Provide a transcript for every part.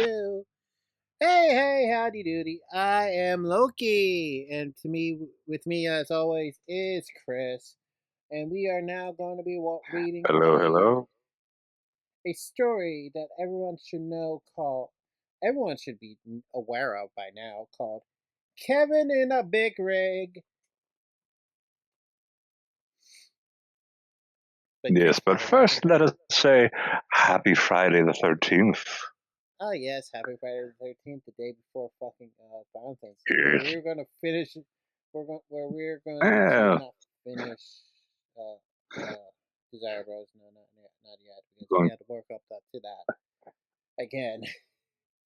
do. Hey, howdy doody. I am Loki, and with me as always is Chris, and we are now going to be reading Hello, hello. a story that everyone should know everyone should be aware of by now, called Kevin in a Big Rig. But Chris, Yes, by but the way, first let us say Happy Friday the 13th. oh yes, happy Friday the 13th, the day before fucking Valentine's Day, where Yes. we're gonna finish. We're going to Yeah. not finish. Uh, Desire Bros. No, not yet, because we Going, had to work up to that again.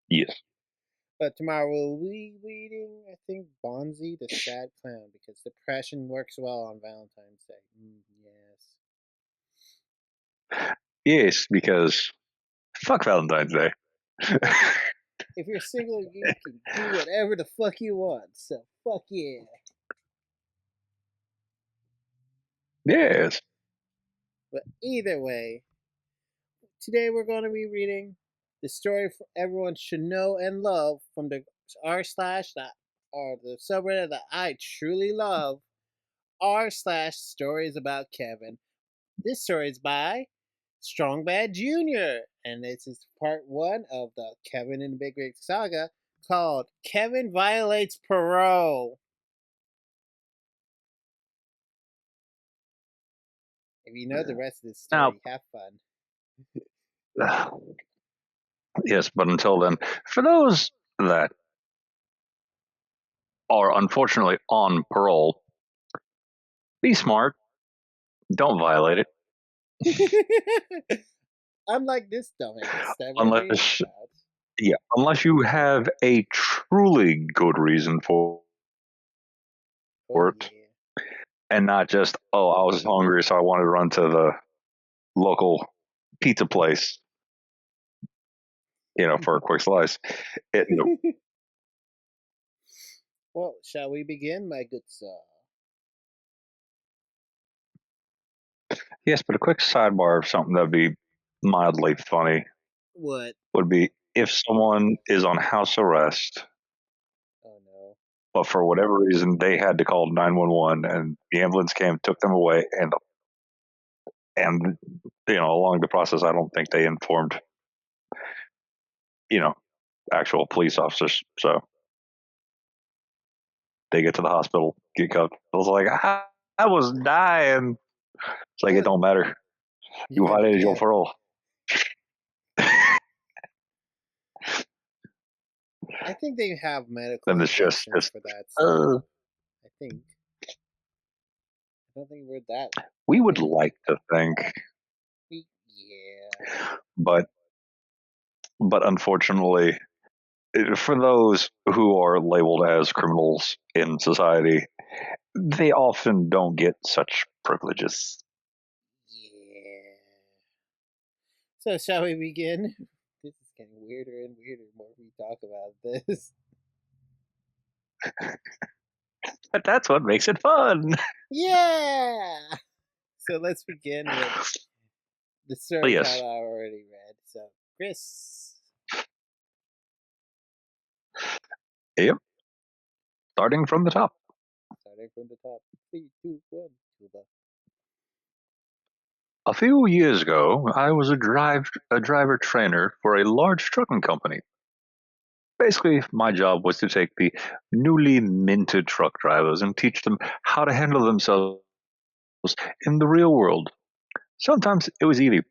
yes. But tomorrow we'll be reading, I think, Bonzi the Sad Clown, because depression works well on Valentine's Day. Yes. Yes, because fuck Valentine's Day. Fuck it. If you're single, you can do whatever the fuck you want. So fuck yeah. Yes. But either way, today we're going to be reading the story everyone should know and love from the r slash that or the subreddit that I truly love, r slash stories about Kevin. This story is by Strong Bad Jr. and this is part one of the Kevin and the Big Rig saga, called Kevin Violates Parole. If you know the rest of this Now, story, have fun. yes, but until then, for those that are unfortunately on parole, be smart. Don't violate it. Unlike this dumbass that we're reading Unless, about. yeah, unless you have a truly good reason for Oh it, yeah. and not just, oh, I was hungry, so I wanted to run to the local pizza place, for a quick slice. No. Well, shall we begin, my good sir? Yes, but a quick sidebar of something that'd be mildly funny What? would be if someone is on house arrest, Oh no. but for whatever reason they had to call 911 and the ambulance came, took them away, and along the process, I don't think they informed you know actual police officers, so they get to the hospital, get cuffed. I was like, I was dying. It's like, it Oh, don't matter. You you're in violated your jail. parole. I think they have medical Then it's just, exemptions for that stuff. uh, I think. I don't think we're that. we I would think like to think, yeah. but unfortunately, for those who are labeled as criminals in society, they often don't get such privileges. Yeah. So shall we begin? This is getting weirder and weirder the more we talk about this. But that's what makes it fun. Yeah. So let's begin with the story Yes. title I already read. So Chris. Yep. Starting from the top. Starting from the top. 3, 2, 1. Tuba. A few years ago, I was a driver trainer for a large trucking company. Basically, my job was to take the newly minted truck drivers and teach them how to handle themselves in the real world. Sometimes it was easy.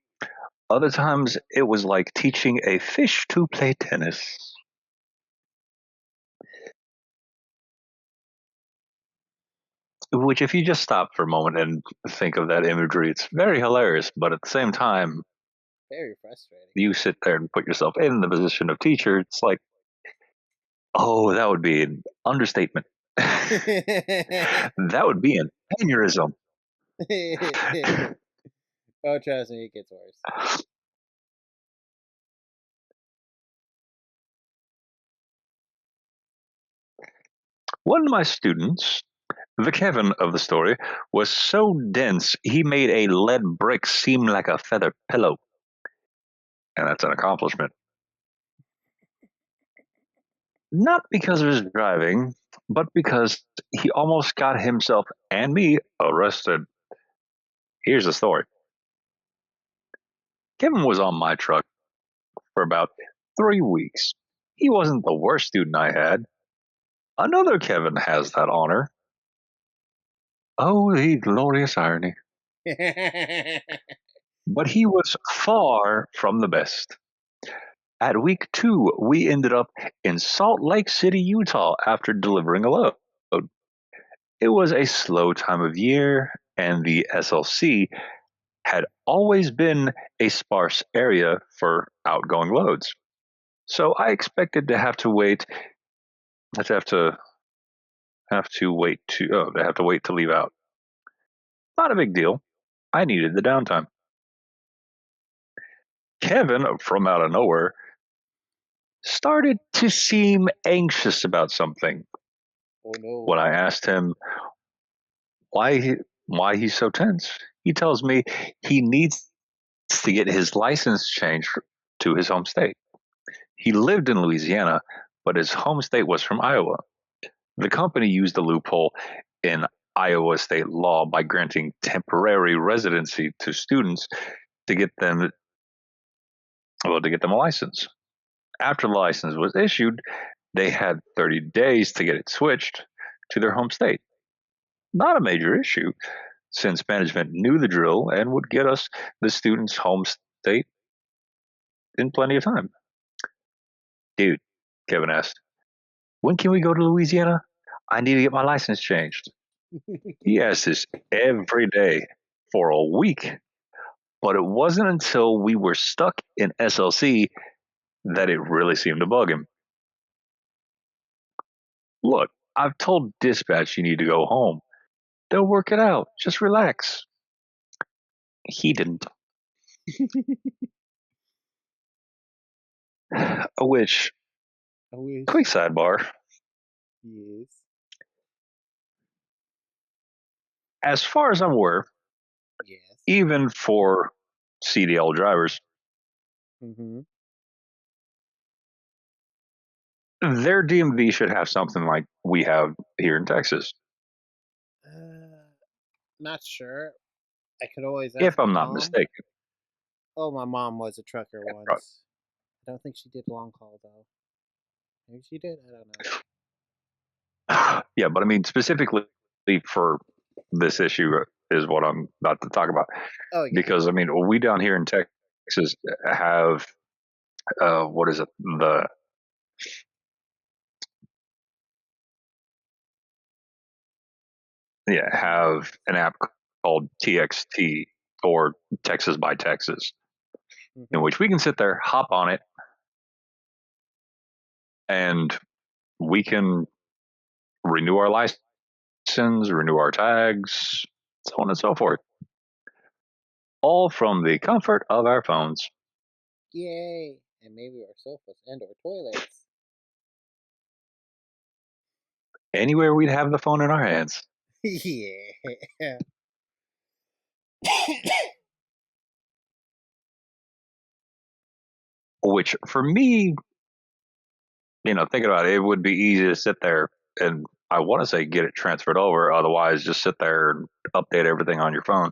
Other times it was like teaching a fish to play tennis. Which, if you just stop for a moment and think of that imagery, it's very hilarious. But at the same time, Very frustrating. you sit there and put yourself in the position of teacher. It's like, oh, that would be an understatement. That would be an aneurysm. Oh, trust me, it gets worse. One of my students, the Kevin of the story, was so dense he made a lead brick seem like a feather pillow. And that's an accomplishment. Not because of his driving, but because he almost got himself and me arrested. Here's the story. Kevin was on my truck for about 3 weeks. He wasn't the worst student I had. Another Kevin has that honor. Oh, the glorious irony. But he was far from the best. At week 2, we ended up in Salt Lake City, Utah after delivering a load. It was a slow time of year, and the SLC had always been a sparse area for outgoing loads. So I expected to have to wait. I'd have to wait to leave out. Not a big deal. I needed the downtime. Kevin, from out of nowhere, started to seem anxious about something. Oh no. When I asked him why he, why he's so tense, he tells me he needs to get his license changed to his home state. He lived in Louisiana, but his home state was from Iowa. The company used a loophole in Iowa state law by granting temporary residency to students to get them to get them a license. After the license was issued, they had 30 days to get it switched to their home state. Not a major issue, since management knew the drill and would get us the student's home state in plenty of time. Dude, Kevin asked, when can we go to Louisiana? I need to get my license changed. He asked this every day for a week, but it wasn't until we were stuck in SLC that it really seemed to bug him. Look, I've told dispatch you need to go home. They'll work it out. Just relax. He didn't. Which, I wish. quick sidebar, Yes. as far as I'm aware, Yes. even for CDL drivers, Mm-hmm. their DMV should have something like we have here in Texas, Uh, Not sure. I could always ask if my I'm not mom. mistaken. Oh, my mom was a trucker once. I don't think she did long haul though. Maybe she did. I don't know. Yeah, but I mean, specifically for this issue is what I'm about to talk about. Oh yeah. Because, I mean, we down here in Texas have, what is it? Have an app called TXT, or Texas by Texas, in Mm-hmm. which we can sit there, hop on it, and we can renew our license, renew our tags, so on and so forth, all from the comfort of our phones. Yay! And maybe our sofas and our toilets. Anywhere we'd have the phone in our hands, Yeah. which for me, thinking about it, it would be easy to sit there and, I want to say, get it transferred over. Otherwise, just sit there and update everything on your phone.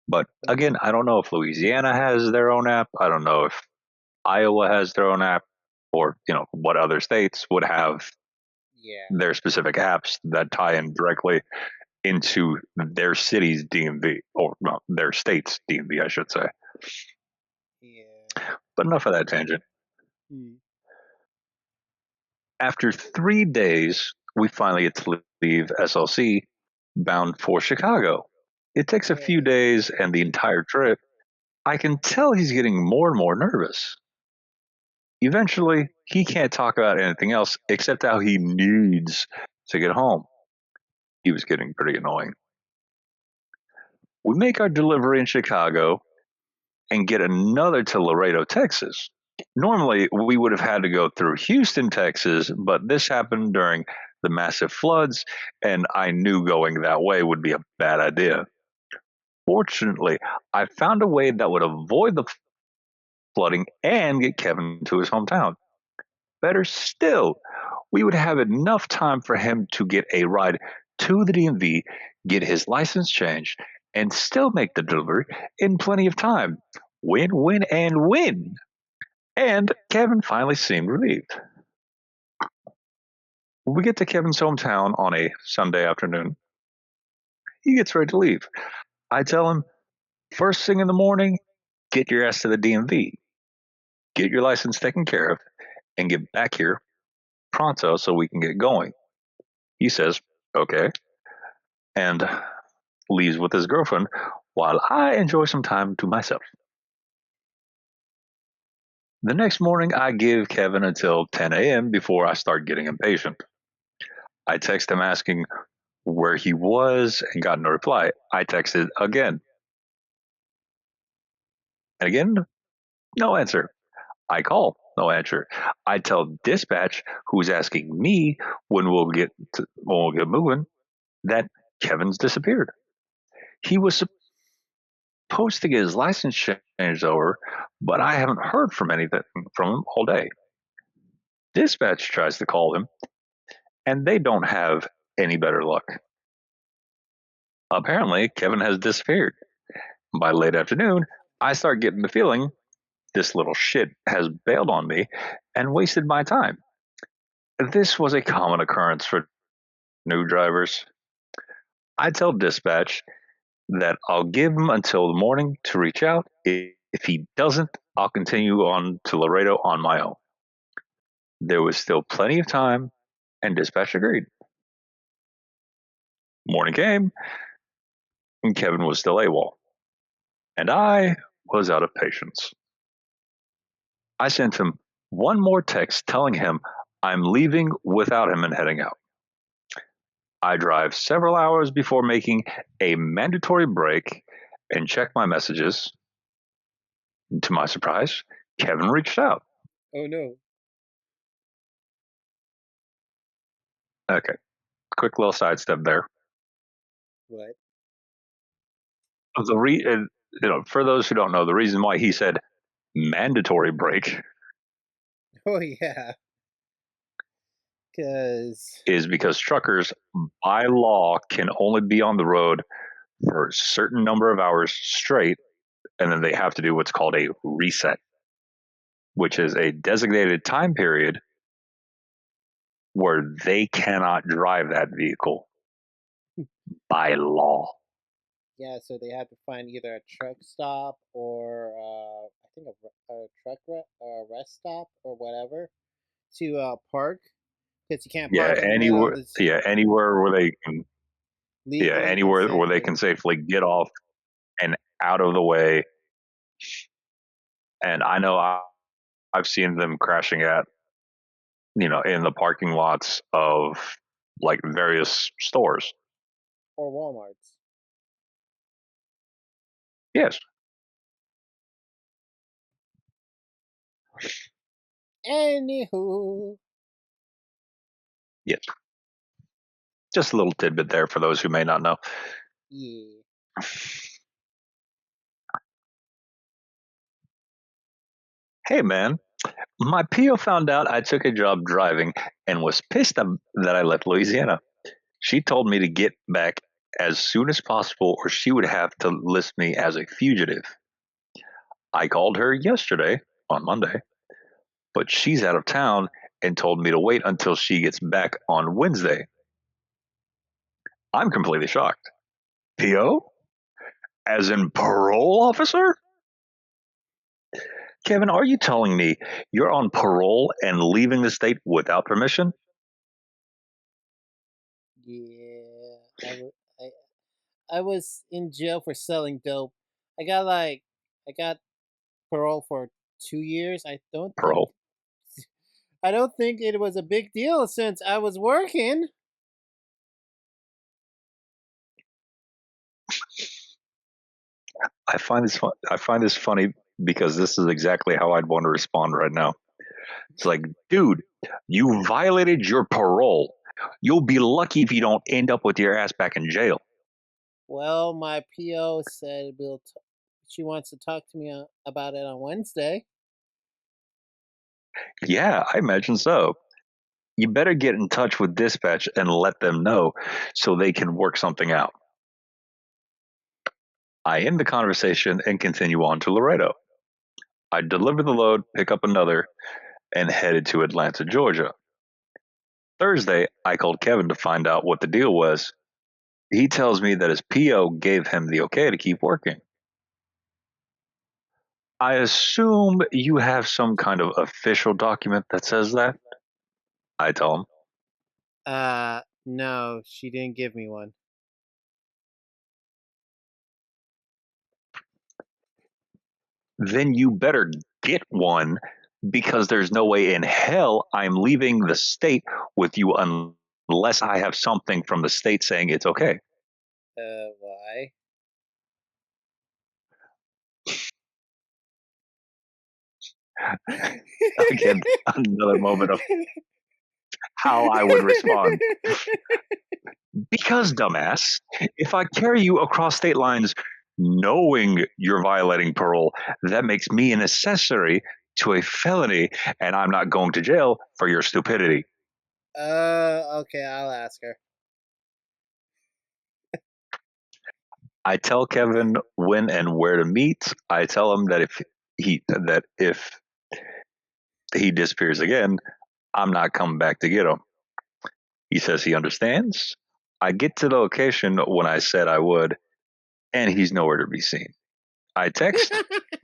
But Mm-hmm. again, I don't know if Louisiana has their own app. I don't know if Iowa has their own app, or what other states would have Yeah. their specific apps that tie in directly into their city's DMV, or well, their state's DMV, I should say. Yeah. But enough of that tangent. Mm. After 3 days, we finally get to leave SLC bound for Chicago. It takes a few Yay. days and the entire trip. I can tell he's getting more and more nervous. Eventually, he can't talk about anything else except how he needs to get home. He was getting pretty annoying. We make our delivery in Chicago and get another to Laredo, Texas. Normally, we would have had to go through Houston, Texas, but this happened during the massive floods, and I knew going that way would be a bad idea. Fortunately, I found a way that would avoid the flooding and get Kevin to his hometown. Better still, we would have enough time for him to get a ride to the DMV, get his license changed, and still make the delivery in plenty of time. Win, win, and win. And Kevin finally seemed relieved. When we get to Kevin's hometown on a Sunday afternoon, he gets ready to leave. I tell him, first thing in the morning, get your ass to the DMV, get your license taken care of, and get back here pronto so we can get going. He says, okay, and leaves with his girlfriend while I enjoy some time to myself. The next morning, I give Kevin until 10 a.m. before I start getting impatient. I text him asking where he was and got no reply. I texted again and again, no answer. I call, no answer. I tell dispatch, who's asking me when we'll get moving, that Kevin's disappeared. He was supposed to get his license changed over, but I haven't heard from anything from him all day. Dispatch tries to call him, and they don't have any better luck. Apparently, Kevin has disappeared. By late afternoon, I start getting the feeling this little shit has bailed on me and wasted my time. This was a common occurrence for new drivers. I tell dispatch that I'll give him until the morning to reach out. If he doesn't, I'll continue on to Laredo on my own. There was still plenty of time, and dispatch agreed. Morning came, and Kevin was still AWOL, and I was out of patience. I sent him one more text telling him I'm leaving without him and heading out. I drive several hours before making a mandatory break and check my messages. To my surprise, Kevin reached out. Oh no. Okay, quick little sidestep there. What? The for those who don't know, the reason why he said mandatory break Oh yeah. Cause is because truckers, by law, can only be on the road for a certain number of hours straight, and then they have to do what's called a reset, which is a designated time period where they cannot drive that vehicle by law. yeah, so they had to find either a truck stop or I think a rest stop or whatever to park because you can't Yeah, park in the middle of anywhere. this Yeah, anywhere where they can. Yeah, legally and anywhere where they safely. can safely get off and out of the way. And I know I've seen them crashing at in the parking lots of like various stores. Or Walmart's. Yes, Anywho, yes. Just a little tidbit there for those who may not know. yeah. Hey, man, my PO found out I took a job driving and was pissed that I left Louisiana. She told me to get back as soon as possible or she would have to list me as a fugitive. I called her yesterday, on Monday, but she's out of town and told me to wait until she gets back on Wednesday. I'm completely shocked. PO? As in parole officer? Kevin, are you telling me you're on parole and leaving the state without permission? Yeah, I was in jail for selling dope. I got like I got parole for 2 years. Parole? I don't think it was a big deal since I was working. I find this funny because this is exactly how I'd want to respond right now. It's like, dude, you violated your parole. You'll be lucky if you don't end up with your ass back in jail. Well, my PO said she wants to talk to me about it on Wednesday. Yeah, I imagine so. You better get in touch with dispatch and let them know so they can work something out. I end the conversation and continue on to Laredo. I deliver the load, pick up another, and headed to Atlanta, Georgia. Thursday, I called Kevin to find out what the deal was. He tells me that his PO gave him the okay to keep working. I assume you have some kind of official document that says that? I tell him. No, she didn't give me one. Then you better get one because there's no way in hell I'm leaving the state with you unless I have something from the state saying it's okay. Why? Again, another moment of how I would respond. Because, dumbass, if I carry you across state lines knowing you're violating parole, that makes me an accessory to a felony, and I'm not going to jail for your stupidity. Okay, I'll ask her. I tell Kevin when and where to meet. I tell him that if he disappears again, I'm not coming back to get him. He says he understands. I get to the location when I said I would, and he's nowhere to be seen. I text,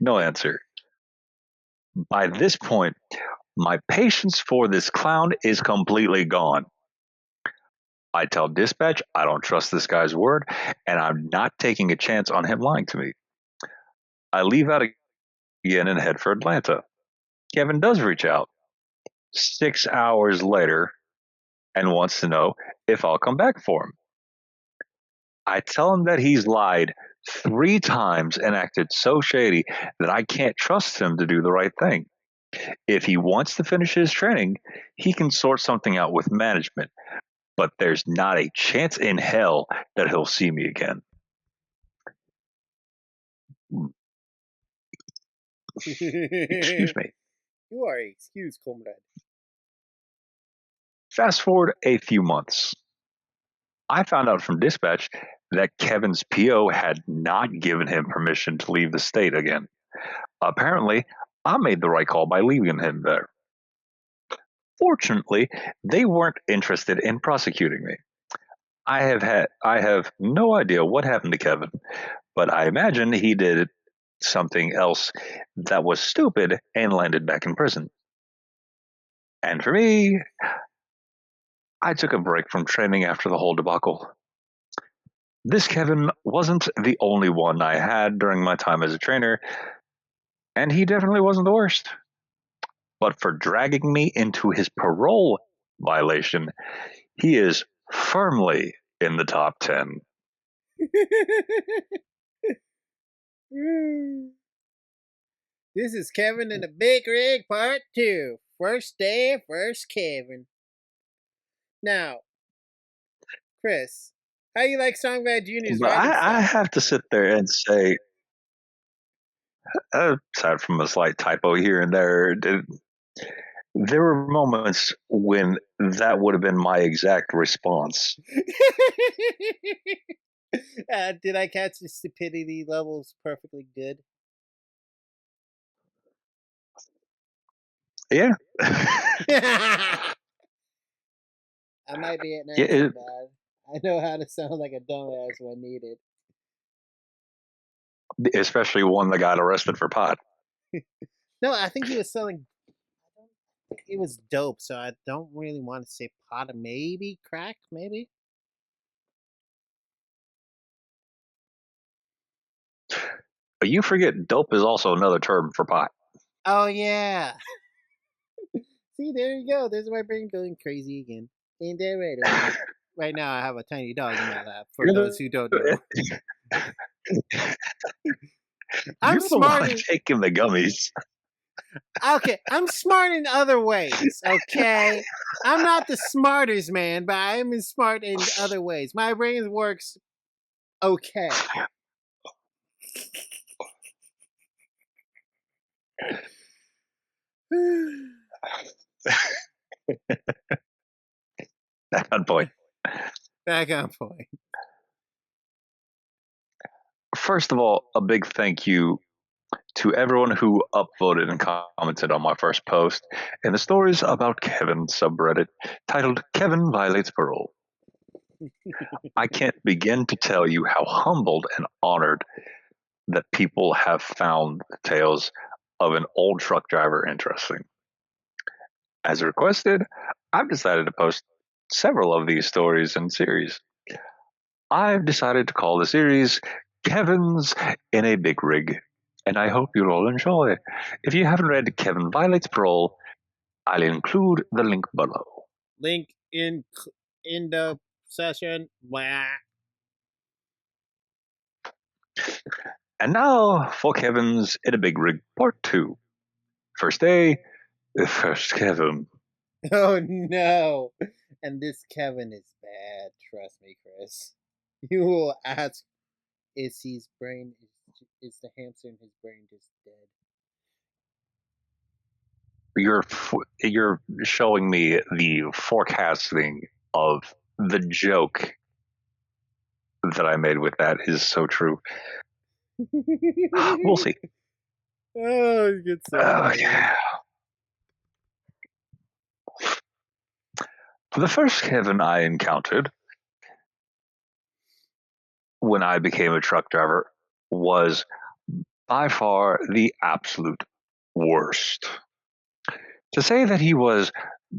no answer. By this point, my patience for this clown is completely gone. I tell dispatch I don't trust this guy's word, and I'm not taking a chance on him lying to me. I leave out again and head for Atlanta. Kevin does reach out 6 hours later and wants to know if I'll come back for him. I tell him that he's lied 3 times and acted so shady that I can't trust him to do the right thing. If he wants to finish his training, he can sort something out with management, but there's not a chance in hell that he'll see me again. You Excuse me. are excused, comrade. Fast forward a few months. I found out from dispatch that Kevin's PO had not given him permission to leave the state again. Apparently, I made the right call by leaving him there. Fortunately, they weren't interested in prosecuting me. I have no idea what happened to Kevin, but I imagine he did something else that was stupid and landed back in prison. And for me, I took a break from training after the whole debacle. This Kevin wasn't the only one I had during my time as a trainer, and he definitely wasn't the worst. But for dragging me into his parole violation, he is firmly in the top 10. This is Kevin in the Big Rig Part 2. First day, first Kevin. Now, Chris, how you like Songbird Jr.'s But writing I style? have to sit there and say, aside from a slight typo here and there were moments when that would have been my exact response. Did I catch the stupidity levels perfectly good? Yeah. I might be an Yeah, extra bad. I know how to sound like a dumbass when needed. especially one that got arrested for pot. No, I think he was selling. It was dope, so I don't really want to say pot. Maybe crack, maybe. But you forget dope is also another term for pot. Oh yeah. See, there you go. There's my brain going crazy again. Ain't that right, Owen? Right now, I have a tiny dog in my lap. For You're those who don't know, I'm you're the smart one in. taking the gummies. Okay, I'm smart in other ways. Okay, I'm not the smartest man, but I am smart in other ways. My brain works okay. At that point. Back on point. First of all, a big thank you to everyone who upvoted and commented on my first post in the stories about Kevin subreddit titled Kevin Violates Parole. I can't begin to tell you how humbled and honored that people have found the tales of an old truck driver interesting. As requested, I've decided to post several of these stories in series. I've decided to call the series Kevin's in a Big Rig, and I hope you'll all enjoy. If you haven't read Kevin Violates Parole, I'll include the link below. Link in the session. Blah. And now for Kevin's in a Big Rig Part 2. First day, first Kevin. Oh no! And this Kevin is bad. Trust me, Chris. You will ask, is his brain is the hamster in his brain just dead? You're showing me the forecasting of the joke that I made with that is so true. We'll see. Oh, it gets so funny. Yeah. The first Kevin I encountered when I became a truck driver was by far the absolute worst. To say that he was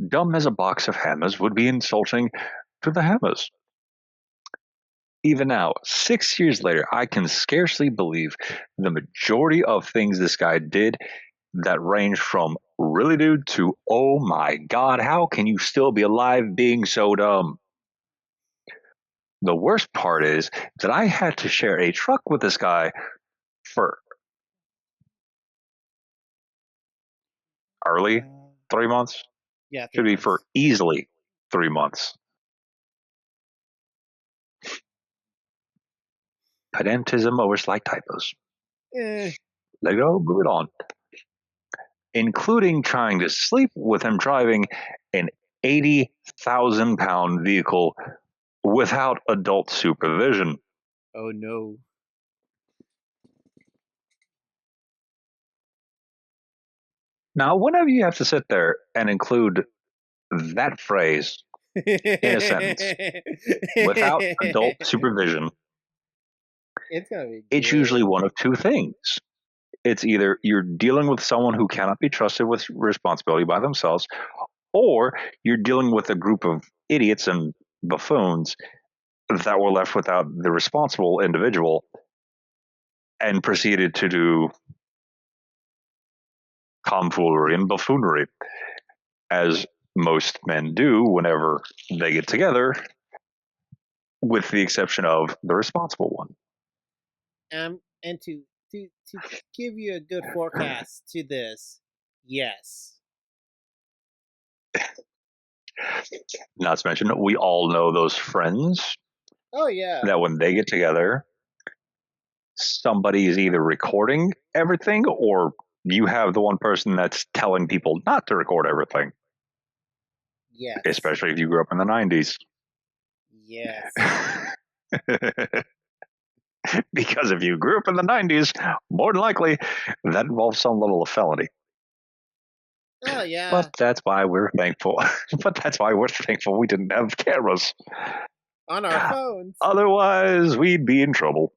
dumb as a box of hammers would be insulting to the hammers. Even now, 6 years later, I can scarcely believe the majority of things this guy did that range from really dude to oh my god, how can you still be alive being so dumb? The worst part is that I had to share a truck with this guy for early 3 months. Yeah, Should be for 3 months. easily 3 months. Pedantism over slight typos. Eh. Let go, move it on. Including trying to sleep with him driving an 80,000-pound vehicle without adult supervision. Oh no. Now, whenever you have to sit there and include that phrase in a sentence without adult supervision, It's gonna be it's usually great. one of two things. It's either you're dealing with someone who cannot be trusted with responsibility by themselves, or you're dealing with a group of idiots and buffoons that were left without the responsible individual and proceeded to do tomfoolery and buffoonery, as most men do whenever they get together, with the exception of the responsible one. And to give you a good forecast to this, yes. Not to mention, we all know those friends Oh yeah. that when they get together, somebody is either recording everything or you have the one person that's telling people not to record everything, Yes. especially if you grew up in the 90s. Yes. Because if you grew up in the 90s, more than likely that involves some level of felony. Oh yeah. But that's why we're thankful. We didn't have cameras. On our phones. Otherwise, we'd be in trouble.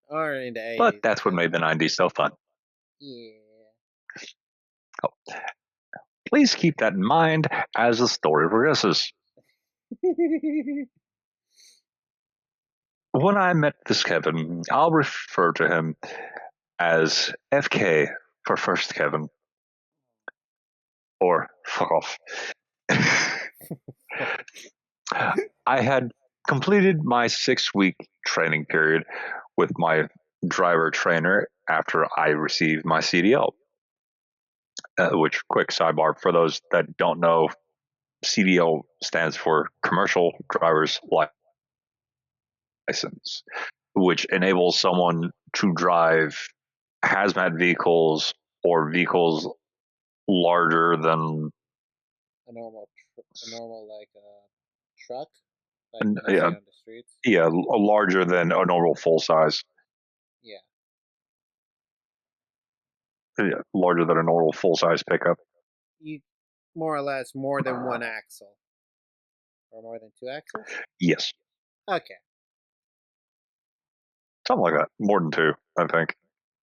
Or in the 80s. But that's what made the 90s so fun. Yeah. Oh. Please keep that in mind as the story progresses. When I met this Kevin, I'll refer to him as FK for First Kevin. Or fuck off. I had completed my 6-week training period with my driver trainer after I received my CDL. Which, quick sidebar for those that don't know, CDL stands for Commercial Driver's License, which enables someone to drive hazmat vehicles or vehicles larger than A normal like truck, like what you see yeah, on the streets. yeah, larger than a normal full size. Yeah, Yeah, larger than a normal full size pickup. you more or less more than one axle or more than two axles. Yes, Okay, something like that. More than two, I think.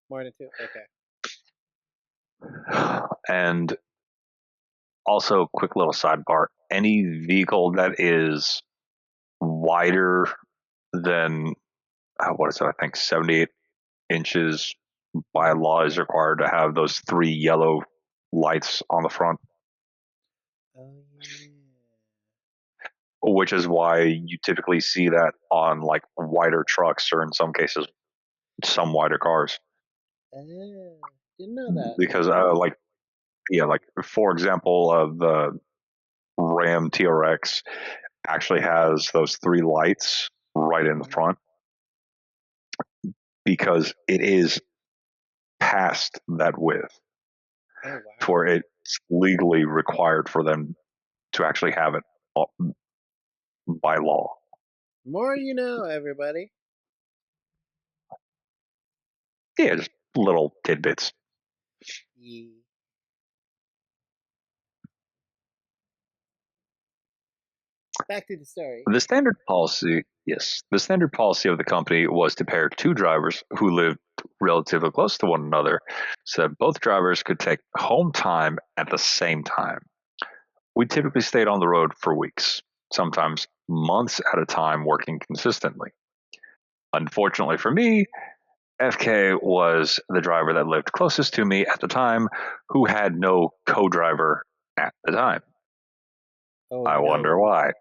more than two. Okay. And also, quick little sidebar: any vehicle that is wider than what is it? I think 78 inches by Mm-hmm. law is required to have those three yellow lights on the front, Oh yeah. which is why you typically see that on like wider trucks or in some cases some wider cars. Oh, didn't know that. Because like yeah, like for example, the Ram TRX actually has those three lights right in the Mm-hmm. front because it is past that width Oh for wow. it's legally required for them to actually have it by law. More you know, everybody. Yeah, just little tidbits. Yeah. Back to the story. The standard policy, yes, the standard policy of the company was to pair two drivers who lived relatively close to one another so that both drivers could take home time at the same time. We typically stayed on the road for weeks, sometimes months at a time, working consistently. Unfortunately for me, FK was the driver that lived closest to me at the time who had no co driver at the time. Oh I wonder no. why.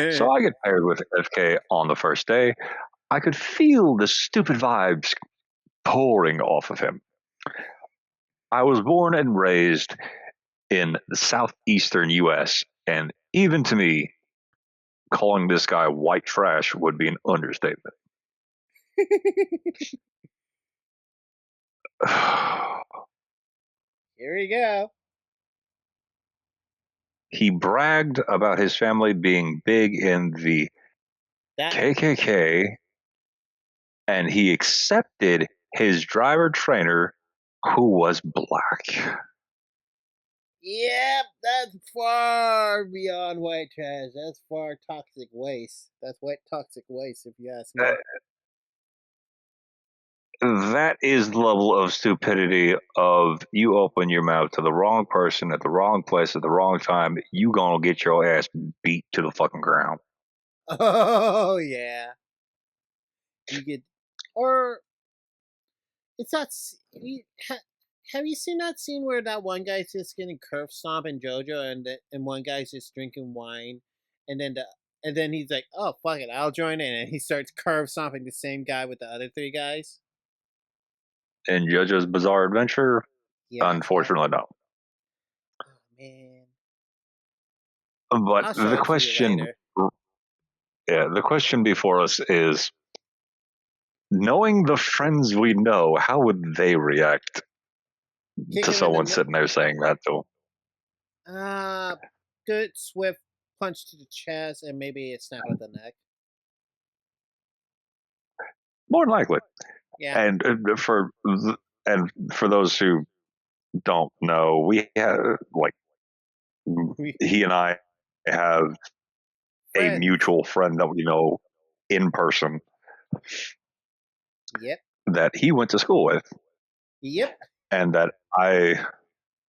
So I get paired with FK on the first day. I could feel the stupid vibes pouring off of him. I was born and raised in the southeastern US, and even to me, calling this guy white trash would be an understatement. Here we go. He bragged about his family being big in the That. KKK, and he accepted his driver trainer who was black. Yep, that's far beyond white trash. That's far toxic waste. That's white toxic waste, if you ask me. That is the level of stupidity of you open your mouth to the wrong person at the wrong place at the wrong time, you gonna get your ass beat to the fucking ground. Oh yeah, you get, or it's not. Have you seen that scene where that one guy's just getting curb stomp in JoJo, and one guy's just drinking wine, and then he's like, "Oh fuck it, I'll join in," and he starts curb stomping the same guy with the other three guys. In JoJo's Bizarre Adventure, Yes, that unfortunately, one. no. Oh man, But I'll show it to you later. yeah, the question before us is knowing the friends we know, how would they react Kick to him in the someone neck. sitting there saying that to them? Uh, good swift punch to the chest and maybe a snap of the neck. More than likely. Yeah. And for those who don't know, we have like he and I have a Friends. mutual friend that we know in person Yep. that he went to school with, Yep. and that I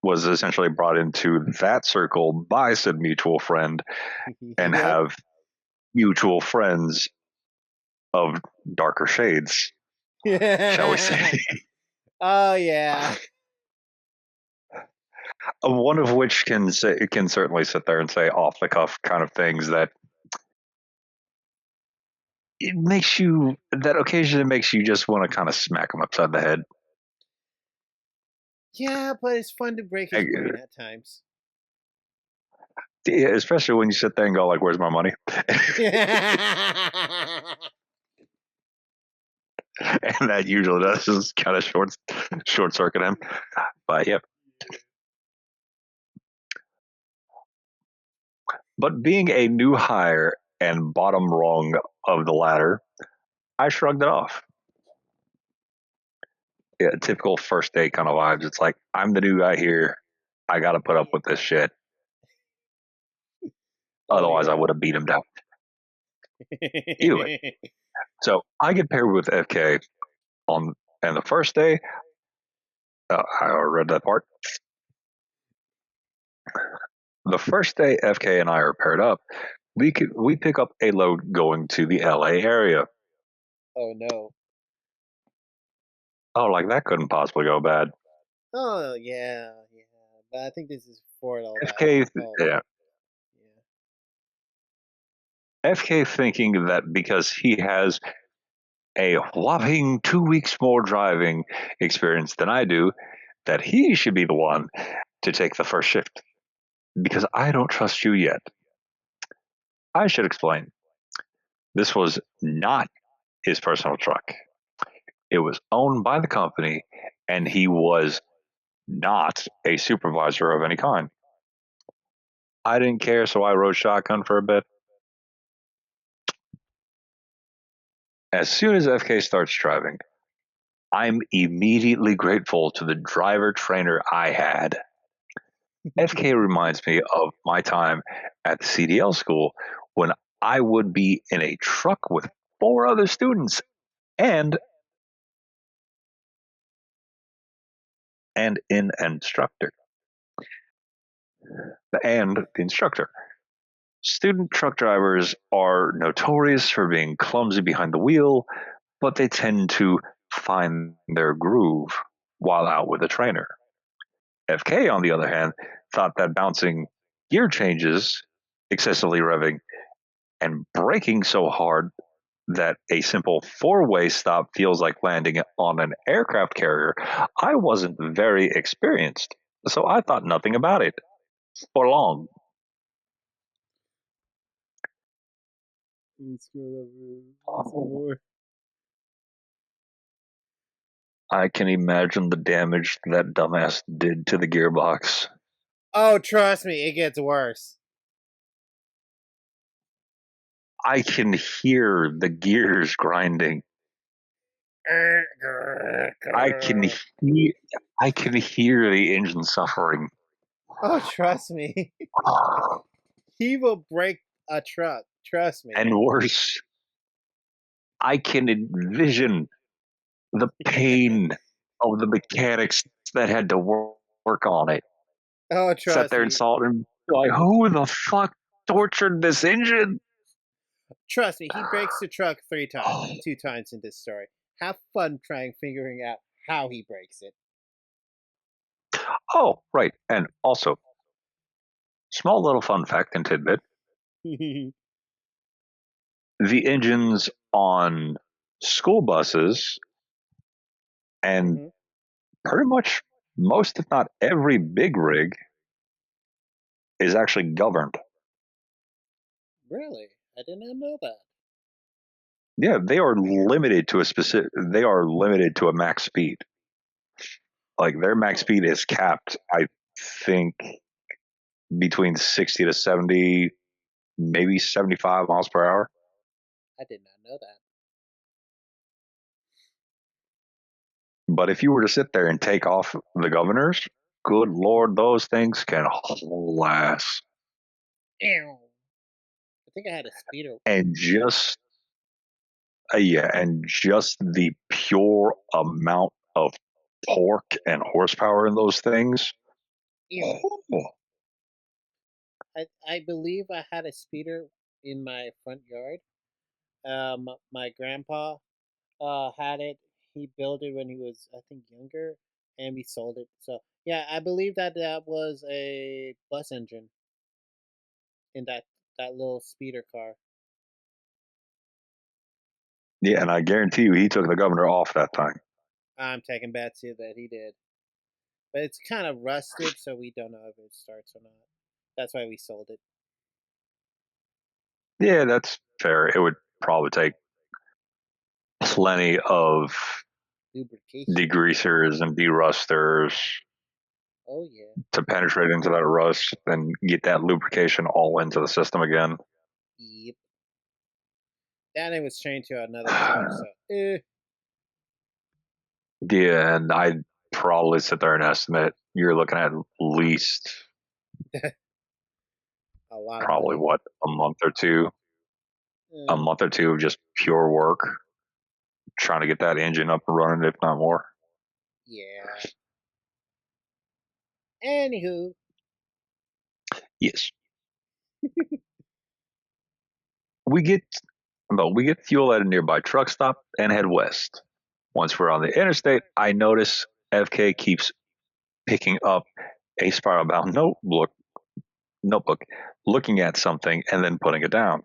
was essentially brought into that circle by said mutual friend, and Yep. have mutual friends of darker shades, shall we say. Oh yeah. One of which can certainly sit there and say off the cuff kind of things that it makes you that occasionally makes you just want to kind of smack him upside the head. Yeah, but it's fun to break his brain at times. Yeah, especially when you sit there and go like, "Where's my money?" And that usually does just kind of short circuit him. But yep. But being a new hire and bottom rung of the ladder, I shrugged it off. Yeah, typical first day kind of vibes. It's like, I'm the new guy here. I got to put up with this shit. Oh Otherwise, I yeah. would have beat him down. Either way. So I get paired with FK on, and the first day, I read that part. The first day FK and I are paired up, we pick up a load going to the LA area. Oh no. Oh, like that couldn't possibly go bad. Oh yeah, yeah. But I think this is before all that. FK, Oh yeah, yeah. FK thinking that because he has a whopping 2 weeks more driving experience than I do, that he should be the one to take the first shift because I don't trust you yet. I should explain. This was not his personal truck. It was owned by the company, and he was not a supervisor of any kind. I didn't care, so I rode shotgun for a bit. As soon as FK starts driving, I'm immediately grateful to the driver trainer I had. FK reminds me of my time at the CDL school when I would be in a truck with four other students and an instructor and the instructor. Student truck drivers are notorious for being clumsy behind the wheel, but they tend to find their groove while out with a trainer. FK, on the other hand, thought that bouncing gear changes, excessively revving, and braking so hard that a simple four-way stop feels like landing on an aircraft carrier, I wasn't very experienced, so I thought nothing about it for long. Let me scroll over some more. I can imagine the damage that dumbass did to the gearbox. Oh, trust me, it gets worse. I can hear the gears grinding. I can hear I can hear the engine suffering. Oh, trust me. He will break a truck. Trust me. And worse, I can envision the pain of the mechanics that had to work on it. Oh, Sat trust there and me. saw it and like, who the fuck tortured this engine? Trust me. He breaks the truck 3 times, 2 times in this story. Have fun trying figuring out how he breaks it. Oh, right. And also, small little fun fact and tidbit, the engines on school buses and Hmm. pretty much most, if not every big rig is actually governed. Really? I did not know that. Yeah, they are limited to a max speed. Like their max Oh, speed is capped, I think, between 60 to 70, maybe 75 miles per hour. I did not know that. But if you were to sit there and take off the governors, good lord, those things can haul ass. Ew. I think I had a speeder. And just yeah, and just the pure amount of torque and horsepower in those things. Ew. I believe I had a speeder in my front yard. My grandpa had it. He built it when he was, I think, younger, and we sold it. So yeah, I believe that that was a bus engine in that little speeder car. Yeah, and I guarantee you, he took the governor off that time. I'm taking bets here that he did, but it's kind of rusted, so we don't know if it starts or not. That's why we sold it. Yeah, that's fair. It would probably take plenty of Lubrication. degreasers and derusters Oh yeah. to penetrate into that rust and get that lubrication all into the system again. Yep. Then it was trained to another truck, so Yeah, and I'd probably sit there and estimate you're looking at least a lot of probably money. what, a Uh, month or two of just pure work trying to get that engine up and running, if not more. yeah. Anywho, Yes, we get we get fuel at a nearby truck stop and head west. Once we're on the interstate, I notice FK keeps picking up a spiral bound notebook, looking at something and then putting it down.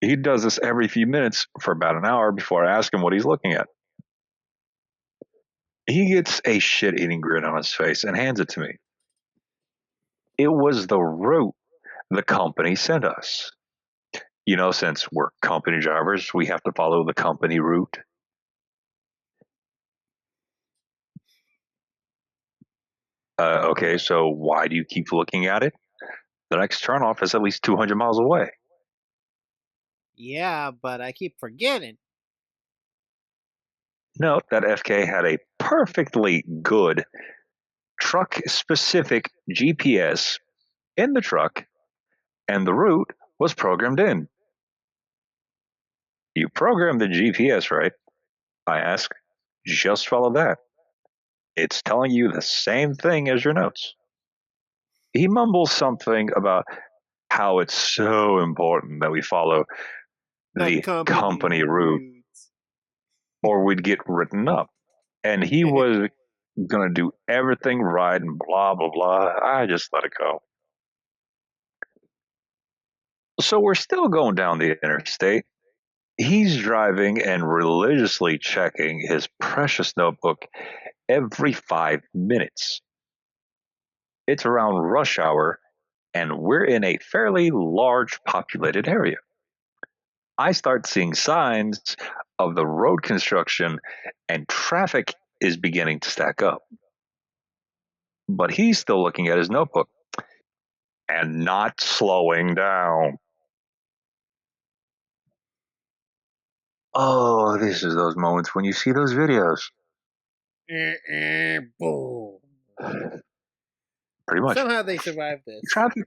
He does this every few minutes for about an hour before I ask him what he's looking at. He gets a shit eating grin on his face and hands it to me. It was the route the company sent us. You know, since we're company drivers, we have to follow the company route. Okay, so why do you keep looking at it? The next turnoff is at least 200 miles away. yeah, but I keep forgetting. Note that FK had a perfectly good truck specific GPS in the truck, and the route was programmed in. You programmed the GPS, right? I ask. Just follow that. It's telling you the same thing as your notes. He mumbles something about how it's so important that we follow The the company company route roots. or we'd get written up. And he was going to do everything right and blah, blah, blah. I just let it go. So we're still going down the interstate. He's driving and religiously checking his precious notebook every 5 minutes. It's around rush hour, and we're in a fairly large populated area. I start seeing signs of the road construction, and traffic is beginning to stack up. But he's still looking at his notebook and not slowing down. Oh, this is those moments when you see those videos. Boom. Pretty much. Somehow they survived this. Traffic.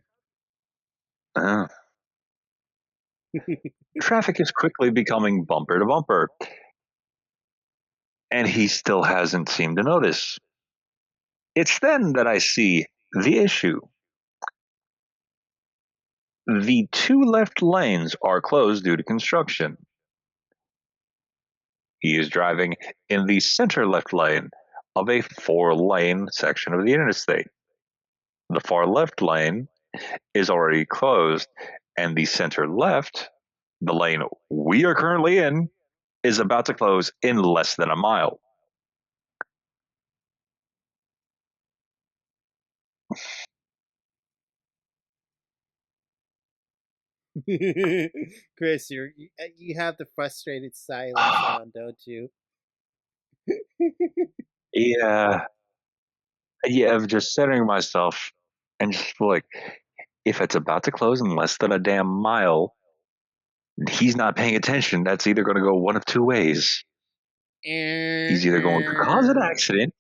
Uh, Traffic is quickly becoming bumper to bumper, and he still hasn't seemed to notice. It's then that I see the issue. The two left lanes are closed due to construction. He is driving in the center left lane of a 4-lane section of the interstate. The far left lane is already closed, and the center left, the lane we are currently in, is about to close in less than a mile. Chris, you have the frustrated silence on, don't you? Yeah, yeah, of just centering myself and just like, if it's about to close in less than a damn mile, he's not paying attention. That's either going to go one of two ways. He's either going to cause an accident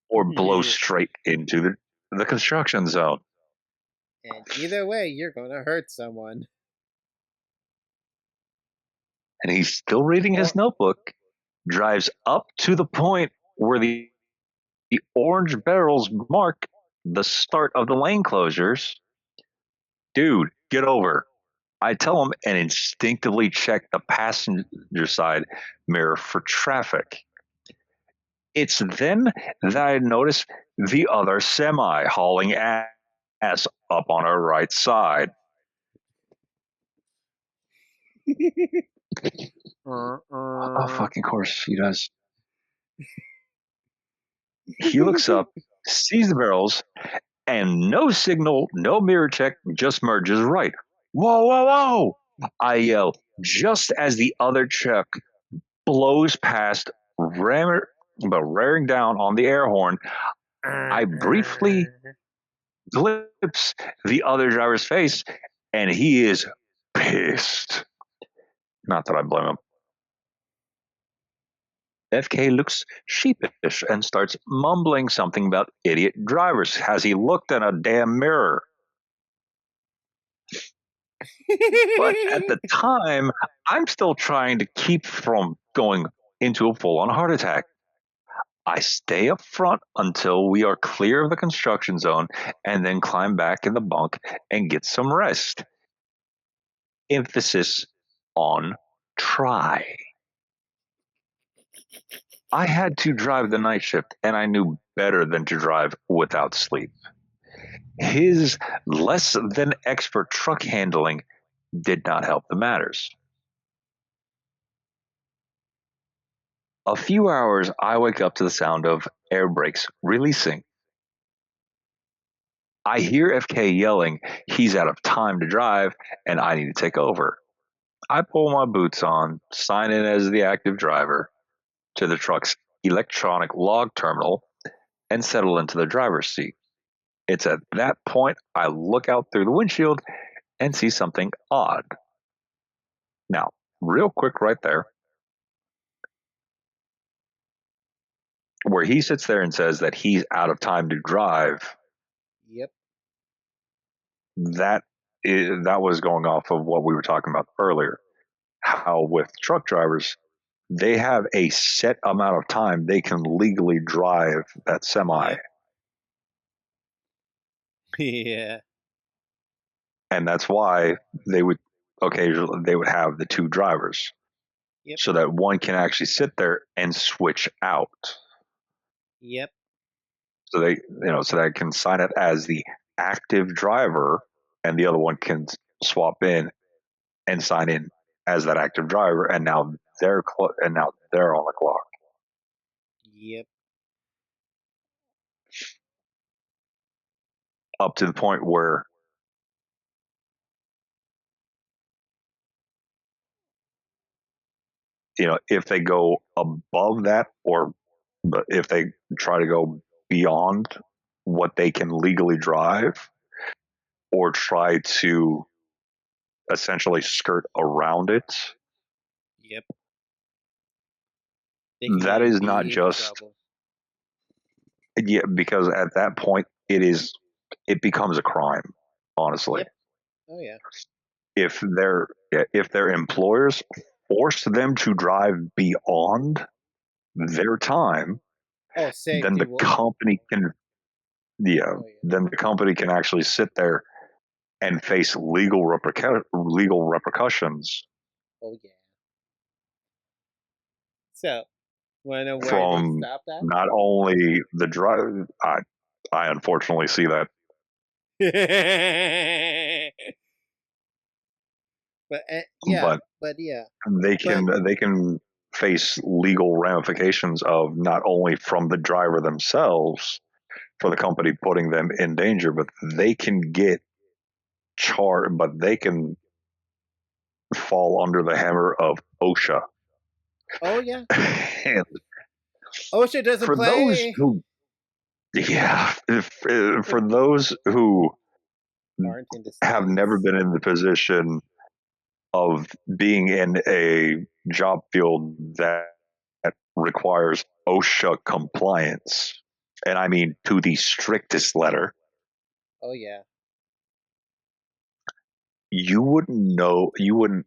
or blow straight into the construction zone. And either way, you're gonna hurt someone. And he's still reading his Or notebook, drives up to the point where the orange barrels mark the start of the lane closures. Dude, get over. I tell him and instinctively check the passenger side mirror for traffic. It's then that I notice the other semi hauling ass up on our right side. Oh, fucking course he does. He looks up, sees the barrels, and no signal, no mirror check, just merges right. Whoa, whoa, whoa! I yell just as the other truck blows past, ramming down on the air horn. I briefly glimpse the other driver's face, and he is pissed. Not that I blame him. FK looks sheepish and starts mumbling something about idiot drivers. Has he looked in a damn mirror? But at the time, I'm still trying to keep from going into a full on heart attack. I stay up front until we are clear of the construction zone and then climb back in the bunk and get some rest. Emphasis on try. I had to drive the night shift and I knew better than to drive without sleep. His less than expert truck handling did not help the matters. A few hours, I wake up to the sound of air brakes releasing. I hear FK yelling he's out of time to drive and I need to take over. I pull my boots on, sign in as the active driver to the truck's electronic log terminal, and settle into the driver's seat. It's at that point I look out through the windshield and see something odd. Now, real quick, right there, where he sits there and says that he's out of time to drive, Yep. that was going off of what we were talking about earlier. How with truck drivers, they have a set amount of time they can legally drive that semi. Yep. Yeah. And that's why they would occasionally they would have the two drivers Yep. so that one can actually sit there and switch out. Yep. So so that can sign it as the active driver and the other one can swap in and sign in as that active driver and now they're on the clock. Yep. Up to the point where if they go above that or if they try to go beyond what they can legally drive or try to essentially skirt around it, Yep. They can that get in is not big just trouble. because at that point it becomes a crime, honestly. Yep. Oh yeah. If their employers force them to drive beyond their time, Oh, then safety the will. company can yeah, Oh yeah. then the company can actually sit there and face legal repercussions Oh yeah. So, wanna know where they from stopped at? not only the drive. I unfortunately see that, Yeah, but but yeah, they but can face legal ramifications of not only from the driver themselves for the company putting them in danger, but they can get charged, but they can fall under the hammer of OSHA. oh yeah, And OSHA doesn't for those play. who, yeah, for For those who aren't in the have never states. been in the position of being in a job field that requires OSHA compliance, and I mean to the strictest letter, Oh yeah, you wouldn't know, you wouldn't,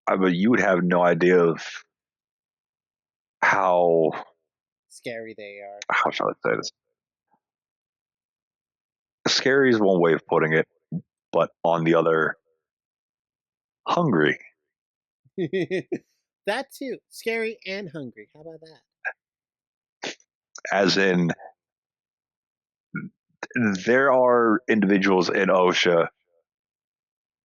I mean, you would have no idea of how, scary they are. how shall I say this? Scary is one way of putting it, but on the other, hungry, That too, scary and hungry. How about that? as in there are individuals in OSHA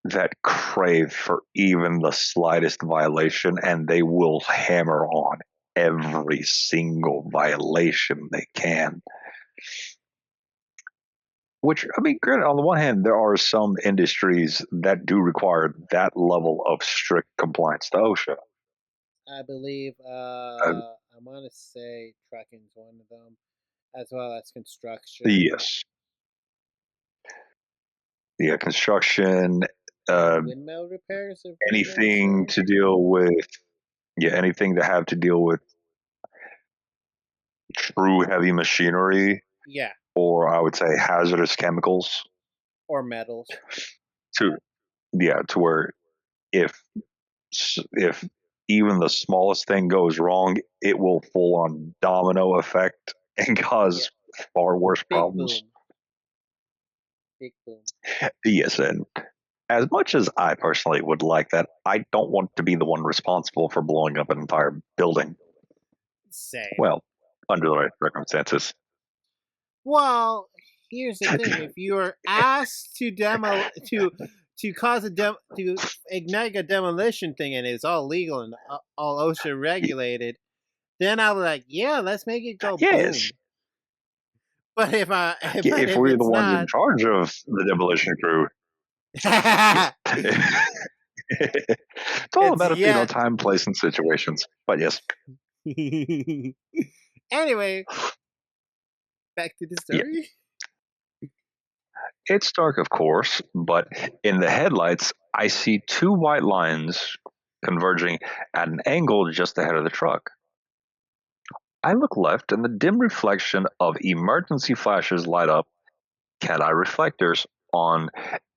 that crave for even the slightest violation and they will hammer on every single violation they can. Which, I mean, granted, on the one hand, there are some industries that do require that level of strict compliance to OSHA. I believe Uh, I want to say trucking's one of them. as well as construction, Yes. Yeah, construction, maybe uh, windmill repairs if windmills anything are. to deal with, yeah, anything to have to deal with true heavy machinery, Yeah, or I would say hazardous chemicals. or metals. To yeah, to where if if even the smallest thing goes wrong, it will full on domino effect and Yeah, cause far worse big problems. boom, big boom. Yes, and as much as I personally would like that, I don't want to be the one responsible for blowing up an entire building. Same. Well, under the right circumstances. Well, here's the thing: if you're asked to cause to ignite a demolition thing, and it's all legal and all OSHA regulated, then I'll be like, yeah, let's make it go Yes, boom. But if I but if if we're the it's ones in not, charge of the demolition crew, yeah. It's all it's about yet. time, place, and situations. But yes, Anyway, back to the yeah, story. it's dark, of course, but in the headlights, I see two white lines converging at an angle just ahead of the truck. I look left, and the dim reflection of emergency flashes light up cat eye reflectors on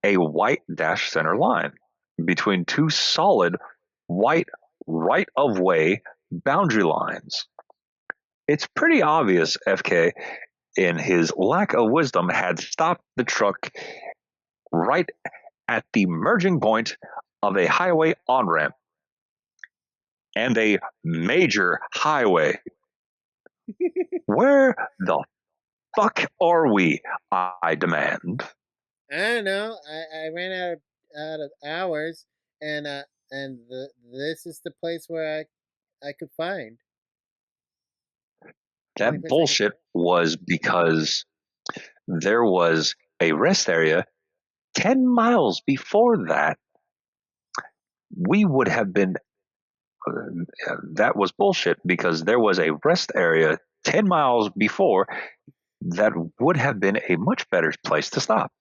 a white dash center line between two solid white right of way boundary lines. It's pretty obvious FK, in his lack of wisdom, had stopped the truck right at the merging point of a highway on ramp and a major highway. Where the fuck are we? I demand. I don't know. I ran out of hours, and this is the place where I could find. The only That place I could bullshit was because there was a rest area 10 miles before that. We would have been, that was bullshit because there was a rest area 10 miles before that would have been a much better place to stop.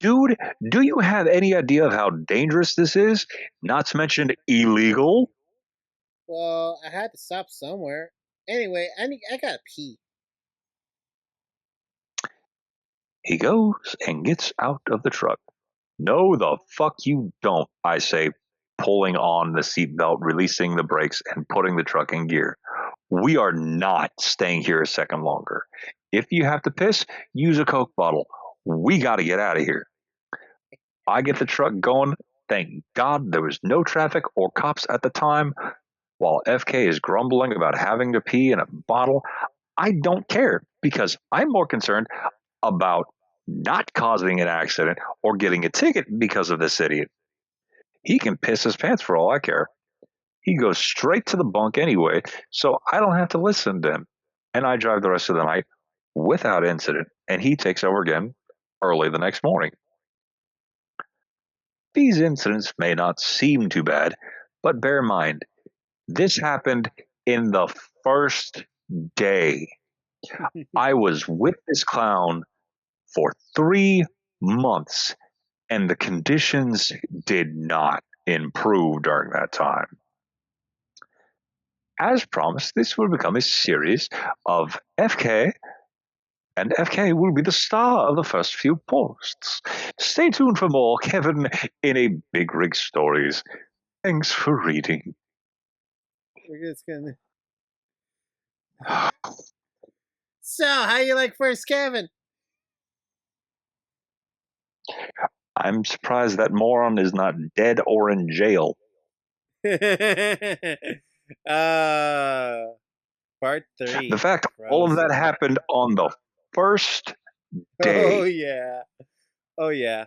Dude, do you have any idea of how dangerous this is? Not to mention illegal? Well, I had to stop somewhere. Anyway, I gotta pee. He goes and gets out of the truck. No, the fuck you don't, I say, pulling on the seatbelt, releasing the brakes, and putting the truck in gear. We are not staying here a second longer. If you have to piss, use a Coke bottle. We got to get out of here. I get the truck going. Thank God there was no traffic or cops at the time. While FK is grumbling about having to pee in a bottle, I don't care because I'm more concerned about not causing an accident or getting a ticket because of this idiot. He can piss his pants for all I care. He goes straight to the bunk anyway, so I don't have to listen to him. And I drive the rest of the night without incident, and he takes over again early the next morning. These incidents may not seem too bad, but bear in mind, this happened in the first day. I was with this clown for 3 months, and the conditions did not improve during that time. As promised, this will become a series of FK, and FK will be the star of the first few posts. Stay tuned for more Kevin in a Big Rig Stories. Thanks for reading. We're just gonna. So, how you like First Kevin? I'm surprised that moron is not dead or in jail. uh, Part The 3 fact all of that Frozen. happened on the first Oh, day. yeah. Oh, yeah.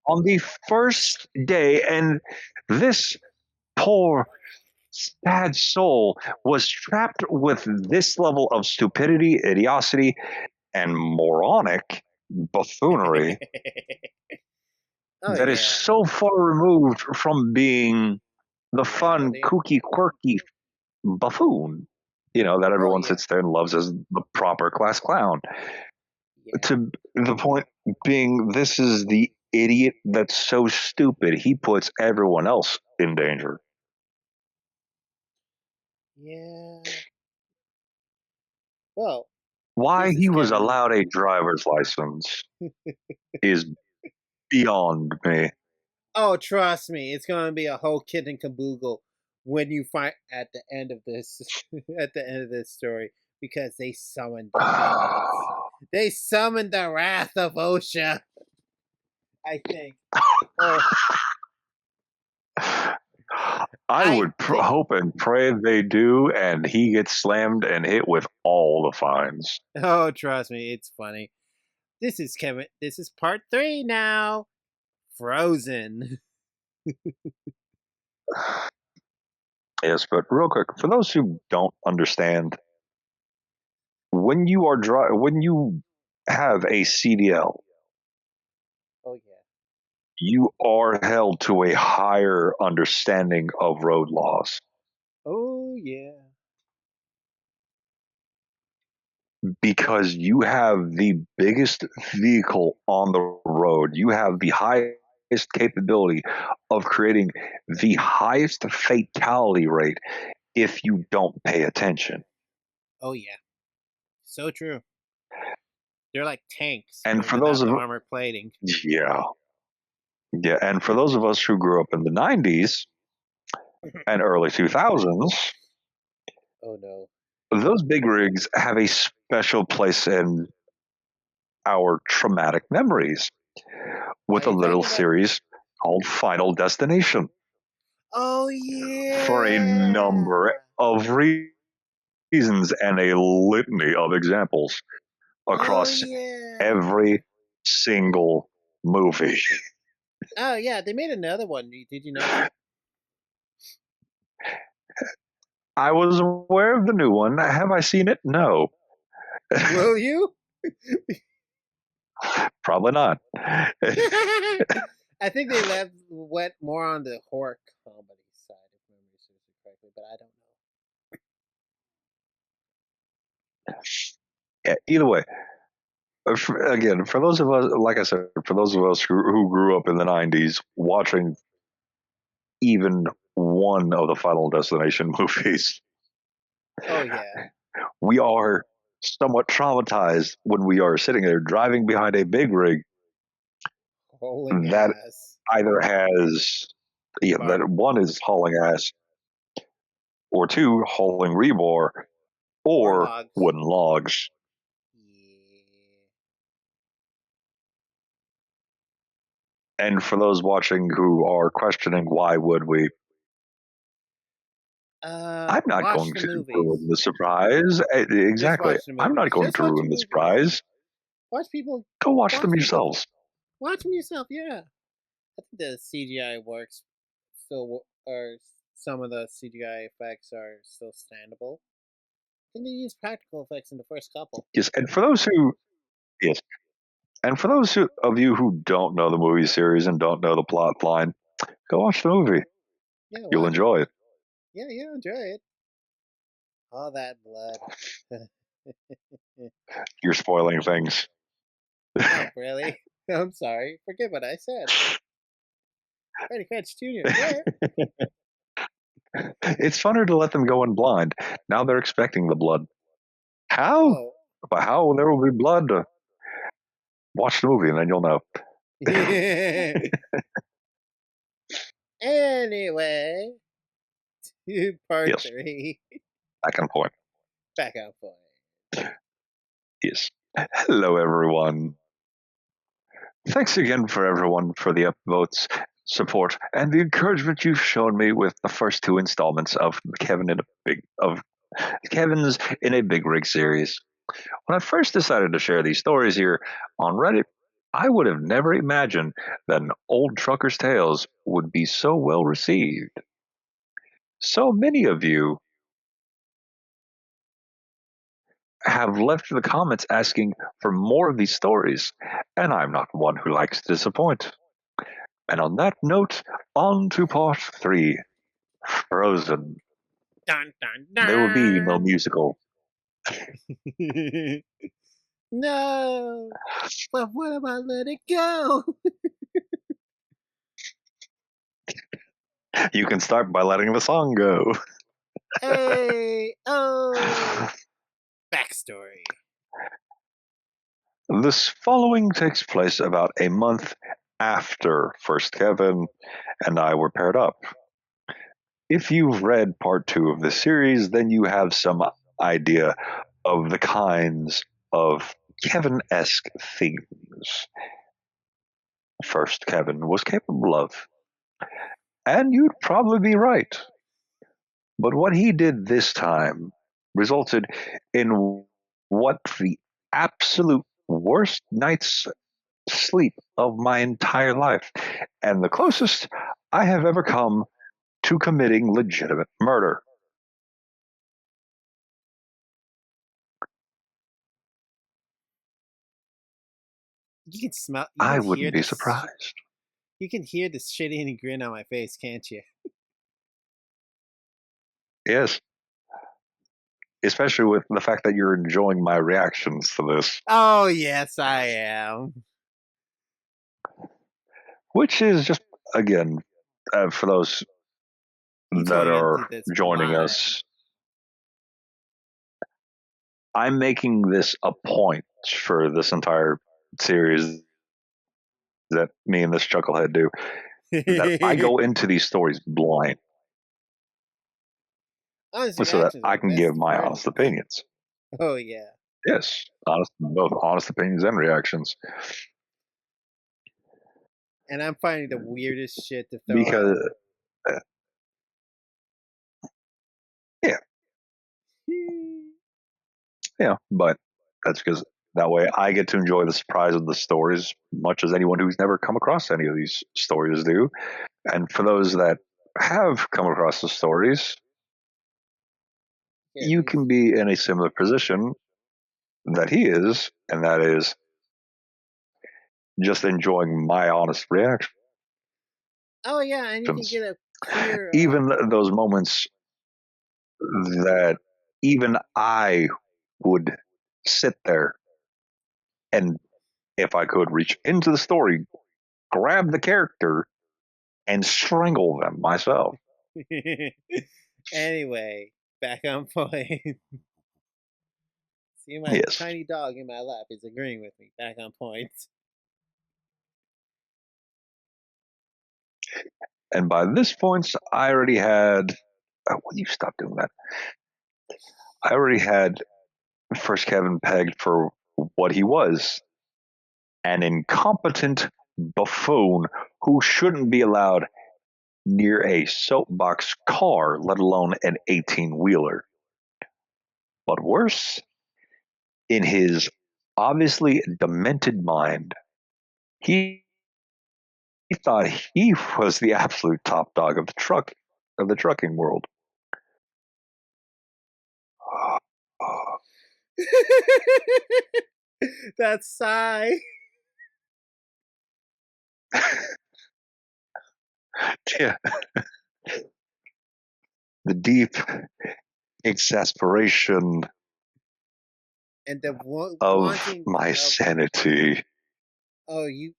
On the first day, and this poor sad soul was trapped with this level of stupidity, idiocy, and moronic buffoonery Oh, that is yeah. so far removed from being the fun, Reality. kooky, quirky buffoon. that Oh everyone yeah, sits there and loves as the proper class clown. yeah, To the point being, this is the idiot that's so stupid he puts everyone else in danger. yeah. Well, Why this is he was Kevin. allowed a driver's license is beyond me. Oh, trust me, it's gonna be a whole kit and caboodle when you find at the end of this at the end of this story because they summoned the vengeance. They summoned the wrath of OSHA. I think, or I I would think. hope and pray they do, and he gets slammed and hit with all the fines. Oh, trust me, it's funny. This is Kevin. This is part 3 now. Frozen. Yes, but real quick, for those who don't understand, when you have a CDL, Oh yeah. you are held to a higher understanding of road laws Oh yeah. because you have the biggest vehicle on the road. You have the highest capability of creating the highest fatality rate if you don't pay attention. Oh yeah. So true. They're like tanks And for those without of the armor plating. yeah, yeah, and for those of us who grew up in the 90s and early 2000s, Oh no. those big rigs have a special place in our traumatic memories Are with a you little talking about? series called Final Destination Oh for a yeah. number of reasons and a litany of examples Oh across yeah. every single movie. Oh yeah. They made another one. Did you know that? I was aware of the new one. Have I seen it? No, Will you? probably not. I think they went more on the horror comedy side, if memory serves me correctly, but I don't Yeah, either way, again, for those of us, like I said, for those of us who grew up in the 90s watching even one of the Final Destination movies, know. Oh yeah. we are somewhat traumatized when we are sitting there driving behind a big rig Hauling that ass. either has, yeah, Bar. that one is hauling ass, or two, hauling rebar, Or or logs. wooden logs. Yeah. And for those watching who are questioning why would we, I'm not Watch going the to movies. ruin the surprise. Just Exactly. watch the I'm not movies. going Just to watch the ruin the movies. surprise. Watch people. Go watch them Watch people. yourselves. Watch them yourself. Yeah. I think the CGI works still, or some of the CGI effects are still standable. I think they use practical effects in the first couple. Yes, and for those who yes, and for those of you who don't know the movie series and don't know the plot line, go watch the movie. Yeah, You'll watch it. enjoy it. Yeah, yeah, enjoy it. All that blood. You're spoiling things. Oh, really? I'm sorry. Forget what I said. Freddy Fetch Jr. Where? It's funner to let them go in blind. Now they're expecting the blood. How? Oh. But how there will be blood? Watch the movie and then you'll know. Anyway, part Yes, 3. back on point. Back on point. Yes. Hello, everyone. Thanks again for everyone for the upvotes, support, and the encouragement you've shown me with the first two installments of Kevin's in a Big Rig series. When I first decided to share these stories here on Reddit, I would have never imagined that an old trucker's tales would be so well received. So many of you have left the comments asking for more of these stories, and I'm not one who likes to disappoint. And on that note, on to part 3, Frozen. Dun dun There would be no dun. musical. No, but what about Let It Go? You can start by letting the song go. Hey, oh. Backstory. This following takes place about a month after first Kevin and I were paired up. If you've read part two of the series, then you have some idea of the kinds of Kevin esque things first Kevin was capable of. And you'd probably be right. But what he did this time resulted in what the absolute worst night's sleep of my entire life, and the closest I have ever come to committing legitimate murder. You can smell. You I can hear wouldn't be this. surprised. You can hear the shitty grin on my face, can't you? Yes, especially with the fact that you're enjoying my reactions to this, Oh yes, I am. which is just, again, for those You that joined into are this joining blind. us, I'm making this a point for this entire series that me and this chucklehead do, that I go into these stories blind Honest so that reactions are I the can give best my honest versions. opinions. Oh yeah. Yes, both honest opinions and reactions. And I'm finding the weirdest shit to throw Because, out. uh, yeah, yeah, but that's because that way I get to enjoy the surprise of the stories much as anyone who's never come across any of these stories do. And for those that have come across the stories, Here, you these. can be in a similar position that he is, and that is just enjoying my honest reaction. Oh yeah, and you can get a clear. Even those moments that even I would sit there and, if I could, reach into the story, grab the character, and strangle them myself. Anyway, back on point. See, my Yes. tiny dog in my lap is agreeing with me. Back on point. And by this point, I already had. Oh, will you stop doing that? I already had first Kevin pegged for what he was, an incompetent buffoon who shouldn't be allowed near a soapbox car, let alone an 18-wheeler. But worse, in his obviously demented mind, he thought he was the absolute top dog of the trucking world. That sigh. Yeah, the deep exasperation And the of wanting my of. sanity. Oh, you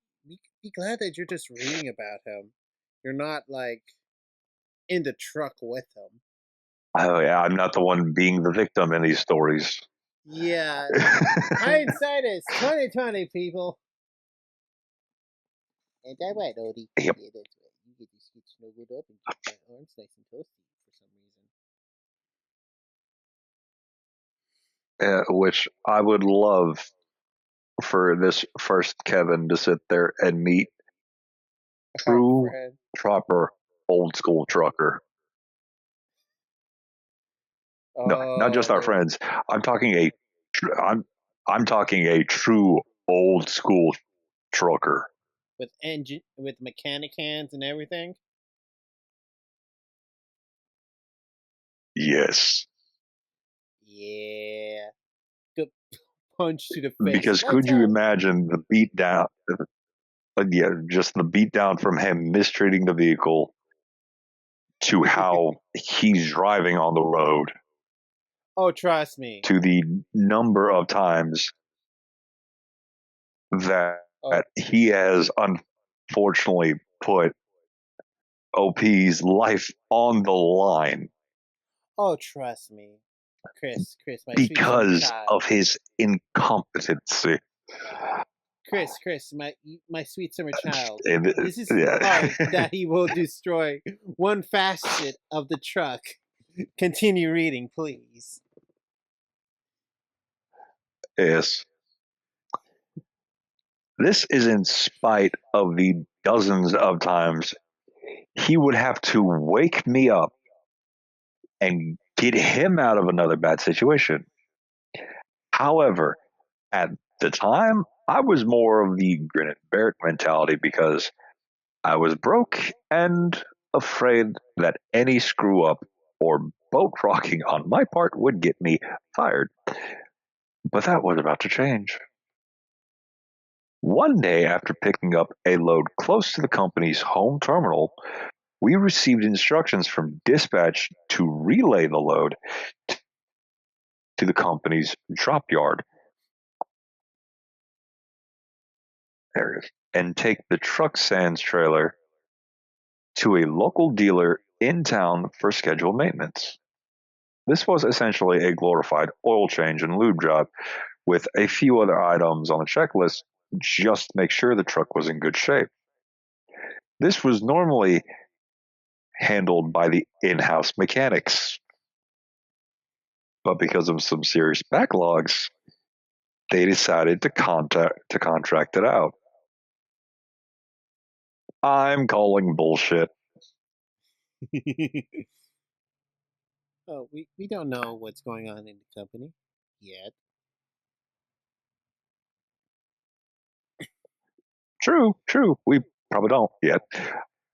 be glad that you're just reading about him. You're not like in the truck with him. Oh yeah, I'm not the one being the victim in these stories. Yeah, hindsight is 2020, people. And that right, Odie? Yep. Yeah, that's right. You get this shit snuggled up and keep my arms nice and toasty for some reason. Which I would love for this first Kevin to sit there and meet Our true, friend. proper, old school trucker. No, not Oh, just our friends. I'm talking a, I'm, I'm talking a true old school trucker. with engine, with mechanic hands and everything. Yes, Yeah, good punch to the face. because Lights could you out. imagine the beat down? Yeah, just the beat down from him mistreating the vehicle to how he's driving on the road, Oh, trust me. to the number of times that Oh, he has unfortunately put OP's life on the line oh, trust me, Chris, my sweet summer because child. of his incompetency. Chris, my sweet summer child. And, This is the yeah, part that he will destroy one facet of the truck. Continue reading, please. yes. This is in spite of the dozens of times he would have to wake me up and get him out of another bad situation. However, at the time, I was more of the grin and bear it mentality because I was broke and afraid that any screw up or boat rocking on my part would get me fired. But that was about to change. One day, after picking up a load close to the company's home terminal, we received instructions from dispatch to relay the load to the company's drop yard area and take the truck sands trailer to a local dealer in town for scheduled maintenance. This was essentially a glorified oil change and lube job with a few other items on the checklist just to make sure the truck was in good shape. This was normally handled by the in house mechanics, but because of some serious backlogs, they decided to contract it out. I'm calling bullshit. Oh, we don't know what's going on in the company yet. True. We probably don't yet.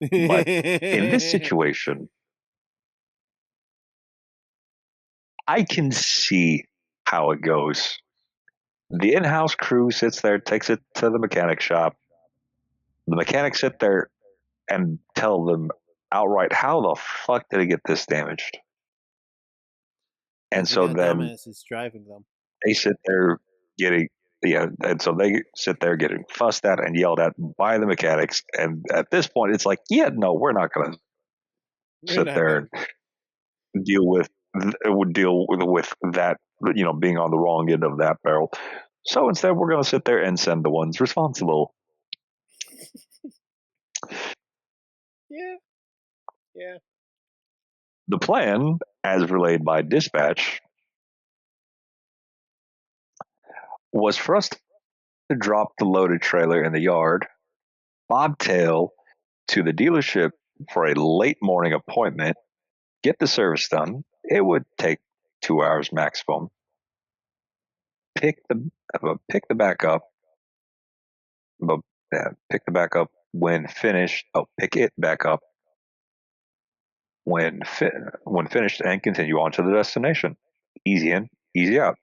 But in this situation, I can see how it goes. The in house crew sits there, takes it to the mechanic shop. The mechanics sit there and tell them outright, how the fuck did it get this damaged? And Because we so got then dumbasses driving them. they sit there getting, yeah, and so they sit there getting fussed at and yelled at by the mechanics. And at this point, it's like, yeah, no, we're not going to We're sit not there gonna. and deal with that, being on the wrong end of that barrel. So instead, we're going to sit there and send the ones responsible. Yeah, yeah. The plan, as relayed by dispatch, was for us to drop the loaded trailer in the yard, bobtail to the dealership for a late morning appointment, get the service done. It would take 2 hours maximum. Pick the pick the back up, but pick the back up when finished. Oh, pick it back up when finished, and continue on to the destination. Easy in, easy out.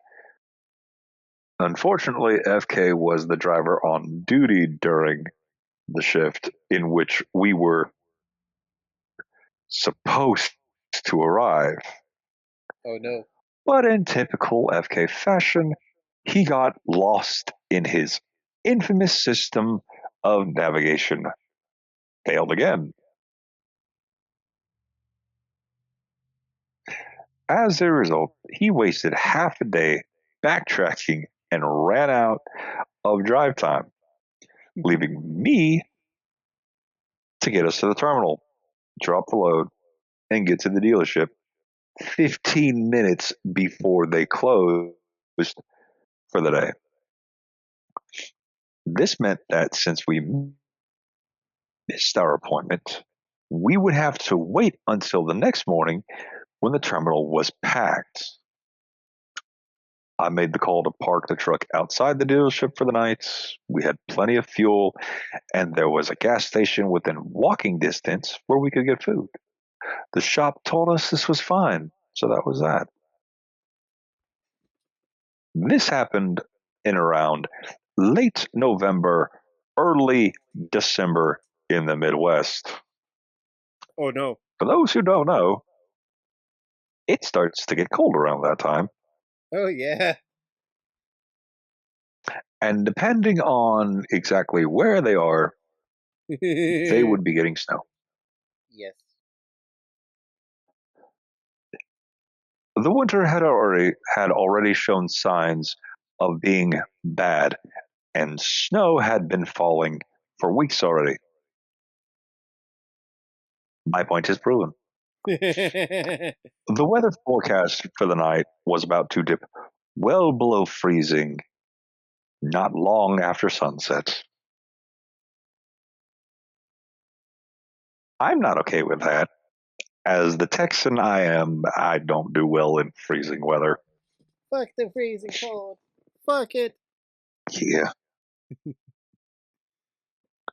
Unfortunately, FK was the driver on duty during the shift in which we were supposed to arrive. Oh no. But in typical FK fashion, he got lost in his infamous system of navigation. Failed again. As a result, he wasted half a day backtracking and ran out of drive time, leaving me to get us to the terminal, drop the load, and get to the dealership 15 minutes before they closed for the day. This meant that since we missed our appointment, we would have to wait until the next morning when the terminal was packed. I made the call to park the truck outside the dealership for the night. We had plenty of fuel, and there was a gas station within walking distance where we could get food. The shop told us this was fine, so that was that. This happened in around late November, early December in the Midwest. Oh no. For those who don't know, it starts to get cold around that time. Oh yeah. And depending on exactly where they are, they would be getting snow. Yes. The winter had already shown signs of being bad, and snow had been falling for weeks already. My point is proven. The weather forecast for the night was about to dip well below freezing not long after sunset. I'm not okay with that. As the Texan I am, I don't do well in freezing weather. Fuck the freezing cold. Fuck it. Yeah.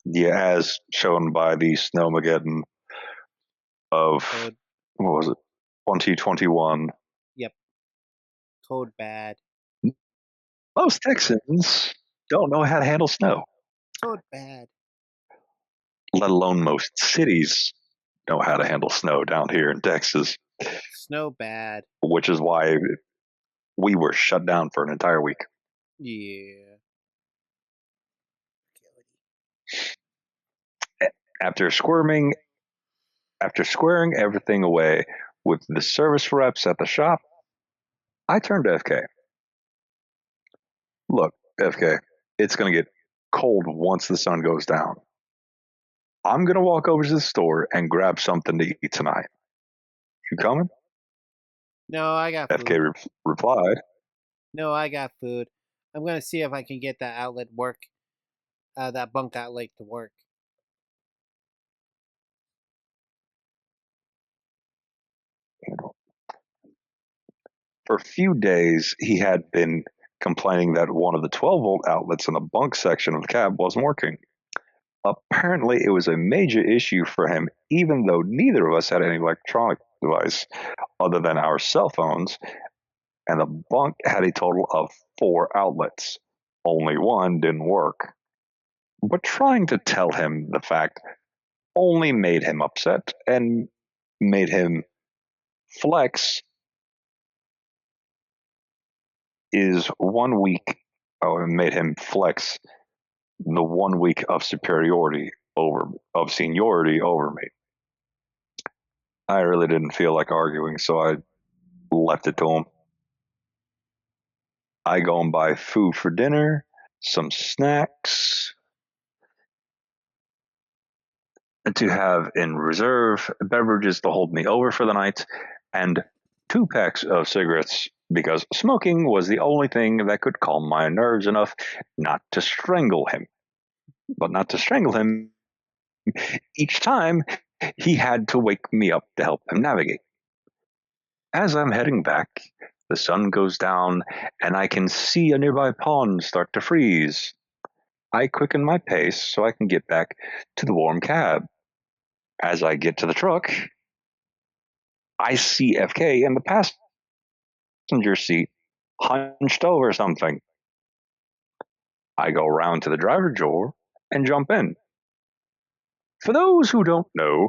Yeah, as shown by the Snowmageddon of, Cold. what was it, 2021. Yep. Cold bad. Most Texans don't know how to handle snow, Cold bad. let alone most cities know how to handle snow down here in Texas, Snow bad. which is why we were shut down for an entire week. Yeah. After squirming, after squaring everything away with the service reps at the shop, I turned to FK. Look, FK, it's going to get cold once the sun goes down. I'm going to walk over to the store and grab something to eat tonight. You coming? No, I got FK food. replied. No, I got food. I'm gonna see if I can get that outlet work. That bunk outlet to work. For a few days, he had been complaining that one of the 12-volt outlets in the bunk section of the cab wasn't working. Apparently, it was a major issue for him, even though neither of us had any electronic device other than our cell phones, and the bunk had a total of 4 outlets. Only one didn't work. But trying to tell him the fact only made him upset and made him flex is 1 week. Oh, and made him flex the 1 week of seniority over me. I really didn't feel like arguing, so I left it to him. I go and buy food for dinner, some snacks to have in reserve, beverages to hold me over for the night, and 2 packs of cigarettes because smoking was the only thing that could calm my nerves enough not to strangle him. But not to strangle him each time he had to wake me up to help him navigate. As I'm heading back, the sun goes down and I can see a nearby pond start to freeze. I quicken my pace so I can get back to the warm cab. As I get to the truck, I see FK in the passenger seat, hunched over something. I go around to the driver's door and jump in. For those who don't know,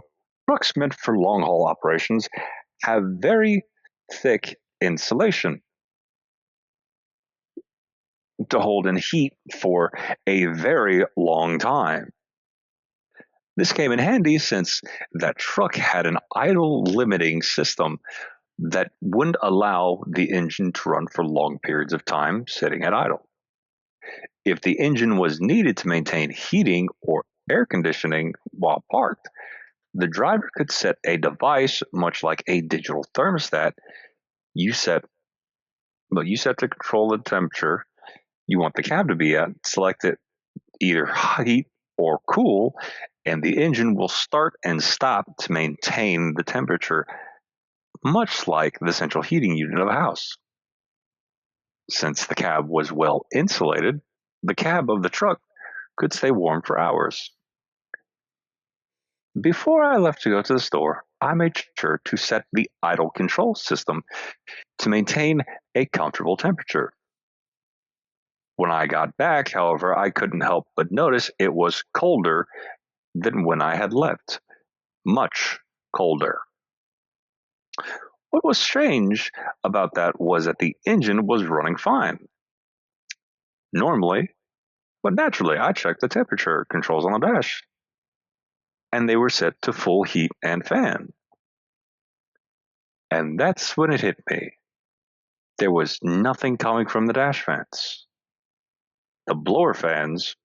trucks meant for long haul operations have very thick insulation to hold in heat for a very long time. This came in handy since that truck had an idle limiting system that wouldn't allow the engine to run for long periods of time sitting at idle. If the engine was needed to maintain heating or air conditioning while parked, the driver could set a device much like a digital thermostat. You set you set to control the temperature you want the cab to be at, select it either heat or cool, and the engine will start and stop to maintain the temperature, much like the central heating unit of a house. Since the cab was well insulated, the cab of the truck could stay warm for hours. Before I left to go to the store, I made sure to set the idle control system to maintain a comfortable temperature. When I got back, however, I couldn't help but notice it was colder than when I had left. Much colder. What was strange about that was that the engine was running fine. Normally, but naturally, I checked the temperature controls on the dash, and they were set to full heat and fan. And that's when it hit me. There was nothing coming from the dash fans. The blower fans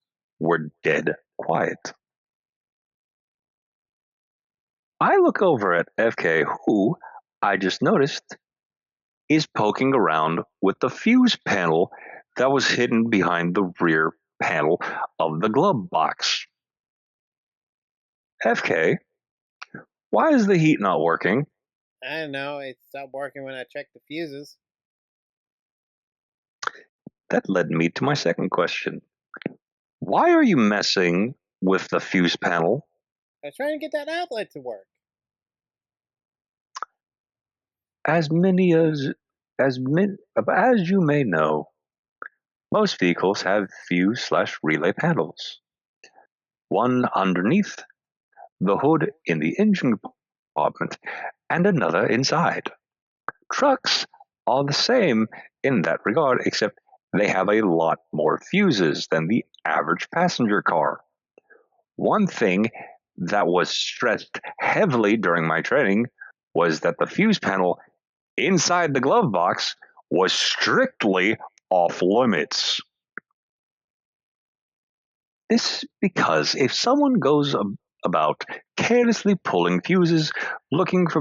were dead quiet. I look over at FK, who I just noticed is poking around with the fuse panel that was hidden behind the rear panel of the glove box. FK, why is the heat not working? I don't know. It stopped working when I checked the fuses. That led me to my second question. Why are you messing with the fuse panel? I was trying to get that outlet to work. As many as you may know, most vehicles have fuse/relay panels. One underneath the hood in the engine compartment and another inside. Trucks are the same in that regard, except they have a lot more fuses than the average passenger car. One thing that was stressed heavily during my training was that the fuse panel inside the glove box was strictly off limits. This because if someone goes about carelessly pulling fuses looking for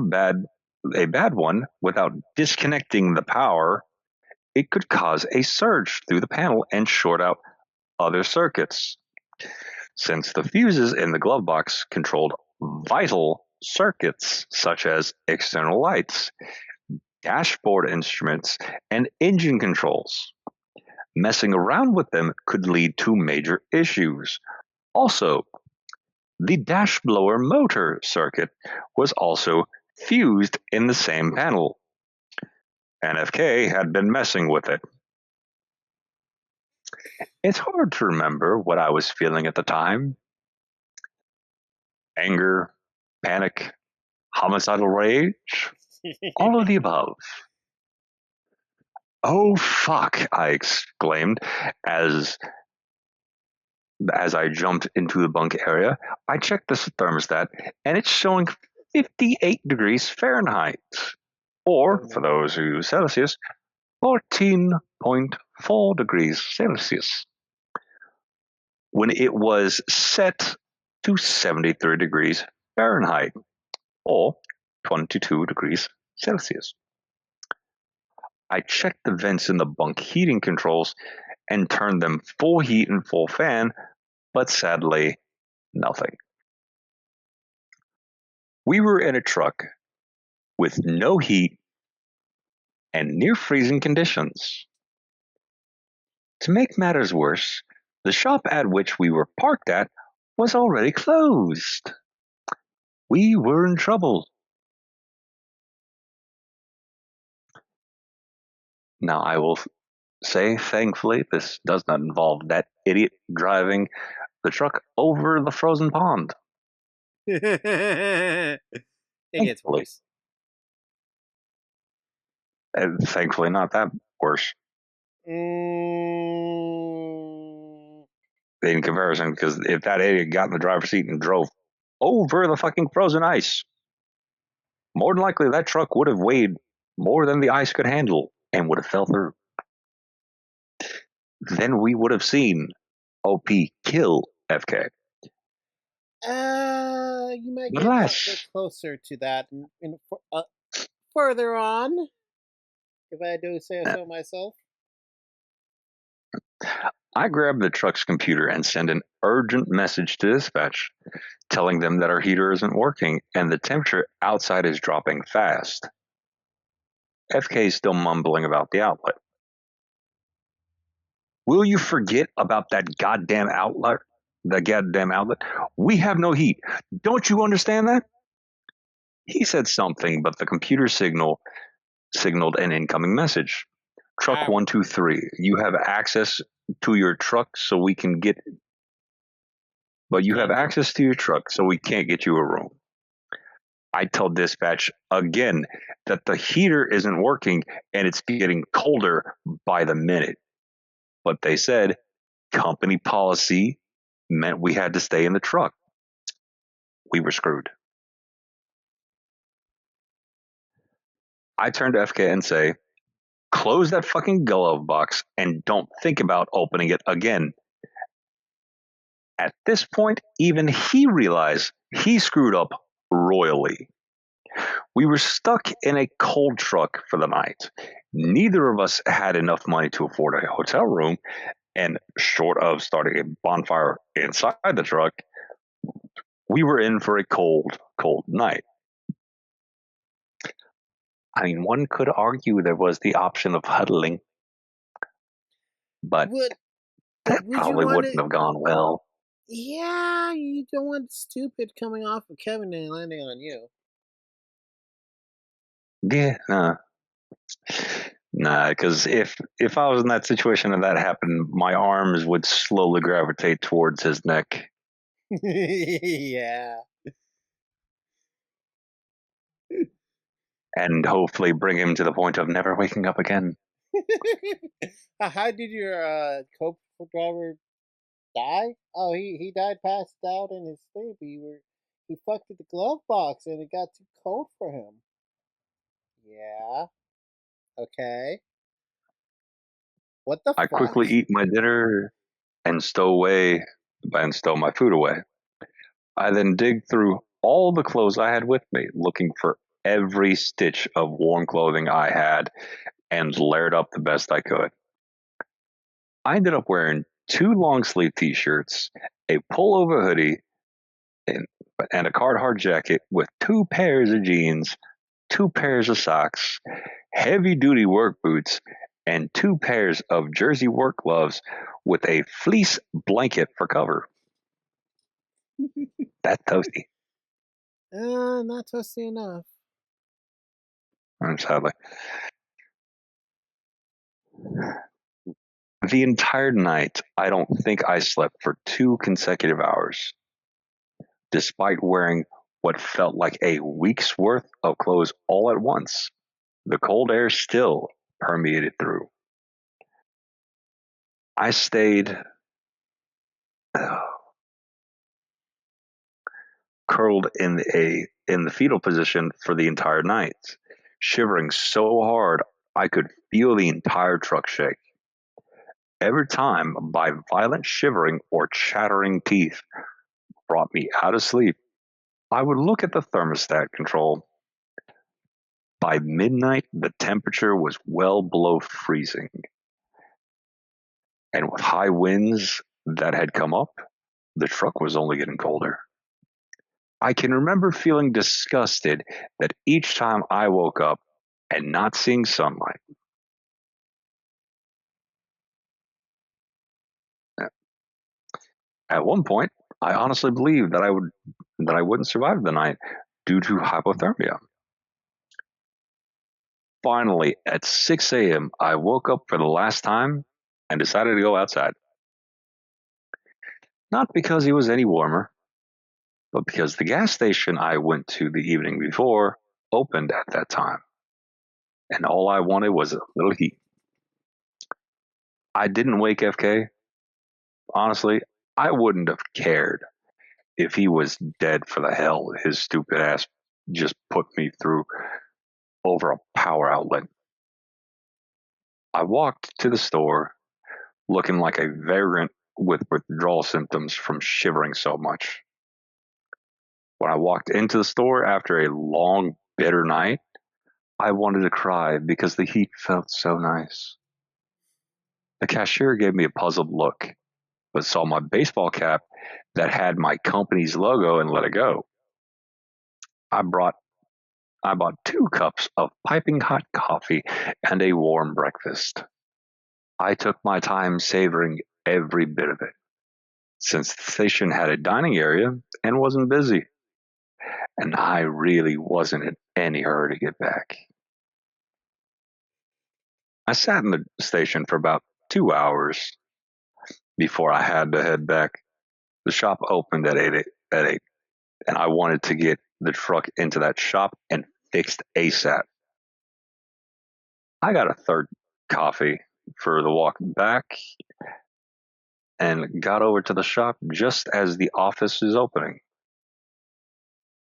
a bad one without disconnecting the power, it could cause a surge through the panel and short out other circuits. Since the fuses in the glove box controlled vital circuits such as external lights, dashboard instruments, and engine controls, messing around with them could lead to major issues. Also, the dash blower motor circuit was also fused in the same panel. NFK had been messing with it. It's hard to remember what I was feeling at the time. Anger, panic, homicidal rage, all of the above. Oh fuck, I exclaimed as I jumped into the bunk area. I checked the thermostat and it's showing 58 degrees Fahrenheit, or for those who use Celsius, 14.4 degrees Celsius, when it was set to 73 degrees Fahrenheit, or 22 degrees Celsius. I checked the vents in the bunk heating controls and turned them full heat and full fan, but sadly, nothing. We were in a truck with no heat and near freezing conditions. To make matters worse, the shop at which we were parked at was already closed. We were in trouble. Now, I will say, thankfully, this does not involve that idiot driving the truck over the frozen pond. It gets Thankfully. worse. And thankfully, not that worse Mm, in comparison, because if that idiot got in the driver's seat and drove over the fucking frozen ice, more than likely that truck would have weighed more than the ice could handle and would have fell through. Then we would have seen OP kill FK. you might But get a bit alas, closer to that further on, if I do say so myself. I grabbed the truck's computer and sent an urgent message to dispatch telling them that our heater isn't working and the temperature outside is dropping fast. FK is still mumbling about the outlet. Will you forget about that goddamn outlet? The goddamn outlet? We have no heat. Don't you understand that? He said something, but the computer signaled an incoming message. Truck I 123, you have access to your truck so we can get, but you have can't. access to your truck so we can't get you a room. I tell dispatch again that the heater isn't working and it's getting colder by the minute. But they said company policy meant we had to stay in the truck. We were screwed. I turn to FK and say, close that fucking glove box and don't think about opening it again. At this point, even he realized he screwed up royally. We were stuck in a cold truck for the night. Neither of us had enough money to afford a hotel room, and short of starting a bonfire inside the truck, we were in for a cold, cold night. I mean, one could argue there was the option of huddling, but Would that would you probably want wouldn't it? have gone well. Yeah, you don't want stupid coming off of Kevin and landing on you. Yeah, nah, because if I was in that situation and that happened, my arms would slowly gravitate towards his neck Yeah. and hopefully bring him to the point of never waking up again. How did your co-driver die? Oh, he died passed out in his sleep. He fucked with the glove box and it got too cold for him. Yeah. Okay. What the I fuck? quickly eat my dinner and stow my food away. I then dig through all the clothes I had with me, looking for every stitch of warm clothing I had and layered up the best I could. I ended up wearing two long sleeve t shirts, a pullover hoodie, and, and a Carhartt jacket with two pairs of jeans, two pairs of socks, heavy duty work boots, and two pairs of jersey work gloves with a fleece blanket for cover. That's toasty. Not toasty enough. Sadly. The entire night, I don't think I slept for 2 consecutive hours, despite wearing what felt like a week's worth of clothes all at once. The cold air still permeated through. I stayed curled in the fetal position for the entire night, shivering so hard I could feel the entire truck shake. Every time my violent shivering or chattering teeth brought me out of sleep, I would look at the thermostat control. By midnight, the temperature was well below freezing, and with high winds that had come up, the truck was only getting colder. I can remember feeling disgusted that each time I woke up and not seeing sunlight. At one point, I honestly believed that I wouldn't survive the night due to hypothermia. Finally, at 6 a.m., I woke up for the last time and decided to go outside. Not because it was any warmer, but because the gas station I went to the evening before opened at that time, and all I wanted was a little heat. I didn't wake FK. Honestly, I wouldn't have cared if he was dead for the hell his stupid ass just put me through over a power outlet. I walked to the store looking like a vagrant with withdrawal symptoms from shivering so much. When I walked into the store after a long, bitter night, I wanted to cry because the heat felt so nice. The cashier gave me a puzzled look, but saw my baseball cap that had my company's logo and let it go. I brought I bought 2 cups of piping hot coffee and a warm breakfast. I took my time savoring every bit of it, since the station had a dining area and wasn't busy, and I really wasn't in any hurry to get back. I sat in the station for about 2 hours before I had to head back. The shop opened at 8, and I wanted to get the truck into that shop and fixed ASAP. I got a third coffee for the walk back and got over to the shop just as the office is opening.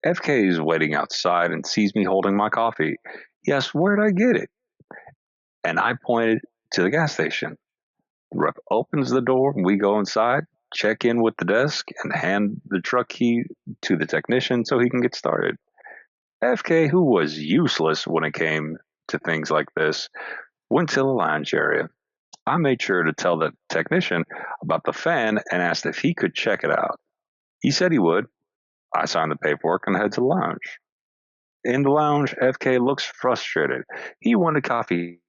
FK is waiting outside and sees me holding my coffee. He asks, "Where'd I get it?" And I pointed to the gas station. The rep opens the door, and we go inside, check in with the desk, and hand the truck key to the technician so he can get started. FK, who was useless when it came to things like this, went to the lounge area. I made sure to tell the technician about the fan and asked if he could check it out. He said he would. I signed the paperwork and head to the lounge. In the lounge, FK looks frustrated. He wanted coffee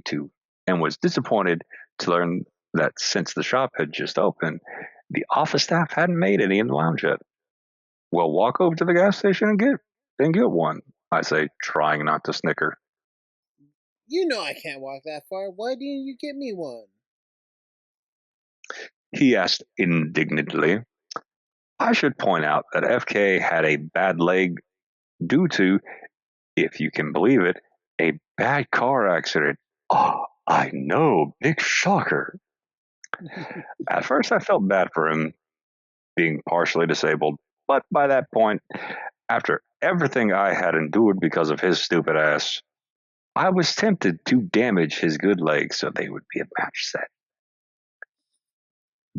too, and was disappointed to learn that since the shop had just opened, the office staff hadn't made any in the lounge yet. "Well, walk over to the gas station and get one," I say, trying not to snicker. You know I can't walk that far. Why didn't you get me one? He asked indignantly. I should point out that FK had a bad leg due to, if you can believe it, a bad car accident. Oh, I know, big shocker. At first, I felt bad for him being partially disabled, but by that point, after everything I had endured because of his stupid ass, I was tempted to damage his good leg so they would be a match set.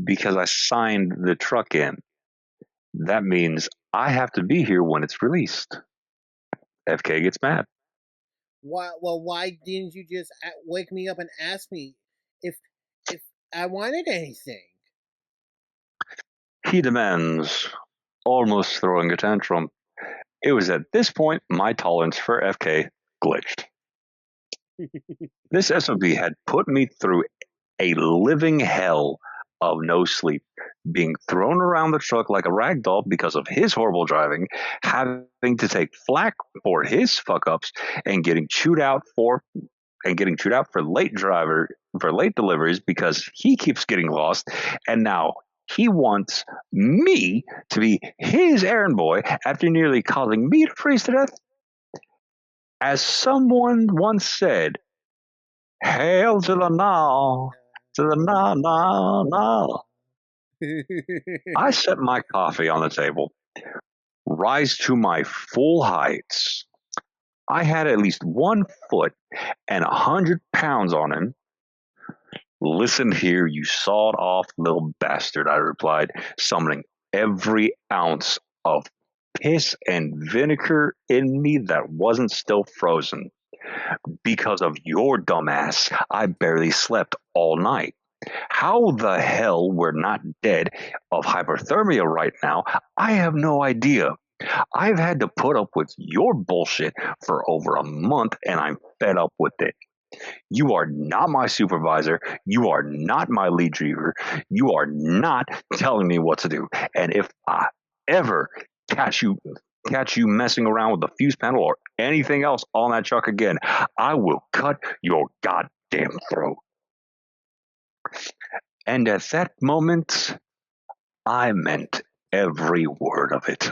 Because I signed the truck in, that means I have to be here when it's released. FK gets mad. Why didn't you just wake me up and ask me if if I wanted anything? He demands, almost throwing a tantrum. It was at this point my tolerance for FK glitched. This SOB had put me through a living hell of no sleep, being thrown around the truck like a rag doll because of his horrible driving, having to take flack for his fuck ups, and getting chewed out for late deliveries because he keeps getting lost, and now he wants me to be his errand boy after nearly causing me to freeze to death. As someone once said, "Hail to the now, to the now, now, now." I set my coffee on the table, rise to my full heights. I had at least 1 foot and 100 pounds on him. "Listen here, you sawed off little bastard," I replied, summoning every ounce of piss and vinegar in me that wasn't still frozen. "Because of your dumbass, I barely slept all night. How the hell we're not dead of hypothermia right now, I have no idea. I've had to put up with your bullshit for over a month and I'm fed up with it. You are not my supervisor. You are not my lead driver. You are not telling me what to do. And if I ever catch you messing around with the fuse panel or anything else on that truck again, I will cut your goddamn throat." And at that moment, I meant every word of it.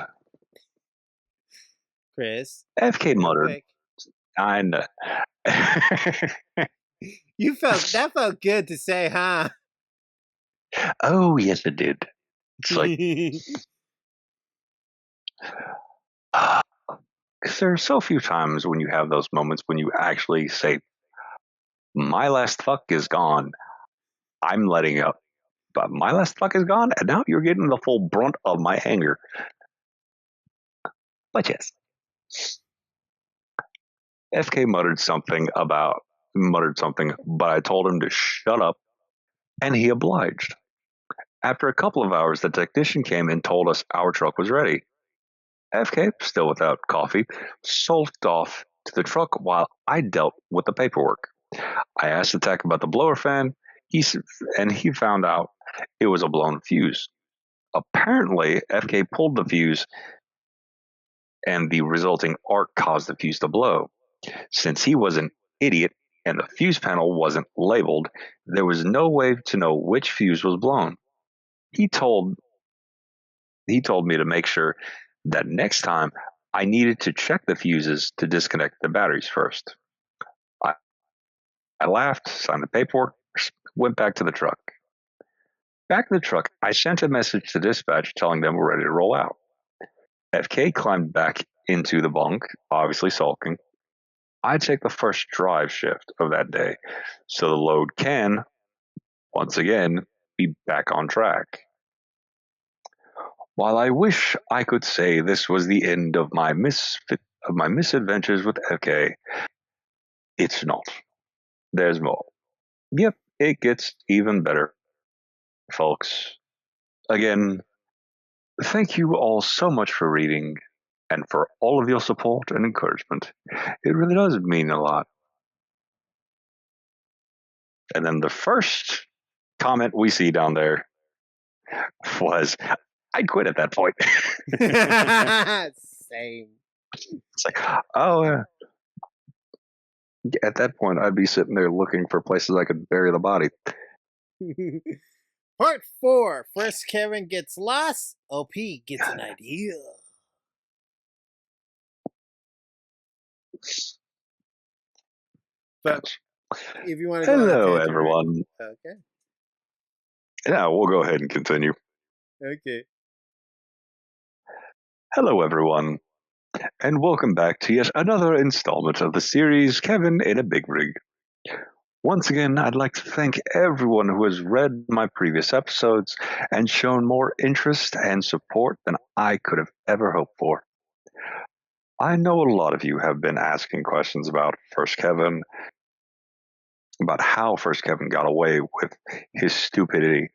Chris, FK real muttered, quick. "I know." That felt good to say, huh? Oh, yes, it did. It's like, because there are so few times when you have those moments when you actually say, "My last fuck is gone. I'm letting up. But my last fuck is gone, and now you're getting the full brunt of my anger." But yes, FK muttered something, but I told him to shut up, and he obliged. After a couple of hours, the technician came and told us our truck was ready. FK, still without coffee, sulked off to the truck while I dealt with the paperwork. I asked the tech about the blower fan, and he found out it was a blown fuse. Apparently, FK pulled the fuse, and the resulting arc caused the fuse to blow. Since he was an idiot and the fuse panel wasn't labeled, there was no way to know which fuse was blown. He told me to make sure that next time I needed to check the fuses to disconnect the batteries first. I, I laughed, signed the paperwork, went back to the truck. Back in the truck, I sent a message to dispatch telling them we're ready to roll out. FK climbed back into the bunk, obviously sulking. I take the first drive shift of that day, so the load can, once again, be back on track. While I wish I could say this was the end of my misadventures with FK, it's not. There's more. Yep, it gets even better, folks. Again, thank you all so much for reading and for all of your support and encouragement. It really does mean a lot. And then the first comment we see down there was, I quit at that point. Same. It's like, oh, at that point, I'd be sitting there looking for places I could bury the body. Part 4. First Kevin gets lost, OP gets an idea. But if you want to go on a Hello, tangent, everyone. right? Okay. Yeah, we'll go ahead and continue. Okay. Hello, everyone, and welcome back to yet another installment of the series Kevin in a Big Rig. Once again, I'd like to thank everyone who has read my previous episodes and shown more interest and support than I could have ever hoped for. I know a lot of you have been asking questions about First Kevin, about how First Kevin got away with his stupidity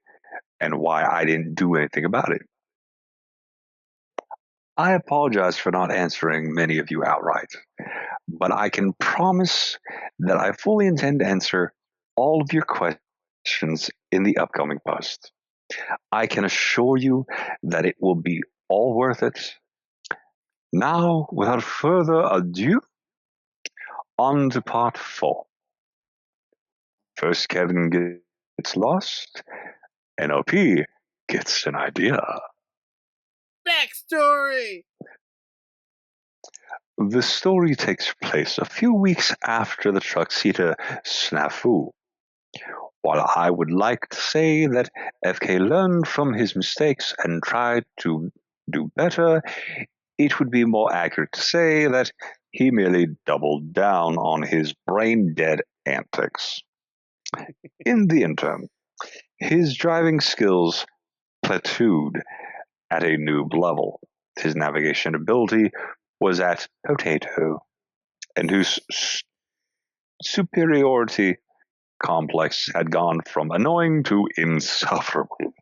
and why I didn't do anything about it. I apologize for not answering many of you outright, but I can promise that I fully intend to answer all of your questions in the upcoming post. I can assure you that it will be all worth it. Now, without further ado, on to part 4. First, Kevin gets lost, and OP gets an idea. Backstory! The story takes place a few weeks after the Truxita snafu. While I would like to say that FK learned from his mistakes and tried to do better, it would be more accurate to say that he merely doubled down on his brain-dead antics. In the interim, his driving skills plateaued at a noob level. His navigation ability was at potato, and whose superiority complex had gone from annoying to insufferable.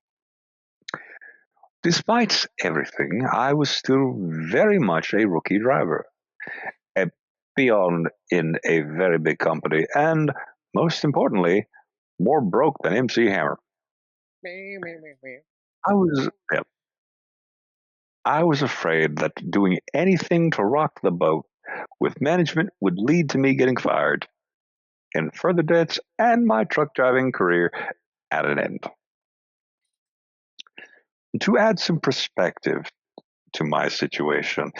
Despite everything, I was still very much a rookie driver, a peon in a very big company, and most importantly, more broke than MC Hammer. I was, yeah, I was afraid that doing anything to rock the boat with management would lead to me getting fired, and further debts, and my truck driving career at an end. To add some perspective to my situation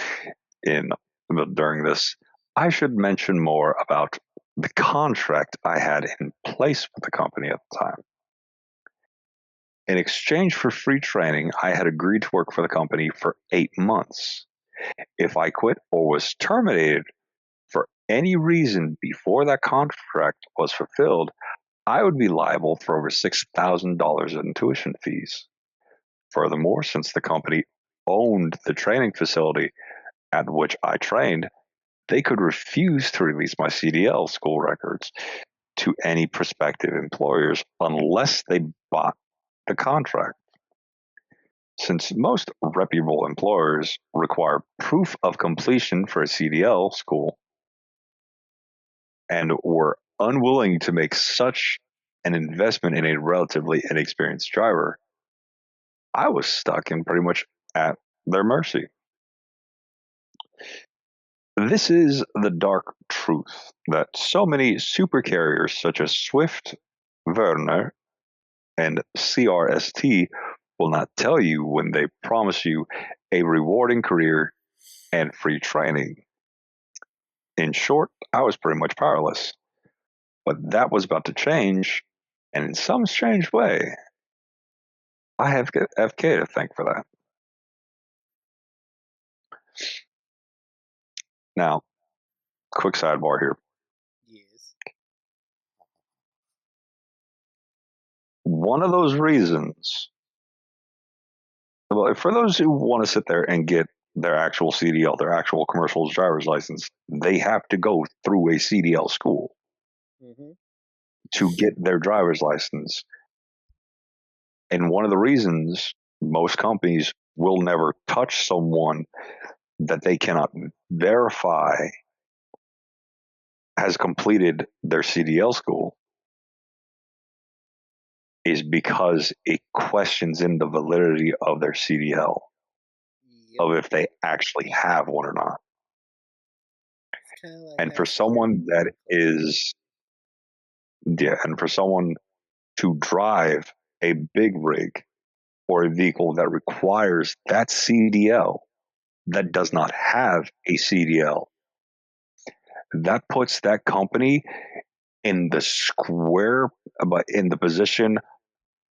during this, I should mention more about the contract I had in place with the company at the time. In exchange for free training, I had agreed to work for the company for 8 months. If I quit or was terminated for any reason before that contract was fulfilled, I would be liable for over $6,000 in tuition fees. Furthermore, since the company owned the training facility at which I trained, they could refuse to release my CDL school records to any prospective employers unless they bought the contract. Since most reputable employers require proof of completion for a CDL school and were unwilling to make such an investment in a relatively inexperienced driver, I was stuck and pretty much at their mercy. This is the dark truth that so many supercarriers such as Swift, Werner, and CRST will not tell you when they promise you a rewarding career and free training. In short, I was pretty much powerless. But that was about to change, and in some strange way, I have FK to thank for that. Now, quick sidebar here. Yes. One of those reasons, well, for those who want to sit there and get their actual CDL, their actual commercial driver's license, they have to go through a CDL school Mm-hmm. to get their driver's license. And one of the reasons most companies will never touch someone that they cannot verify has completed their CDL school is because it questions in the validity of their CDL, Yep. of if they actually have one or not. It's kind of like And how for security someone that is, yeah, and for someone to drive a big rig or a vehicle that requires that CDL that does Mm-hmm. not have a CDL, that puts that company in the square, but in the position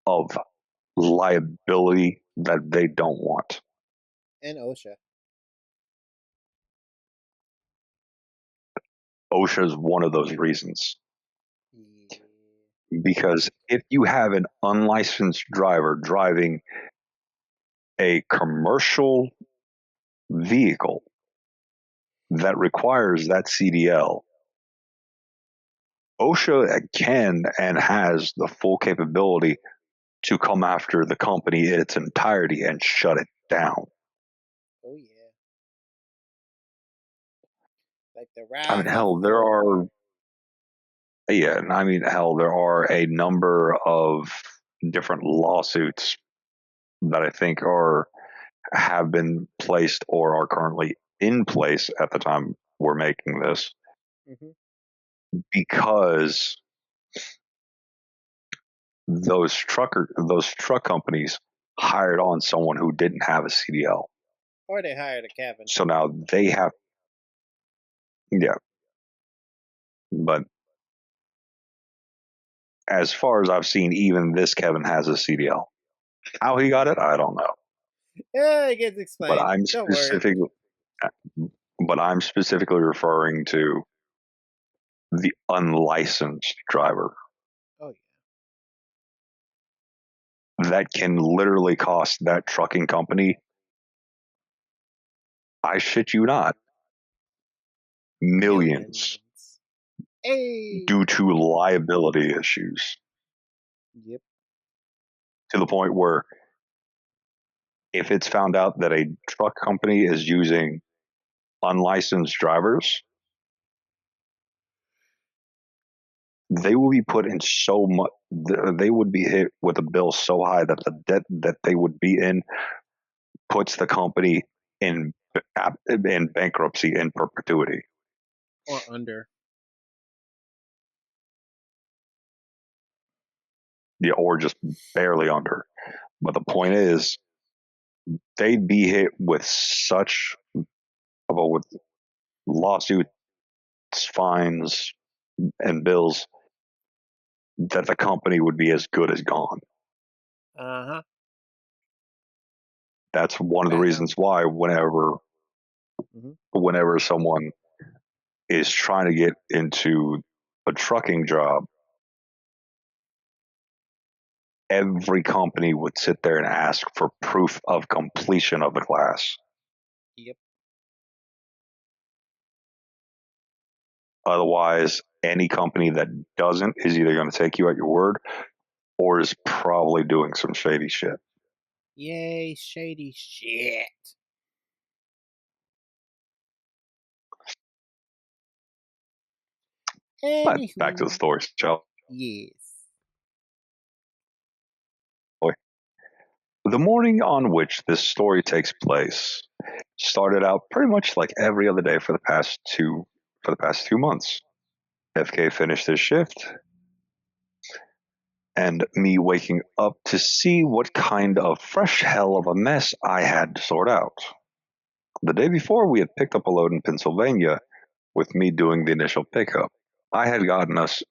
of liability that they don't want. And OSHA. OSHA is one of those reasons. Yeah. Because if you have an unlicensed driver driving a commercial vehicle that requires that CDL, OSHA can and has the full capability to come after the company in its entirety and shut it down. Oh yeah. Like the I mean, wrath of hell, there God. are, yeah, I mean, hell, there are a number of different lawsuits that I think are have been placed or are currently in place at the time we're making this Mm-hmm. because those truck companies hired on someone who didn't have a CDL. Or they hired a cabin. So now they have, yeah, but as far as I've seen, even this Kevin has a CDL. How he got it, I don't know. Yeah, it gets But explained. I'm Don't worry. specific but I'm specifically referring to the unlicensed driver Oh that can literally cost that trucking company, I shit you not, yeah. millions Millions. Hey. due to liability issues, Yep. to the point where if it's found out that a truck company is using unlicensed drivers, they will be put in so much, they would be hit with a bill so high that the debt that they would be in puts the company in in bankruptcy in perpetuity. Or under. Yeah, or just barely under. But the point is, they'd be hit with such with lawsuits, fines, and bills that the company would be as good as gone. Uh huh. That's one of the Bam. reasons why Mm-hmm. whenever someone is trying to get into a trucking job, every company would sit there and ask for proof of completion of the class. Yep. Otherwise, any company that doesn't is either going to take you at your word or is probably doing some shady shit. Yay, shady shit. But back to the Anywho. story, shall Yes. we? The morning on which this story takes place started out pretty much like every other day for the past 2 months. FK finished his shift, and me waking up to see what kind of fresh hell of a mess I had to sort out. The day before, we had picked up a load in Pennsylvania, with me doing the initial pickup. I had gotten us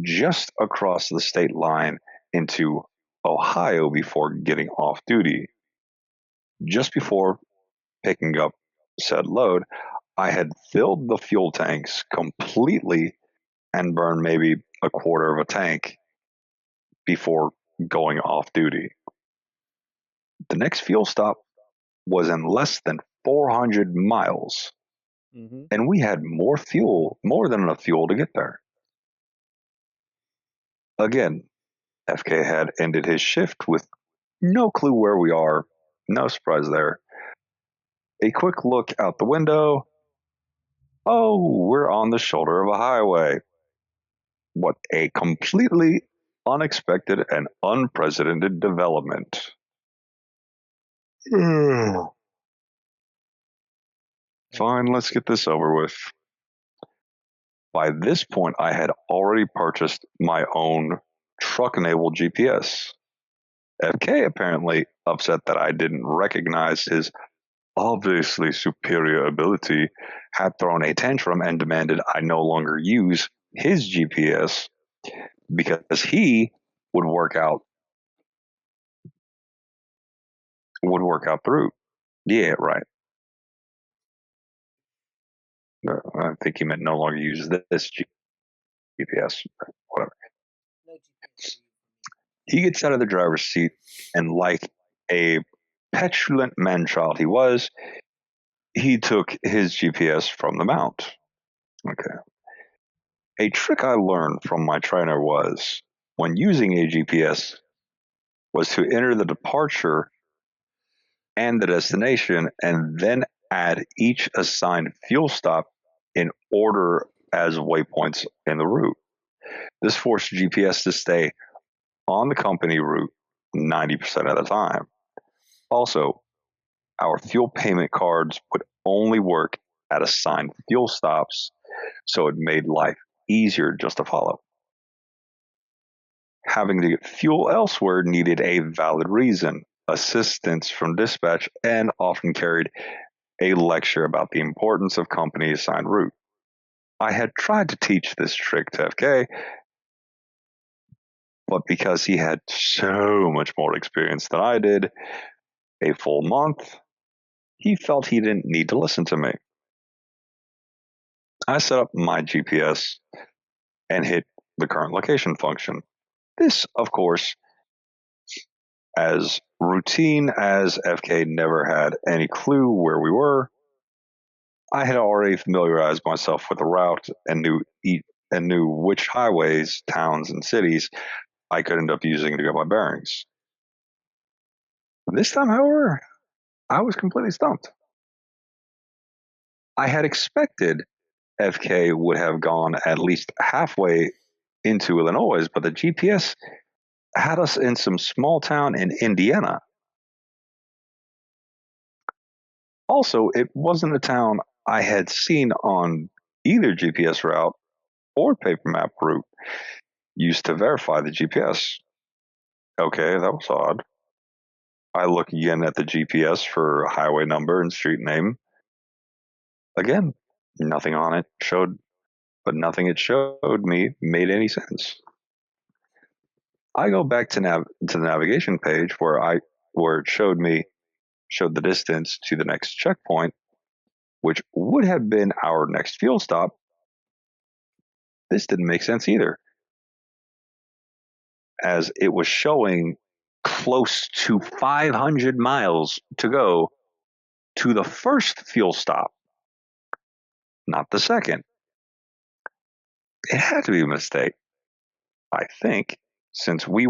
just across the state line into Ohio before getting off duty. Just before picking up said load, I had filled the fuel tanks completely and burned maybe a quarter of a tank before going off duty. The next fuel stop was in less than 400 miles, Mm-hmm. and we had more than enough fuel to get there. Again, FK had ended his shift with no clue where we are. No surprise there. A quick look out the window. Oh, we're on the shoulder of a highway. What a completely unexpected and unprecedented development. Fine, let's get this over with. By this point, I had already purchased my own truck-enabled GPS. FK apparently upset that I didn't recognize his obviously superior ability, had thrown a tantrum and demanded I no longer use his GPS because he would work out the route. Yeah, right. I think he meant no longer use this GPS. Whatever. No GPS. He gets out of the driver's seat and, like a petulant man-child he was, he took his GPS from the mount. Okay. A trick I learned from my trainer was, when using a GPS, was to enter the departure and the destination and then add each assigned fuel stop in order as waypoints in the route. This forced GPS to stay on the company route 90% of the time. Also, our fuel payment cards would only work at assigned fuel stops, so it made life easier just to follow. Having to get fuel elsewhere needed a valid reason, assistance from dispatch, and often carried a lecture about the importance of company assigned route. I had tried to teach this trick to FK, but because he had so much more experience than I did, a full month, he felt he didn't need to listen to me. I set up my GPS and hit the current location function. This, of course, as routine as FK never had any clue where we were. I had already familiarized myself with the route and knew which highways, towns, and cities I could end up using to get my bearings. This time, however, I was completely stumped. I had expected FK would have gone at least halfway into Illinois, but the GPS had us in some small town in Indiana. Also, it wasn't a town I had seen on either GPS route or paper map route used to verify the GPS. Okay, that was odd. I look again at the GPS for highway number and street name. Again, nothing on it showed, but nothing it showed me made any sense. I go back to the navigation page where it showed the distance to the next checkpoint, which would have been our next fuel stop. This didn't make sense either, as it was showing close to 500 miles to go to the first fuel stop, not the second. It had to be a mistake, I think, since since we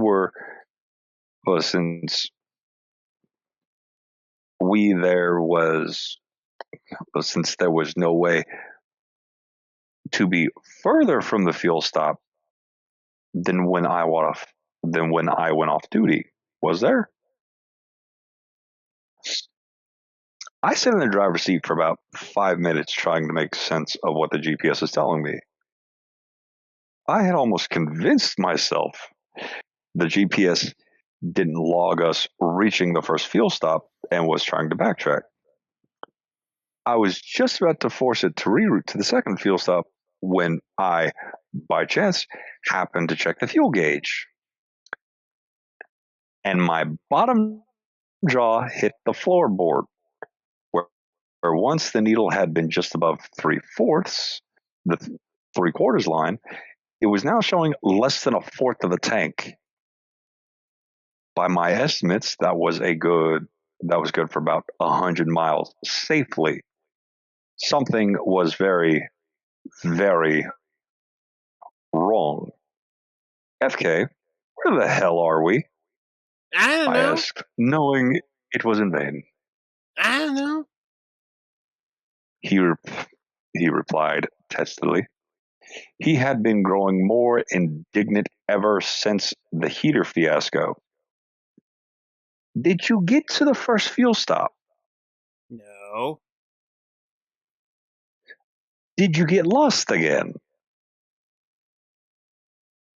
there was, since there was no way to be further from the fuel stop than when I went off duty. Was there? I sat in the driver's seat for about 5 minutes trying to make sense of what the GPS is telling me. I had almost convinced myself the GPS didn't log us reaching the first fuel stop and was trying to backtrack. I was just about to force it to reroute to the second fuel stop when I, by chance, happened to check the fuel gauge. And my bottom jaw hit the floorboard, where, where once the needle had been just above 3/4, the 3/4 line, it was now showing less than a fourth of a tank. By my estimates, that was good for about 100 miles safely. Something was very, very wrong. FK, where the hell are we? I don't I know. asked, knowing it was in vain. I don't know. He, he replied testily. He had been growing more indignant ever since the heater fiasco. Did you get to the first fuel stop? No. Did you get lost again?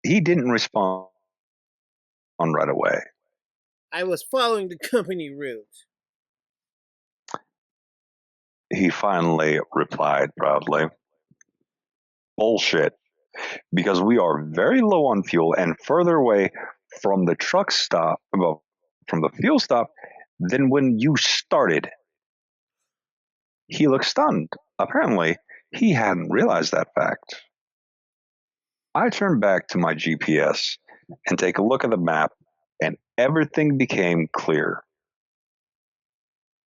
He didn't respond right away. I was following the company route. He finally replied proudly. Bullshit. Because we are very low on fuel and further away from the truck stop, well, from the fuel stop, than when you started. He looked stunned. Apparently, he hadn't realized that fact. I turned back to my GPS and take a look at the map, and everything became clear.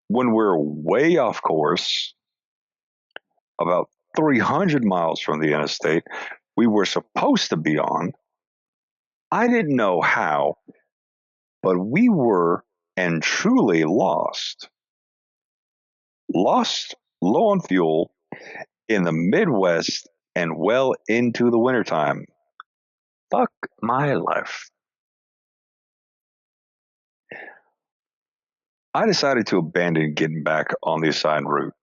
When we're way off course, about 300 miles from the interstate we were supposed to be on, I didn't know how, but we were and truly lost. Lost, low on fuel, in the Midwest and well into the wintertime. Fuck my life. I decided to abandon getting back on the assigned route.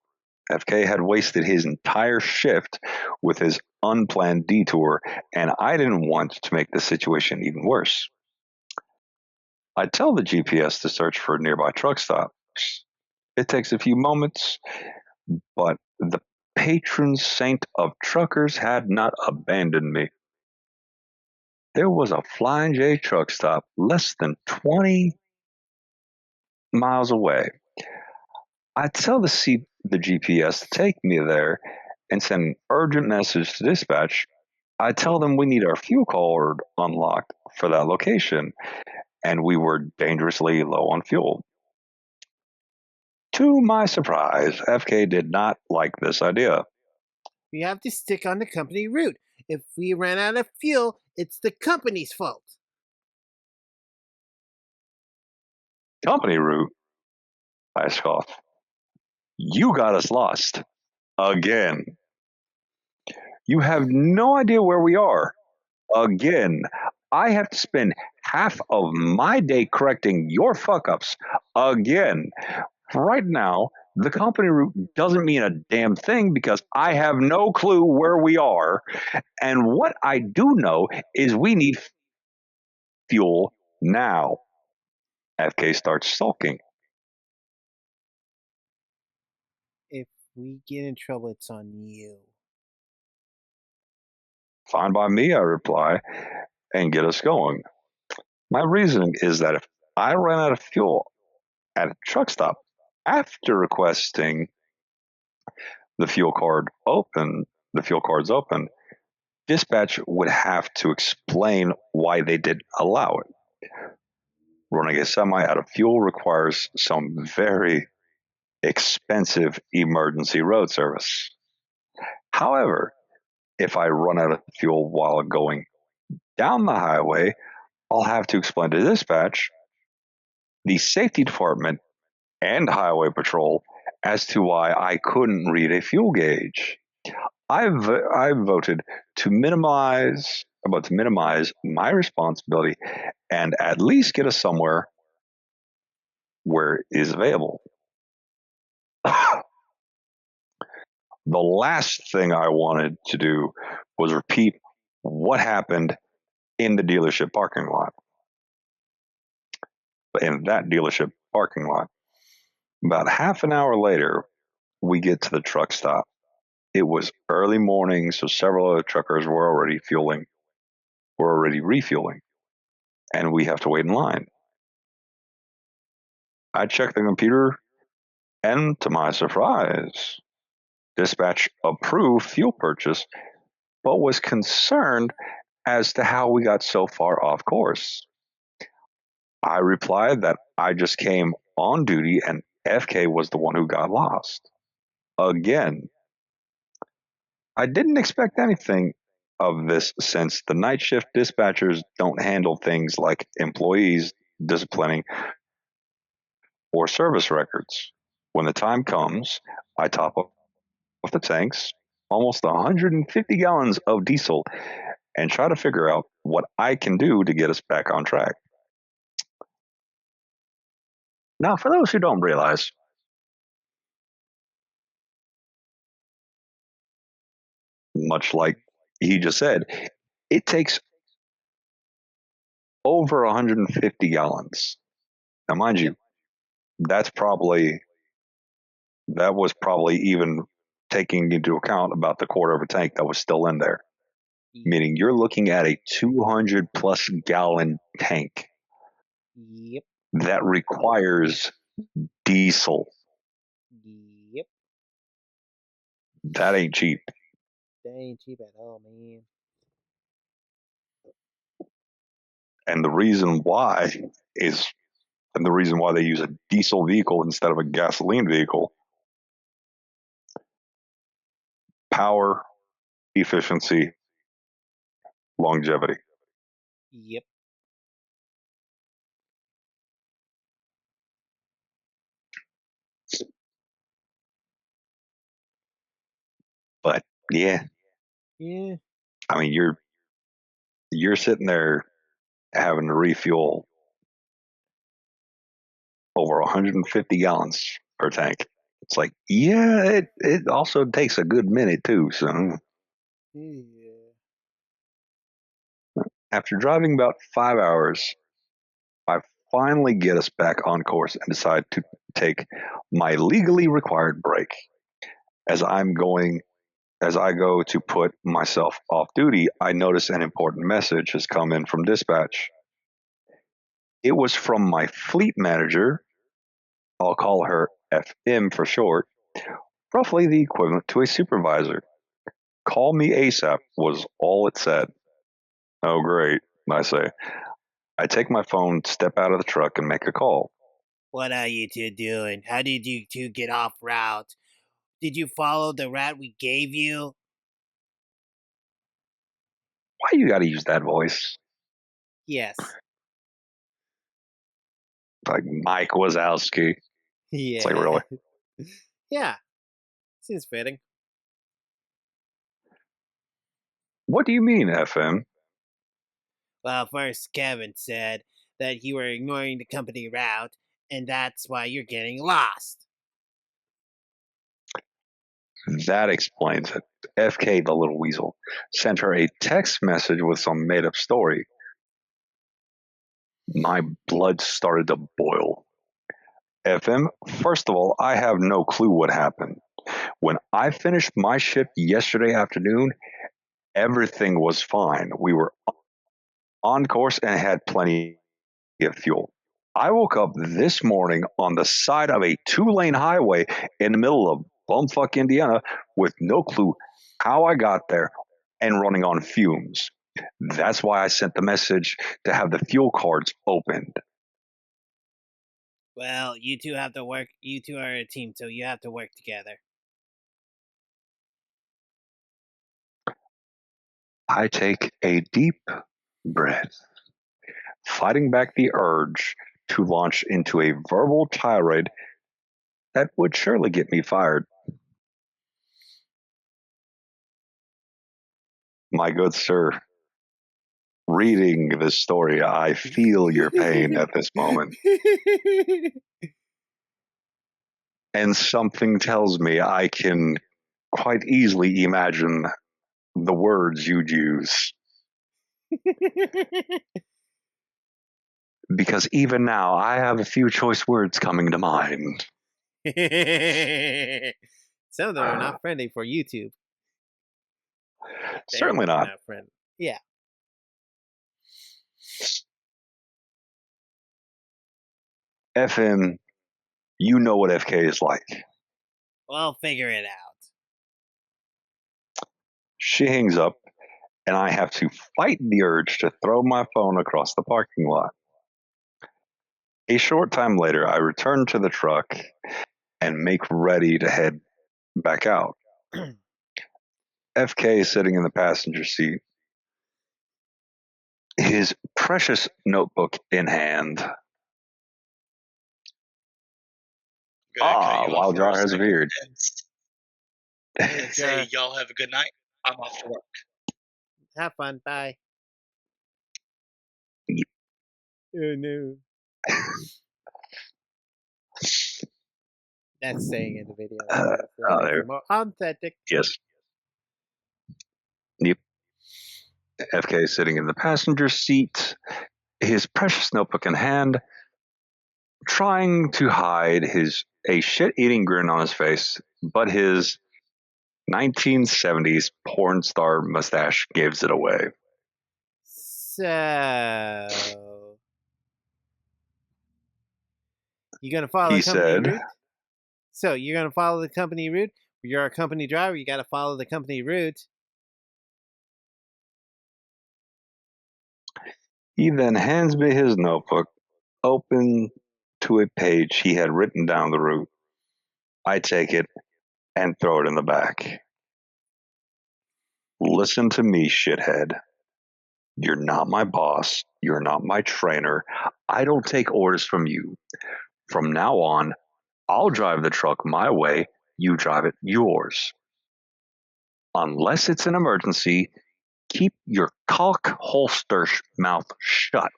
FK had wasted his entire shift with his unplanned detour, and I didn't want to make the situation even worse. I tell the GPS to search for nearby truck stops. It takes a few moments, but the patron saint of truckers had not abandoned me. There was a Flying J truck stop less than 20 miles away. I tell the GPS to take me there and send an urgent message to dispatch. I tell them we need our fuel card unlocked for that location, and we were dangerously low on fuel. To my surprise, FK did not like this idea. We have to stick on the company route. If we ran out of fuel, it's the company's fault. Company route, I scoffed. You got us lost. Again. You have no idea where we are. Again. I have to spend half of my day correcting your fuck ups. Again. Right now, the company route doesn't mean a damn thing because I have no clue where we are. And what I do know is we need fuel now. FK starts sulking. If we get in trouble, it's on you. Fine by me, I reply, and get us going. My reasoning is that if I run out of fuel at a truck stop after requesting the fuel card open, the fuel cards open, dispatch would have to explain why they didn't allow it. Running a semi out of fuel requires some very expensive emergency road service. However, if I run out of fuel while going down the highway, I'll have to explain to dispatch, the safety department, and highway patrol as to why I couldn't read a fuel gauge. I voted to minimize my responsibility and at least get us somewhere where it is available. The last thing I wanted to do was repeat what happened in the dealership parking lot. In that dealership parking lot. About half an hour later, we get to the truck stop. It was early morning, so several other truckers were already refueling, and we have to wait in line. I checked the computer, and to my surprise, dispatch approved fuel purchase, but was concerned as to how we got so far off course. I replied that I just came on duty and FK was the one who got lost. Again, I didn't expect anything of this since the night shift dispatchers don't handle things like employees disciplining or service records. When the time comes, I top off the tanks, almost 150 gallons of diesel, and try to figure out what I can do to get us back on track. Now, for those who don't realize, much like he just said, it takes over 150 gallons. Now, mind you, that's probably that was probably even taking into account about the quarter of a tank that was still in there. Meaning you're looking at a 200 plus gallon tank Yep. that requires diesel. Yep. That ain't cheap. That ain't cheap at all, man. And the reason why is, and the reason why they use a diesel vehicle instead of a gasoline vehicle, power, efficiency, longevity. Yep. But yeah, Yeah. I mean you're sitting there having to refuel over 150 gallons per tank. It's like, yeah, it also takes a good minute too. So Yeah. after driving about 5 hours, I finally get us back on course and decide to take my legally required break. As I'm going, as I go to put myself off duty, I notice an important message has come in from dispatch. It was from my fleet manager. I'll call her FM for short, roughly the equivalent to a supervisor. Call me ASAP was all it said. Oh, great, I say. I take my phone, step out of the truck, and make a call. What are you two doing? How did you two get off route? Did you follow the route we gave you? Why you gotta use that voice? Yes. Like Mike Wazowski. It's like, Yeah. really? Yeah. Seems fitting. What do you mean, FM? Well, first Kevin said that you were ignoring the company route, and that's why you're getting lost. That explains it. FK, the little weasel, sent her a text message with some made up story. My blood started to boil. FM, first of all, I have no clue what happened. When I finished my shift yesterday afternoon, everything was fine. We were on course and had plenty of fuel. I woke up this morning on the side of a 2-lane highway in the middle of bumfuck Indiana with no clue how I got there and running on fumes. That's why I sent the message to have the fuel cards opened. Well, you two have to work. You two are a team, so you have to work together. I take a deep breath, fighting back the urge to launch into a verbal tirade that would surely get me fired. My good sir, reading this story, I feel your pain at this moment. And something tells me I can quite easily imagine the words you'd use. Because even now, I have a few choice words coming to mind. Some of them are not friendly for YouTube. Very Certainly much not. not friendly. Yeah. FM, you know what FK is like. Well, figure it out. She hangs up, and I have to fight the urge to throw my phone across the parking lot. A short time later, I return to the truck and make ready to head back out. FK is sitting in the passenger seat, his precious notebook in hand. Wild Jar has appeared. Hey, Say, Jar. y'all have a good night. I'm off to work. Have fun. Bye. Yep. Oh no. That's staying in the video. There. More authentic. Yes. Yep. FK is sitting in the passenger seat, his precious notebook in hand, trying to hide a shit-eating grin on his face, but his 1970s porn star mustache gives it away. So, you gonna follow He the company said, route? So you're gonna follow the company route? You're a company driver. You gotta follow the company route. he then hands me his notebook, open to a page he had written down the route. I take it and throw it in the back. Listen to me, shithead. You're not my boss. You're not my trainer. I don't take orders from you. From now on, I'll drive the truck my way. You drive it yours. Unless it's an emergency, keep your cock holster mouth shut.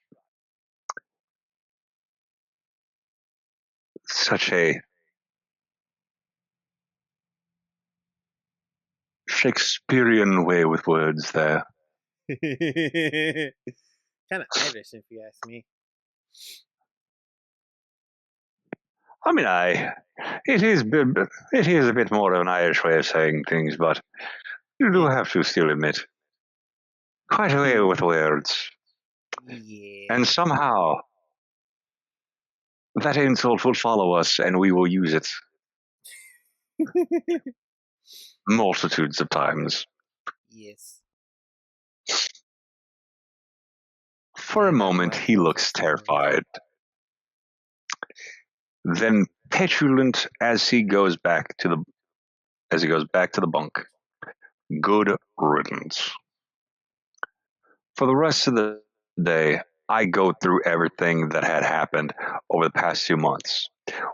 Such a Shakespearean way with words there. Kind of Irish, if you ask me. I mean, it is a bit more of an Irish way of saying things, but you do have to still admit, quite a way with words. Yeah. And somehow, that insult will follow us, and we will use it multitudes of times. Yes. For a moment, he looks terrified, then petulant as he goes back to the bunk. Good riddance. For the rest of the day, I go through everything that had happened over the past 2 months.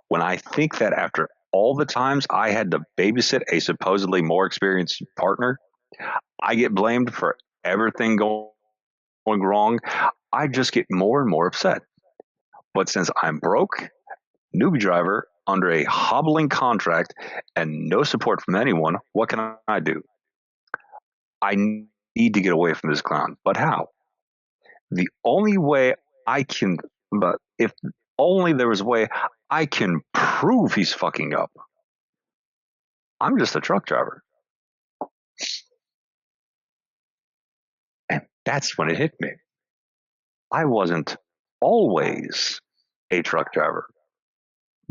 When I think that after all the times I had to babysit a supposedly more experienced partner, I get blamed for everything going wrong, I just get more and more upset. But since I'm broke, newbie driver, under a hobbling contract, and no support from anyone, what can I do? I need to get away from this clown. But how? The only way I can, but if only there was a way I can prove he's fucking up. I'm just a truck driver. And that's when it hit me. I wasn't always a truck driver.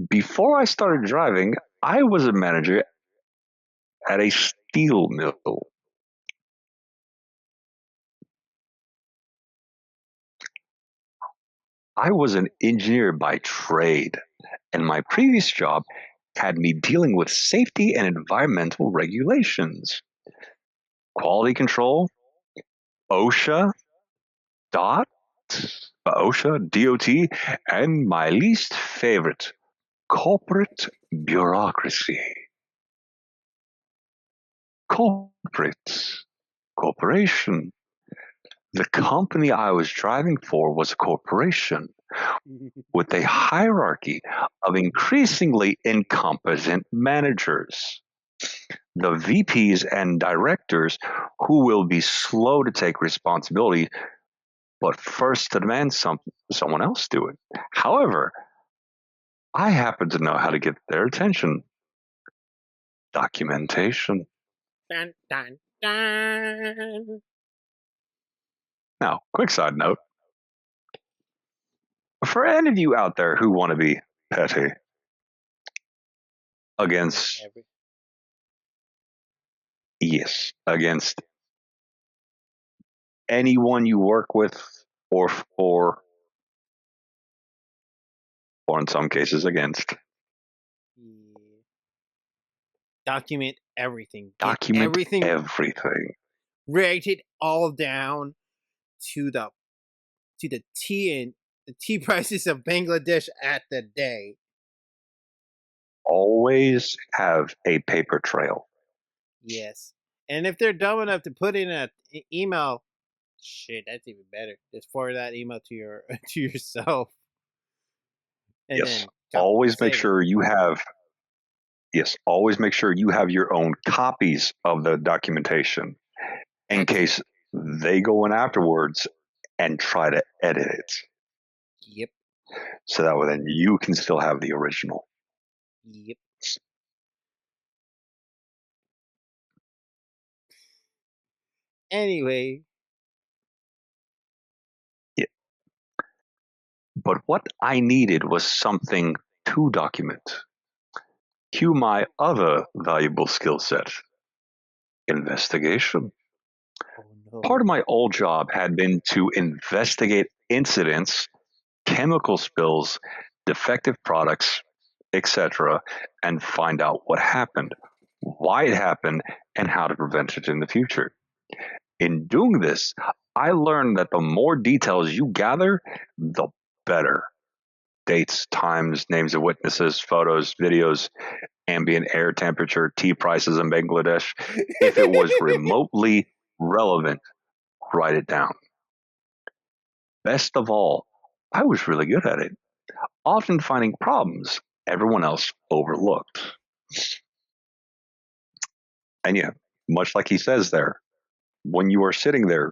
Before I started driving, I was a manager at a steel mill. I was an engineer by trade, and my previous job had me dealing with safety and environmental regulations, quality control, OSHA, DOT, OSHA, DOT, and my least favorite, corporate bureaucracy. Corporation. The company I was driving for was a corporation with a hierarchy of increasingly incompetent managers. The VPs and directors who will be slow to take responsibility, but first to demand someone else do it. However, I happen to know how to get their attention. Documentation. Dun, dun, dun. Now, quick side note. For any of you out there who want to be petty against, against anyone you work with or for, or in some cases against, document everything. document everything. Write it all down to the tea and the tea prices of Bangladesh at the day. Always have a paper trail. Yes. And if they're dumb enough to put in an email, shit, that's even better. Just forward that email to your to yourself. And yes. Always make sure you have. Yes. Always make sure you have your own copies of the documentation in case they go in afterwards and try to edit it. Yep. So that way then you can still have the original. Yep. Anyway. Yeah. But what I needed was something to document. Cue my other valuable skill set. Investigation. Oh, no. Part of my old job had been to investigate incidents, chemical spills, defective products, etc., and find out what happened, why it happened, and how to prevent it in the future. In doing this, I learned that the more details you gather, the better. Dates, times, names of witnesses, photos, videos, ambient air temperature, tea prices in Bangladesh. If it was remotely relevant, write it down. Best of all, I was really good at it, often finding problems everyone else overlooked. And yeah, much like he says there, when you are sitting there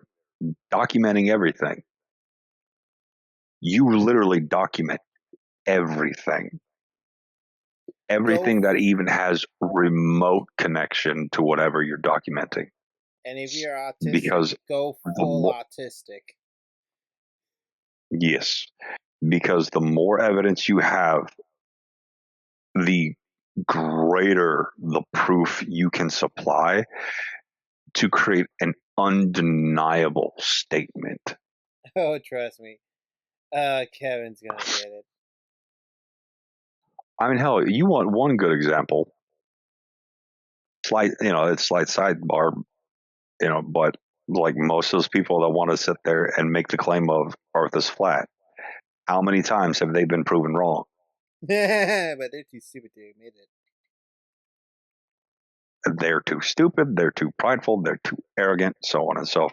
documenting everything, you literally document everything. Everything that even has remote connection to whatever you're documenting. And if you're autistic, because go full autistic. Yes, because the more evidence you have, the greater the proof you can supply to create an undeniable statement. Oh, trust me. Kevin's gonna get it. I mean, hell, you want one good example. It's slight sidebar, but like most of those people that want to sit there and make the claim of Earth is flat, how many times have they been proven wrong? But they're too stupid to admit it. They're too stupid, they're too prideful, they're too arrogant, so on and so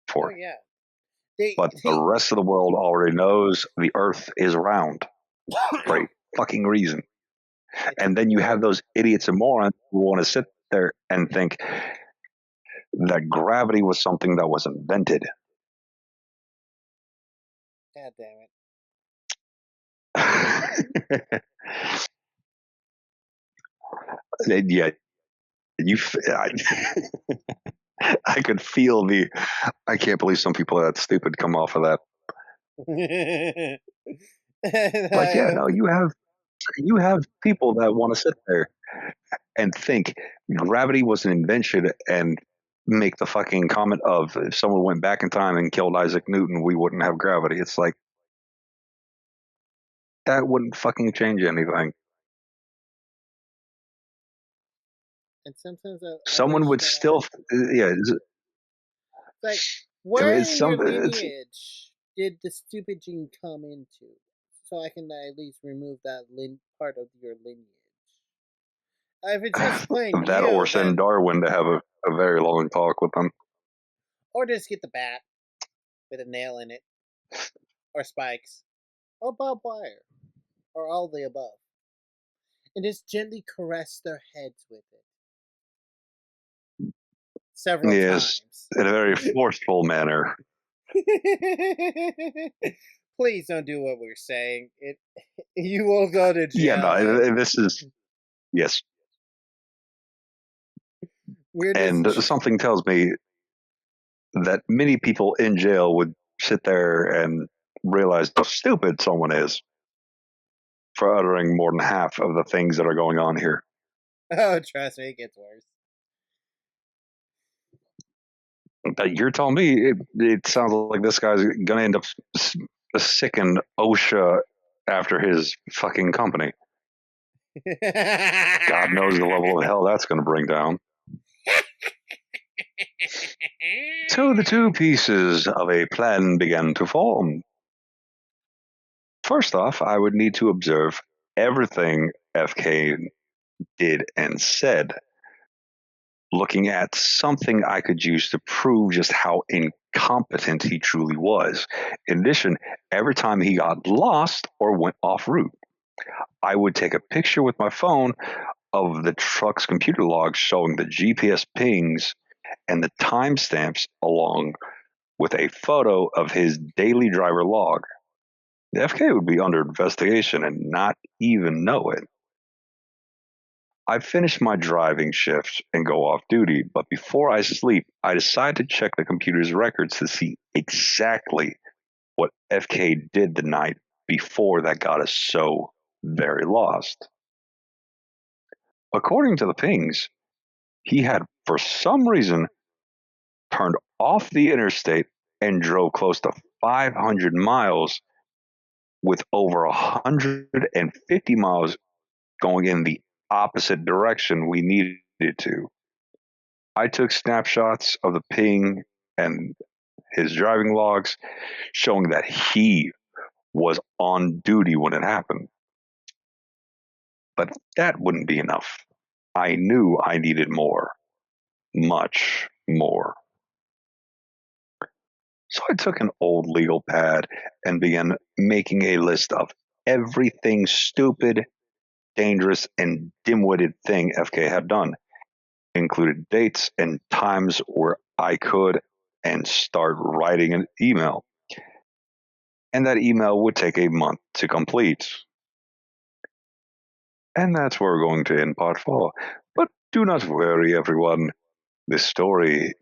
forth. Oh, yeah. But the rest of the world already knows the Earth is round for a fucking reason. And then you have those idiots and morons who want to sit there and think that gravity was something that was invented. God damn it. Yeah, I could feel I can't believe some people are that stupid come off of that. Like, yeah, no, you have people that want to sit there and think gravity was an invention and make the fucking comment of if someone went back in time and killed Isaac Newton, we wouldn't have gravity. It's like, that wouldn't fucking change anything. And sometimes someone would still, yeah. It's like, where in your lineage did the stupid gene come into? So I can at least remove that part of your lineage. If it's just plain that, you, or send Darwin to have a very long talk with them, or just get the bat with a nail in it, or spikes, or barbed wire, or all the above, and just gently caress their heads with it several times in a very forceful manner. Please don't do what we're saying. You will go to jail. Yeah, no, this is yes. And something tells me that many people in jail would sit there and realize how stupid someone is for uttering more than half of the things that are going on here. Oh, trust me, it gets worse. You're telling me it sounds like this guy's going to end up sick in OSHA after his fucking company. God knows the level of hell that's going to bring down. So the two pieces of a plan began to form. First off, I would need to observe everything FK did and said, looking at something I could use to prove just how incompetent he truly was. In addition, every time he got lost or went off route, I would take a picture with my phone of the truck's computer logs showing the GPS pings and the timestamps along with a photo of his daily driver log. The FK would be under investigation and not even know it. I finish my driving shift and go off duty, but before I sleep, I decide to check the computer's records to see exactly what FK did the night before that got us so very lost. According to the pings, he had, for some reason, turned off the interstate and drove close to 500 miles with over 150 miles going in the opposite direction we needed to. I took snapshots of the ping and his driving logs showing that he was on duty when it happened. But that wouldn't be enough. I knew I needed more. Much more. So I took an old legal pad and began making a list of everything stupid, dangerous, and dim-witted thing FK had done, included dates and times where I could, and start writing an email. And that email would take a month to complete. And that's where we're going to end part 4. But do not worry, everyone. This story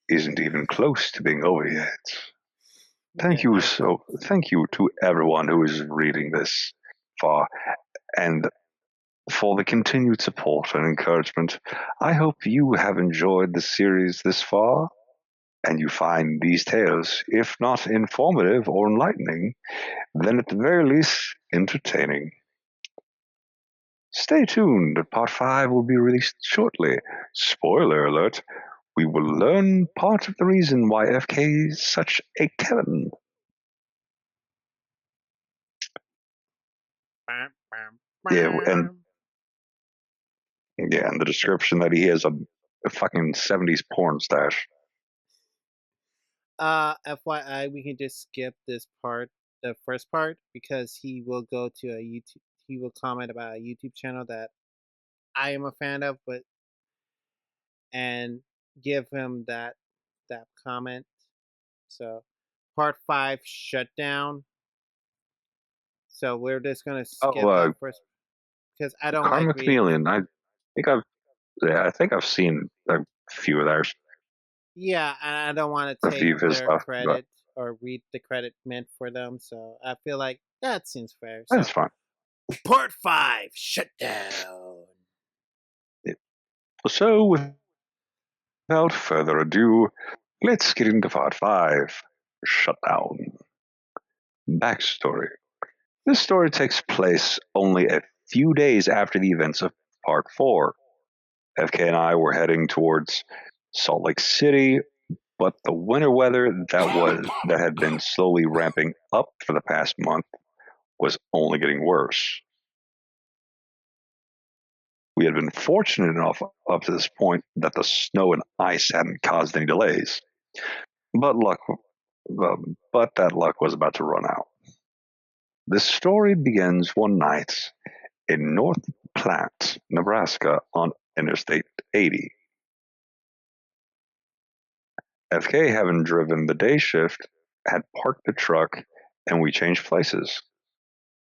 isn't even close to being over yet. Thank you to everyone who is reading this far, and for the continued support and encouragement. I hope you have enjoyed the series this far, and you find these tales, if not informative or enlightening, then at the very least entertaining. Stay tuned, part 5 will be released shortly. Spoiler alert, we will learn part of the reason why FK is such a Kevin. Yeah, and the description that he has a fucking 70s porn stash. FYI, we can just skip this part, the first part, because he will go to a YouTube. He will comment about a YouTube channel that I am a fan of, and give him that comment. So, part 5 shutdown. So we're just gonna skip that first because I don't Karmic like reading. Chameleon. I think I've seen a few of theirs. Yeah, and I don't want to take their stuff, credit or read the credit meant for them. So I feel like that seems fair. That's so, fine. Part 5 shutdown. Yeah. So without further ado, let's get into part 5. Shutdown. Backstory. This story takes place only a few days after the events of part 4. FK and I were heading towards Salt Lake City, but the winter weather that had been slowly ramping up for the past month was only getting worse. We had been fortunate enough up to this point that the snow and ice hadn't caused any delays, but that luck was about to run out. The story begins one night in North Platte, Nebraska, on Interstate 80. FK, having driven the day shift, had parked the truck, and we changed places.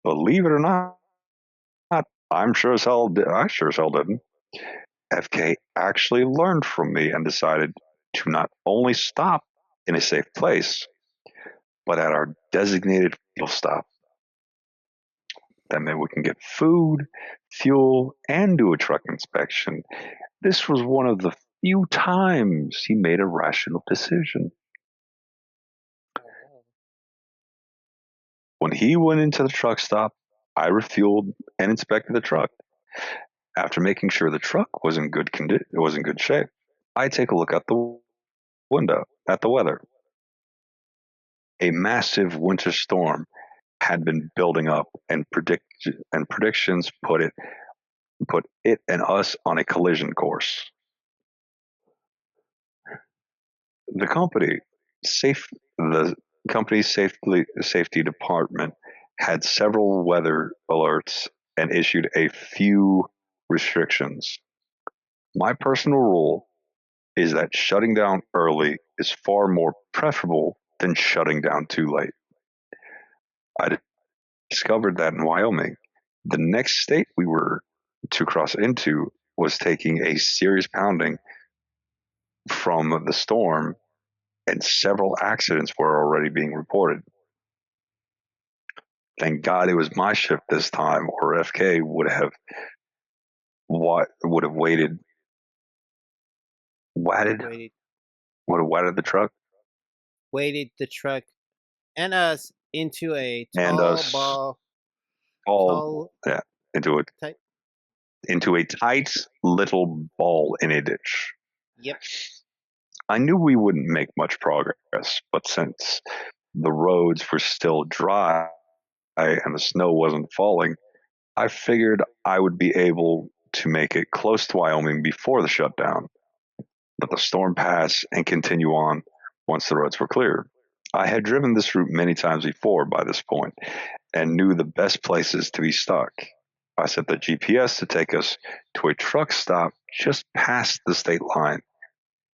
Believe it or not, I sure as hell didn't. FK actually learned from me and decided to not only stop in a safe place, but at our designated fuel stop. That meant we can get food, fuel, and do a truck inspection. This was one of the few times he made a rational decision. Oh, When he went into the truck stop, I refueled and inspected the truck. After making sure the truck was in good shape, I take a look out the window at the weather. A massive winter storm had been building up, and predictions put it and us on a collision course. The company safe the company's safety department had several weather alerts and issued a few restrictions. My personal rule is that shutting down early is far more preferable than shutting down too late. I discovered that in Wyoming, the next state we were to cross into was taking a serious pounding from the storm, and several accidents were already being reported. Thank God it was my shift this time, or FK would have watted waited, would have watted the truck weighted the truck and us into a and tall us ball, all, tall yeah, into type. a tight little ball in a ditch. Yep. I knew we wouldn't make much progress, but since the roads were still dry and the snow wasn't falling, I figured I would be able to make it close to Wyoming before the shutdown, let the storm pass, and continue on once the roads were clear. I had driven this route many times before by this point and knew the best places to be stuck. I set the GPS to take us to a truck stop just past the state line,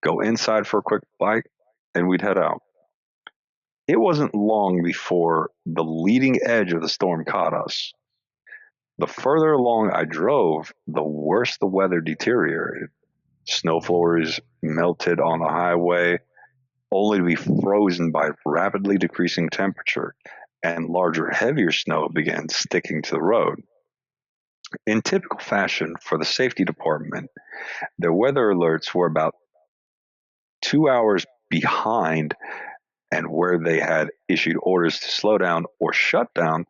go inside for a quick bite, and we'd head out. It wasn't long before the leading edge of the storm caught us. The further along I drove, the worse the weather deteriorated. Snow flurries melted on the highway, only to be frozen by rapidly decreasing temperature, and larger, heavier snow began sticking to the road. In typical fashion for the safety department, their weather alerts were about 2 hours behind, and where they had issued orders to slow down or shut down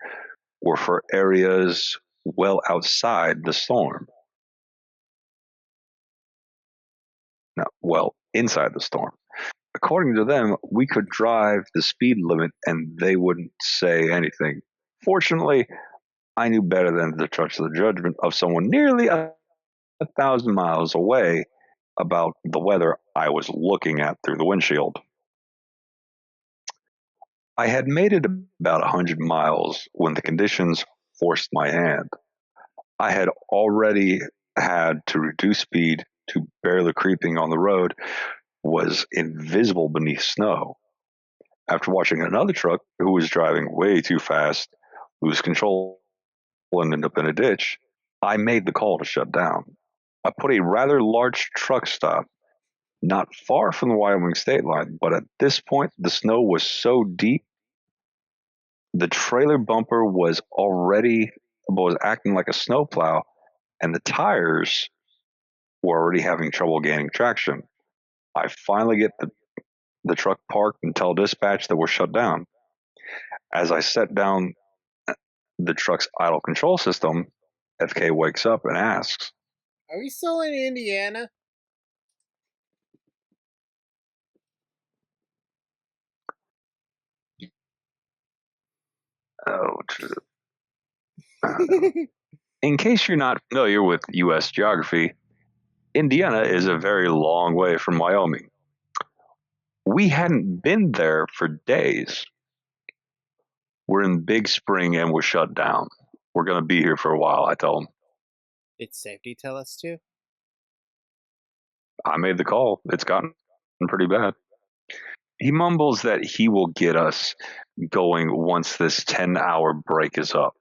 were for areas well outside the storm. No, well, inside the storm. According to them, we could drive the speed limit and they wouldn't say anything. Fortunately, I knew better than to trust the judgment of someone nearly a thousand miles away about the weather I was looking at through the windshield. I had made it about 100 miles when the conditions forced my hand. I had already had to reduce speed to barely creeping on the road was invisible beneath snow. After watching another truck who was driving way too fast lose control and end up in a ditch, I made the call to shut down. I put a rather large truck stop not far from the Wyoming state line, but at this point the snow was so deep the trailer bumper was acting like a snowplow, and the tires were already having trouble gaining traction. I finally get the truck parked and tell dispatch that we're shut down. As I set down the truck's idle control system, FK wakes up and asks, Are we still in Indiana? "Oh, in case you're not familiar with U.S. geography, Indiana is a very long way from Wyoming. We hadn't been there for days. We're in Big Spring and we're shut down. We're going to be here for a while," I tell him. Did safety tell us to? I made the call. It's gotten pretty bad. He mumbles that he will get us going once this 10-hour break is up.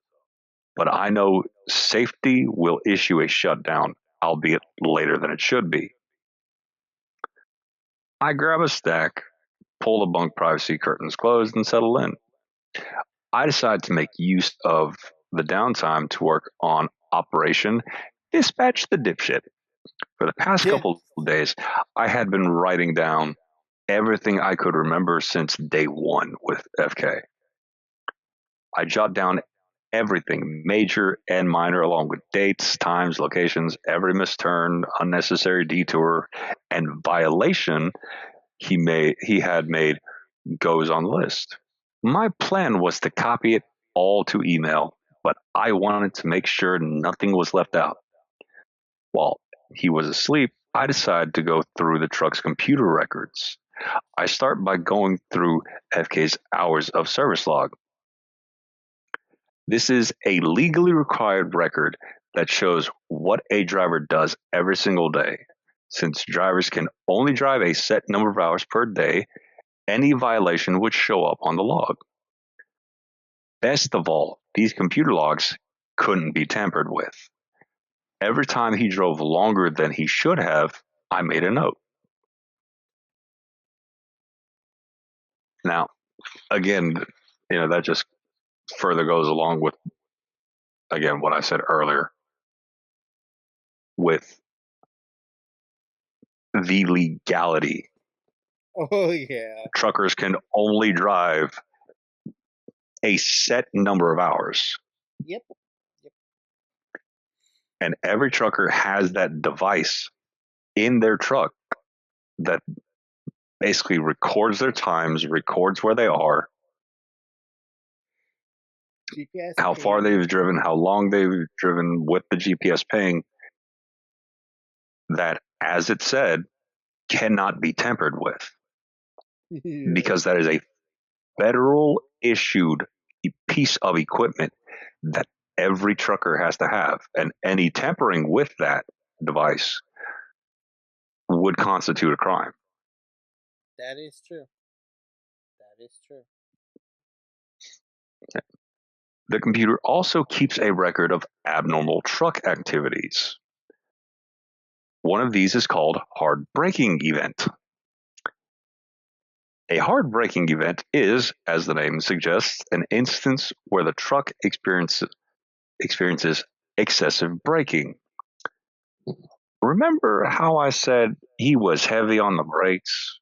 But I know safety will issue a shutdown albeit later than it should be. I grab a stack, pull the bunk privacy curtains closed, and settle in. I decide to make use of the downtime to work on Operation Dispatch the Dipshit. For the past couple of days, I had been writing down everything I could remember since day one with FK. I jot down everything, major and minor, along with dates, times, locations, every missed turn, unnecessary detour, and violation he had made goes on the list. My plan was to copy it all to email, but I wanted to make sure nothing was left out. While he was asleep, I decided to go through the truck's computer records. I start by going through FK's hours of service log. This is a legally required record that shows what a driver does every single day. Since drivers can only drive a set number of hours per day, any violation would show up on the log. Best of all, these computer logs couldn't be tampered with. Every time he drove longer than he should have, I made a note. Now, again, that just further goes along with, again, what I said earlier with the legality. Oh, yeah. Truckers can only drive a set number of hours. Yep. And every trucker has that device in their truck that basically records their times, records where they are, GPS how far they've driven, how long they've driven with the GPS ping, that, as it said, cannot be tampered with. Yeah. Because that is a federal issued piece of equipment that every trucker has to have. And any tampering with that device would constitute a crime. That is true. That is true. The computer also keeps a record of abnormal truck activities. One of these is called hard braking event. A hard braking event is, as the name suggests, an instance where the truck experiences excessive braking. Remember how I said he was heavy on the brakes?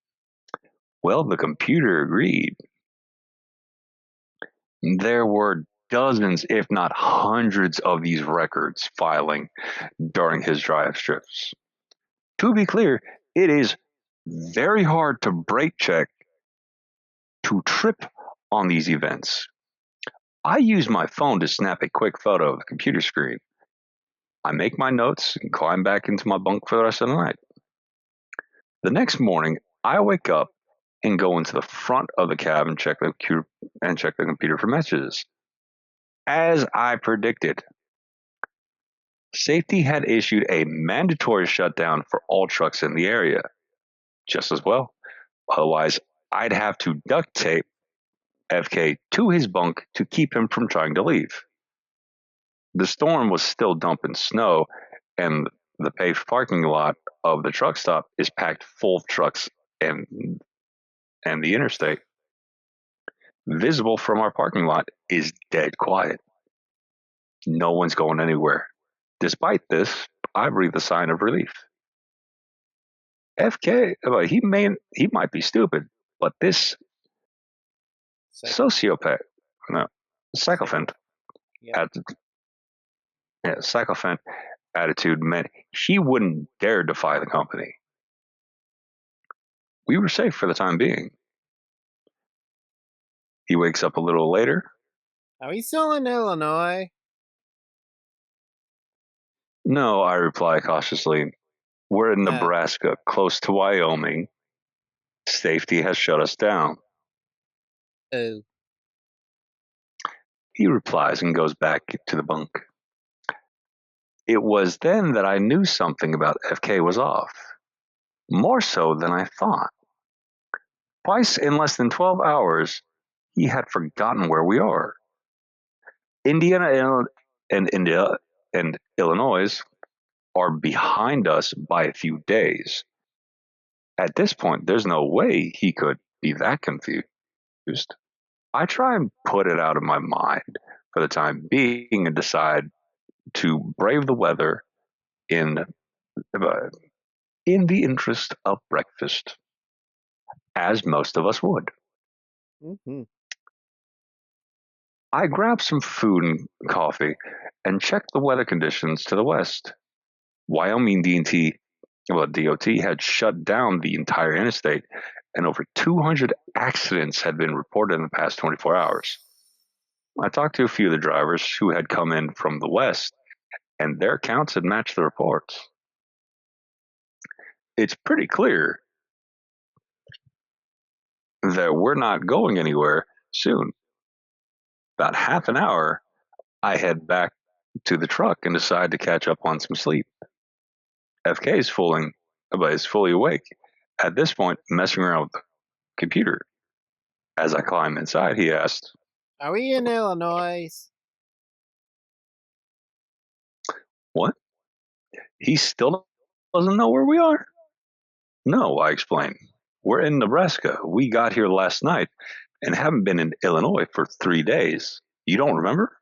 Well, the computer agreed. There were dozens, if not hundreds, of these records filing during his drive trips. To be clear, it is very hard to brake check to trip on these events. I use my phone to snap a quick photo of the computer screen. I make my notes and climb back into my bunk for the rest of the night. The next morning, I wake up and go into the front of the cab and check the computer for messages. As I predicted, safety had issued a mandatory shutdown for all trucks in the area. Just as well. Otherwise, I'd have to duct tape FK to his bunk to keep him from trying to leave. The storm was still dumping snow, and the paved parking lot of the truck stop is packed full of trucks and the interstate. Visible from our parking lot is dead quiet. No one's going anywhere. Despite this, I breathe a sign of relief. FK, he might be stupid, but this sociopath, sycophant, sycophant attitude meant she wouldn't dare defy the company. We were safe for the time being. He wakes up a little later. Are we still in Illinois? No, I reply cautiously. We're in Nebraska, close to Wyoming. Safety has shut us down. Oh. He replies and goes back to the bunk. It was then that I knew something about FK was off. More so than I thought. Twice in less than 12 hours, he had forgotten where we are. Indiana and Illinois are behind us by a few days. At this point, there's no way he could be that confused. I try and put it out of my mind for the time being and decide to brave the weather in uh, in the interest of breakfast, as most of us would. Mm-hmm. I grabbed some food and coffee and checked the weather conditions to the west. Wyoming DOT had shut down the entire interstate, and over 200 accidents had been reported in the past 24 hours. I talked to a few of the drivers who had come in from the west, and their accounts had matched the reports. It's pretty clear that we're not going anywhere soon. About half an hour, I head back to the truck and decide to catch up on some sleep. FK is fully awake. At this point, messing around with the computer. As I climb inside, he asked, Are we in Illinois? "What? He still doesn't know where we are?" "No," I explained. "We're in Nebraska. We got here last night and haven't been in Illinois for 3 days. You don't remember?"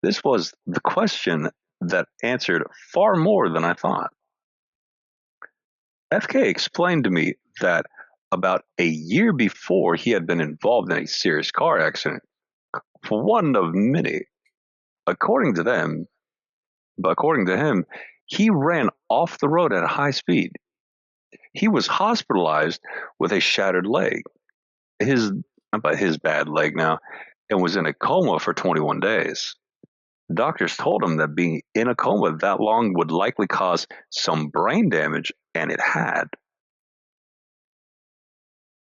This was the question that answered far more than I thought. FK explained to me that about a year before he had been involved in a serious car accident, one of many. According to them, but according to him, he ran off the road at a high speed. He was hospitalized with a shattered leg, his his bad leg now, and was in a coma for 21 days. Doctors told him that being in a coma that long would likely cause some brain damage, and it had.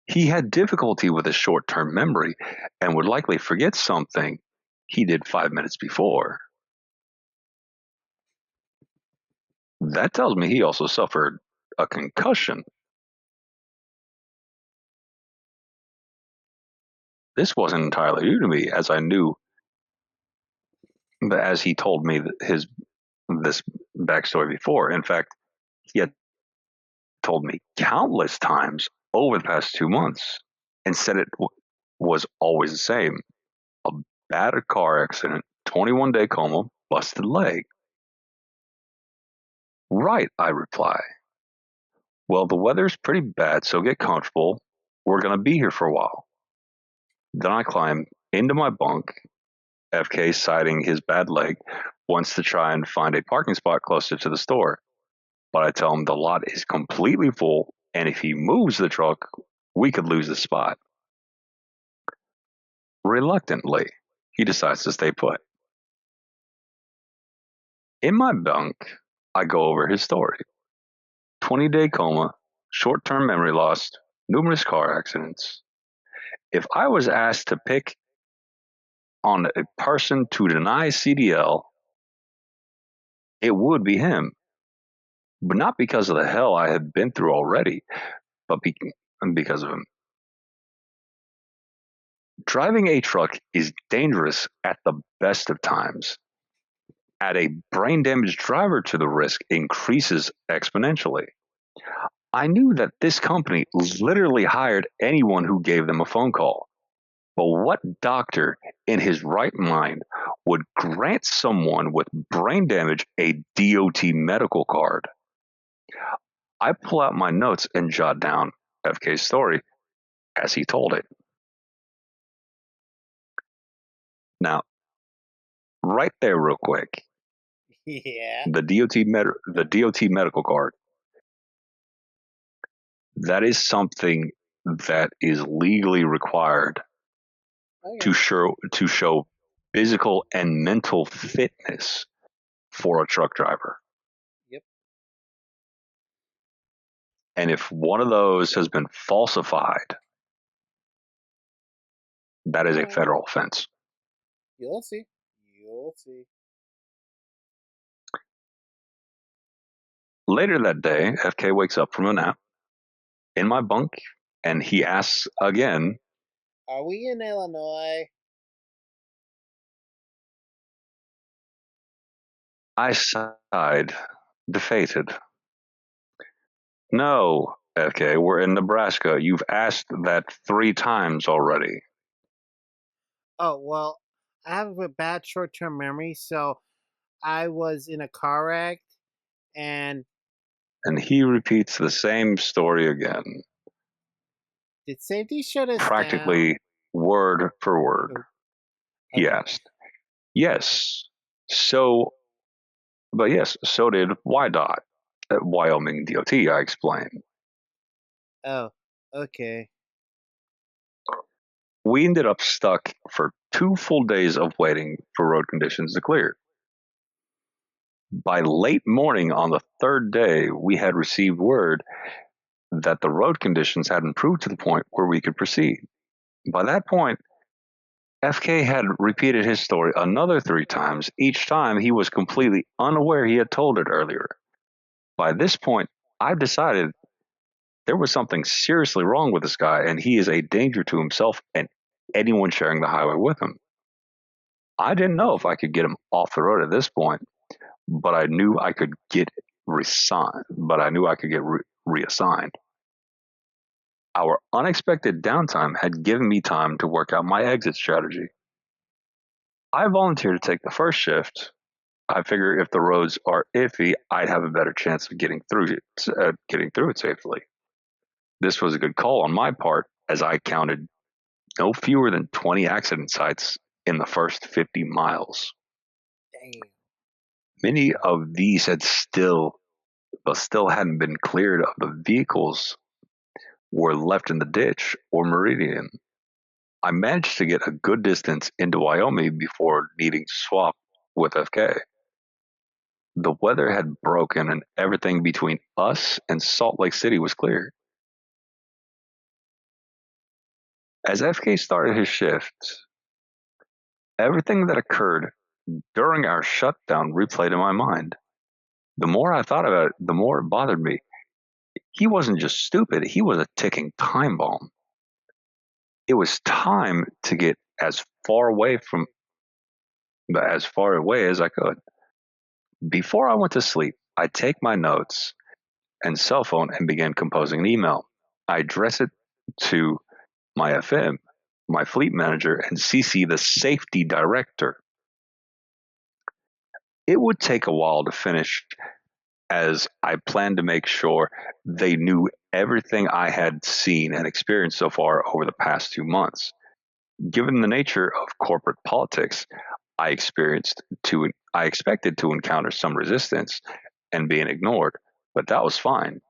He had difficulty with his short term memory and would likely forget something he did 5 minutes before. That tells me he also suffered a concussion. This wasn't entirely new to me, as I knew, as he told me this backstory before. In fact, he had told me countless times over the past 2 months, and said it was always the same: a bad car accident, 21-day coma, busted leg. Right, I reply. Well, the weather's pretty bad, so get comfortable. We're going to be here for a while. Then I climb into my bunk. FK, citing his bad leg, wants to try and find a parking spot closer to the store. But I tell him the lot is completely full, and if he moves the truck, we could lose the spot. Reluctantly, he decides to stay put. In my bunk, I go over his story: 20-day coma, short term memory loss, numerous car accidents. If I was asked to pick on a person to deny CDL, it would be him. But not because of the hell I had been through already, but because of him. Driving a truck is dangerous at the best of times. Add a brain damaged driver to the risk increases exponentially. I knew that this company literally hired anyone who gave them a phone call. But what doctor in his right mind would grant someone with brain damage a DOT medical card? I pull out my notes and jot down FK's story as he told it. Now, right there, real quick, Yeah. the DOT medical card. That is something that is legally required Okay. to show physical and mental fitness for a truck driver. Yep. And if one of those has been falsified, that is a federal offense. You'll see. You'll see. Later that day, FK wakes up from a nap in my bunk, and he asks again, Are we in Illinois? I sighed, defeated. No, FK, we're in Nebraska. You've asked that 3 times already. Oh, well, I have a bad short term memory, so I was in a car wreck and And he repeats the same story again, did safety shut us down? practically word for word. Oh, He okay. asked. Yes. So, but yes, so did YDOT, Wyoming DOT, I explained. Oh, okay. We ended up stuck for 2 full days of waiting for road conditions to clear. By late morning on the third day, we had received word that the road conditions had improved to the point where we could proceed. By that point, FK had repeated his story another 3 times. Each time he was completely unaware he had told it earlier. By this point, I decided there was something seriously wrong with this guy, and he is a danger to himself and anyone sharing the highway with him. I didn't know if I could get him off the road at this point, but I knew I could get reassigned. Our unexpected downtime had given me time to work out my exit strategy. I volunteered to take the first shift. I figure if the roads are iffy, I'd have a better chance of getting through it safely. This was a good call on my part, as I counted no fewer than 20 accident sites in the first 50 miles. Damn. Many of these still hadn't been cleared of the vehicles were left in the ditch or meridian. I managed to get a good distance into Wyoming before needing to swap with FK. The weather had broken and everything between us and Salt Lake City was clear. As FK started his shift, everything that occurred during our shutdown replayed in my mind. The more I thought about it, the more it bothered me. He wasn't just stupid, he was a ticking time bomb. It was time to get as far away as I could. Before I went to sleep, I'd take my notes and cell phone and began composing an email. I address it to my FM, my fleet manager, and CC the safety director. It would take a while to finish, as I planned to make sure they knew everything I had seen and experienced so far over the past 2 months. Given the nature of corporate politics, I expected to encounter some resistance and being ignored, but that was fine.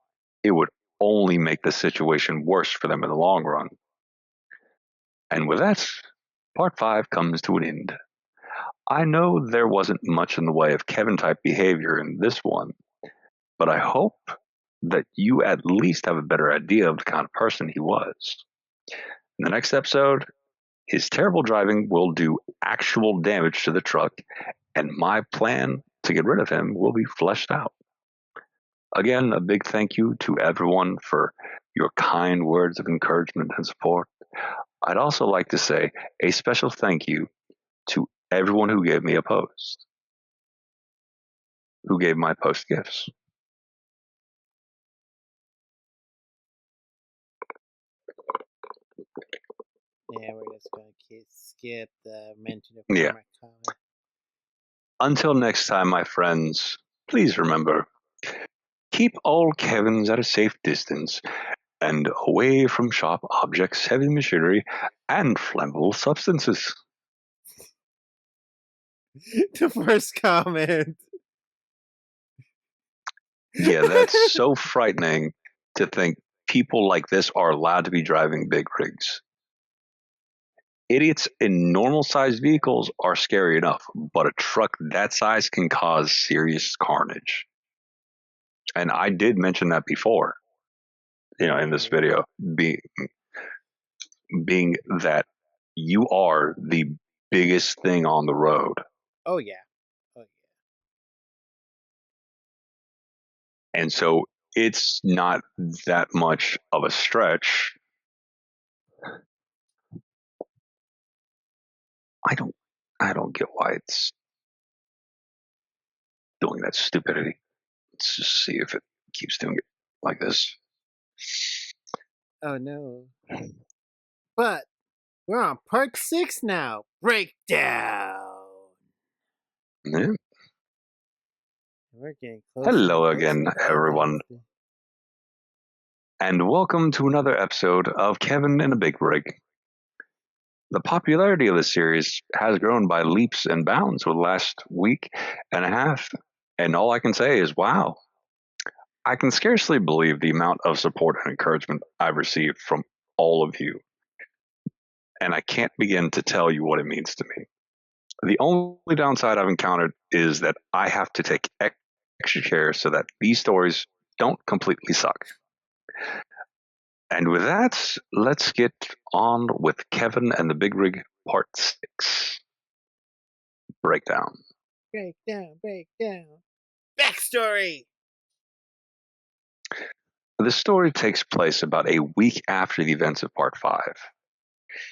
It would only make the situation worse for them in the long run. And with that, part 5 comes to an end. I know there wasn't much in the way of Kevin type behavior in this one, but I hope that you at least have a better idea of the kind of person he was. In the next episode, his terrible driving will do actual damage to the truck, and my plan to get rid of him will be fleshed out. Again, a big thank you to everyone for your kind words of encouragement and support. I'd also like to say a special thank you to everyone who gave me a post, who gave my post gifts. Yeah, we're just gonna skip the mention of Yeah. karmic comment. Until next time, my friends, please remember, keep all Kevins at a safe distance and away from sharp objects, heavy machinery, and flammable substances. The first comment. Yeah, that's so frightening to think people like this are allowed to be driving big rigs. Idiots in normal sized vehicles are scary enough, but a truck that size can cause serious carnage. And I did mention that before, in this video, being that you are the biggest thing on the road. Oh yeah. Oh And so it's not that much of a stretch. I don't get why it's doing that stupidity. Let's just see if it keeps doing it like this. Oh no. But we're on part 6 now. Breakdown. Yeah. We're getting closer and Hello closer again, to everyone, Valentine's Day. and welcome to another episode of Kevin and the Big Rig. The popularity of the series has grown by leaps and bounds with the last week and a half, and all I can say is wow. I can scarcely believe the amount of support and encouragement I've received from all of you, and I can't begin to tell you what it means to me. The only downside I've encountered is that I have to take extra care so that these stories don't completely suck. And with that, let's get on with Kevin and the Big Rig Part 6 Breakdown. Breakdown. Backstory! The story takes place about a week after the events of Part 5.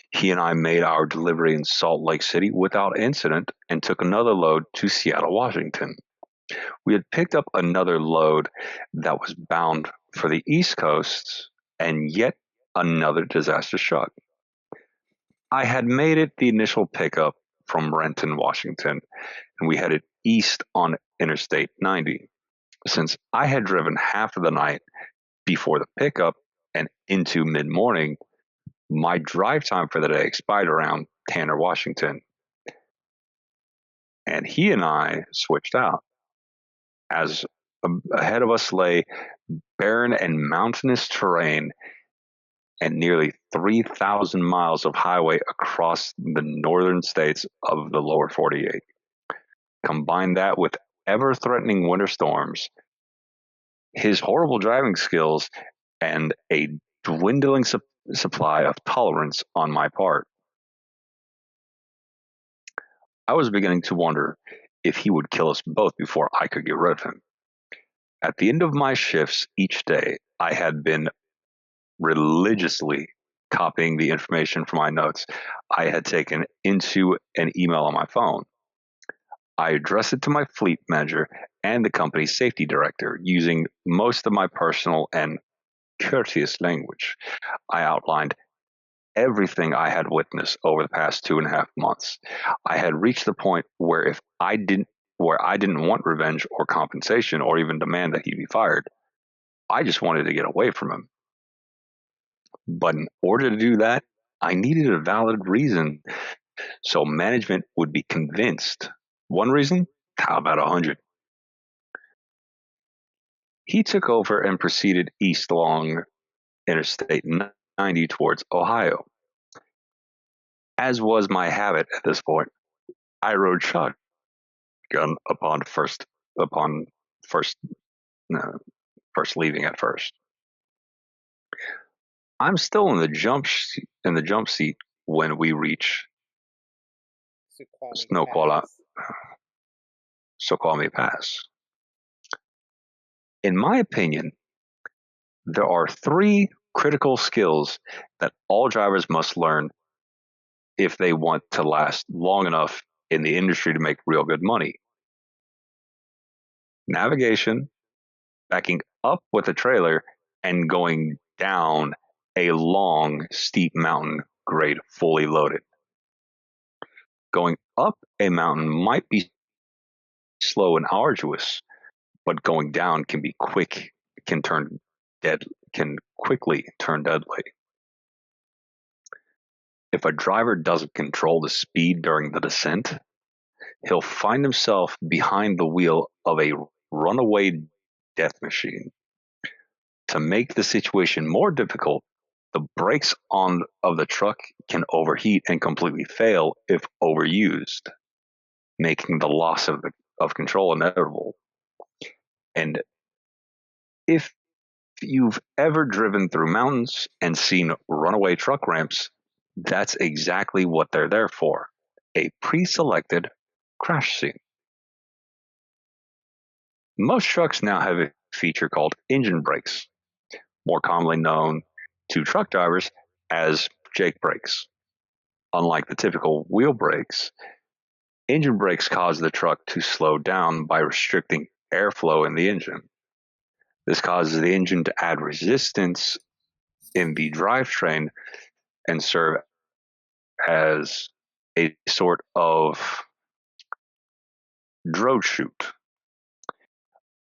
He and I made our delivery in Salt Lake City without incident and took another load to Seattle, Washington. We had picked up another load that was bound for the East Coast, and yet another disaster struck. I had made it the initial pickup from Renton, Washington, and we headed east on Interstate 90. Since I had driven half of the night before the pickup and into mid-morning, my drive time for the day expired around Tanner, Washington, and he and I switched out. As ahead of us lay barren and mountainous terrain and nearly 3,000 miles of highway across the northern states of the lower 48. Combine that with ever-threatening winter storms, his horrible driving skills, and a dwindling supply of tolerance on my part. I was beginning to wonder if he would kill us both before I could get rid of him. At the end of my shifts each day, I had been religiously copying the information from my notes I had taken into an email on my phone. I addressed it to my fleet manager and the company's safety director using most of my personal and courteous language. I outlined everything I had witnessed over the past 2.5 months. I had reached the point where I didn't want revenge or compensation or even demand that he be fired. I just wanted to get away from him. But in order to do that, I needed a valid reason so management would be convinced. One reason? How about 100? He took over and proceeded east along Interstate 90 towards Ohio. As was my habit at this point, I rode shotgun upon first leaving at first. I'm still in the jump seat when we reach Snoqualmie Pass. In my opinion, there are 3 critical skills that all drivers must learn if they want to last long enough in the industry to make real good money. Navigation, backing up with a trailer, and going down a long, steep mountain grade fully loaded. Going up a mountain might be slow and arduous, but going down can quickly turn deadly. If a driver doesn't control the speed during the descent, he'll find himself behind the wheel of a runaway death machine. To make the situation more difficult, the brakes of the truck can overheat and completely fail if overused, making the loss of control inevitable. And if you've ever driven through mountains and seen runaway truck ramps, that's exactly what they're there for, a pre-selected crash scene. Most trucks now have a feature called engine brakes, more commonly known to truck drivers as Jake brakes. Unlike the typical wheel brakes, Engine brakes cause the truck to slow down by restricting airflow in the engine. This causes the engine to add resistance in the drivetrain and serve as a sort of drone chute.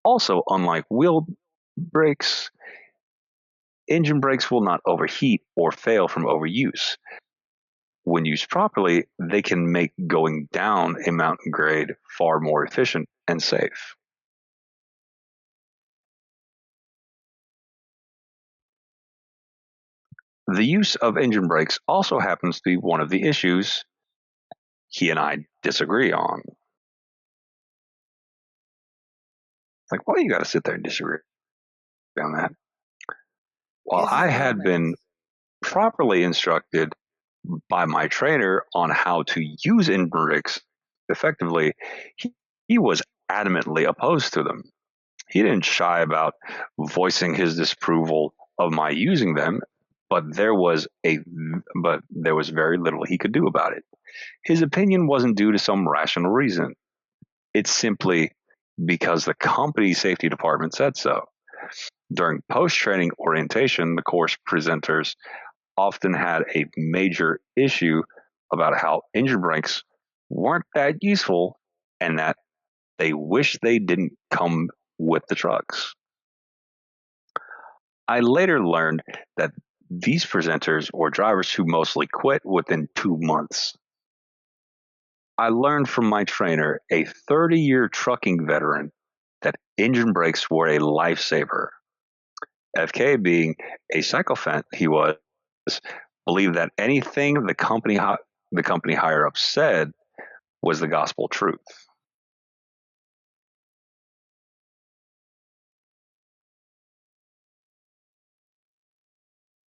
Also, unlike wheel brakes, engine brakes will not overheat or fail from overuse. When used properly, they can make going down a mountain grade far more efficient and safe. The use of engine brakes also happens to be one of the issues he and I disagree on. Like, why you got to sit there and disagree on that? While His I is more had been nice. properly instructed by my trainer on how to use engine brakes effectively, he was adamantly opposed to them. He didn't shy about voicing his disapproval of my using them, but there was very little he could do about it. His opinion wasn't due to some rational reason. It's simply because the company safety department said so. During post-training orientation, the course presenters often had a major issue about how engine brakes weren't that useful and that they wish they didn't come with the trucks. I later learned that these presenters were drivers who mostly quit within 2 months. I learned from my trainer, a 30-year trucking veteran, that engine brakes were a lifesaver. FK, being a sycophant he was, believed that anything the company higher up said was the gospel truth.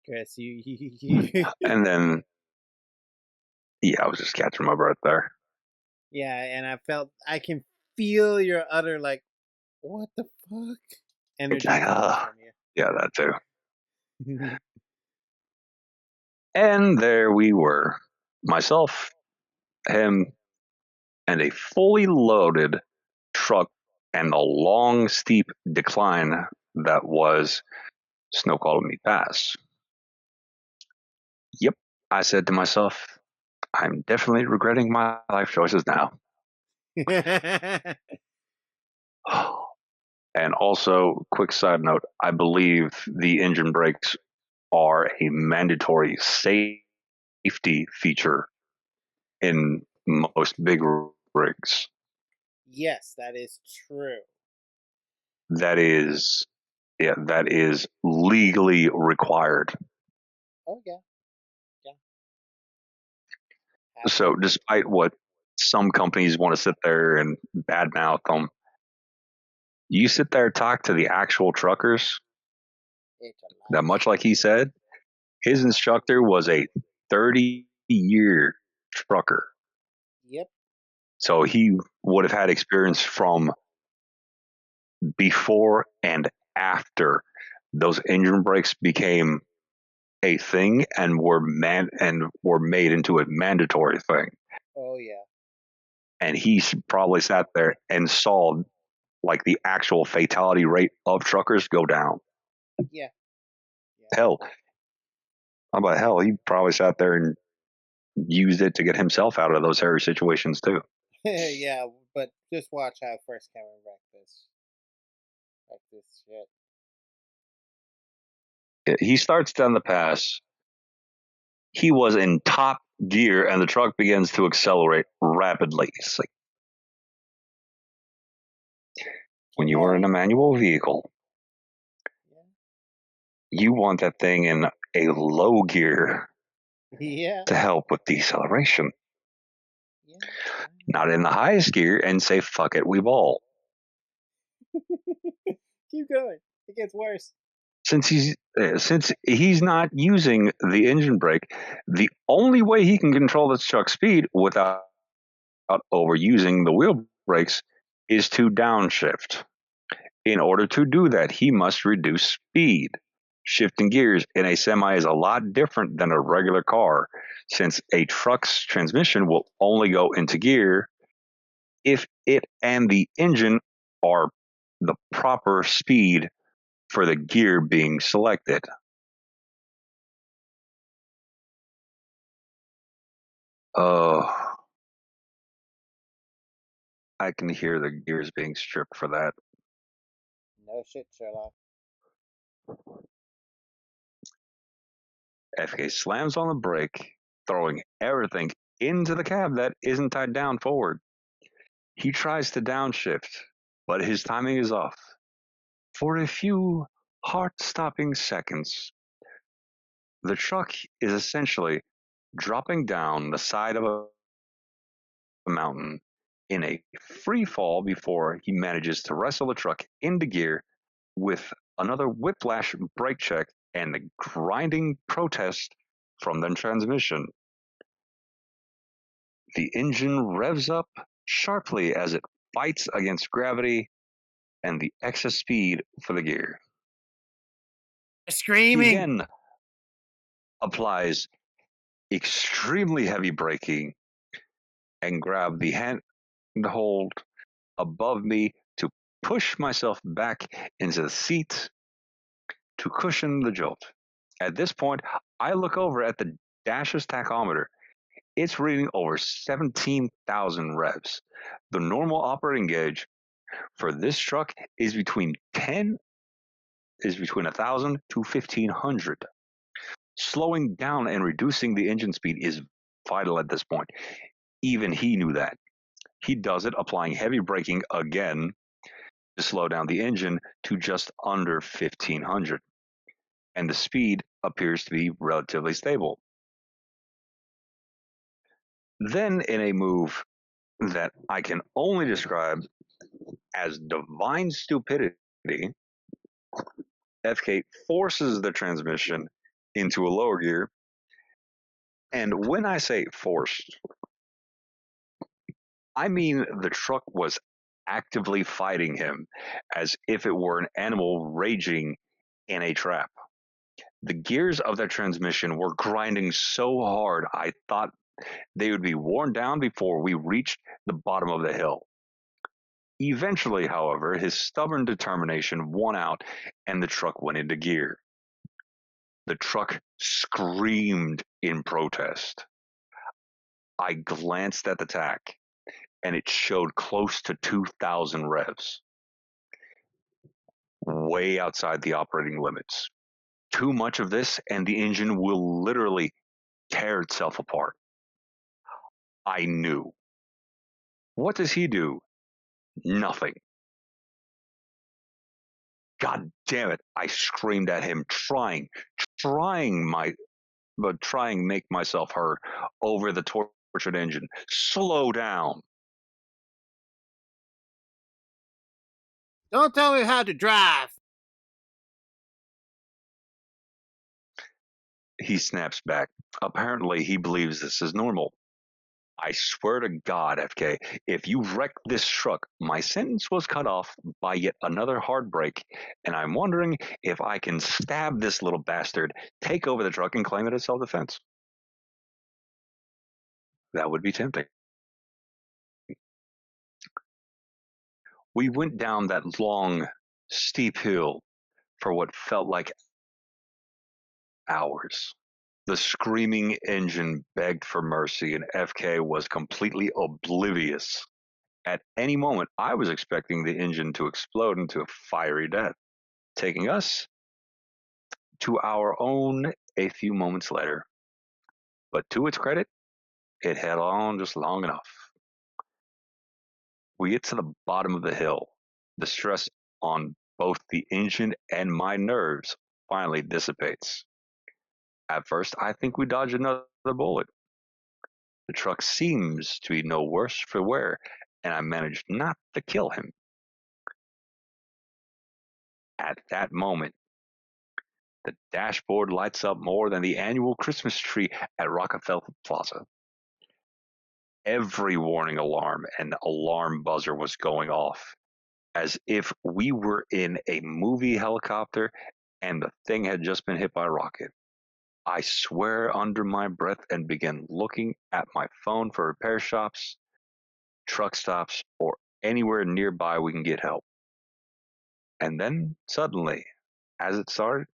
Chris, you And then, yeah, I was just catching my breath there. yeah, and I can feel your utter like, what the fuck energy coming Yeah, from yeah, that too. you. And there we were, myself, him, and a fully loaded truck and a long, steep decline that was Snoqualmie Meat Pass. Yep, I said to myself, I'm definitely regretting my life choices now. And also, quick side note, I believe the engine brakes are a mandatory safety feature in most big rigs. Yes, that is true. That is, yeah, that is legally required. Oh yeah, yeah. So, Absolutely. despite what some companies want to sit there and badmouth them, you sit there and talk to the actual truckers It's a that, life. much like he said, his instructor was a 30-year trucker. Yep. So he would have had experience from before and after those engine brakes became a thing and were made into a mandatory thing. Oh yeah. And he probably sat there and saw like the actual fatality rate of truckers go down. Yeah. Yeah. Hell, how about hell? He probably sat there and used it to get himself out of those hairy situations too. Yeah, but just watch how first Cameron wreck this shit. He starts down the pass. He was in top gear, and the truck begins to accelerate rapidly. It's like when Keep you are in a going. manual vehicle, Yeah. you want that thing in a low gear Yeah. to help with deceleration, Yeah. not in the highest gear and say, fuck it, we ball. Keep going. It gets worse. Since he's not using the engine brake, the only way he can control this truck's speed without overusing the wheel brakes is to downshift. In order to do that, he must reduce speed. Shifting gears in a semi is a lot different than a regular car, since a truck's transmission will only go into gear if it and the engine are the proper speed for the gear being selected. Oh, I can hear the gears being stripped for that. No shit, Sherlock. FK slams on the brake, throwing everything into the cab that isn't tied down forward. He tries to downshift, but his timing is off. For a few heart-stopping seconds, the truck is essentially dropping down the side of a mountain in a free fall before he manages to wrestle the truck into gear with another whiplash brake check and the grinding protest from the transmission. The engine revs up sharply as it fights against gravity and the excess speed for the gear. He Screaming. again applies extremely heavy braking and grab the handhold above me to push myself back into the seat to cushion the jolt. At this point, I look over at the dasher's tachometer. It's reading over 17,000 revs. The normal operating gauge for this truck is between 1,000 to 1,500. Slowing down and reducing the engine speed is vital at this point. Even he knew that. He does it, applying heavy braking again to slow down the engine to just under 1,500. And the speed appears to be relatively stable. Then, in a move that I can only describe as divine stupidity, FK forces the transmission into a lower gear. And when I say forced, I mean the truck was actively fighting him as if it were an animal raging in a trap. The gears of that transmission were grinding so hard I thought they would be worn down before we reached the bottom of the hill. Eventually, however, his stubborn determination won out and the truck went into gear. The truck screamed in protest. I glanced at the tach and it showed close to 2,000 revs, way outside the operating limits. Too much of this and the engine will literally tear itself apart. I knew. What does he do? Nothing. God damn it, I screamed at him, trying make myself heard over the tortured engine. Slow down. Don't tell me how to drive. He snaps back. Apparently, he believes this is normal. I swear to God, FK, if you wreck this truck, my sentence was cut off by yet another hard break, and I'm wondering if I can stab this little bastard, take over the truck, and claim it as self-defense. That would be tempting. We went down that long, steep hill for what felt like hours. The screaming engine begged for mercy, and FK was completely oblivious. At any moment, I was expecting the engine to explode into a fiery death, taking us to our own a few moments later. But to its credit, it held on just long enough. We get to the bottom of the hill. The stress on both the engine and my nerves finally dissipates. At first, I think we dodged another bullet. The truck seems to be no worse for wear, and I managed not to kill him. At that moment, the dashboard lights up more than the annual Christmas tree at Rockefeller Plaza. Every warning alarm and alarm buzzer was going off, as if we were in a movie helicopter and the thing had just been hit by a rocket. I swear under my breath and began looking at my phone for repair shops, truck stops, or anywhere nearby we can get help. And then suddenly, as it started,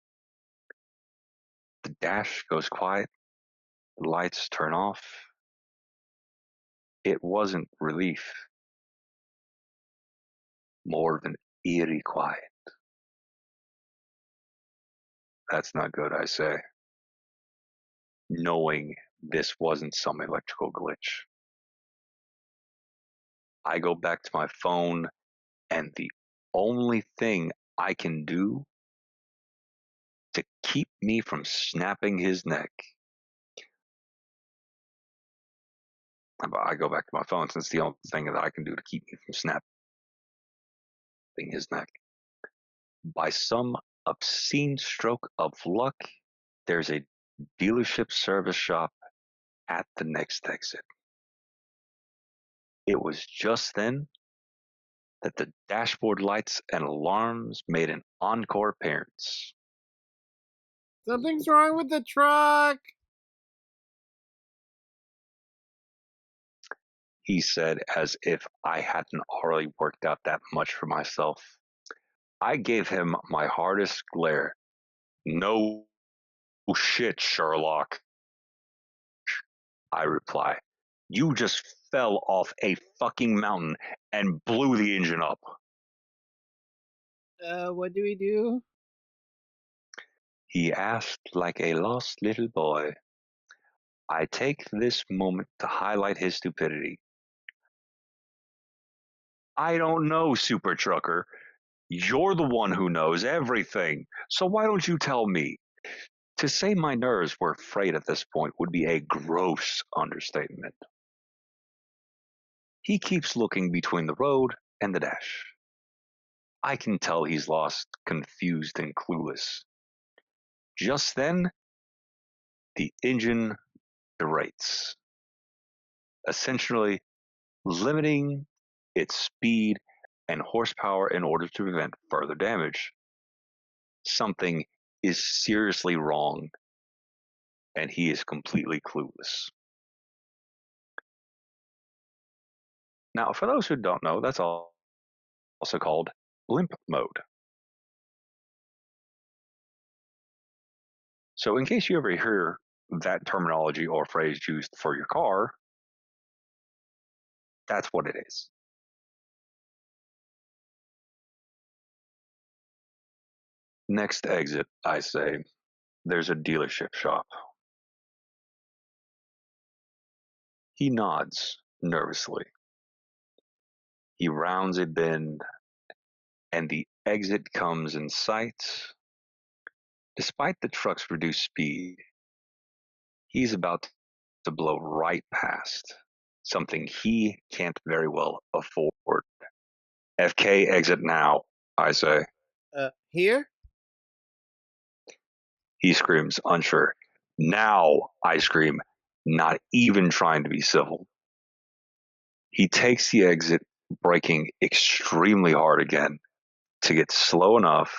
the dash goes quiet, the lights turn off. It wasn't relief, more than eerie quiet. That's not good, I say, knowing this wasn't some electrical glitch. I go back to my phone, and the only thing I can do to keep me from snapping his neck. I go back to my phone since it's the only thing that I can do to keep me from snapping his neck. By some obscene stroke of luck, there's a dealership service shop at the next exit. It was just then that the dashboard lights and alarms made an encore appearance. Something's wrong with the truck. He said, as if I hadn't already worked out that much for myself. I gave him my hardest glare. No shit, Sherlock, I reply. You just fell off a fucking mountain and blew the engine up. What do we do? He asked like a lost little boy. I take this moment to highlight his stupidity. I don't know, Super Trucker. You're the one who knows everything, so why don't you tell me? To say my nerves were frayed at this point would be a gross understatement. He keeps looking between the road and the dash. I can tell he's lost, confused, and clueless. Just then, the engine derates, essentially limiting its speed and horsepower in order to prevent further damage. Something is seriously wrong, and he is completely clueless. Now, for those who don't know, that's also called limp mode. So, in case you ever hear that terminology or phrase used for your car, that's what it is. Next exit, I say, there's a dealership shop. He nods nervously. He rounds a bend, and the exit comes in sight. Despite the truck's reduced speed, he's about to blow right past, something he can't very well afford. FK, exit now, I say. Here? He screams, unsure. Now, I scream, not even trying to be civil. He takes the exit, braking extremely hard again to get slow enough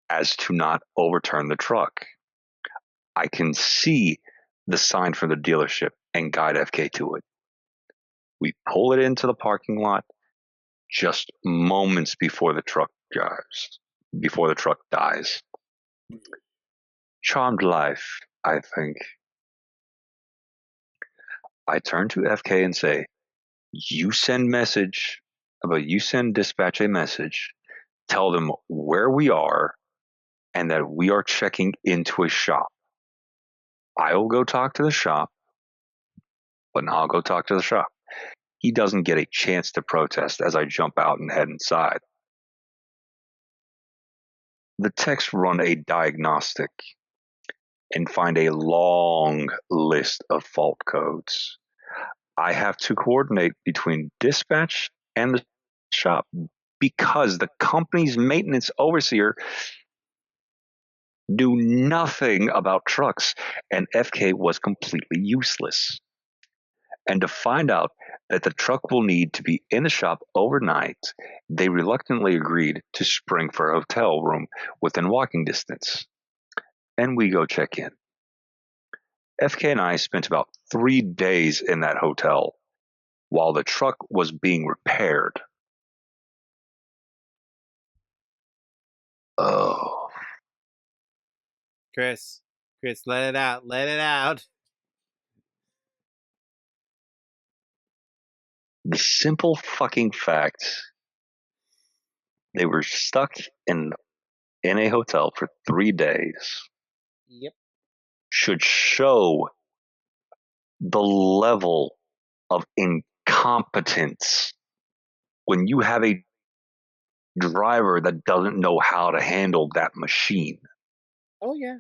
as to not overturn the truck. I can see the sign from the dealership and guide FK to it. We pull it into the parking lot just moments before the truck dies. Charmed life, I think. I turn to FK and say, you send dispatch a message, tell them where we are and that we are checking into a shop. I will go talk to the shop, but I'll go talk to the shop. He doesn't get a chance to protest as I jump out and head inside. The techs run a diagnostic and find a long list of fault codes. I have to coordinate between dispatch and the shop because the company's maintenance overseer knew nothing about trucks and FK was completely useless. And to find out that the truck will need to be in the shop overnight, they reluctantly agreed to spring for a hotel room within walking distance. And we go check in. FK and I spent about 3 days in that hotel, while the truck was being repaired. Oh. Chris, let it out. Let it out. The simple fucking fact they were stuck in a hotel for 3 days Yep. should show the level of incompetence when you have a driver that doesn't know how to handle that machine. Oh yeah.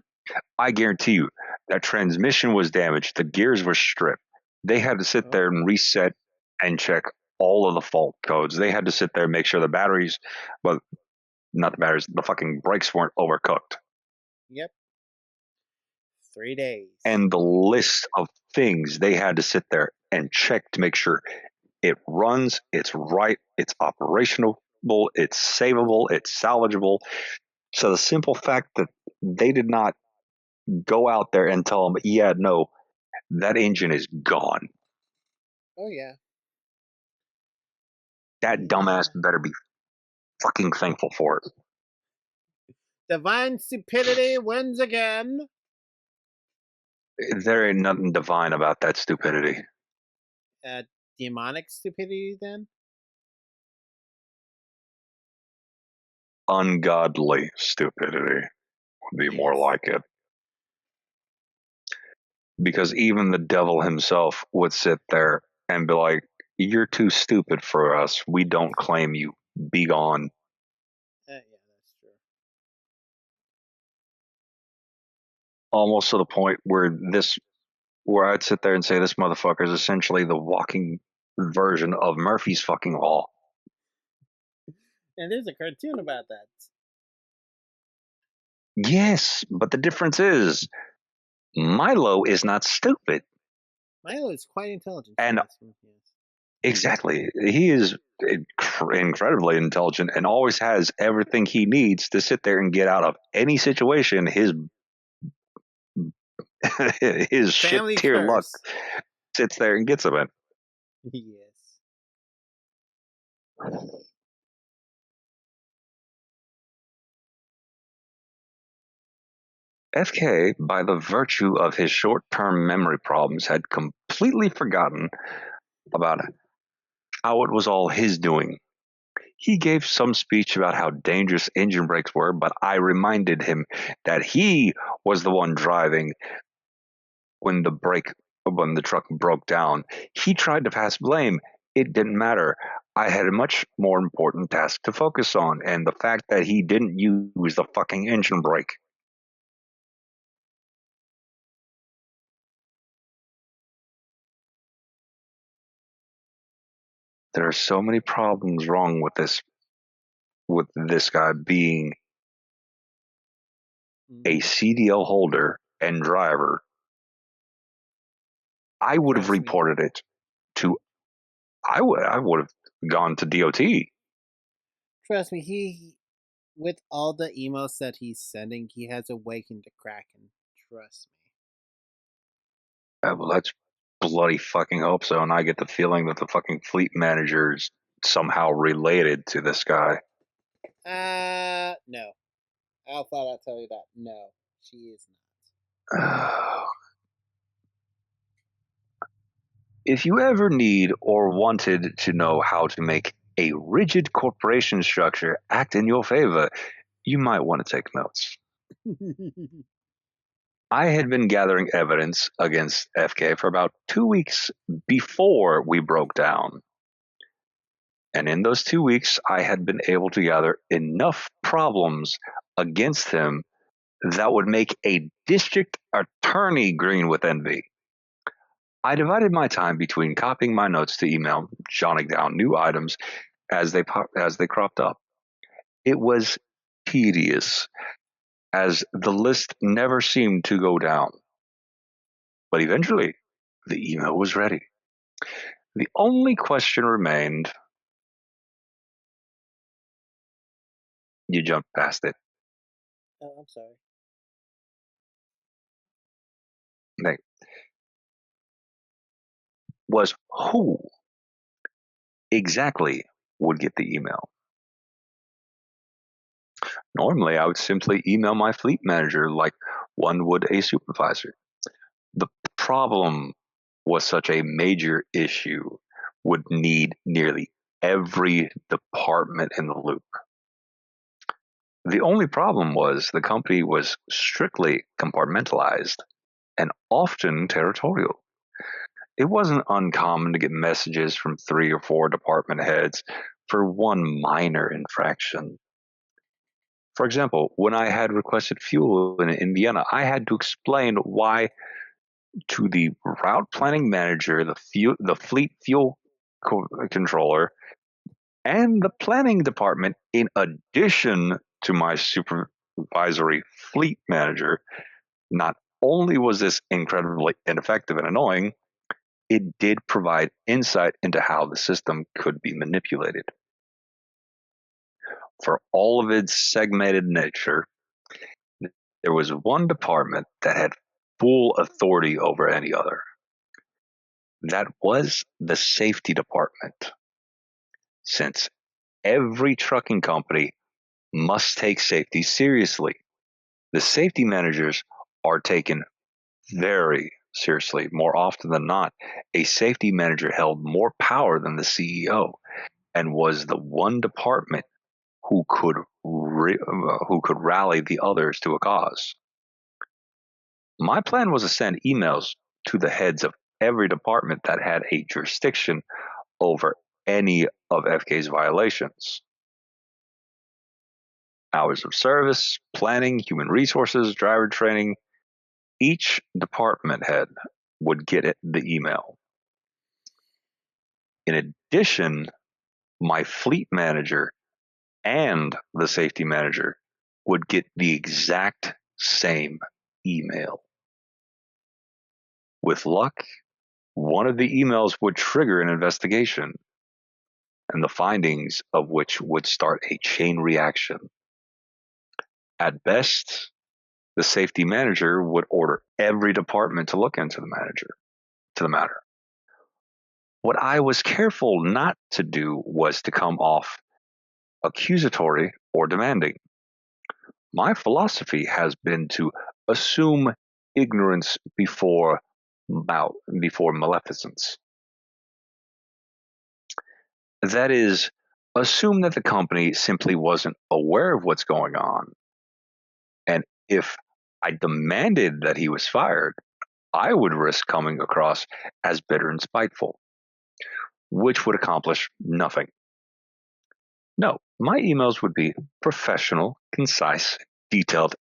I guarantee you that transmission was damaged, the gears were stripped. They had to sit there and reset and check all of the fault codes. They had to sit there and make sure the batteries, well, not the batteries, the fucking brakes weren't overcooked. Yep. 3 days. And the list of things they had to sit there and check to make sure it runs, it's right, it's operational, it's savable, it's salvageable. So the simple fact that they did not go out there and tell them, yeah, no, that engine is gone. Oh yeah. That dumbass better be fucking thankful for it. Divine stupidity wins again. There ain't nothing divine about that stupidity. Demonic stupidity then? Ungodly stupidity would be more like it. Because even the devil himself would sit there and be like, you're too stupid for us. We don't claim you. Be gone. Yeah, that's true. Almost to the point where I'd sit there and say this motherfucker is essentially the walking version of Murphy's fucking Law. And there's a cartoon about that. Yes, but the difference is Milo is not stupid. Milo is quite intelligent. And yes. exactly, he is incredibly intelligent and always has everything he needs to sit there and get out of any situation his shit Family tier luck curse. sits there and gets him in. Yes. FK, by the virtue of his short-term memory problems, had completely forgotten about how it was all his doing. He gave some speech about how dangerous engine brakes were, but I reminded him that he was the one driving when the truck broke down. He tried to pass blame. It didn't matter. I had a much more important task to focus on, and the fact that he didn't use the fucking engine brake. There are so many problems wrong with this guy being a CDL holder and driver. I would have reported it to. I would have gone to DOT. Trust me, he with all the emails that he's sending, he has awakened the Kraken. Trust me. Well, let's bloody fucking hope so. And I get the feeling that the fucking fleet manager's somehow related to this guy. No. I'll flat out tell you that. No, she is not. If you ever need or wanted to know how to make a rigid corporation structure act in your favor, you might want to take notes. I had been gathering evidence against FK for about 2 weeks before we broke down. And in those 2 weeks, I had been able to gather enough problems against him that would make a district attorney green with envy. I divided my time between copying my notes to email, jotting down new items as they cropped up. It was tedious, as the list never seemed to go down. But eventually, the email was ready. The only question remained. You jumped past it. Oh, I'm sorry. Was who exactly would get the email. Normally, I would simply email my fleet manager like one would a supervisor. The problem was such a major issue would need nearly every department in the loop. The only problem was the company was strictly compartmentalized and often territorial. It wasn't uncommon to get messages from 3 or 4 department heads for one minor infraction. For example, when I had requested fuel in Indiana, I had to explain why to the route planning manager, the fleet fuel controller, and the planning department, in addition to my supervisory fleet manager. Not only was this incredibly ineffective and annoying, it did provide insight into how the system could be manipulated. For all of its segmented nature, there was one department that had full authority over any other. That was the safety department. Since every trucking company must take safety seriously, the safety managers are taken very seriously. More often than not, a safety manager held more power than the CEO and was the one department who could rally the others to a cause. My plan was to send emails to the heads of every department that had a jurisdiction over any of FK's violations. Hours of service, planning, human resources, driver training. Each department head would get the email. In addition, my fleet manager and the safety manager would get the exact same email. With luck, one of the emails would trigger an investigation, and the findings of which would start a chain reaction. At best, the safety manager would order every department to look into the matter. What I was careful not to do was to come off accusatory or demanding. My philosophy has been to assume ignorance before maleficence. That is, assume that the company simply wasn't aware of what's going on. And if I demanded that he was fired, I would risk coming across as bitter and spiteful, which would accomplish nothing. No, my emails would be professional, concise, detailed,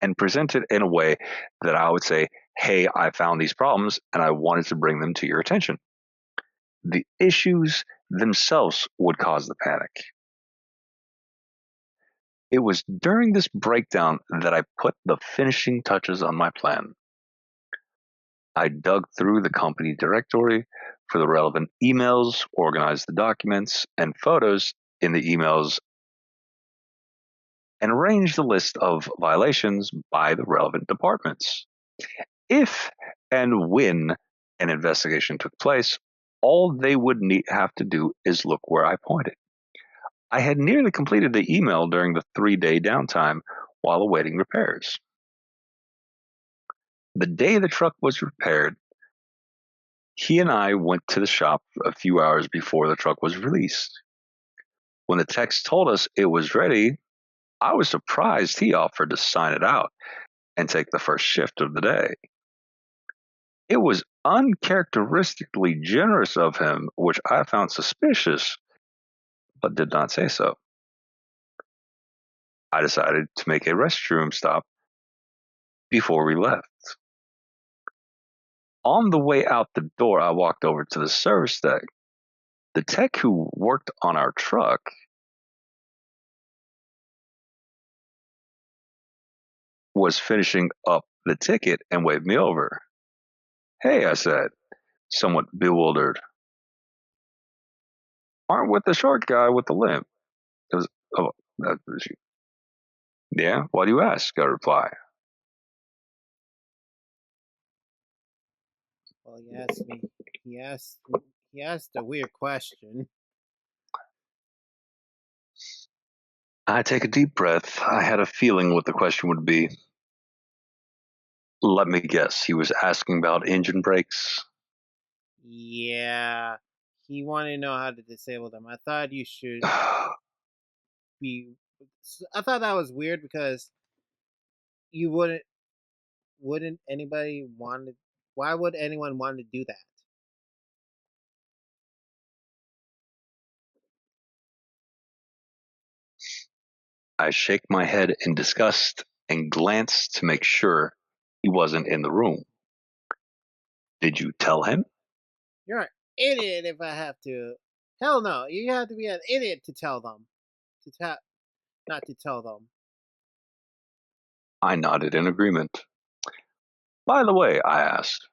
and presented in a way that I would say, hey, I found these problems and I wanted to bring them to your attention. The issues themselves would cause the panic. It was during this breakdown that I put the finishing touches on my plan. I dug through the company directory for the relevant emails, organized the documents and photos in the emails, and arranged the list of violations by the relevant departments. If and when an investigation took place, all they would have to do is look where I pointed. I had nearly completed the email during the 3-day downtime while awaiting repairs. The day the truck was repaired, he and I went to the shop a few hours before the truck was released. When the techs told us it was ready, I was surprised he offered to sign it out and take the first shift of the day. It was uncharacteristically generous of him, which I found suspicious, but did not say so. I decided to make a restroom stop before we left. On the way out the door, I walked over to the service deck. The tech who worked on our truck was finishing up the ticket and waved me over. Hey, I said, somewhat bewildered. Aren't with the short guy with the limp. It was, oh, that was you. Yeah, why do you ask? I reply. Well, he asked me. He asked a weird question. I take a deep breath. I had a feeling what the question would be. Let me guess. He was asking about engine brakes. Yeah, he wanted to know how to disable them. I thought you should be. I thought that was weird because you wouldn't anybody want to. Why would anyone want to do that? I shake my head in disgust and glance to make sure he wasn't in the room. Did you tell him? You're an idiot if I have to. Hell no, you have to be an idiot to tell them. To tell, not to tell them. I nodded in agreement. By the way, I asked,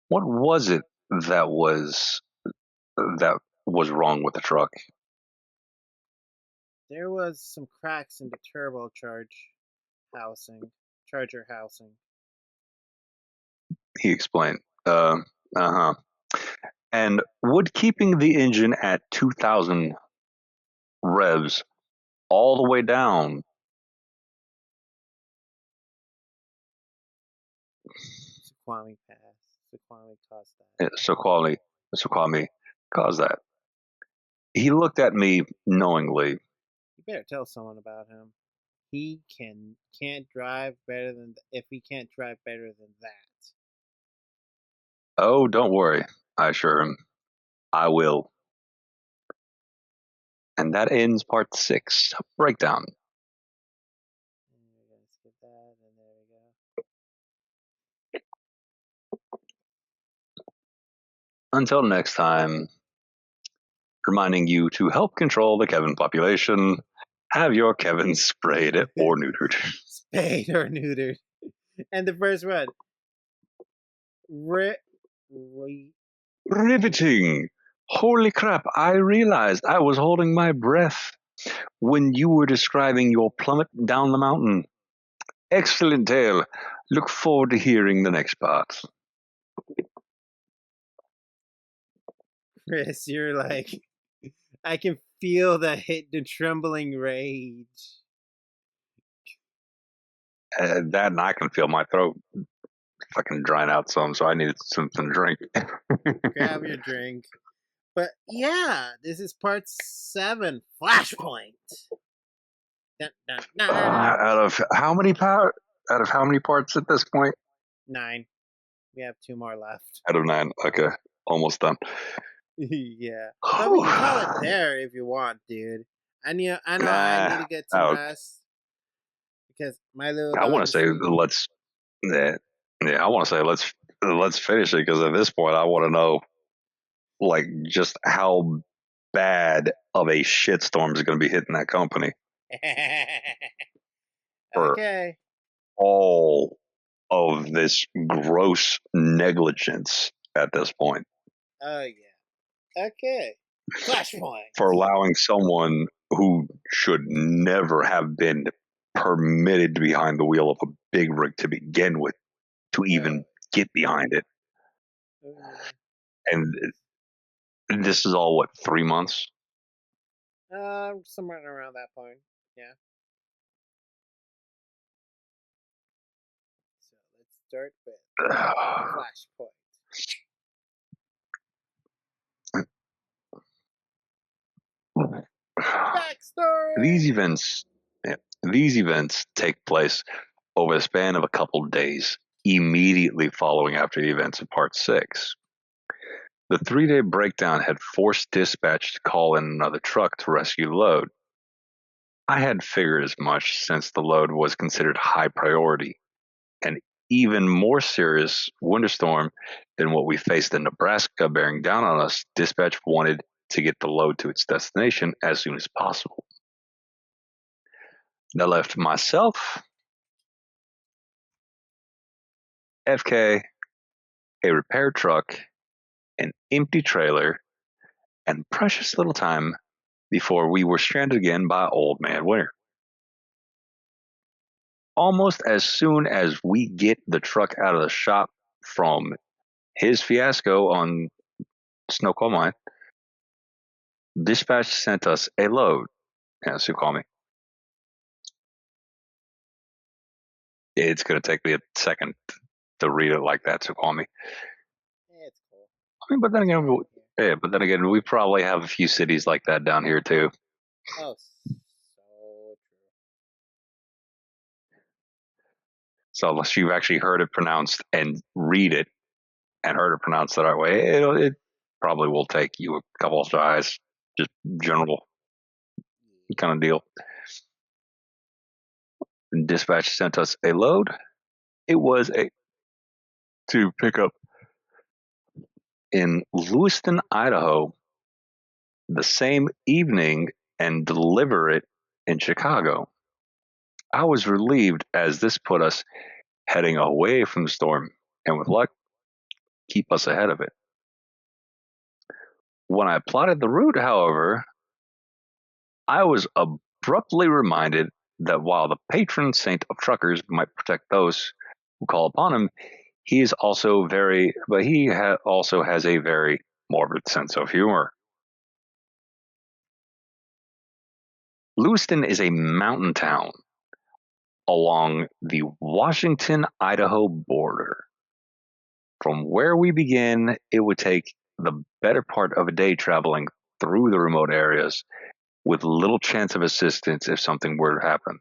what was it that was that was wrong with the truck? There was some cracks in the charger housing. He explained. Uh-huh. And would keeping the engine at 2,000 revs all the way down. Sequami Pass. Sequami caused Sukwame caused that. He looked at me knowingly. You better tell someone about him. He can't drive better than if he can't drive better than that. Oh, don't worry, I assure him. I will. And that ends part 6, breakdown. And we're gonna skip that, and there we go. Until next time, reminding you to help control the Kevin population, have your Kevin sprayed or neutered. Spayed or neutered. And the first one. Riveting! Holy crap, I realized I was holding my breath when you were describing your plummet down the mountain. Excellent tale. Look forward to hearing the next part. Chris, you're like, I can feel the trembling rage. That and I can feel my throat fucking drying out some, so I needed something to drink. Grab your drink. But yeah, this is part 7, Flashpoint. Dun, dun, dun, Out of how many parts at this point? 9. We have 2 more left. Out of 9. Okay, almost done. Yeah, but we can call it there if you want, dude. I know. I need to get some rest because my little. I want to say let's. Yeah, I want to say let's finish it because at this point I want to know like just how bad of a shitstorm is going to be hitting that company. Okay. All of this gross negligence at this point. Oh yeah. Okay. Flashpoint. For allowing someone who should never have been permitted to be behind the wheel of a big rig to begin with to even get behind it. And this is all what, 3 months? Somewhere around that point. Yeah. So let's start with Flashpoint. Backstory. These events take place over the span of a couple days, immediately following after the events of Part 6. The 3-day breakdown had forced dispatch to call in another truck to rescue the load. I had figured as much since the load was considered high priority, an even more serious winter storm than what we faced in Nebraska bearing down on us. Dispatch wanted to get the load to its destination as soon as possible. That left myself, FK, a repair truck, an empty trailer, and precious little time before we were stranded again by Old Man Winter. Almost as soon as we get the truck out of the shop from his fiasco on Snow Coal Mine, dispatch sent us a load, as you call me, It's going to take me a second to read it like that, so call me. It's cool. I mean, but then That's again, why I'm here. yeah, but then again, we probably have a few cities like that down here too. Oh, so true. So unless you've actually heard it pronounced and read it and heard it pronounced the right way, it probably will take you a couple of tries, just general Yeah. kind of deal. And dispatch sent us a load. It was a to pick up in Lewiston, Idaho, the same evening and deliver it in Chicago. I was relieved as this put us heading away from the storm and with luck, keep us ahead of it. When I plotted the route, however, I was abruptly reminded that while the patron saint of truckers might protect those who call upon him, he is also also has a very morbid sense of humor. Lewiston is a mountain town along the Washington-Idaho border. From where we begin, it would take the better part of a day traveling through the remote areas with little chance of assistance if something were to happen.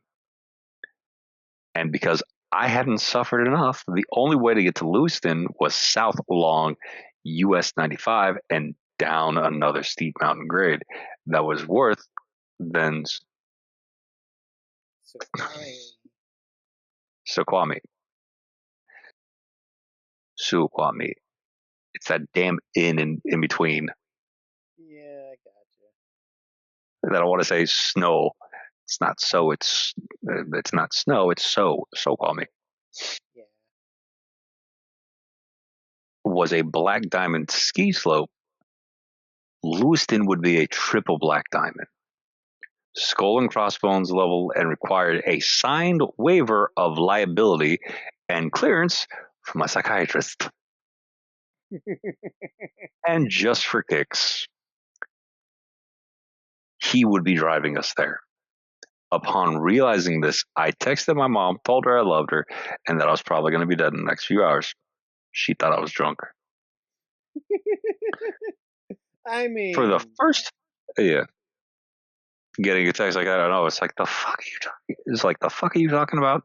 And because I hadn't suffered enough, the only way to get to Lewiston was south along US 95 and down another steep mountain grade that was worse than Sukwame. Suquamish. It's that damn in between Yeah, I gotcha. that I want to say snow. It's not so. It's not snow. It's so call me. Yeah. Was a black diamond ski slope. Lewiston would be a triple black diamond, skull and crossbones level, and required a signed waiver of liability and clearance from a psychiatrist. And just for kicks, he would be driving us there. Upon realizing this, I texted my mom, told her I loved her, and that I was probably going to be dead in the next few hours. She thought I was drunk. I For the mean, first, yeah, getting a text like that, I don't know. It's like the fuck are you talking? It's like the fuck are you talking about?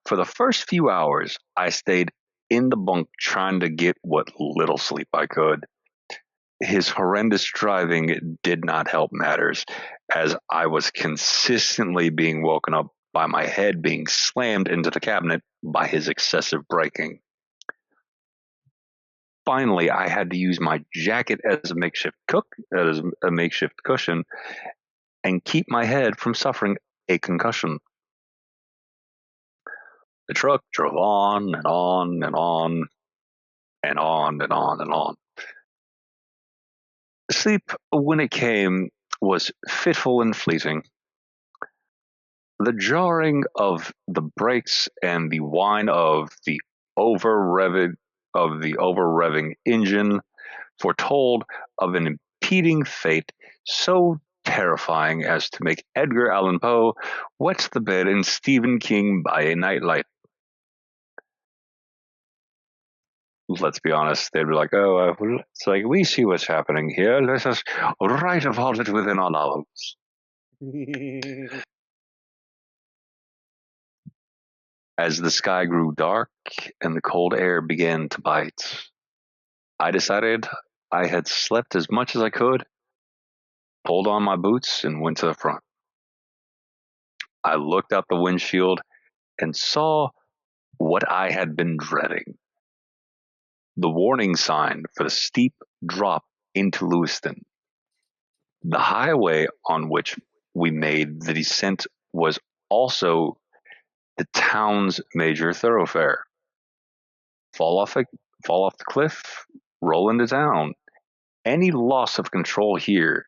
For the first few hours, I stayed in the bunk trying to get what little sleep I could. His horrendous driving did not help matters, as I was consistently being woken up by my head being slammed into the cabinet by his excessive braking. Finally, I had to use my jacket as a makeshift cushion, and keep my head from suffering a concussion. The truck drove on and on and on and on and on and on. Sleep, when it came, was fitful and fleeting. The jarring of the brakes and the whine of the over revving engine foretold of an impending fate so terrifying as to make Edgar Allan Poe wet the bed in Stephen King by a nightlight. Let's be honest, they'd be like, "Oh, it's like we see what's happening here. Let us write about it within our novels." As the sky grew dark and the cold air began to bite, I decided I had slept as much as I could, pulled on my boots, and went to the front. I looked out the windshield and saw what I had been dreading: the warning sign for the steep drop into Lewiston. The highway on which we made the descent was also the town's major thoroughfare. Fall off, a, fall off the cliff, roll into town. Any loss of control here,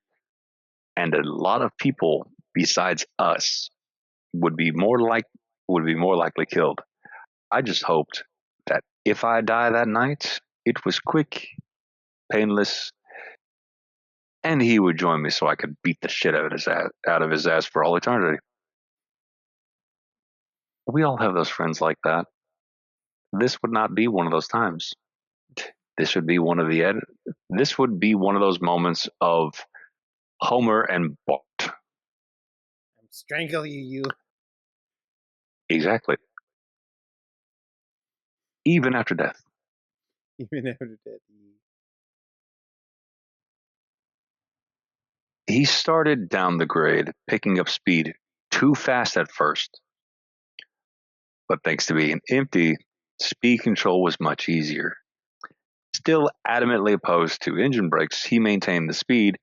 and a lot of people besides us would be more likely killed. I just hoped that if I die that night, it was quick, painless, and he would join me so I could beat the shit out of his ass for all eternity. We all have those friends like that. This would not be one of those times. This would be one of the this would be one of those moments of Homer and Bart. I'm strangling you. Exactly. Even after death. Even after that. He started down the grade, picking up speed too fast at first. But thanks to being empty, speed control was much easier. Still adamantly opposed to engine brakes, he maintained the speed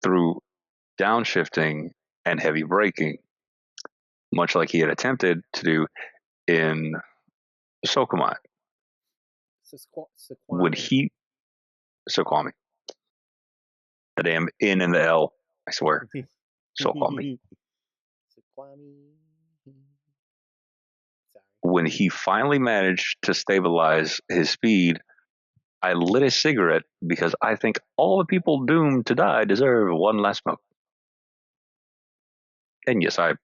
through downshifting and heavy braking, much like he had attempted to do in Sokomai. When he Sokwami. The damn N and the L, I swear. Sokwami. When he finally managed to stabilize his speed, I lit a cigarette because I think all the people doomed to die deserve one last smoke. And yes, I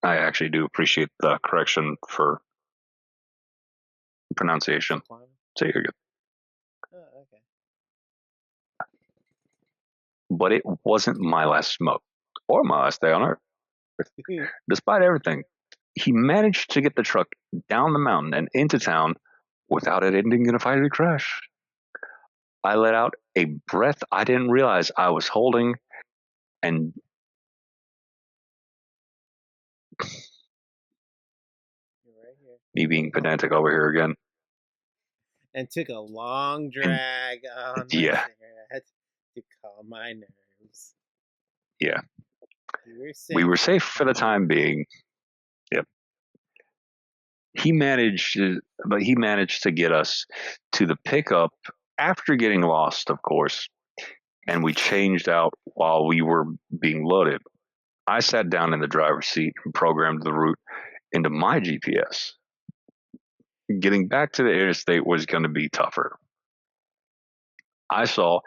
actually do appreciate the correction for pronunciation. So you're good. Oh, okay. But it wasn't my last smoke or my last day on Earth. Despite everything, he managed to get the truck down the mountain and into town without it ending in a fiery crash. I let out a breath I didn't realize I was holding, and Right here. me being pedantic over here again. And took a long drag on my cigarette to calm my nerves. Yeah. We were safe for the time being. Yep. He managed to get us to the pickup after getting lost, of course, and we changed out while we were being loaded. I sat down in the driver's seat and programmed the route into my GPS. Getting back to the interstate was going to be tougher. I saw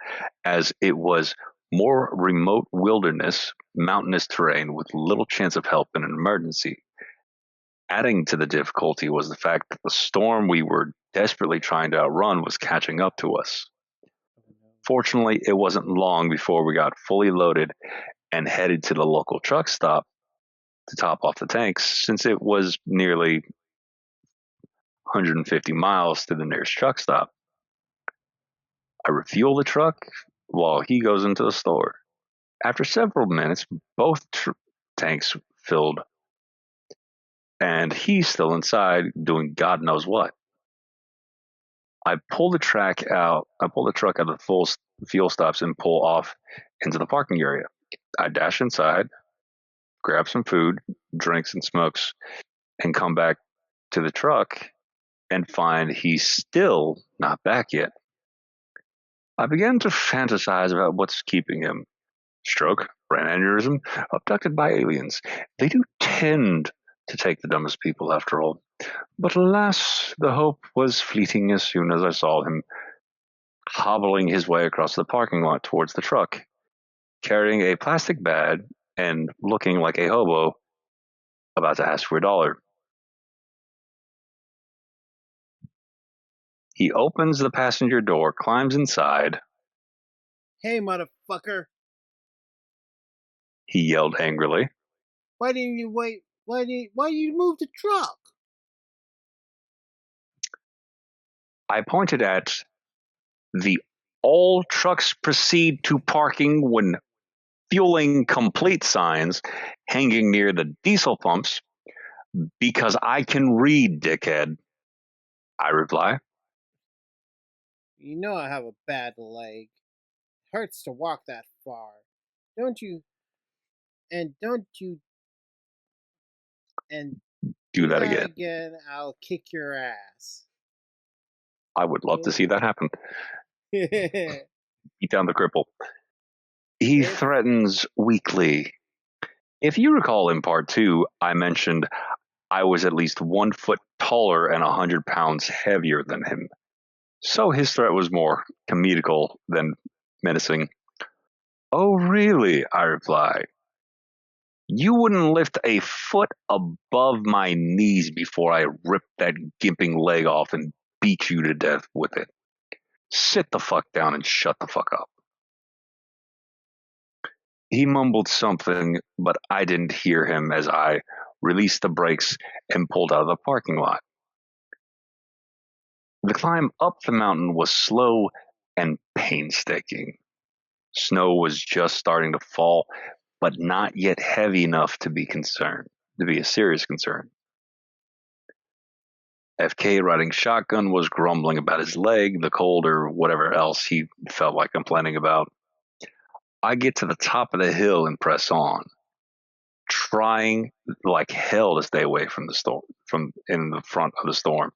as it was more remote wilderness, mountainous terrain with little chance of help in an emergency. Adding to the difficulty was the fact that the storm we were desperately trying to outrun was catching up to us. Fortunately, it wasn't long before we got fully loaded and headed to the local truck stop to top off the tanks, since it was nearly 150 miles to the nearest truck stop. I refuel the truck while he goes into the store. After several minutes, both tanks filled, and he's still inside doing God knows what. I pull the truck out of the full fuel stops and pull off into the parking area. I dash inside, grab some food, drinks, and smokes, and come back to the truck and find he's still not back yet. I began to fantasize about what's keeping him. Stroke, brain aneurysm, abducted by aliens. They do tend to take the dumbest people after all. But alas, the hope was fleeting as soon as I saw him hobbling his way across the parking lot towards the truck, carrying a plastic bag and looking like a hobo about to ask for $1. He opens the passenger door, climbs inside. Hey, motherfucker! He yelled angrily. Why didn't you wait? Why did you move the truck? I pointed at the all trucks proceed to parking when fueling complete signs hanging near the diesel pumps because I can read, dickhead. I reply. You know I have a bad leg. It hurts to walk that far. Don't you? And don't you? And Do that again. I'll kick your ass. I would love to see that happen. Beat down the cripple. He threatens weakly. If you recall in part 2, I mentioned I was at least 1 foot taller and 100 pounds heavier than him. So his threat was more comedical than menacing. Oh, really? I reply. You wouldn't lift a foot above my knees before I rip that gimping leg off and beat you to death with it. Sit the fuck down and shut the fuck up. He mumbled something, but I didn't hear him as I released the brakes and pulled out of the parking lot. The climb up the mountain was slow and painstaking. Snow was just starting to fall, but not yet heavy enough to be a serious concern. FK riding shotgun was grumbling about his leg, the cold, or whatever else he felt like complaining about. I get to the top of the hill and press on, trying like hell to stay away from the storm, from in the front of the storm.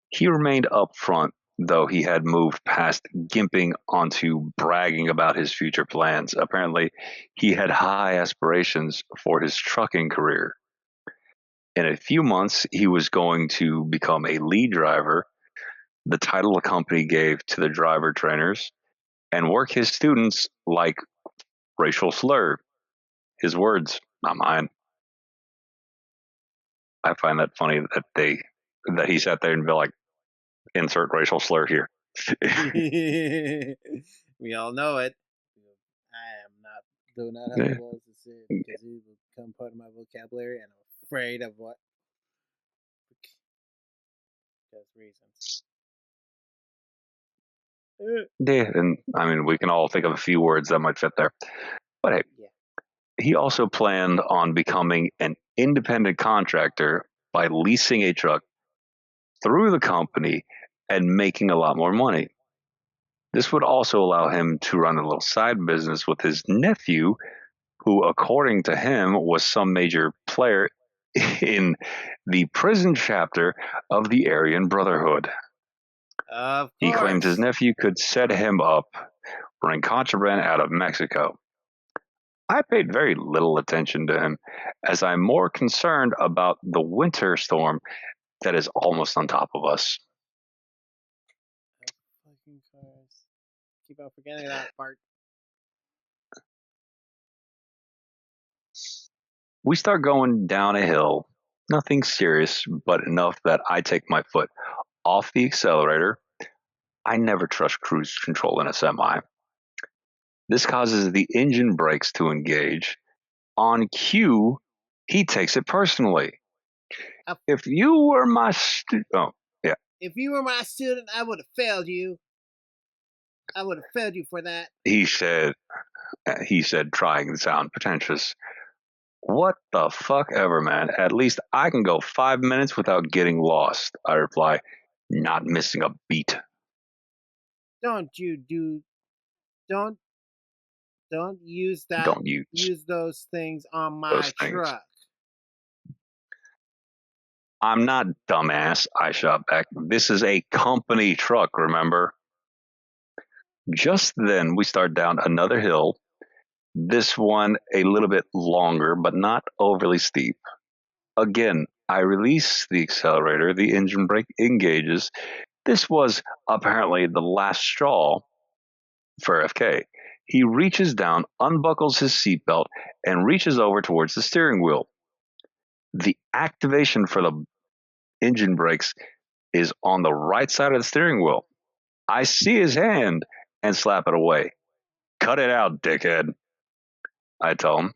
He remained up front, though he had moved past gimping onto bragging about his future plans. Apparently, he had high aspirations for his trucking career. In a few months, he was going to become a lead driver, the title the company gave to the driver trainers, and work his students like racial slur. His words, not mine. I find that funny that he sat there and be like, insert racial slur here. We all know it. I am not do not have the balls to say it because it will become part of my vocabulary, and I'm afraid of what because reasons. Yeah, and I mean, we can all think of a few words that might fit there. But hey, Yeah. he also planned on becoming an independent contractor by leasing a truck through the company and making a lot more money. This would also allow him to run a little side business with his nephew, who, according to him, was some major player in the prison chapter of the Aryan Brotherhood. Of course. He claimed his nephew could set him up running contraband out of Mexico. I paid very little attention to him, as I'm more concerned about the winter storm that is almost on top of us. Fucking cars. Keep on forgetting that part. We start going down a hill, nothing serious, but enough that I take my foot off the accelerator. I never trust cruise control in a semi. This causes the engine brakes to engage. On cue, he takes it personally. If you were my If you were my student, I would have failed you. I would have failed you for that. He said, trying to sound pretentious. What the fuck ever, man. At least I can go 5 minutes without getting lost, I reply, not missing a beat. Don't use that. Don't use those things on my truck. I'm not dumbass, I shot back. This is a company truck, remember? Just then, we start down another hill, this one a little bit longer, but not overly steep. Again, I release the accelerator, the engine brake engages. This was apparently the last straw for FK. He reaches down, unbuckles his seatbelt, and reaches over towards the steering wheel. The activation for the engine brakes is on the right side of the steering wheel. I see his hand and slap it away. Cut it out, dickhead, I tell him.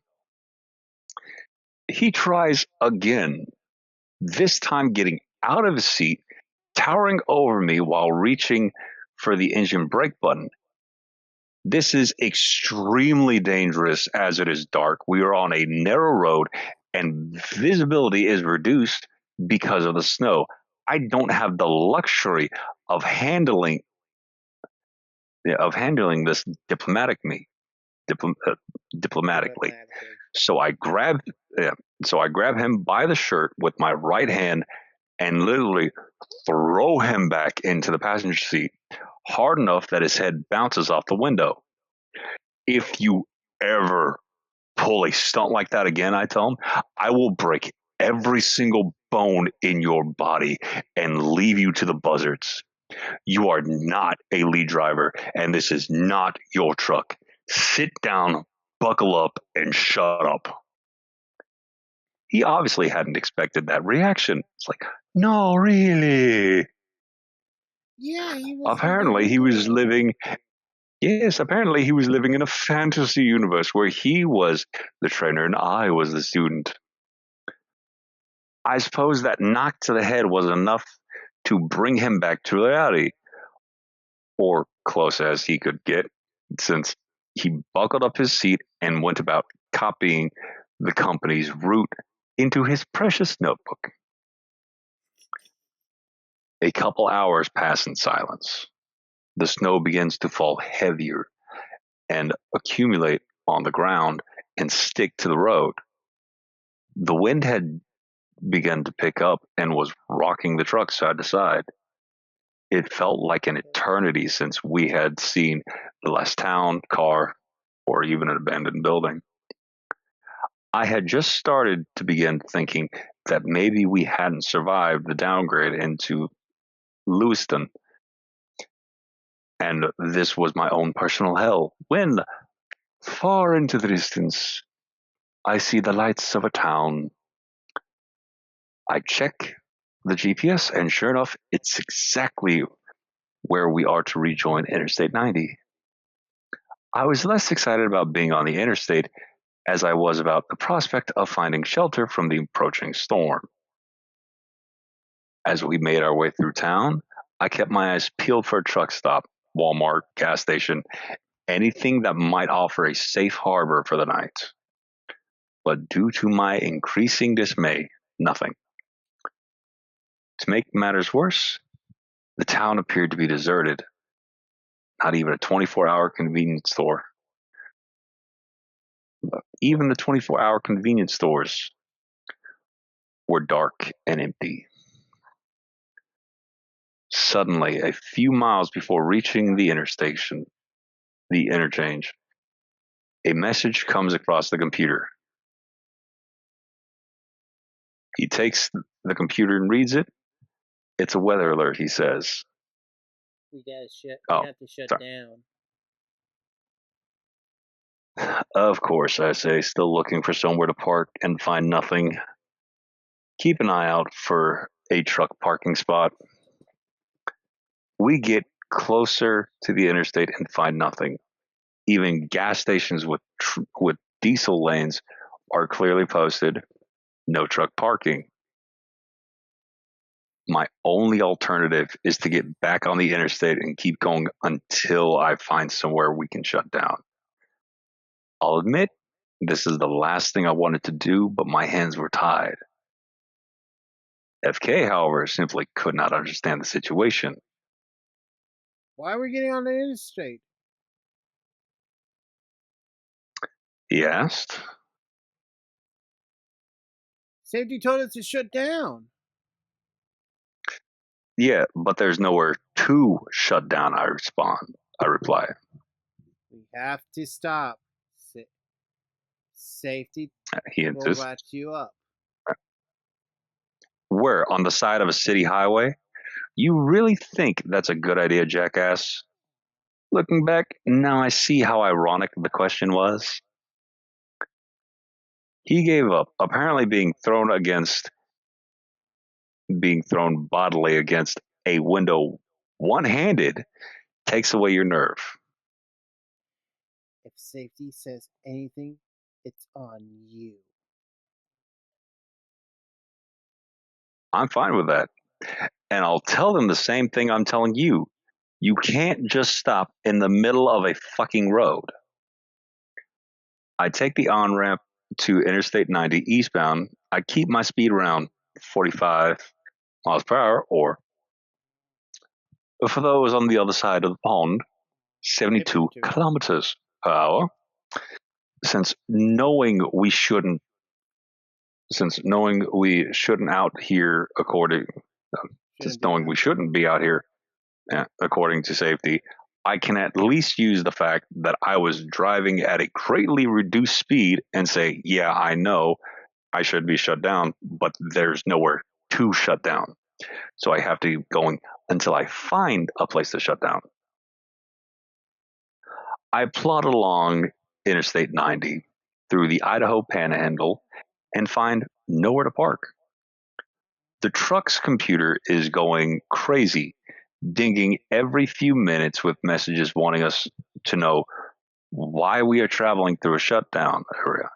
He tries again, this time getting out of his seat, towering over me while reaching for the engine brake button. This is extremely dangerous as it is dark. We are on a narrow road and visibility is reduced because of the snow. I don't have the luxury of handling this diplomatically. So I grab him by the shirt with my right hand and literally throw him back into the passenger seat hard enough that his head bounces off the window. If you ever pull a stunt like that again, I tell him, I will break every single bone in your body and leave you to the buzzards. You are not a lead driver, and this is not your truck. Sit down buckle up and shut up. He obviously hadn't expected that reaction. It's like, no, really? Yeah, he was Apparently, he was living. Yes, apparently he was living in a fantasy universe where he was the trainer and I was the student. I suppose that knock to the head was enough to bring him back to reality, or close as he could get, since he buckled up his seat and went about copying the company's route into his precious notebook. A couple hours pass in silence. The snow begins to fall heavier and accumulate on the ground and stick to the road. The wind had begun to pick up and was rocking the truck side to side. It felt like an eternity since we had seen the last town, car, or even an abandoned building. I had just started to begin thinking that maybe we hadn't survived the downgrade into Lewiston, and this was my own personal hell, when, far into the distance, I see the lights of a town. I check the GPS, and sure enough, it's exactly where we are to rejoin Interstate 90. I was less excited about being on the interstate as I was about the prospect of finding shelter from the approaching storm. As we made our way through town, I kept my eyes peeled for a truck stop, Walmart, gas station, anything that might offer a safe harbor for the night. But due to my increasing dismay, nothing. To make matters worse, the town appeared to be deserted. Not even a 24-hour convenience store. Even the 24-hour convenience stores were dark and empty. Suddenly, a few miles before reaching the interchange, a message comes across the computer. He takes the computer and reads it. It's a weather alert, he says. We Oh, have to shut sorry. down. Of course, I say, still looking for somewhere to park and find nothing. Keep an eye out for a truck parking spot. We get closer to the interstate and find nothing. Even gas stations with diesel lanes are clearly posted, no truck parking. My only alternative is to get back on the interstate and keep going until I find somewhere we can shut down. I'll admit, this is the last thing I wanted to do, but my hands were tied. FK, however, simply could not understand the situation. Why are we getting on the interstate? He asked. Safety told us to shut down. Yeah, but there's nowhere to shut down, I reply. We have to stop. Safety He will insists. wrap you up. Where? On the side of a city highway? You really think that's a good idea, jackass? Looking back, now I see how ironic the question was. He gave up, apparently being thrown bodily against a window one-handed takes away your nerve. If safety says anything, it's on you. I'm fine with that. And I'll tell them the same thing I'm telling you. You can't just stop in the middle of a fucking road. I take the on-ramp to Interstate 90 eastbound. I keep my speed around 45 miles per hour, or for those on the other side of the pond, 72 kilometers per hour. Since knowing we shouldn't out here knowing we shouldn't be out here according to safety, I can at least use the fact that I was driving at a greatly reduced speed and say, yeah, I know I should be shut down, but there's nowhere to shut down. So I have to keep going until I find a place to shut down. I plod along Interstate 90 through the Idaho Panhandle and find nowhere to park. The truck's computer is going crazy, dinging every few minutes with messages wanting us to know why we are traveling through a shutdown area.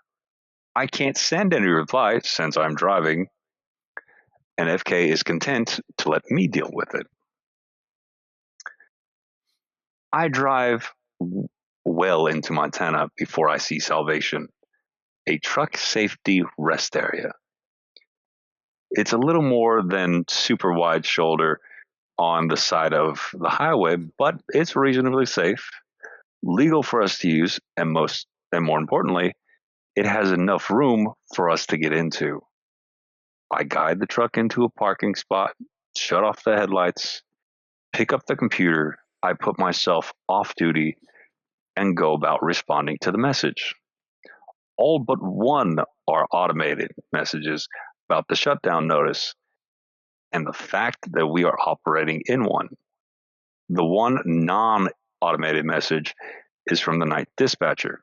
I can't send any reply since I'm driving, and FK is content to let me deal with it. I drive well into Montana before I see Salvation, a truck safety rest area. It's a little more than super wide shoulder on the side of the highway, but it's reasonably safe, legal for us to use, and more importantly, it has enough room for us to get into. I guide the truck into a parking spot, shut off the headlights, pick up the computer. I put myself off duty and go about responding to the message. All but one are automated messages about the shutdown notice and the fact that we are operating in one. The one non-automated message is from the night dispatcher.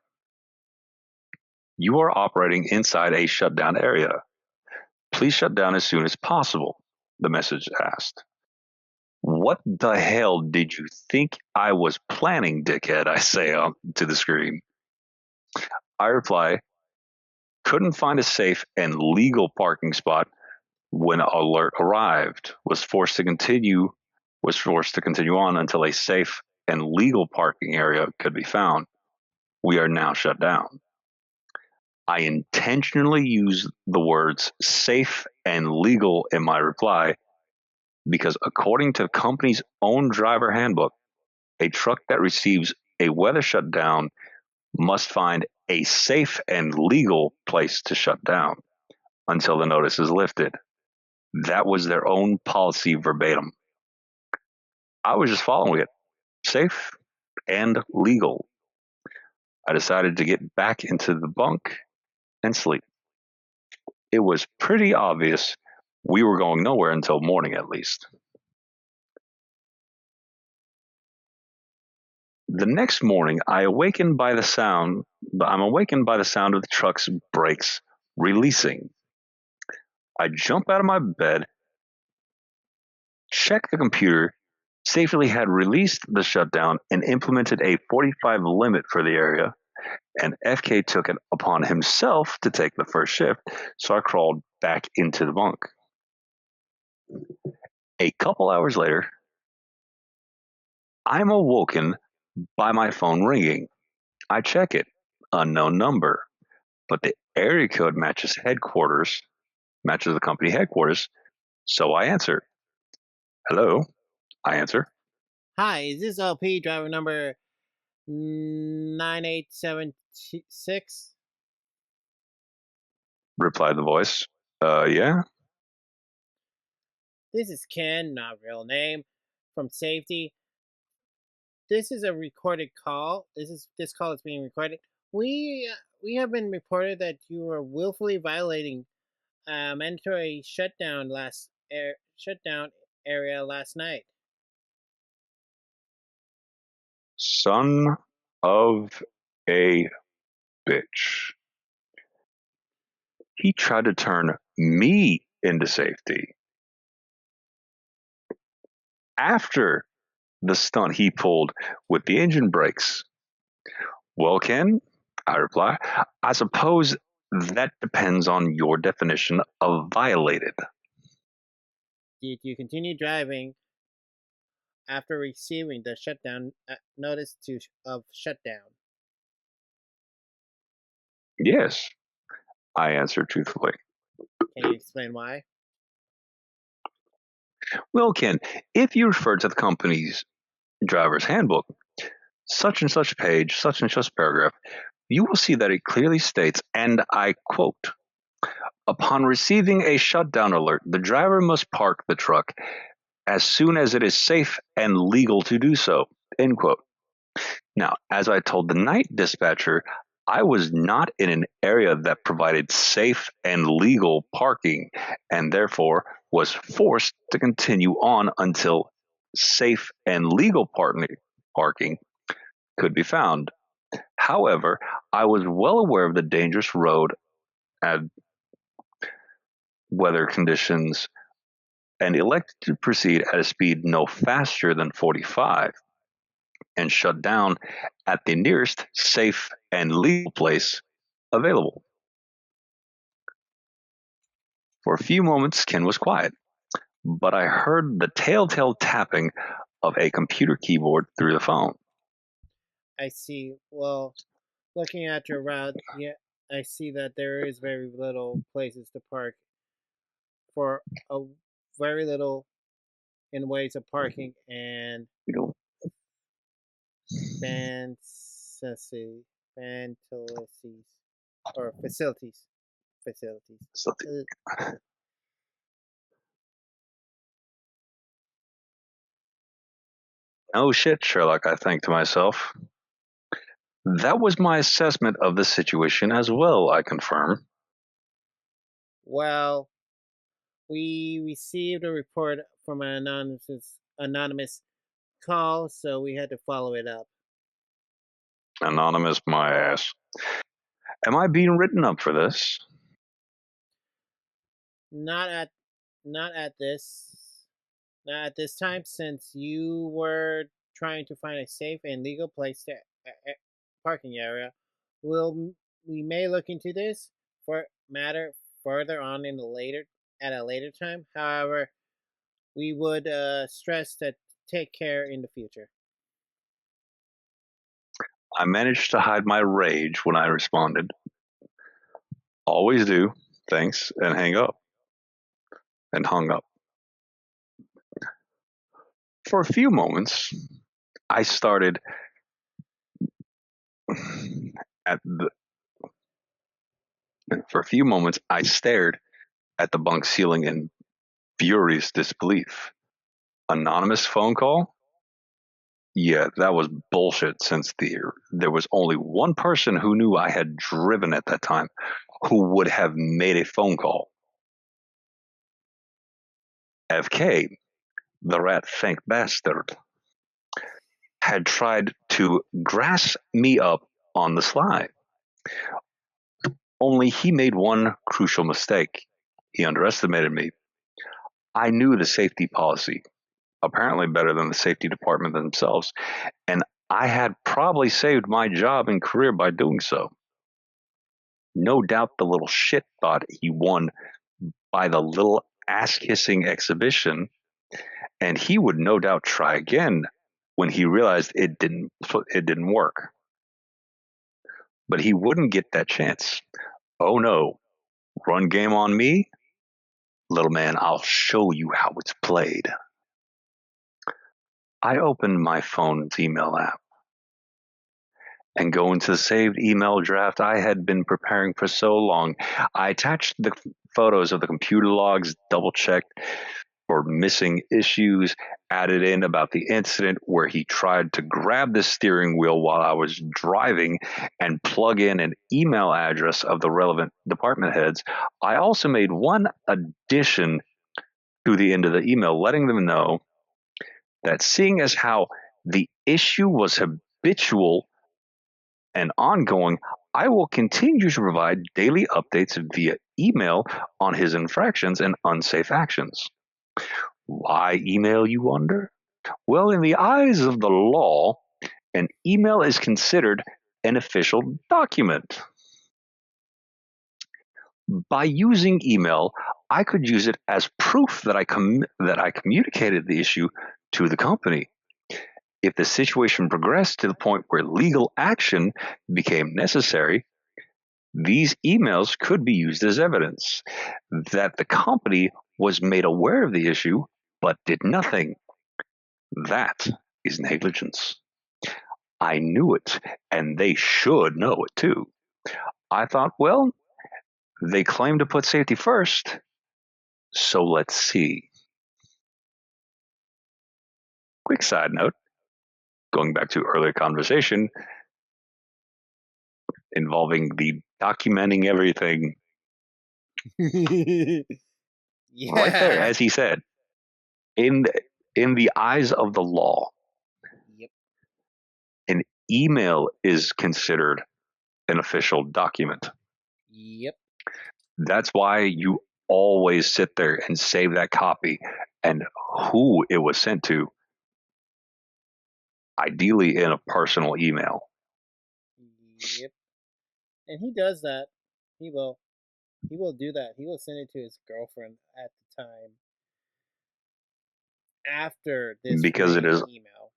You are operating inside a shutdown area. Please shut down as soon as possible, the message asked. What the hell did you think I was planning, dickhead? I say to the screen. I reply, couldn't find a safe and legal parking spot when alert arrived. Was forced to continue on until a safe and legal parking area could be found. We are now shut down. I intentionally use the words safe and legal in my reply because according to the company's own driver handbook, a truck that receives a weather shutdown must find a safe and legal place to shut down until the notice is lifted. That was their own policy verbatim. I was just following it. Safe and legal. I decided to get back into the bunk and sleep. It was pretty obvious we were going nowhere until morning at least. The next morning, I'm awakened by the sound of the truck's brakes releasing. I jump out of my bed, check the computer, safely had released the shutdown and implemented a 45 limit for the area, and FK took it upon himself to take the first shift, so I crawled back into the bunk. A couple hours later, I'm awoken by my phone ringing. I check it, unknown number, but the area code matches the company headquarters, so I answer. Hello, I answer. Hi, is this LP driver number 9876? Replied the voice. Yeah? This is Ken, not real name, from safety. This is a recorded call. This call is being recorded. We have been reported that you are willfully violating mandatory shutdown area last night. Son of a bitch. He tried to turn me into safety. After the stunt he pulled with the engine brakes. Well, Ken, I reply, I suppose that depends on your definition of violated. Did you continue driving after receiving the shutdown notice of shutdown? Yes, I answered truthfully. Can you explain why? Well, Ken, if you refer to the company's driver's handbook, such and such page, such and such paragraph, you will see that it clearly states, and I quote, upon receiving a shutdown alert, the driver must park the truck as soon as it is safe and legal to do so, end quote. Now, as I told the night dispatcher, I was not in an area that provided safe and legal parking and therefore was forced to continue on until safe and legal parking could be found. However, I was well aware of the dangerous road and weather conditions and elected to proceed at a speed no faster than 45 and shut down at the nearest safe and legal place available. For a few moments, Ken was quiet, but I heard the telltale tapping of a computer keyboard through the phone. I see. Well, looking at your route, yeah, I see that there is very little places to park for a very little in ways of parking and You know, fantasy, facilities or facilities, facilities. something. Ugh. No shit, Sherlock, I think to myself. That was my assessment of the situation as well, I confirm. Well, we received a report from an anonymous call, so we had to follow it up. Anonymous, my ass. Am I being written up for this? Not at not at this not at this time, since you were trying to find a safe and legal place to parking area. We'll we may look into this for matter further on in the later at a later time. However, we would stress that take care in the future. I managed to hide my rage when I responded. Always do, thanks, and hang up. And hung up. For a few moments, I started at the. For a few moments, I stared at the bunk ceiling in furious disbelief. Anonymous phone call? Yeah, that was bullshit since there was only one person who knew I had driven at that time who would have made a phone call. FK, the rat fink bastard, had tried to grass me up on the sly. Only he made one crucial mistake. He underestimated me. I knew the safety policy, apparently better than the safety department themselves, and I had probably saved my job and career by doing so. No doubt the little shit thought he won by the little ass kissing exhibition, and he would no doubt try again when he realized it didn't work. But he wouldn't get that chance. Oh no, run game on me? Little man, I'll show you how it's played. I opened my phone's email app and go into the saved email draft I had been preparing for so long. I attached the photos of the computer logs, double checked for missing issues, added in about the incident where he tried to grab the steering wheel while I was driving and plug in an email address of the relevant department heads. I also made one addition to the end of the email, letting them know that seeing as how the issue was habitual and ongoing, I will continue to provide daily updates via email on his infractions and unsafe actions. Why email, you wonder? Well, in the eyes of the law, an email is considered an official document. By using email, I could use it as proof that I communicated the issue to the company. If the situation progressed to the point where legal action became necessary, these emails could be used as evidence that the company was made aware of the issue but did nothing. That is negligence. I knew it, and they should know it too. I thought, well, they claim to put safety first, so let's see. Quick side note, going back to earlier conversation involving the documenting everything right there, Yeah. as he said, in in the eyes of the law, Yep. an email is considered an official document. Yep. That's why you always sit there and save that copy and who it was sent to, ideally in a personal email. Yep. And he does that. He will. He will do that. He will send it to his girlfriend at the time after this Because it written is, email.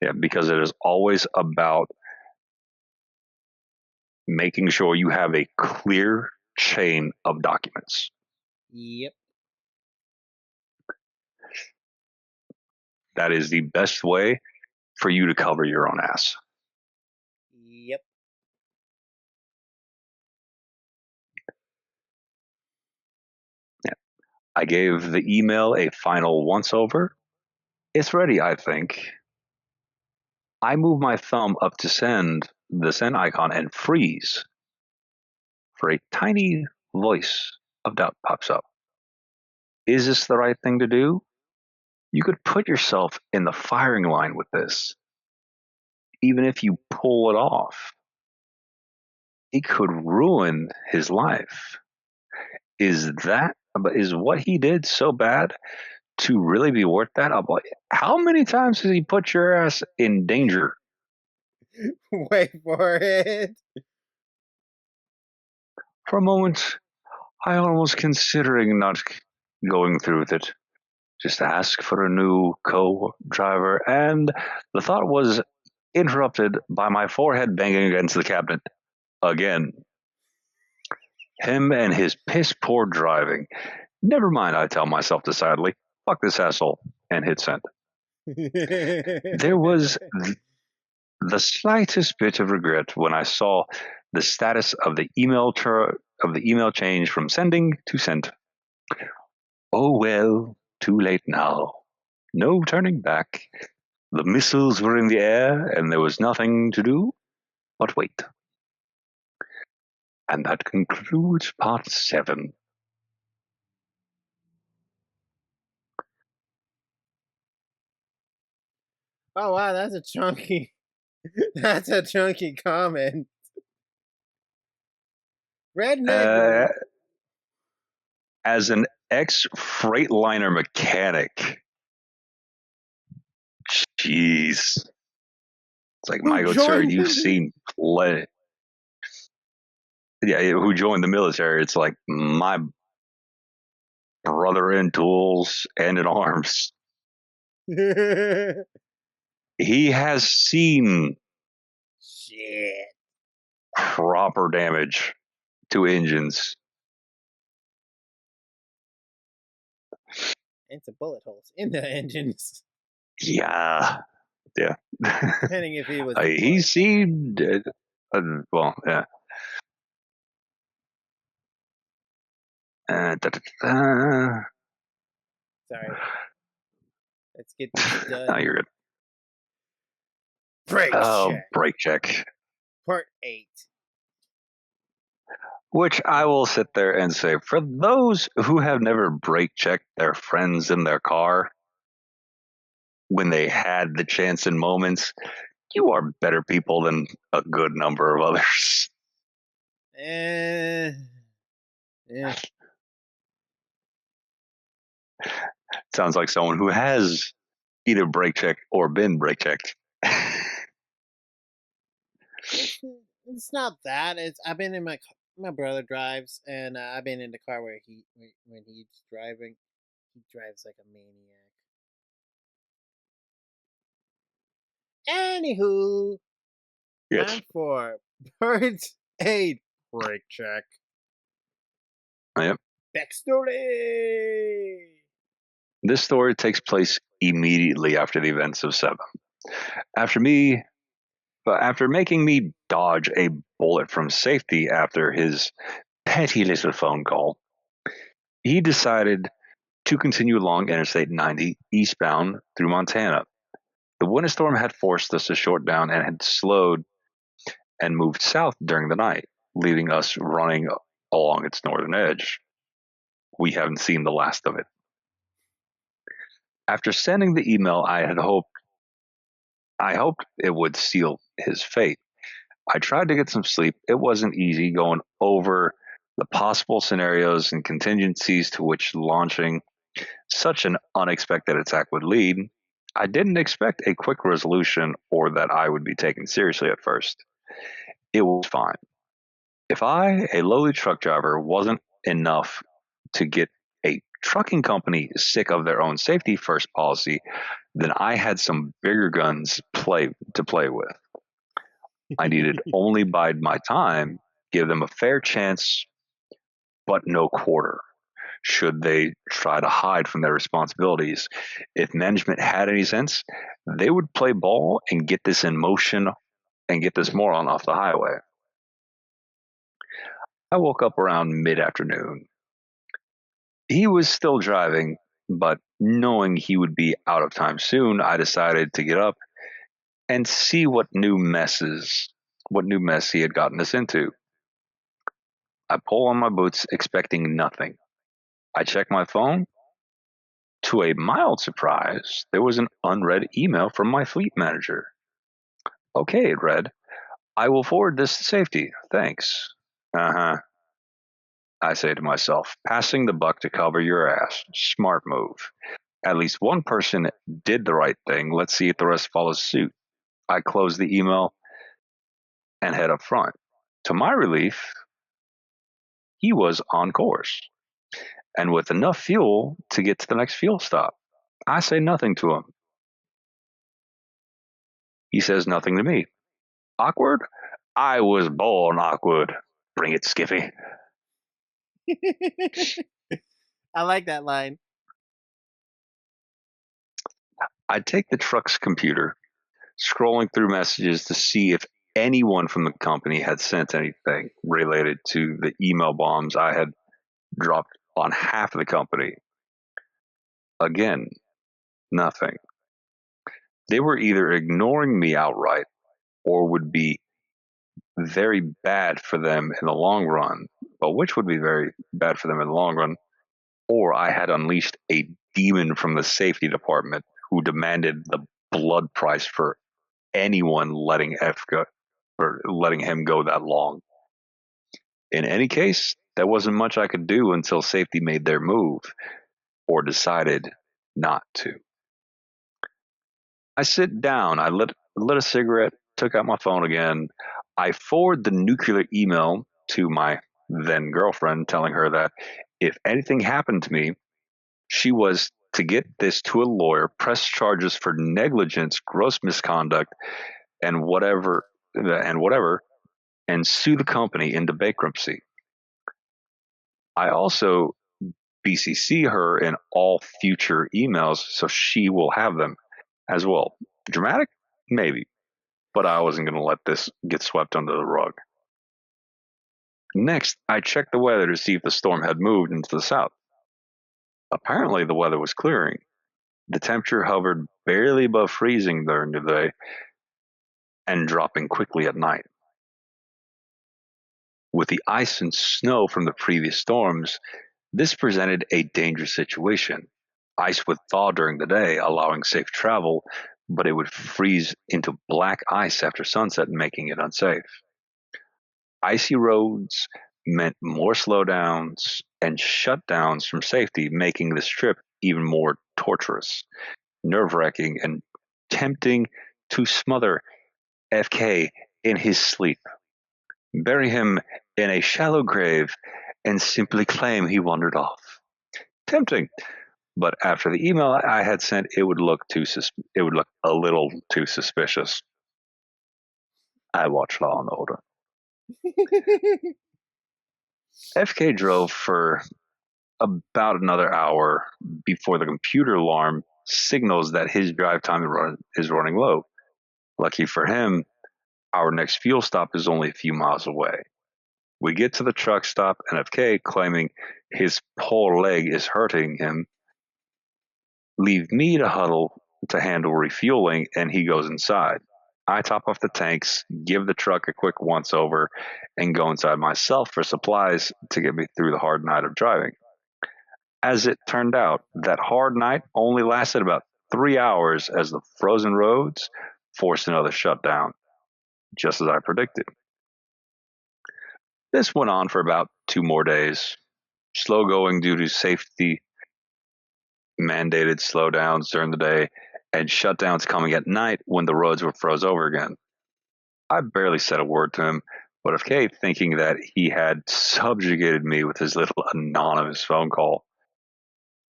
yeah, because it is always about making sure you have a clear chain of documents. Yep. That is the best way for you to cover your own ass. Yep. Yeah. I gave the email a final once over. It's ready, I think. I move my thumb up to send the send icon and freeze for a tiny voice of doubt pops up. Is this the right thing to do? You could put yourself in the firing line with this. Even if you pull it off, it could ruin his life. Is what he did so bad to really be worth that? I'm like, how many times has he put your ass in danger? Wait for it. For a moment, I almost considering not going through with it. Just ask for a new co-driver, and the thought was interrupted by my forehead banging against the cabinet again. Him and his piss poor driving. Never mind, I tell myself decidedly. Fuck this asshole, and hit send. There was the slightest bit of regret when I saw the status of the email change from sending to sent. Oh well, too late now. No turning back. The missiles were in the air, and there was nothing to do but wait. And that concludes part 7. Oh wow, that's a chunky. That's a chunky comment. Redneck. As an ex-Freightliner mechanic, jeez. It's like, my good sir, you've seen plenty. Yeah, who joined the military. It's like my brother in tools and in arms. He has seen Shit. proper damage to engines. And some bullet holes in the engines. Yeah. Depending if he was. He's seen. Well, yeah. Sorry. Let's get this done. No, you're good. Brake check. Brake check. Part 8. Which I will sit there and say, for those who have never brake checked their friends in their car when they had the chance in moments, you are better people than a good number of others. Yeah. Sounds like someone who has either brake checked or been brake checked. It's not that. I've been in my brother drives, and I've been in the car where when he's driving, he drives like a maniac. Anywho, Yes. time for Bird's 8 brake check. Yep. Backstory. This story takes place immediately after the events of 7. After making me dodge a bullet from safety after his petty little phone call, he decided to continue along Interstate 90 eastbound through Montana. The winter storm had forced us to short down and had slowed and moved south during the night, leaving us running along its northern edge. We haven't seen the last of it. After sending the email, I had hoped I hoped it would seal his fate. I tried to get some sleep. It wasn't easy going over the possible scenarios and contingencies to which launching such an unexpected attack would lead. I didn't expect a quick resolution or that I would be taken seriously at first. It was fine. If I, a lowly truck driver, wasn't enough to get a trucking company sick of their own safety first policy, then I had some bigger guns to play with. I needed only bide my time, give them a fair chance, but no quarter. Should they try to hide from their responsibilities? If management had any sense, they would play ball and get this in motion and get this moron off the highway. I woke up around mid-afternoon. He was still driving, but knowing he would be out of time soon, I decided to get up and see what new mess he had gotten us into. I pull on my boots, expecting nothing. I check my phone. To a mild surprise, there was an unread email from my fleet manager. Okay, it read, I will forward this to safety. Thanks. Uh-huh. I say to myself, passing the buck to cover your ass. Smart move. At least one person did the right thing. Let's see if the rest follows suit. I close the email and head up front. To my relief, he was on course and with enough fuel to get to the next fuel stop. I say nothing to him. He says nothing to me. Awkward? I was born awkward. Bring it, Skiffy. I like that line. I take the truck's computer, scrolling through messages to see if anyone from the company had sent anything related to the email bombs I had dropped on half of the company. Again, nothing. They were either ignoring me outright or would be very bad for them in the long run. But which would be very bad for them in the long run? Or I had unleashed a demon from the safety department who demanded the blood price for anyone letting him go that long. In any case, there wasn't much I could do until safety made their move or decided not to. I sit down, I lit a cigarette, took out my phone again. I forward the nuclear email to my then girlfriend, telling her that if anything happened to me, she was to get this to a lawyer, press charges for negligence, gross misconduct, and whatever, and sue the company into bankruptcy. I also BCC her in all future emails so she will have them as well. Dramatic? Maybe. But I wasn't going to let this get swept under the rug. Next, I checked the weather to see if the storm had moved into the south. Apparently, the weather was clearing. The temperature hovered barely above freezing during the day and dropping quickly at night. With the ice and snow from the previous storms, this presented a dangerous situation. Ice would thaw during the day, allowing safe travel, but it would freeze into black ice after sunset, making it unsafe. Icy roads meant more slowdowns and shutdowns from safety, making this trip even more torturous, nerve-wracking, and tempting to smother FK in his sleep, bury him in a shallow grave, and simply claim he wandered off. Tempting, but after the email I had sent, it would look a little too suspicious. I watch Law and Order. FK drove for about another hour before the computer alarm signals that his drive time is running low. Lucky for him, our next fuel stop is only a few miles away. We get to the truck stop, and FK, claiming his poor leg is hurting him, leave me to huddle to handle refueling, and he goes inside. I top off the tanks, give the truck a quick once over, and go inside myself for supplies to get me through the hard night of driving. As it turned out, that hard night only lasted about 3 hours as the frozen roads forced another shutdown, just as I predicted. This went on for about 2 more days, slow going due to safety mandated slowdowns during the day and shutdowns coming at night when the roads were froze over again. I barely said a word to him, but FK, thinking that he had subjugated me with his little anonymous phone call,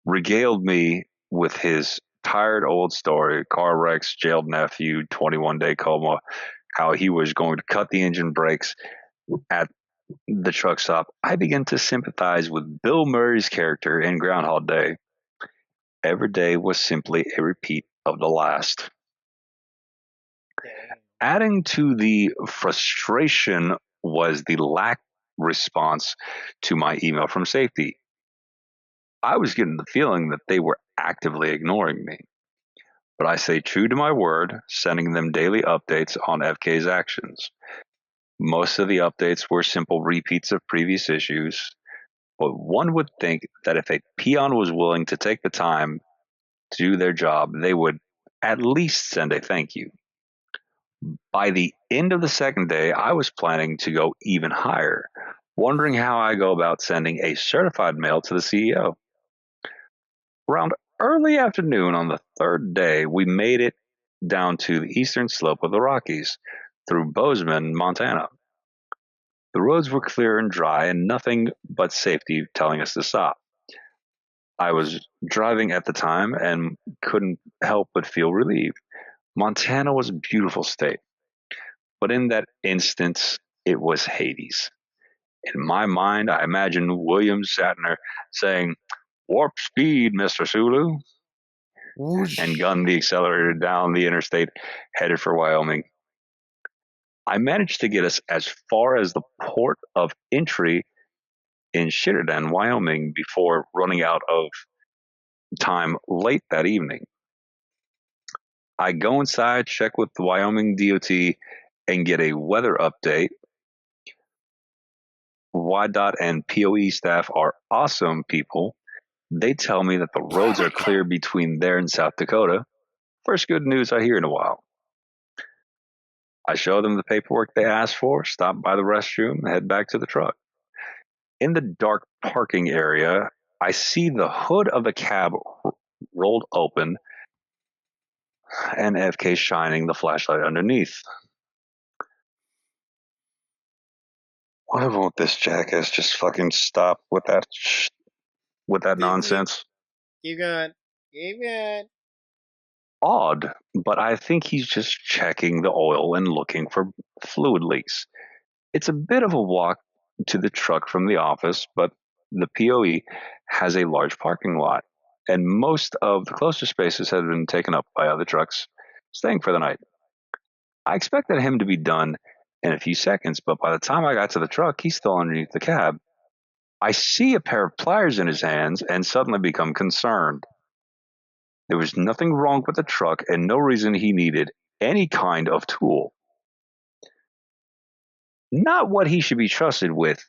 regaled me with his tired old story, car wrecks, jailed nephew, 21-day coma, how he was going to cut the engine brakes at the truck stop. I began to sympathize with Bill Murray's character in Groundhog Day. Every day was simply a repeat of the last. Damn. Adding to the frustration was the lack response to my email from safety. I was getting the feeling that they were actively ignoring me. But I stayed true to my word, sending them daily updates on FK's actions. Most of the updates were simple repeats of previous issues, but one would think that if a peon was willing to take the time to do their job, they would at least send a thank you. By the end of the second day, I was planning to go even higher, wondering how I go about sending a certified mail to the CEO. Around early afternoon on the third day, we made it down to the eastern slope of the Rockies through Bozeman, Montana. The roads were clear and dry, and nothing but safety telling us to stop. I was driving at the time and couldn't help but feel relieved. Montana was a beautiful state, but in that instance, it was Hades. In my mind, I imagined William Shatner saying, "Warp speed, Mr. Sulu," and Whoosh. gunned the accelerator down the interstate headed for Wyoming. I managed to get us as far as the port of entry in Sheridan, Wyoming, before running out of time late that evening. I go inside, check with the Wyoming DOT, and get a weather update. YDOT and POE staff are awesome people. They tell me that the roads are clear between there and South Dakota. First good news I hear in a while. I show them the paperwork they asked for, stop by the restroom, and head back to the truck. In the dark parking area, I see the hood of the cab rolled open and FK shining the flashlight underneath. Why won't this jackass just fucking stop with that nonsense? Keep going. Keep going. Odd, but I think he's just checking the oil and looking for fluid leaks. It's a bit of a walk to the truck from the office, but the POE has a large parking lot, and most of the closer spaces have been taken up by other trucks staying for the night. I expected him to be done in a few seconds, but by the time I got to the truck, he's still underneath the cab. I see a pair of pliers in his hands and suddenly become concerned. There was nothing wrong with the truck and no reason he needed any kind of tool. Not what he should be trusted with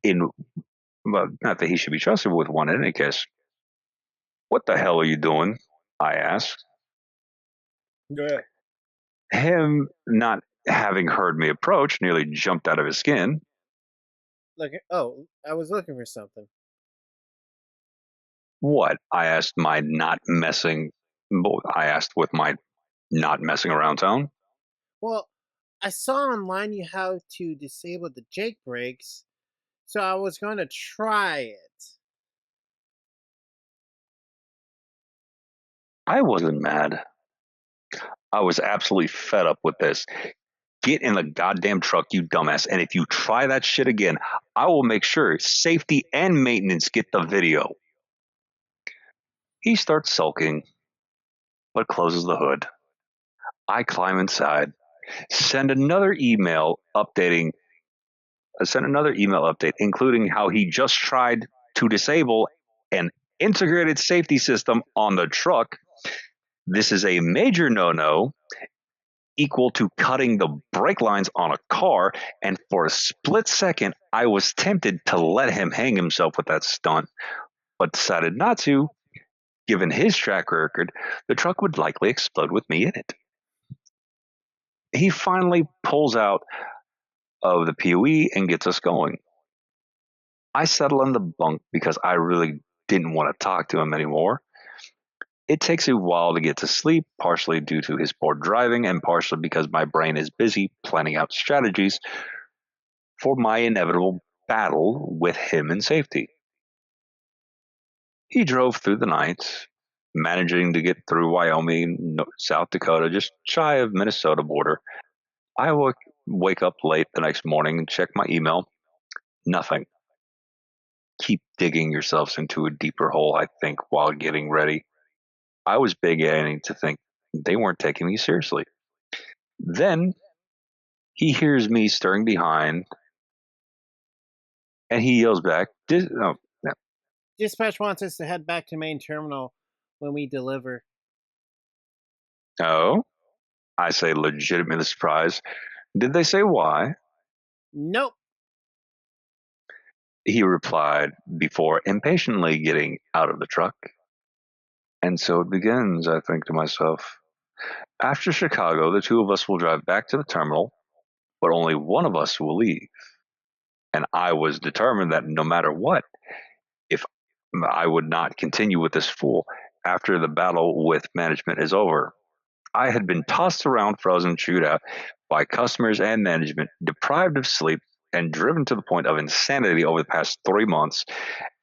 not that he should be trusted with one in any case. "What the hell are you doing?" I asked. Go ahead. Him, not having heard me approach, nearly jumped out of his skin. Look. Oh, I was looking for something. "What?" I asked with my not messing around tone. Well, I saw online you how to disable the Jake brakes, so I was going to try it. I wasn't mad. I was absolutely fed up with this. "Get in the goddamn truck, you dumbass, and if you try that shit again, I will make sure safety and maintenance get the video." He starts sulking, but closes the hood. I climb inside, send another email update, including how he just tried to disable an integrated safety system on the truck. This is a major no-no, equal to cutting the brake lines on a car, and for a split second, I was tempted to let him hang himself with that stunt, but decided not to. Given his track record, the truck would likely explode with me in it. He finally pulls out of the POE and gets us going. I settle in the bunk because I really didn't want to talk to him anymore. It takes a while to get to sleep, partially due to his poor driving and partially because my brain is busy planning out strategies for my inevitable battle with him in safety. He drove through the night, managing to get through Wyoming, South Dakota, just shy of Minnesota border. I wake up late the next morning and check my email. Nothing. Keep digging yourselves into a deeper hole, I think, while getting ready. I was beginning to think they weren't taking me seriously. Then he hears me stirring behind and he yells back, no. Dispatch wants us to head back to main terminal when we deliver. Oh, I say, legitimately surprised. Did they say why? Nope. He replied before impatiently getting out of the truck. And so it begins, I think to myself. After Chicago, the two of us will drive back to the terminal, but only one of us will leave. And I was determined that no matter what, if I would not continue with this fool after the battle with management is over. I had been tossed around, frozen, chewed out by customers and management, deprived of sleep, and driven to the point of insanity over the past 3 months,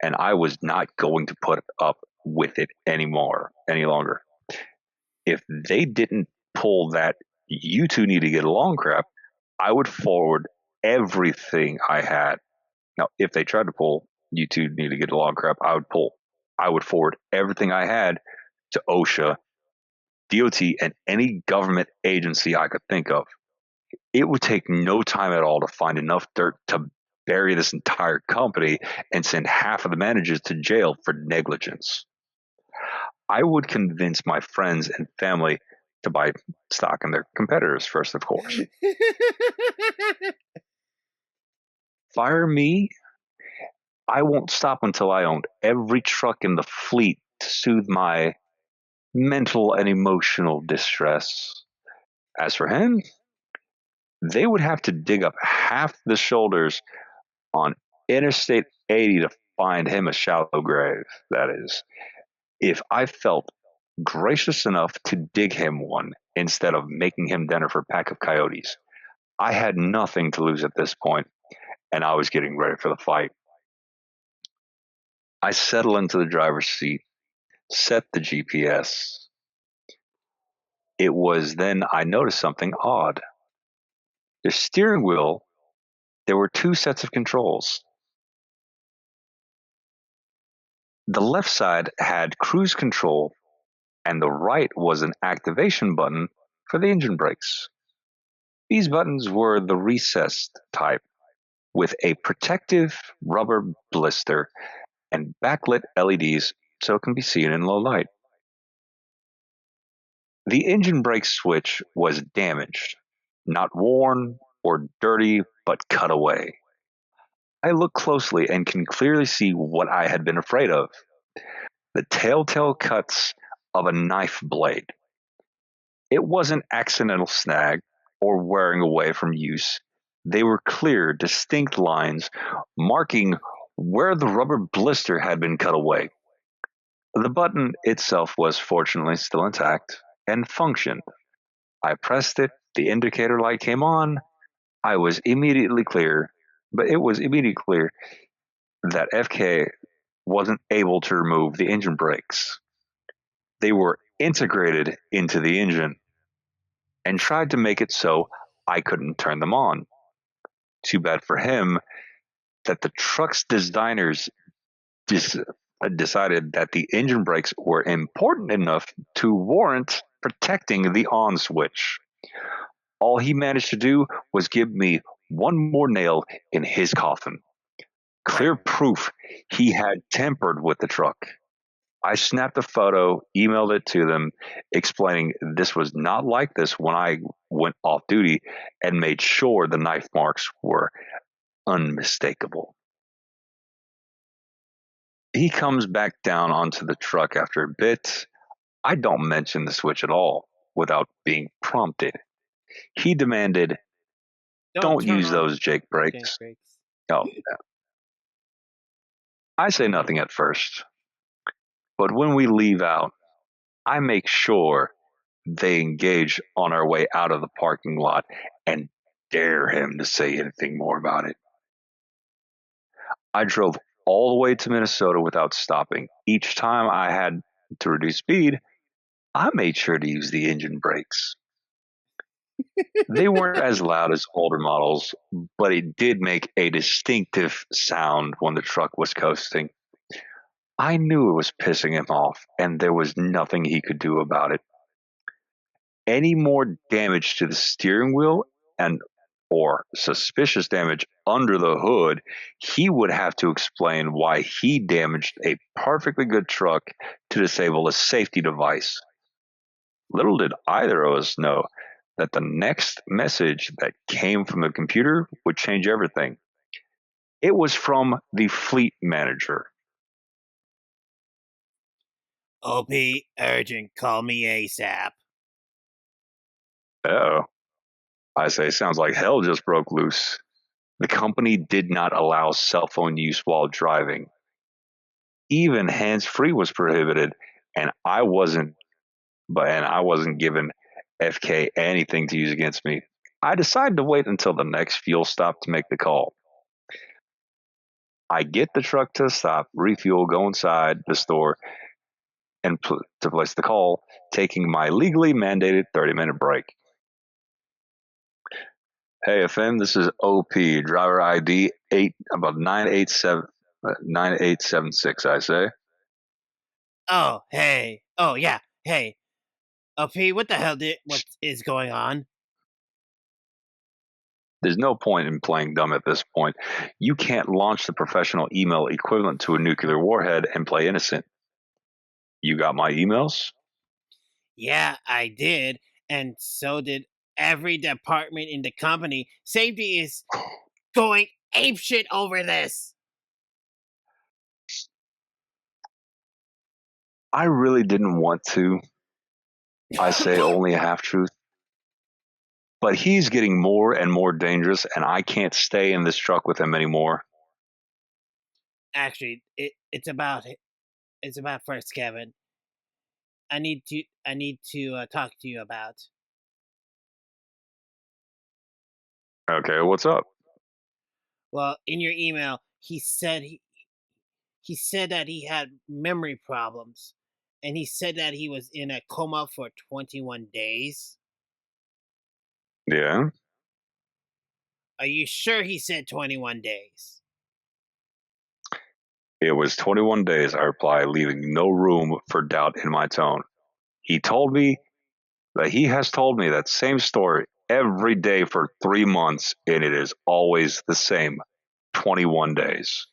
and I was not going to put up with it any longer. If they didn't pull that "you two need to get along" crap, I would forward everything I had. Now, if they tried to pull "you two need to get along" crap, I would forward everything I had to OSHA, DOT, and any government agency I could think of. It would take no time at all to find enough dirt to bury this entire company and send half of the managers to jail for negligence. I would convince my friends and family to buy stock in their competitors first, of course. Fire me? I won't stop until I owned every truck in the fleet to soothe my mental and emotional distress. As for him, they would have to dig up half the shoulders on Interstate 80 to find him a shallow grave, that is. If I felt gracious enough to dig him one instead of making him dinner for a pack of coyotes. I had nothing to lose at this point, and I was getting ready for the fight. I settle into the driver's seat, set the GPS. It was then I noticed something odd. The steering wheel, there were two sets of controls. The left side had cruise control, and the right was an activation button for the engine brakes. These buttons were the recessed type, with a protective rubber blister and backlit LEDs so it can be seen in low light. The engine brake switch was damaged, not worn or dirty, but cut away. I look closely and can clearly see what I had been afraid of: the telltale cuts of a knife blade. It wasn't accidental snag or wearing away from use. They were clear, distinct lines marking where the rubber blister had been cut away. The button itself was fortunately still intact and functioned. I pressed it, the indicator light came on. I was immediately clear, but it was immediately clear that FK wasn't able to remove the engine brakes. They were integrated into the engine and tried to make it so I couldn't turn them on. Too bad for him that the truck's designers decided that the engine brakes were important enough to warrant protecting the on switch. All he managed to do was give me one more nail in his coffin. Clear proof he had tampered with the truck. I snapped a photo, emailed it to them, explaining this was not like this when I went off duty, and made sure the knife marks were unmistakable. He comes back down onto the truck after a bit. I don't mention the switch at all without being prompted. He demanded, Don't "Don't turn use on those Jake tank brakes." brakes. Oh, yeah. I say nothing at first, but when we leave out, I make sure they engage on our way out of the parking lot and dare him to say anything more about it. I drove all the way to Minnesota without stopping. Each time I had to reduce speed, I made sure to use the engine brakes. They weren't as loud as older models, but it did make a distinctive sound when the truck was coasting. I knew it was pissing him off, and there was nothing he could do about it. Any more damage to the steering wheel and or suspicious damage under the hood, he would have to explain why he damaged a perfectly good truck to disable a safety device. Little did either of us know that the next message that came from the computer would change everything. It was from the fleet manager. OP, urgent, call me ASAP. Oh, I say, sounds like hell just broke loose. The company did not allow cell phone use while driving. Even hands-free was prohibited, and I wasn't given FK anything to use against me. I decided to wait until the next fuel stop to make the call. I get the truck to a stop, refuel, go inside the store, and to place the call, taking my legally mandated 30-minute break. Hey FM, this is OP, driver ID 9876, I say. Oh, hey. Oh, yeah. Hey. OP, what is going on? There's no point in playing dumb at this point. You can't launch the professional email equivalent to a nuclear warhead and play innocent. You got my emails? Yeah, I did. And so did every department in the company. Safety is going apeshit over this. I really didn't want to. I say only a half truth. But he's getting more and more dangerous, and I can't stay in this truck with him anymore. Actually, it's about first, Kevin. I need to talk to you about. Okay, what's up? Well, in your email, he said that he had memory problems, and he said that he was in a coma for 21 days. Yeah, Are you sure he said 21 days? it was 21 days, I reply, leaving no room for doubt in my tone. He told me that he has told me that same story every day for 3 months, and it is always the same 21 days.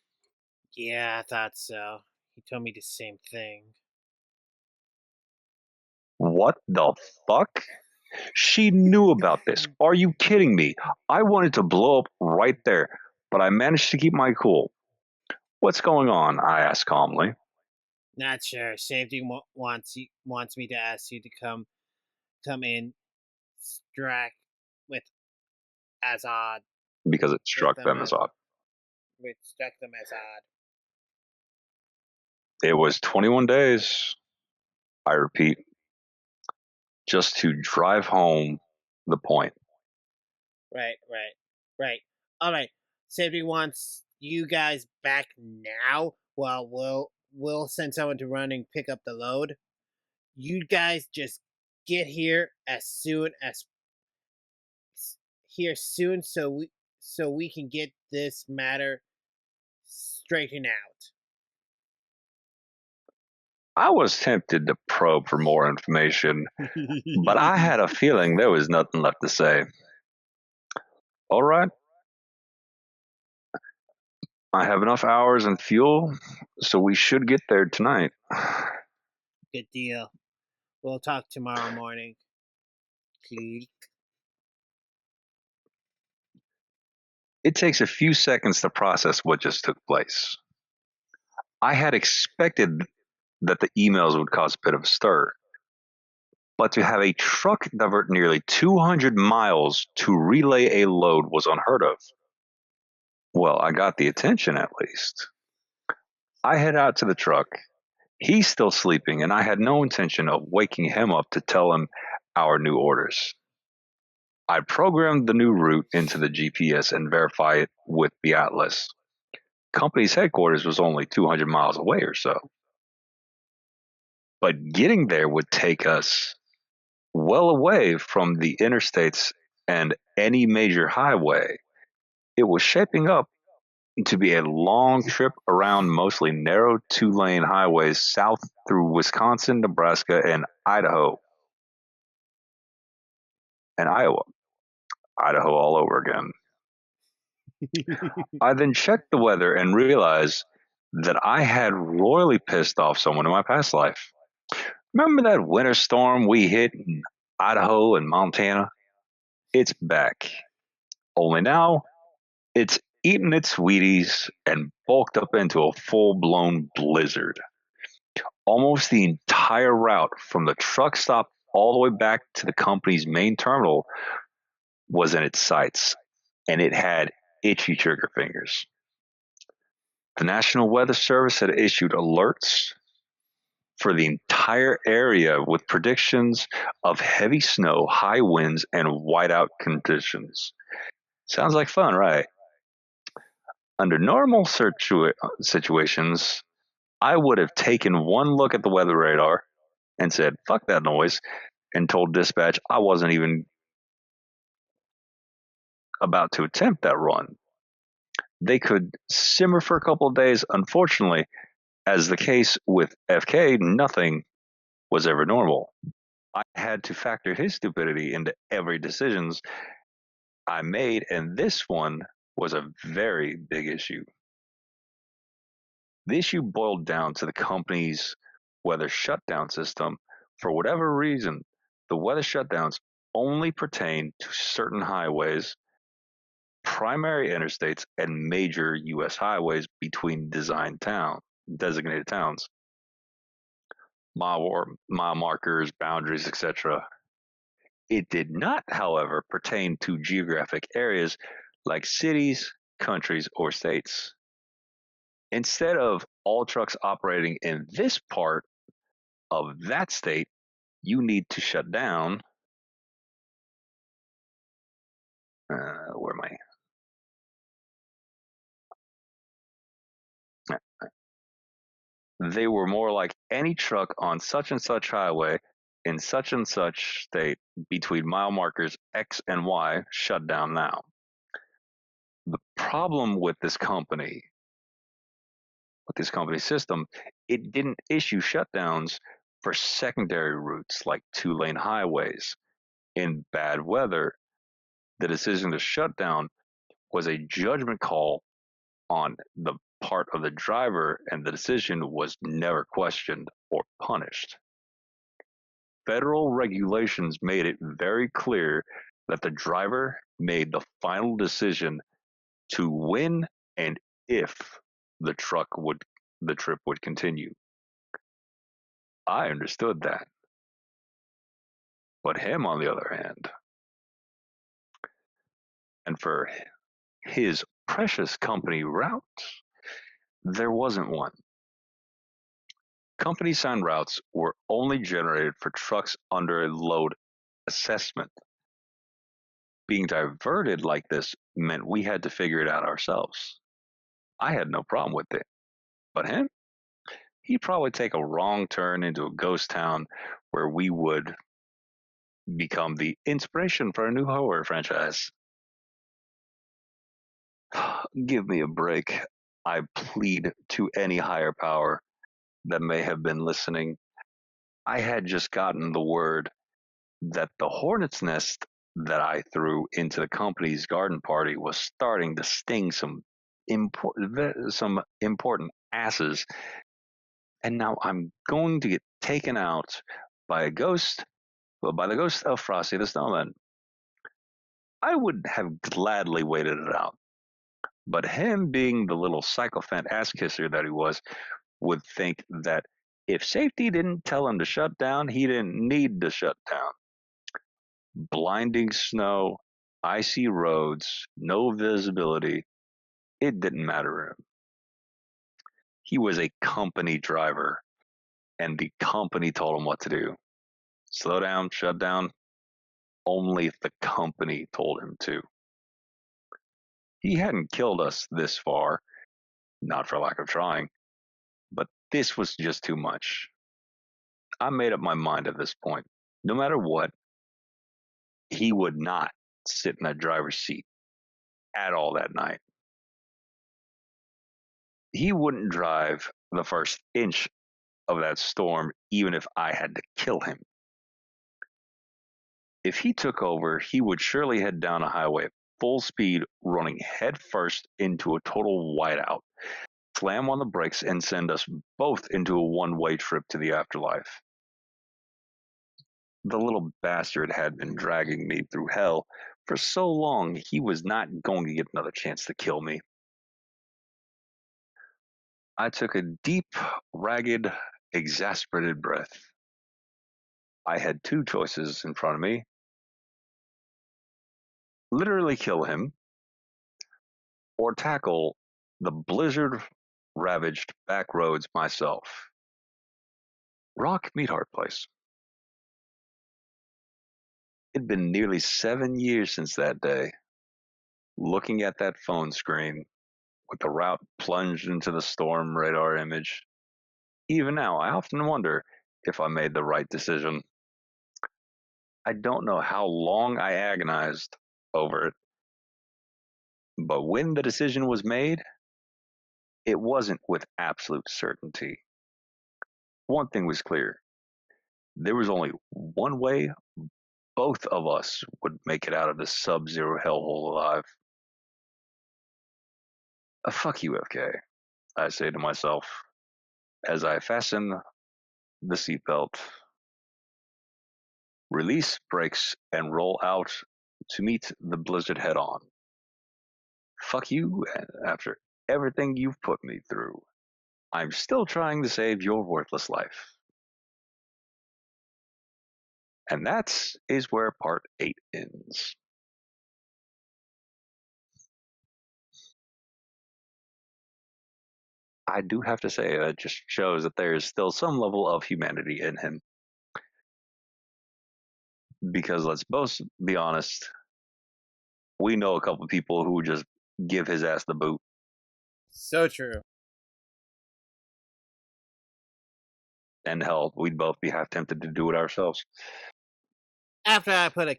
Yeah, I thought so. He told me the same thing. What the fuck? She knew about this. Are you kidding me? I wanted to blow up right there, but I managed to keep my cool. What's going on? I asked calmly. Not sure. Safety wants me to ask you to come in, strike with as odd Because it with struck them them as as odd. with struck them as odd. It was 21 days, I repeat, just to drive home the point. Right. All right. Safety wants you guys back now. Well, we'll send someone to run and pick up the load. You guys just get here soon, so we can get this matter straightened out. I was tempted to probe for more information, but I had a feeling there was nothing left to say. All right, I have enough hours and fuel, so we should get there tonight. Good deal. We'll talk tomorrow morning. Please. It takes a few seconds to process what just took place. I had expected that the emails would cause a bit of a stir. But to have a truck divert nearly 200 miles to relay a load was unheard of. Well, I got the attention at least. I head out to the truck. He's still sleeping, and I had no intention of waking him up to tell him our new orders. I programmed the new route into the GPS and verified it with the atlas. Company's headquarters was only 200 miles away or so. But getting there would take us well away from the interstates and any major highway. It was shaping up to be a long trip around mostly narrow 2-lane highways south through Wisconsin, Nebraska, and Idaho. And Iowa. Idaho all over again. I then checked the weather and realized that I had royally pissed off someone in my past life. Remember that winter storm we hit in Idaho and Montana? It's back. Only now, it's eaten its Wheaties and bulked up into a full-blown blizzard. Almost the entire route from the truck stop all the way back to the company's main terminal was in its sights, and it had itchy trigger fingers. The National Weather Service had issued alerts for the entire area with predictions of heavy snow, high winds, and whiteout conditions. Sounds like fun, right? Under normal situations, I would have taken one look at the weather radar and said, fuck that noise, and told dispatch I wasn't even about to attempt that run. They could simmer for a couple of days. Unfortunately, as the case with FK, nothing was ever normal. I had to factor his stupidity into every decisions I made, and this one was a very big issue. The issue boiled down to the company's weather shutdown system. For whatever reason, the weather shutdowns only pertain to certain highways, primary interstates, and major U.S. highways between designated towns, mile markers, boundaries, etc. It did not, however, pertain to geographic areas like cities, countries, or states. Instead of all trucks operating in this part of that state, you need to shut down. Where am I? They were more like any truck on such and such highway in such and such state between mile markers X and Y, shut down now. The problem with this company system, it didn't issue shutdowns for secondary routes like 2-lane highways. In bad weather, the decision to shut down was a judgment call on the part of the driver, and the decision was never questioned or punished. Federal regulations made it very clear that the driver made the final decision to when and if the trip would continue. I understood that. But him, on the other hand, and for his precious company routes, there wasn't one. Company signed routes were only generated for trucks under a load assessment. Being diverted like this meant we had to figure it out ourselves. I had no problem with it. But him? He'd probably take a wrong turn into a ghost town where we would become the inspiration for a new horror franchise. Give me a break. I plead to any higher power that may have been listening. I had just gotten the word that the hornet's nest that I threw into the company's garden party was starting to sting some important asses, and now I'm going to get taken out by the ghost of Frosty the Snowman. I would have gladly waited it out, but him being the little sycophant ass kisser that he was, would think that If safety didn't tell him to shut down, he didn't need to shut down. Blinding snow, icy roads, no visibility, it didn't matter to him. He was a company driver, and the company told him what to do. Slow down, shut down, only if the company told him to. He hadn't killed us this far, not for lack of trying, but this was just too much. I made up my mind at this point. No matter what, he would not sit in that driver's seat at all that night. He wouldn't drive the first inch of that storm, even if I had to kill him. If he took over, he would surely head down a highway at full speed, running headfirst into a total whiteout, slam on the brakes, and send us both into a one-way trip to the afterlife. The little bastard had been dragging me through hell for so long, he was not going to get another chance to kill me. I took a deep, ragged, exasperated breath. I had two choices in front of me. Literally kill him, or tackle the blizzard-ravaged back roads myself. Rock meet hard place. It'd been nearly 7 years since that day. Looking at that phone screen, with the route plunged into the storm radar image, even now I often wonder if I made the right decision. I don't know how long I agonized over it, but when the decision was made, it wasn't with absolute certainty. One thing was clear. There was only one way both of us would make it out of this sub-zero hellhole alive. Fuck you, FK, I say to myself as I fasten the seatbelt, release brakes, and roll out to meet the blizzard head on. Fuck you, and after everything you've put me through, I'm still trying to save your worthless life. And that is where part 8 ends. I do have to say that just shows that there is still some level of humanity in him. Because let's both be honest, we know a couple of people who just give his ass the boot. So true. And hell, we'd both be half tempted to do it ourselves. After I put a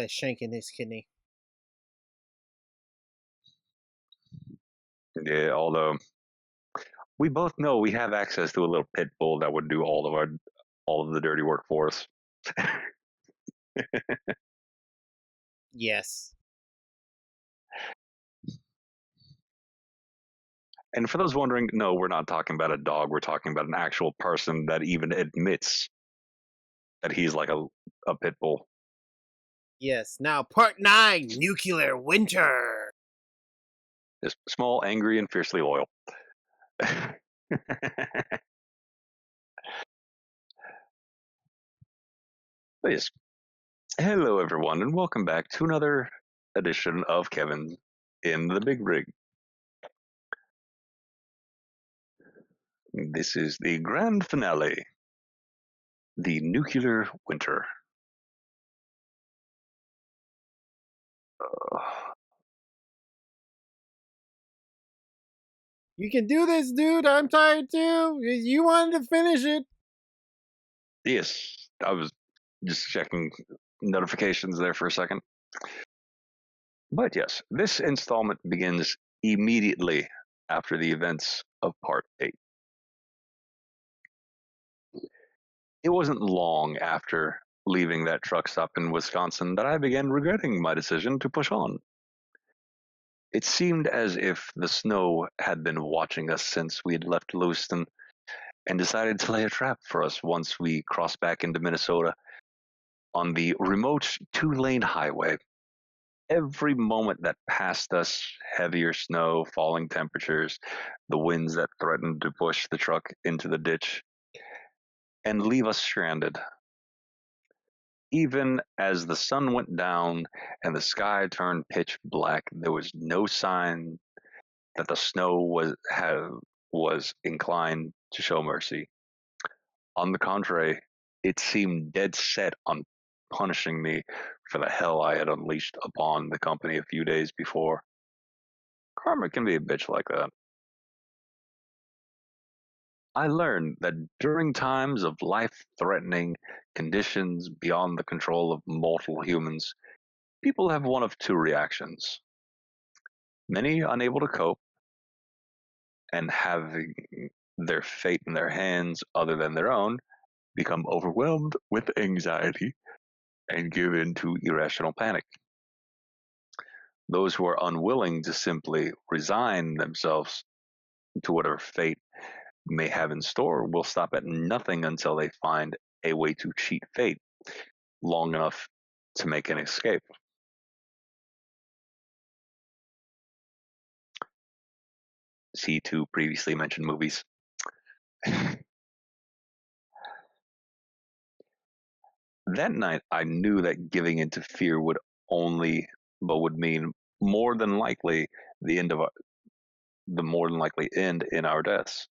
shank in his kidney. Yeah, although we both know we have access to a little pit bull that would do all of the dirty work for us. Yes. And for those wondering, no, we're not talking about a dog. We're talking about an actual person that even admits that he's like a pit bull. Yes. Now, part 9, Nuclear Winter. Is small, angry, and fiercely loyal. Yes. Hello, everyone, and welcome back to another edition of Kevin in the Big Rig. This is the grand finale, the Nuclear Winter. You can do this, dude. I'm tired too. You wanted to finish it. Yes, I was just checking notifications there for a second. But yes, this installment begins immediately after the events of part 8. It wasn't long after leaving that truck stop in Wisconsin that I began regretting my decision to push on. It seemed as if the snow had been watching us since we had left Lewiston and decided to lay a trap for us once we crossed back into Minnesota on the remote 2-lane highway. Every moment that passed us, heavier snow, falling temperatures, the winds that threatened to push the truck into the ditch and leave us stranded. Even as the sun went down and the sky turned pitch black, there was no sign that the snow was inclined to show mercy. On the contrary, it seemed dead set on punishing me for the hell I had unleashed upon the company a few days before. Karma can be a bitch like that. I learned that during times of life-threatening conditions beyond the control of mortal humans, people have one of two reactions. Many unable to cope and having their fate in their hands other than their own become overwhelmed with anxiety and give in to irrational panic. Those who are unwilling to simply resign themselves to whatever fate may have in store will stop at nothing until they find a way to cheat fate long enough to make an escape. See two previously mentioned movies. That night, I knew that giving in to fear would mean more than likely the more than likely end in our deaths.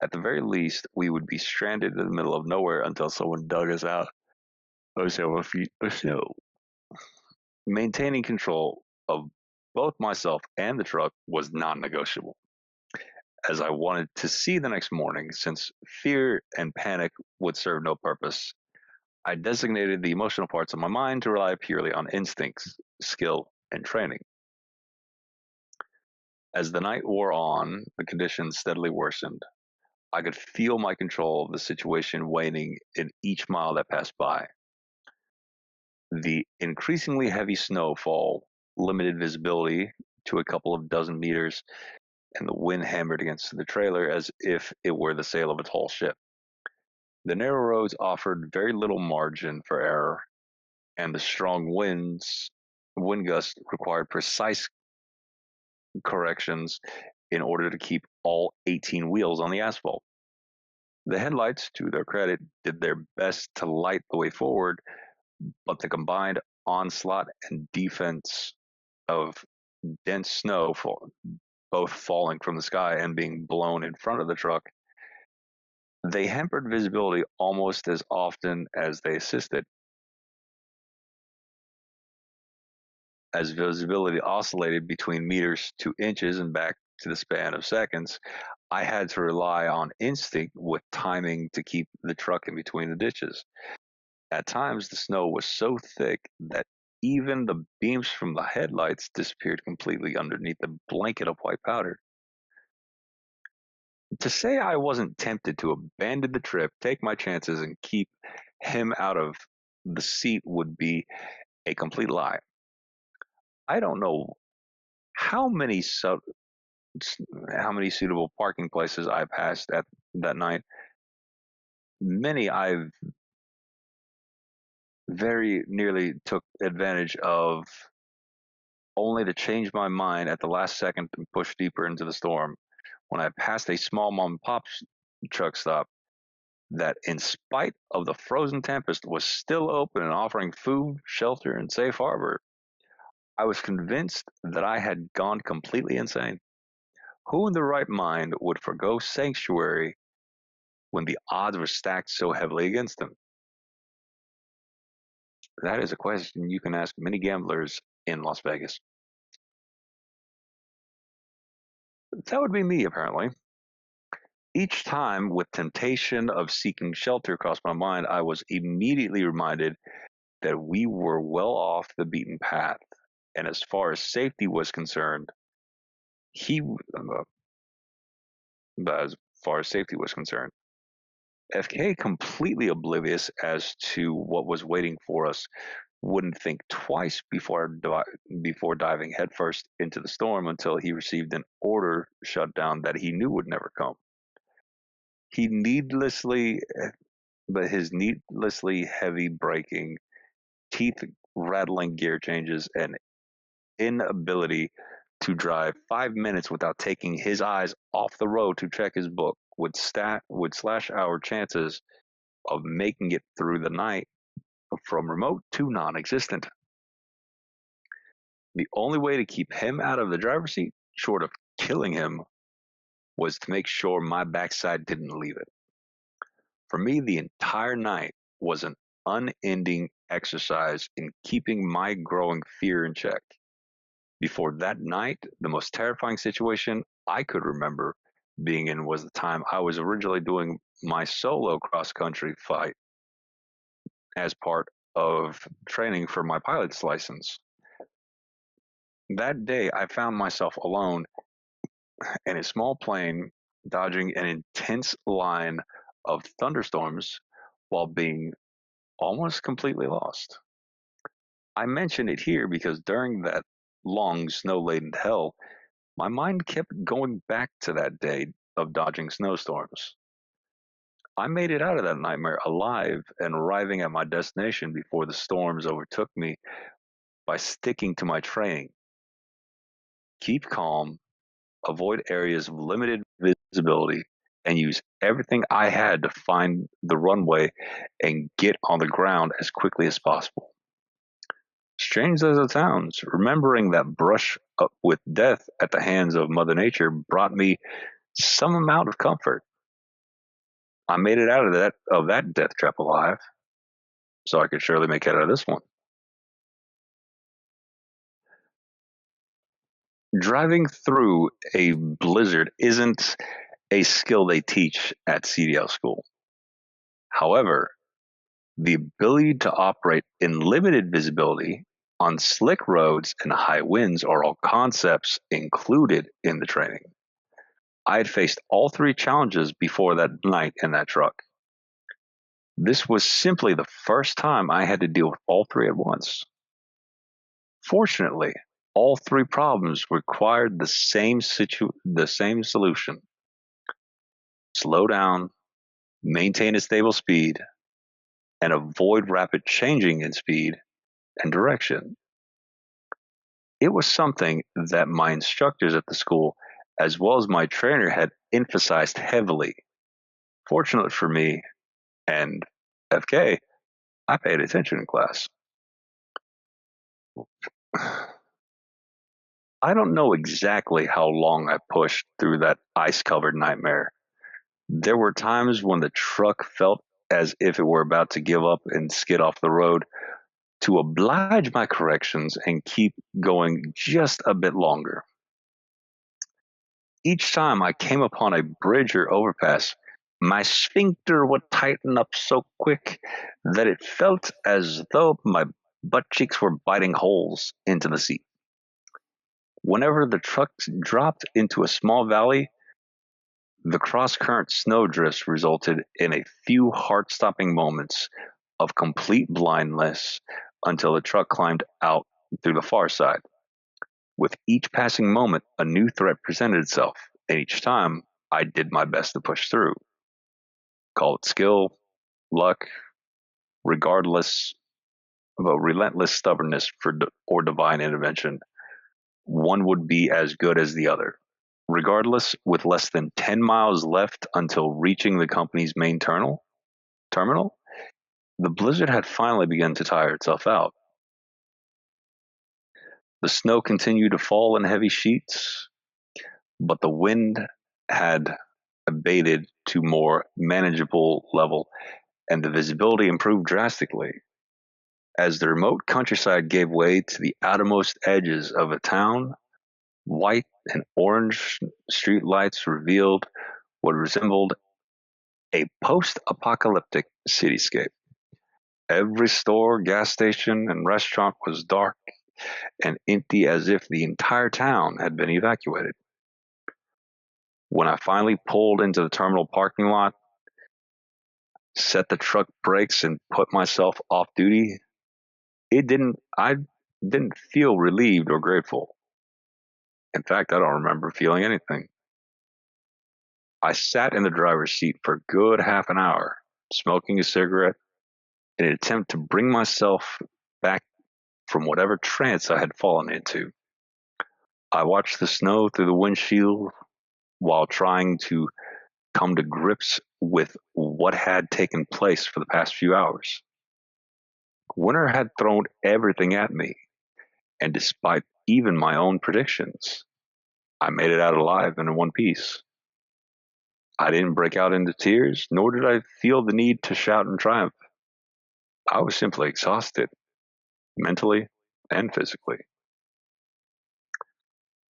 At the very least, we would be stranded in the middle of nowhere until someone dug us out of several feet of snow. Maintaining control of both myself and the truck was non-negotiable, as I wanted to see the next morning. Since fear and panic would serve no purpose, I designated the emotional parts of my mind to rely purely on instincts, skill, and training. As the night wore on, the conditions steadily worsened. I could feel my control of the situation waning in each mile that passed by. The increasingly heavy snowfall limited visibility to a couple of dozen meters, and the wind hammered against the trailer as if it were the sail of a tall ship. The narrow roads offered very little margin for error, and the strong wind gusts required precise corrections in order to keep all 18 wheels on the asphalt. The headlights, to their credit, did their best to light the way forward, but the combined onslaught and defense of dense snow, both falling from the sky and being blown in front of the truck, they hampered visibility almost as often as they assisted. As visibility oscillated between meters to inches and back to the span of seconds, I had to rely on instinct with timing to keep the truck in between the ditches. At times, the snow was so thick that even the beams from the headlights disappeared completely underneath the blanket of white powder. To say I wasn't tempted to abandon the trip, take my chances, and keep him out of the seat would be a complete lie. I don't know how many how many suitable parking places I passed at that night. Many I've very nearly took advantage of, only to change my mind at the last second and push deeper into the storm. When I passed a small mom and pop truck stop that, in spite of the frozen tempest, was still open and offering food, shelter, and safe harbor, I was convinced that I had gone completely insane. Who in their right mind would forgo sanctuary when the odds were stacked so heavily against them? That is a question you can ask many gamblers in Las Vegas. That would be me, apparently. Each time, with temptation of seeking shelter crossed my mind, I was immediately reminded that we were well off the beaten path, and as far as safety was concerned, he, but as far as safety was concerned, FK, completely oblivious as to what was waiting for us, wouldn't think twice before diving headfirst into the storm until he received an order shutdown that he knew would never come. He needlessly, but his needlessly heavy braking, teeth rattling gear changes, and inability to drive 5 minutes without taking his eyes off the road to check his book would slash our chances of making it through the night from remote to non-existent. The only way to keep him out of the driver's seat, short of killing him, was to make sure my backside didn't leave it. For me, the entire night was an unending exercise in keeping my growing fear in check. Before that night, the most terrifying situation I could remember being in was the time I was originally doing my solo cross country fight as part of training for my pilot's license. That day, I found myself alone in a small plane dodging an intense line of thunderstorms while being almost completely lost. I mention it here because during that long snow laden hell, my mind kept going back to that day of dodging snowstorms. I made it out of that nightmare alive and arriving at my destination before the storms overtook me by sticking to my training. Keep calm, avoid areas of limited visibility, and use everything I had to find the runway and get on the ground as quickly as possible. Strange as it sounds, remembering that brush up with death at the hands of Mother Nature brought me some amount of comfort. I made it out of that death trap alive, so I could surely make it out of this one. Driving through a blizzard isn't a skill they teach at CDL school. However, the ability to operate in limited visibility on slick roads and high winds are all concepts included in the training. I had faced all three challenges before that night in that truck. This was simply the first time I had to deal with all three at once. Fortunately, all three problems required the same solution. Slow down, maintain a stable speed, and avoid rapid changing in speed and direction. It was something that my instructors at the school, as well as my trainer, had emphasized heavily. Fortunately for me and FK, I paid attention in class. I don't know exactly how long I pushed through that ice-covered nightmare. There were times when the truck felt as if it were about to give up and skid off the road. To oblige my corrections and keep going just a bit longer. Each time I came upon a bridge or overpass, my sphincter would tighten up so quick that it felt as though my butt cheeks were biting holes into the seat. Whenever the truck dropped into a small valley, the cross-current snowdrifts resulted in a few heart-stopping moments of complete blindness until the truck climbed out through the far side. With each passing moment, a new threat presented itself, and each time I did my best to push through. Call it skill, luck, regardless of a relentless stubbornness or divine intervention. One would be as good as the other. Regardless, with less than 10 miles left until reaching the company's main terminal, the blizzard had finally begun to tire itself out. The snow continued to fall in heavy sheets, but the wind had abated to more manageable level, and the visibility improved drastically. As the remote countryside gave way to the outermost edges of a town, white and orange street lights revealed what resembled a post-apocalyptic cityscape. Every store, gas station, and restaurant was dark and empty as if the entire town had been evacuated. When I finally pulled into the terminal parking lot, set the truck brakes, and put myself off duty, I didn't feel relieved or grateful. In fact, I don't remember feeling anything. I sat in the driver's seat for a good half an hour, smoking a cigarette in an attempt to bring myself back from whatever trance I had fallen into. I watched the snow through the windshield while trying to come to grips with what had taken place for the past few hours. Winter had thrown everything at me, and despite even my own predictions, I made it out alive and in one piece. I didn't break out into tears, nor did I feel the need to shout in triumph. I was simply exhausted, mentally and physically.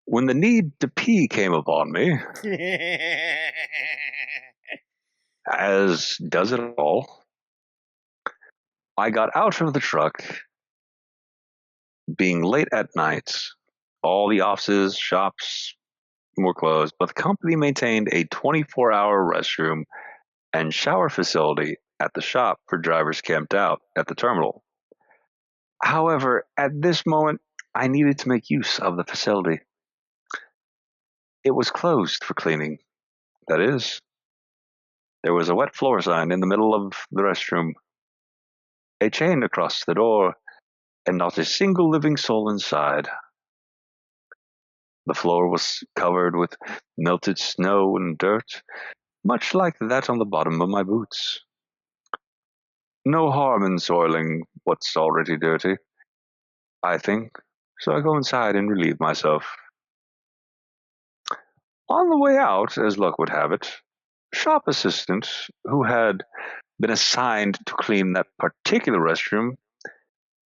When the need to pee came upon me, as does it all, I got out of the truck, being late at night. All the offices, shops were closed, but the company maintained a 24-hour restroom and shower facility at the shop for drivers camped out at the terminal. However, at this moment, I needed to make use of the facility. It was closed for cleaning. That is, there was a wet floor sign in the middle of the restroom, a chain across the door, and not a single living soul inside. The floor was covered with melted snow and dirt, much like that on the bottom of my boots. No harm in soiling what's already dirty, I think, so I go inside and relieve myself. On the way out, as luck would have it, shop assistant, who had been assigned to clean that particular restroom,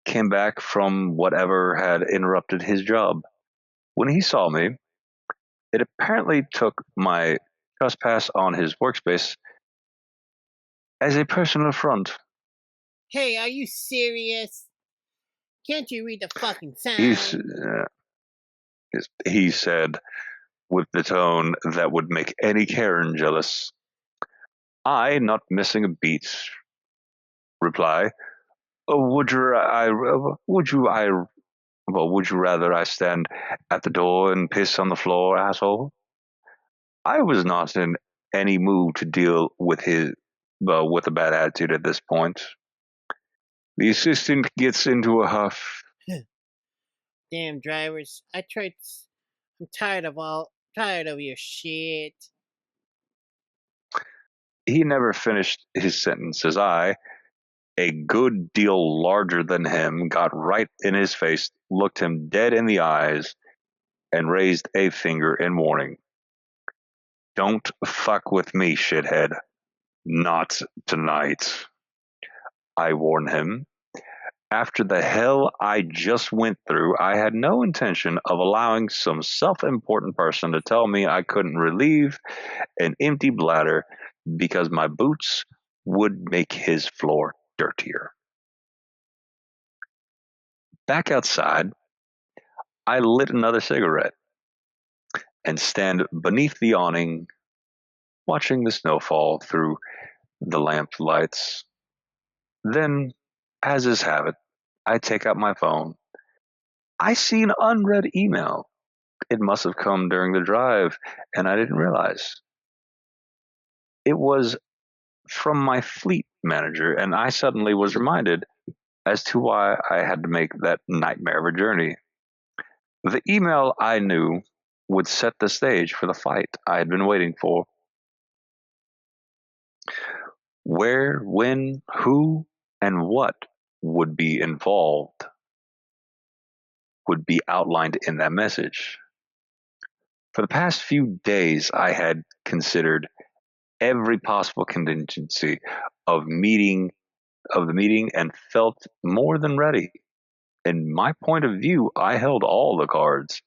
came back from whatever had interrupted his job. When he saw me, it apparently took my trespass on his workspace as a personal affront. Hey, are you serious? Can't you read the fucking He's, sign? he said with the tone that would make any Karen jealous. I, not missing a beat, reply, would you, would you rather I stand at the door and piss on the floor, asshole? I was not in any mood to deal with with a bad attitude at this point. The assistant gets into a huff. Damn drivers, I'm tired of your shit. He never finished his sentence as I, a good deal larger than him, got right in his face, looked him dead in the eyes, and raised a finger in warning. Don't fuck with me, shithead. Not tonight. I warned him. After the hell I just went through, I had no intention of allowing some self-important person to tell me I couldn't relieve an empty bladder because my boots would make his floor dirtier. Back outside, I lit another cigarette and stand beneath the awning, watching the snow fall through the lamp lights. Then, as is habit, I take out my phone. I see an unread email. It must have come during the drive, and I didn't realize. It was from my fleet manager, and I suddenly was reminded as to why I had to make that nightmare of a journey. The email, I knew, would set the stage for the fight I had been waiting for. Where, when, who, and what would be involved would be outlined in that message. For the past few days, I had considered every possible contingency of the meeting and felt more than ready. In my point of view, I held all the cards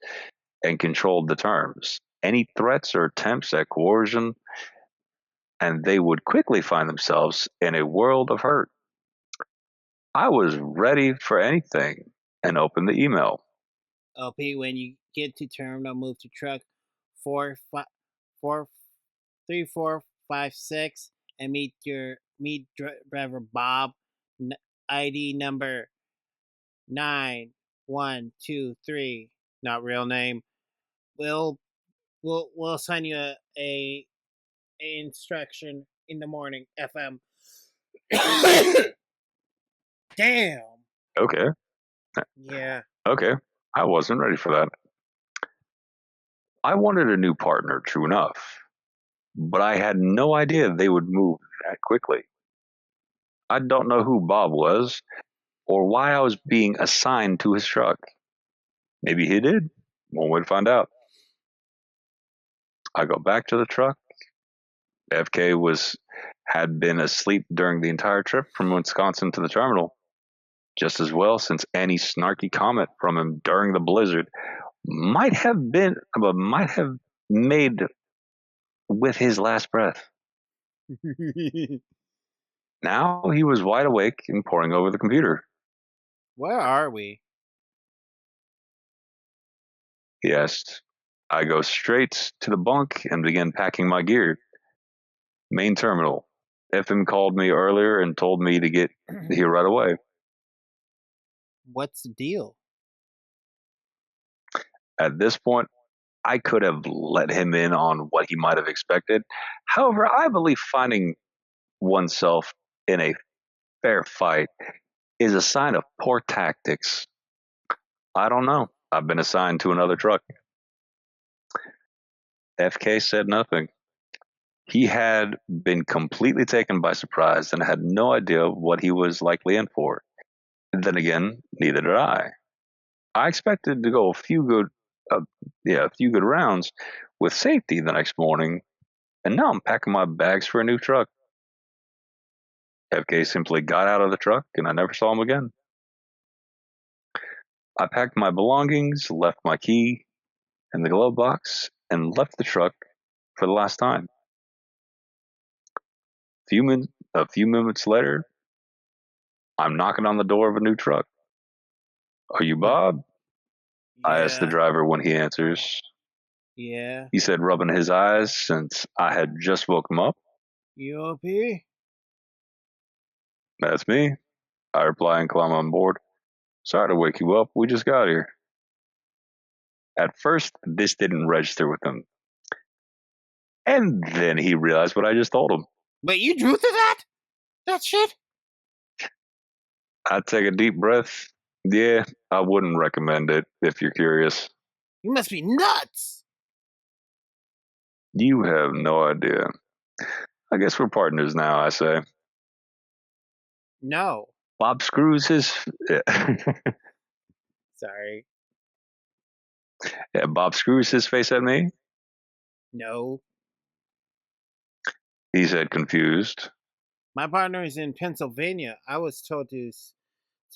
and controlled the terms. Any threats or attempts at coercion, and they would quickly find themselves in a world of hurt. I was ready for anything and opened the email. OP, when you get to terminal, move to truck 43456 and meet driver Bob, ID number 9123. Not real name. We'll we'll assign you a instruction in the morning. FM. Damn. Okay, Yeah. okay. I wasn't ready for that. I wanted a new partner, true enough, but I had no idea they would move that quickly. I don't know who Bob was or why I was being assigned to his truck. Maybe he did. One way to find out. I go back to the truck. FK had been asleep during the entire trip from Wisconsin to the terminal. Just as well, since any snarky comment from him during the blizzard might have made with his last breath. Now he was wide awake and poring over the computer. Where are we? He asked. I go straight to the bunk and begin packing my gear. Main terminal. FM called me earlier and told me to get here right away. What's the deal? At this point, I could have let him in on what he might have expected. However, I believe finding oneself in a fair fight is a sign of poor tactics. I don't know. I've been assigned to another truck. FK said nothing. He had been completely taken by surprise and had no idea what he was likely in for. Then again, neither did I. I expected to go a few good rounds with safety the next morning, and now I'm packing my bags for a new truck. FK simply got out of the truck, and I never saw him again. I packed my belongings, left my key in the glove box, and left the truck for the last time. A few minutes later, I'm knocking on the door of a new truck. Are you Bob? I asked the Yeah. driver when he answers. Yeah. He said, rubbing his eyes since I had just woke him up. UOP? That's me. I reply and climb on board. Sorry to wake you up. We just got here. At first, this didn't register with him. And then he realized what I just told him. Wait, you drew through that? That shit? I take a deep breath. Yeah, I wouldn't recommend it if you're curious. You must be nuts. You have no idea. I guess we're partners now, I say. No. Bob screws his. Sorry. Yeah, Bob screws his face at me. No. He said, confused. My partner is in Pennsylvania. I was told to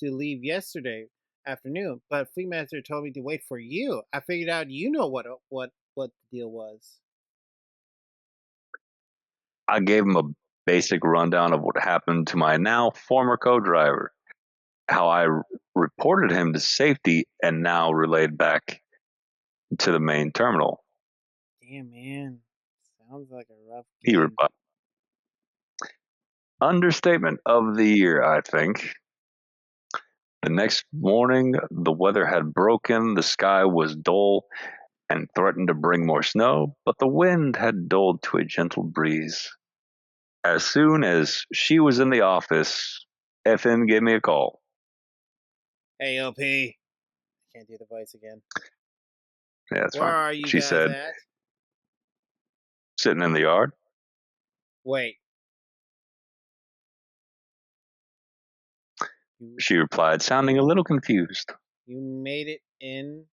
leave yesterday afternoon, but Fleetmaster told me to wait for you. I figured out you know what the deal was. I gave him a basic rundown of what happened to my now former co-driver, how I reported him to safety and now relayed back to the main terminal. Damn, man. Sounds like a rough He gig. replied, understatement of the year, I think. The next morning, the weather had broken, the sky was dull and threatened to bring more snow, but the wind had dulled to a gentle breeze. As soon as she was in the office, FM gave me a call. Hey, LP. Can't do the voice again. Yeah, that's Where fine. are you She guys said, at? sitting in the yard. Wait. You She replied, sounding a little confused. you made it in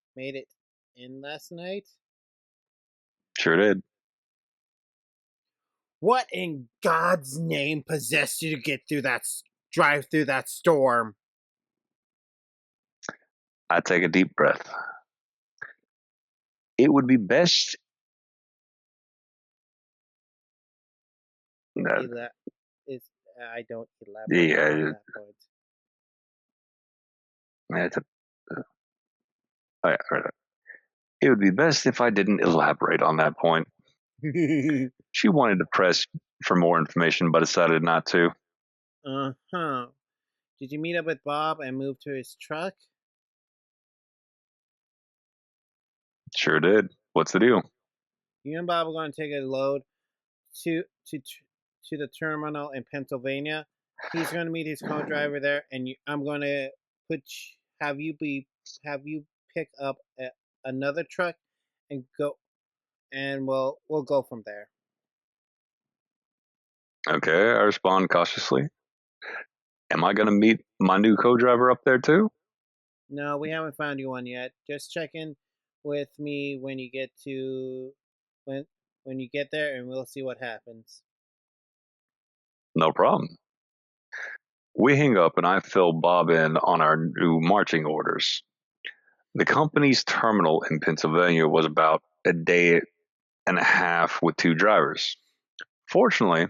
last night? Sure did. What in God's name possessed you to get through drive through that storm? I take a deep breath. It would be best. Ela- is I don't elaborate on Yeah, that point. it's a, all right. It would be best if I didn't elaborate on that point. She wanted to press for more information, but decided not to. Uh-huh. Did you meet up with Bob and move to his truck? Sure did. What's the deal? You and Bob are going to take a load to to to the terminal in Pennsylvania. He's going to meet his co-driver there, and I'm going to have you pick up another truck and go. and we'll go from there. Okay, I respond cautiously. Am I going to meet my new co-driver up there too? No, we haven't found you one yet. Just check in with me when when you get there, and we'll see what happens. No problem. We hang up and I fill Bob in on our new marching orders. The company's terminal in Pennsylvania was about a day and a half with two drivers. Fortunately,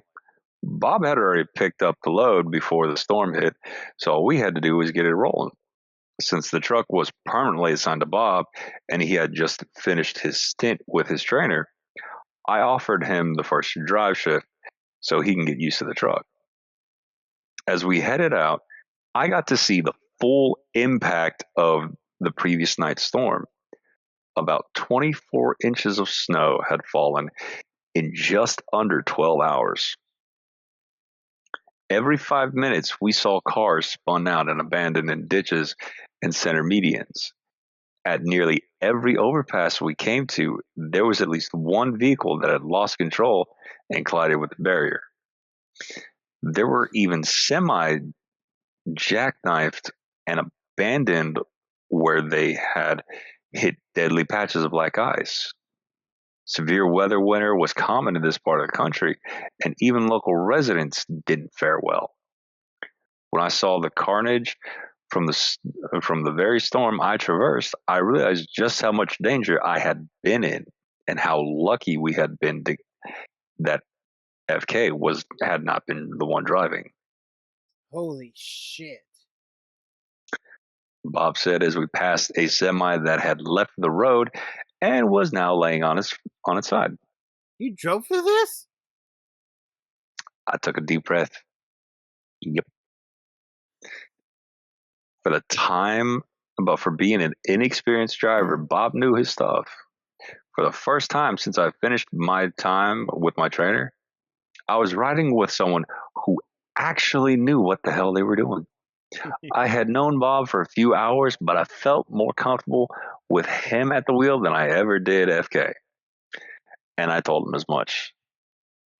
Bob had already picked up the load before the storm hit, so all we had to do was get it rolling. Since the truck was permanently assigned to Bob and he had just finished his stint with his trainer, I offered him the first drive shift so he can get used to the truck. As we headed out, I got to see the full impact of the previous night's storm. About 24 inches of snow had fallen in just under 12 hours. Every 5 minutes, we saw cars spun out and abandoned in ditches and center medians. At nearly every overpass we came to, there was at least one vehicle that had lost control and collided with the barrier. There were even semi jackknifed and abandoned where they had hit deadly patches of black ice. Severe weather winter was common in this part of the country, and even local residents didn't fare well. When I saw the carnage from the very storm I traversed, I realized just how much danger I had been in, and how lucky we had been that FK had not been the one driving. Holy shit! Bob said as we passed a semi that had left the road and was now laying on its side. You drove through this? I took a deep breath. Yep. For the time, but for being an inexperienced driver, Bob knew his stuff. For the first time since I finished my time with my trainer, I was riding with someone who actually knew what the hell they were doing. I had known Bob for a few hours, but I felt more comfortable with him at the wheel than I ever did FK. And I told him as much.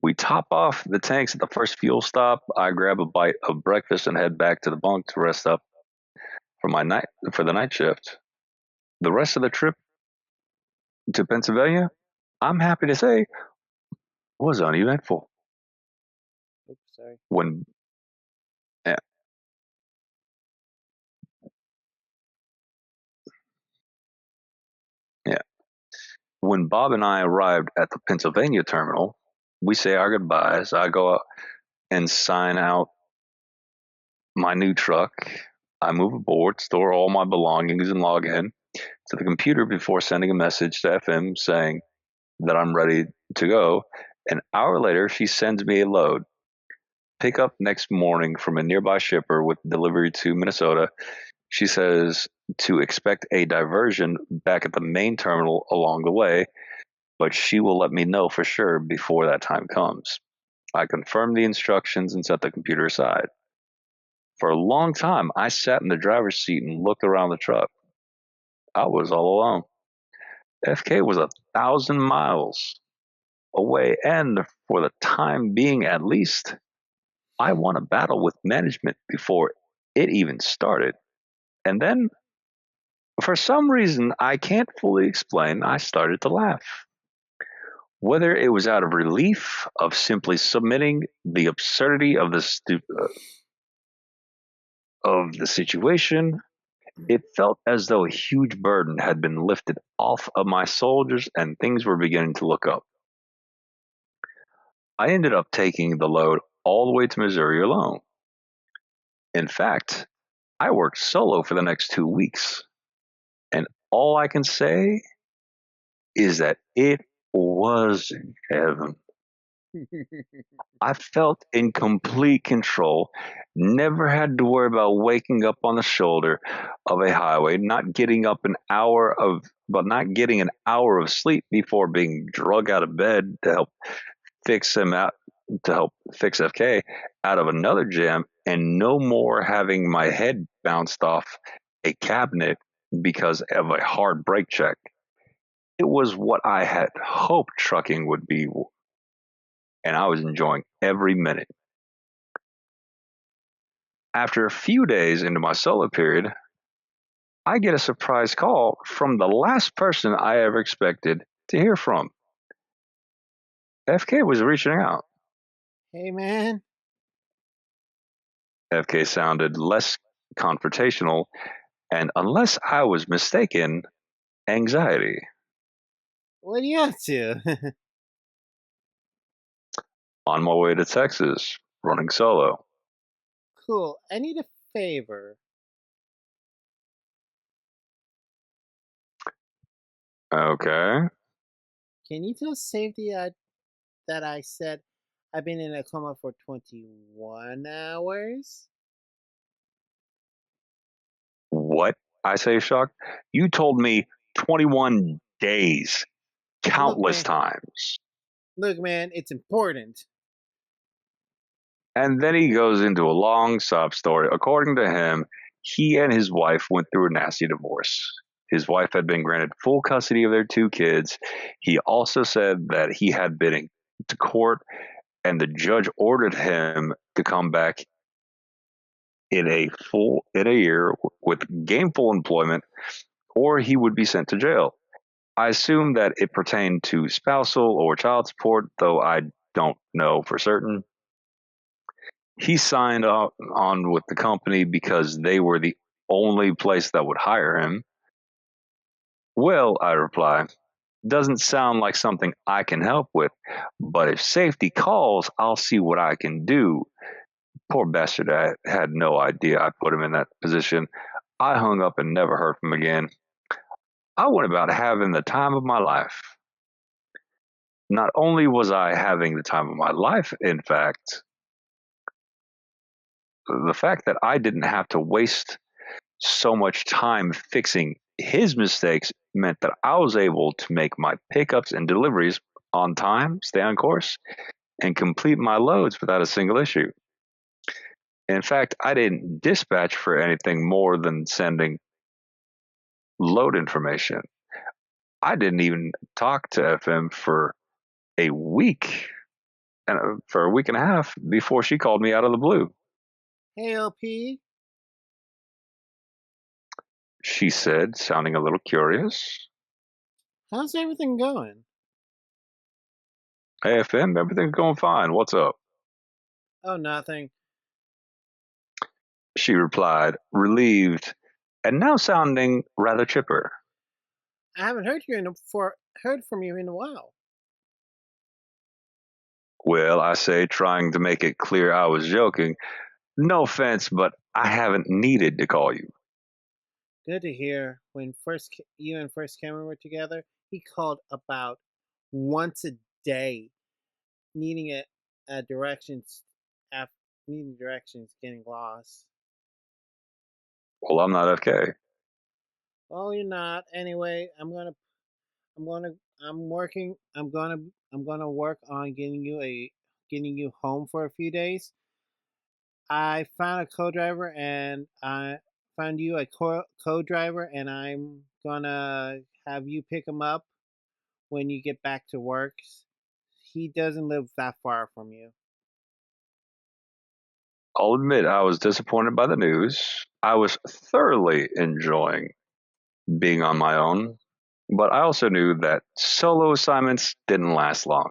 We top off the tanks at the first fuel stop. I grab a bite of breakfast and head back to the bunk to rest up for the night shift. The rest of the trip to Pennsylvania, I'm happy to say, was uneventful. Oops, sorry. When yeah, yeah. When Bob and I arrived at the Pennsylvania terminal, we say our goodbyes. I go out and sign out my new truck. I move aboard, store all my belongings, and log in to the computer before sending a message to FM saying that I'm ready to go. An hour later, she sends me a load. Pick up next morning from a nearby shipper with delivery to Minnesota. She says to expect a diversion back at the main terminal along the way, but she will let me know for sure before that time comes. I confirmed the instructions and set the computer aside. For a long time, I sat in the driver's seat and looked around the truck. I was all alone. FK was 1,000 miles away, and for the time being at least, I won a battle with management before it even started. And then, for some reason I can't fully explain, I started to laugh. Whether it was out of relief of simply submitting the absurdity of of the situation, it felt as though a huge burden had been lifted off of my shoulders and things were beginning to look up. I ended up taking the load all the way to Missouri alone. In fact, I worked solo for the next 2 weeks, and all I can say is that it was heaven. I felt in complete control, never had to worry about waking up on the shoulder of a highway, not getting an hour of sleep before being drug out of bed to help fix FK out of another jam, and no more having my head bounced off a cabinet because of a hard brake check. It was what I had hoped trucking would be, and I was enjoying every minute. After a few days into my solo period, I get a surprise call from the last person I ever expected to hear from. FK was reaching out. Hey, man. FK sounded less confrontational and, unless I was mistaken, anxiety. What are you up to? On my way to Texas, running solo. Cool. I need a favor. Okay. Can you tell safety that I said I've been in a coma for 21 hours? What? I say, shocked. You told me 21 days, Look, countless man. times. Look, man, it's important. And then he goes into a long sob story. According to him, he and his wife went through a nasty divorce. His wife had been granted full custody of their two kids. He also said that he had been to court and the judge ordered him to come back in a year with gainful employment or he would be sent to jail. I assume that it pertained to spousal or child support, though I don't know for certain. He signed on with the company because they were the only place that would hire him. Well, I reply, doesn't sound like something I can help with, but if safety calls, I'll see what I can do. Poor bastard, I had no idea I put him in that position. I hung up and never heard from him again. I went about having the time of my life. Not only was I having the time of my life, in fact, the fact that I didn't have to waste so much time fixing his mistakes meant that I was able to make my pickups and deliveries on time, stay on course, and complete my loads without a single issue. In fact, I didn't dispatch for anything more than sending load information. I didn't even talk to FM a week for a week and a half before she called me out of the blue. Hey, LP. She said, sounding a little curious. How's everything going? Hey, FM, everything's going fine. What's up? Oh, nothing. She replied, relieved, and now sounding rather chipper. I haven't heard from you in a while. Well, I say, trying to make it clear I was joking. No offense, but I haven't needed to call you. Good to hear. When you and First Cameron were together, he called about once a day, needing a directions after needing directions, getting lost. Well, I'm not FK. Well, you're not. Anyway, I'm gonna, I'm working. I'm gonna work on getting you home for a few days. I found a co-driver and I found you a co-driver, and I'm gonna have you pick him up when you get back to work. He doesn't live that far from you. I'll admit I was disappointed by the news. I was thoroughly enjoying being on my own, but I also knew that solo assignments didn't last long.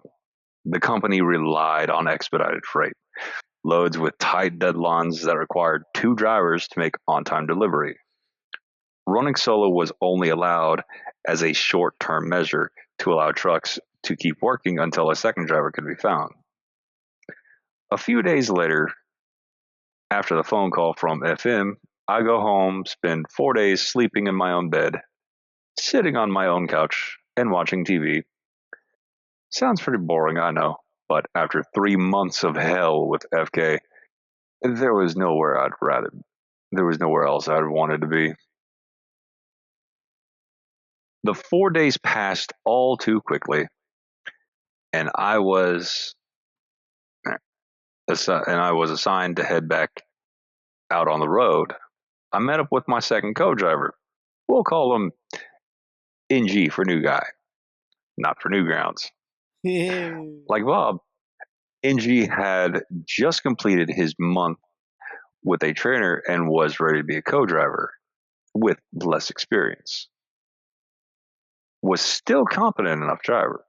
The company relied on expedited freight, loads with tight deadlines that required two drivers to make on time delivery. Running solo was only allowed as a short term measure to allow trucks to keep working until a second driver could be found. A few days later, after the phone call from FM, I go home, spend 4 days sleeping in my own bed, sitting on my own couch, and watching TV. Sounds pretty boring, I know, but after 3 months of hell with FK, there was nowhere I'd rather. There was nowhere else I'd wanted to be. The 4 days passed all too quickly, and I was assigned to head back out on the road. I met up with my second co-driver. We'll call him NG for new guy. not for Newgrounds. Like Bob, NG had just completed his month with a trainer and was ready to be a co-driver with less experience. Was still competent enough driver.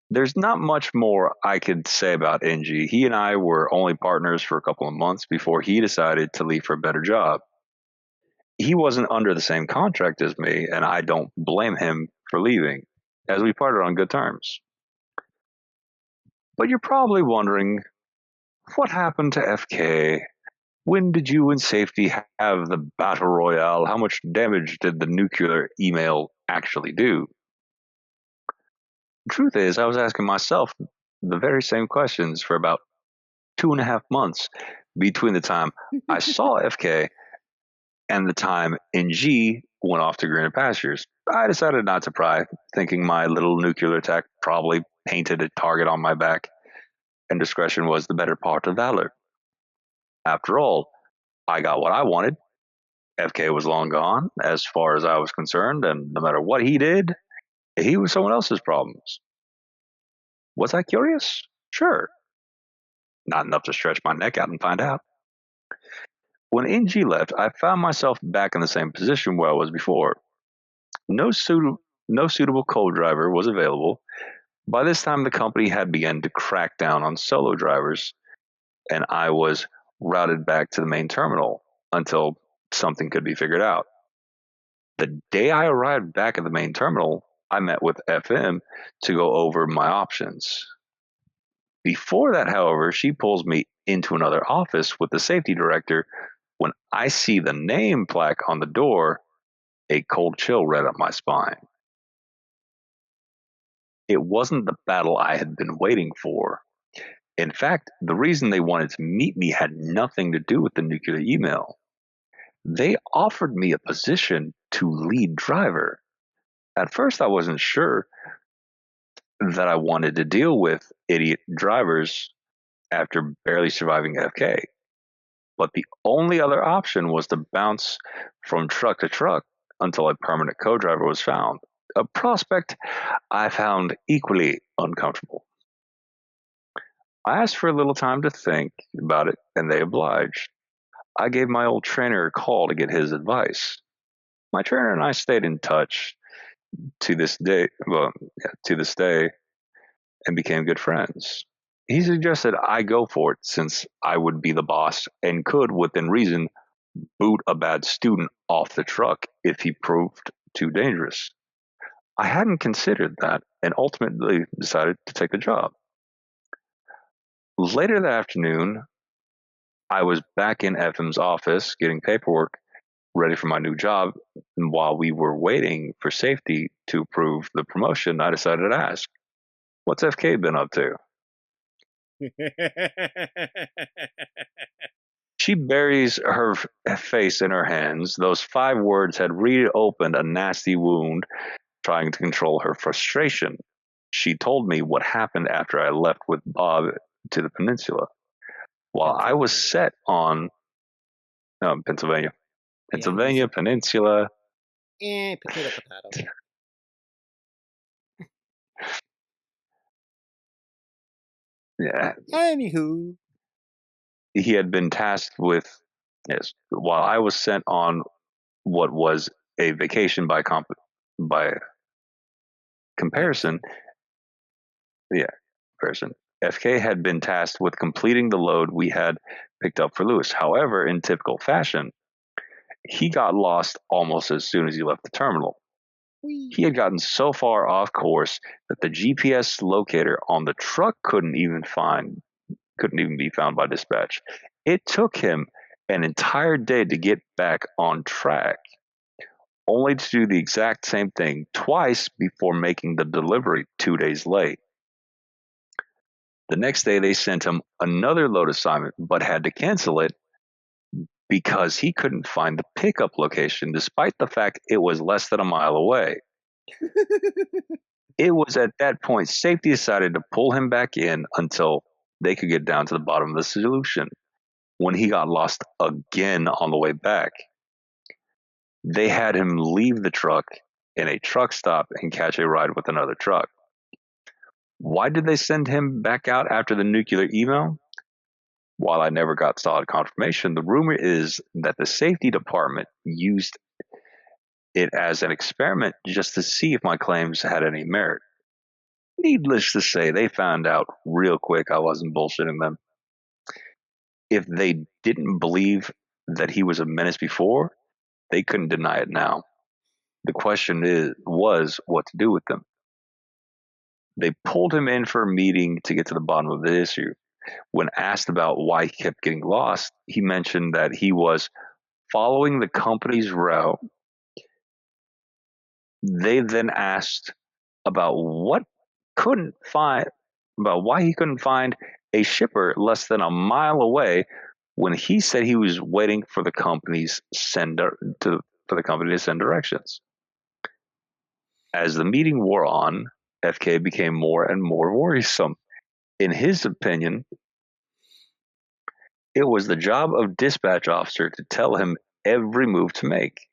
There's not much more I could say about NG. He and I were only partners for a couple of months before he decided to leave for a better job. He wasn't under the same contract as me, and I don't blame him for leaving, as we parted on good terms. But you're probably wondering, what happened to FK? When did you and Safety have the battle royale? How much damage did the nuclear email actually do? The truth is, I was asking myself the very same questions for about 2.5 months between the time I saw FK and the time NG went off to greener pastures. I decided not to pry, thinking my little nuclear attack probably painted a target on my back, and discretion was the better part of valor. After all, I got what I wanted. FK was long gone, as far as I was concerned, and no matter what he did, he was someone else's problems. Was I curious? Sure. Not enough to stretch my neck out and find out. When NG left, I found myself back in the same position where I was before. No suitable co-driver was available. By this time, the company had begun to crack down on solo drivers, and I was routed back to the main terminal until something could be figured out. The day I arrived back at the main terminal, I met with FM to go over my options. Before that, however, she pulls me into another office with the safety director. When I see the name plaque on the door, a cold chill ran up my spine. It wasn't the battle I had been waiting for. In fact, the reason they wanted to meet me had nothing to do with the nuclear email. They offered me a position to lead driver. At first, I wasn't sure that I wanted to deal with idiot drivers after barely surviving FK. But the only other option was to bounce from truck to truck until a permanent co-driver was found, a prospect I found equally uncomfortable. I asked for a little time to think about it, and they obliged. I gave my old trainer a call to get his advice. My trainer and I stayed in touch to this day, and became good friends. He suggested I go for it since I would be the boss and could, within reason, boot a bad student off the truck if he proved too dangerous. I hadn't considered that and ultimately decided to take the job. Later that afternoon, I was back in FM's office getting paperwork ready for my new job, and while we were waiting for Safety to approve the promotion, I decided to ask, what's FK been up to? She buries her face in her hands. Those 5 words had reopened a nasty wound, trying to control her frustration. She told me what happened after I left with Bob to the peninsula. While I was set on Pennsylvania. Pennsylvania, Peninsula. Potato. Yeah. Anywho. He had been tasked with, yes, while I was sent on what was a vacation by comparison, FK had been tasked with completing the load we had picked up for Lewis. However, in typical fashion, he got lost almost as soon as he left the terminal. He had gotten so far off course that the GPS locator on the truck couldn't even be found by dispatch. It took him an entire day to get back on track, only to do the exact same thing twice before making the delivery 2 days late. The next day, they sent him another load assignment, but had to cancel it because he couldn't find the pickup location, despite the fact it was less than a mile away. It was at that point Safety decided to pull him back in until they could get down to the bottom of the solution. When he got lost again on the way back, they had him leave the truck in a truck stop and catch a ride with another truck. Why did they send him back out after the nuclear email? While I never got solid confirmation, the rumor is that the safety department used it as an experiment just to see if my claims had any merit. Needless to say, they found out real quick I wasn't bullshitting them. If they didn't believe that he was a menace before, they couldn't deny it now. The question was what to do with them. They pulled him in for a meeting to get to the bottom of the issue. When asked about why he kept getting lost, he mentioned that he was following the company's route. They then asked about why he couldn't find a shipper less than a mile away when he said he was waiting for the company to send directions. As the meeting wore on, FK became more and more worrisome. In his opinion, it was the job of dispatch officer to tell him every move to make,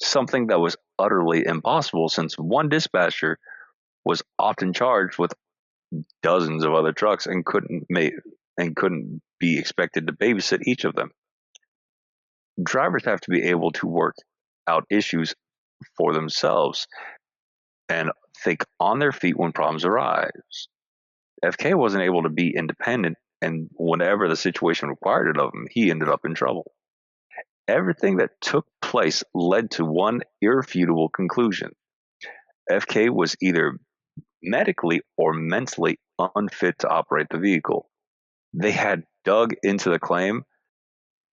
something that was utterly impossible since one dispatcher was often charged with dozens of other trucks and couldn't be expected to babysit each of them. Drivers have to be able to work out issues for themselves and think on their feet when problems arise. FK wasn't able to be independent, and whenever the situation required it of him, he ended up in trouble. Everything that took place led to one irrefutable conclusion. FK was either medically or mentally unfit to operate the vehicle. They had dug into the claim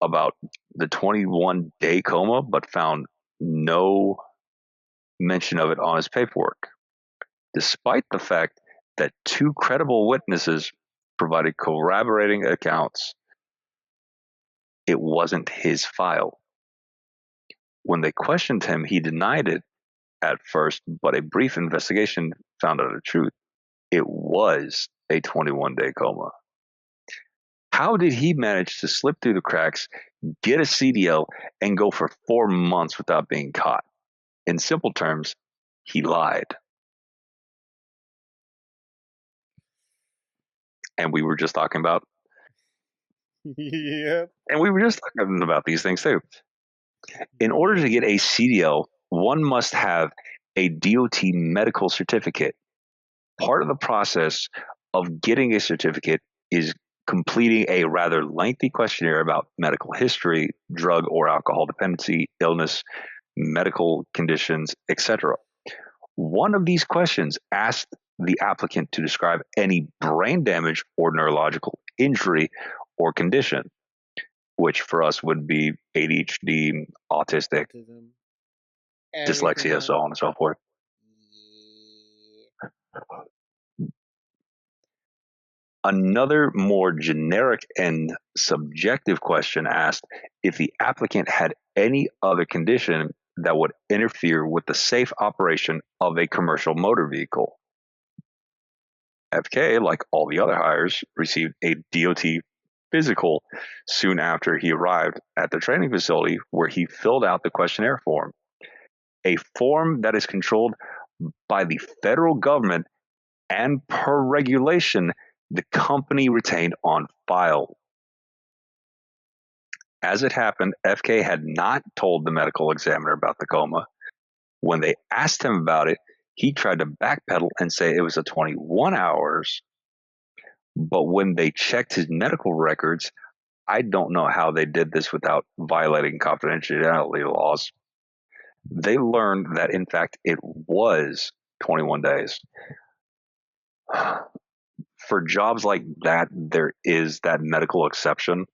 about the 21-day coma, but found no mention of it on his paperwork, despite the fact that two credible witnesses provided corroborating accounts. It wasn't his file. When they questioned him, he denied it at first, but a brief investigation found out the truth. It was a 21-day coma. How did he manage to slip through the cracks, get a CDL, and go for 4 months without being caught? In simple terms, he lied. And we were just talking about Yep. And we were just talking about these things too. In order to get a CDL, one must have a DOT medical certificate. Part of the process of getting a certificate is completing a rather lengthy questionnaire about medical history, drug or alcohol dependency, illness, medical conditions, etc. One of these questions asked the applicant to describe any brain damage or neurological injury or condition, which for us would be ADHD, autistic, Autism. dyslexia, Everything so on and so forth. Yeah. Another more generic and subjective question asked if the applicant had any other condition that would interfere with the safe operation of a commercial motor vehicle. FK, like all the other hires, received a DOT physical soon after he arrived at the training facility, where he filled out the questionnaire form, a form that is controlled by the federal government and, per regulation, the company retained on file. As it happened, FK had not told the medical examiner about the coma. When they asked him about it, he tried to backpedal and say it was a 21 hours. But when they checked his medical records, I don't know how they did this without violating confidentiality laws. They learned that, in fact, it was 21 days. For jobs like that, there is that medical exception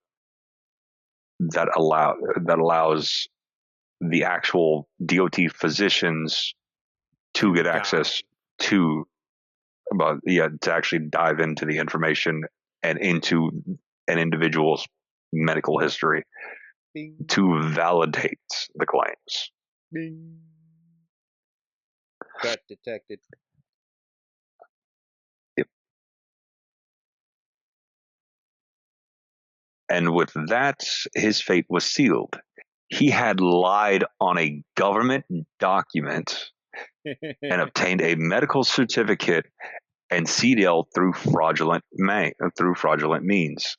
that allows the actual DOT physicians to get access to actually dive into the information and into an individual's medical history Bing, to validate the claims. bing. Threat detected. Yep. And with that, his fate was sealed. He had lied on a government document and obtained a medical certificate and CDL through fraudulent means.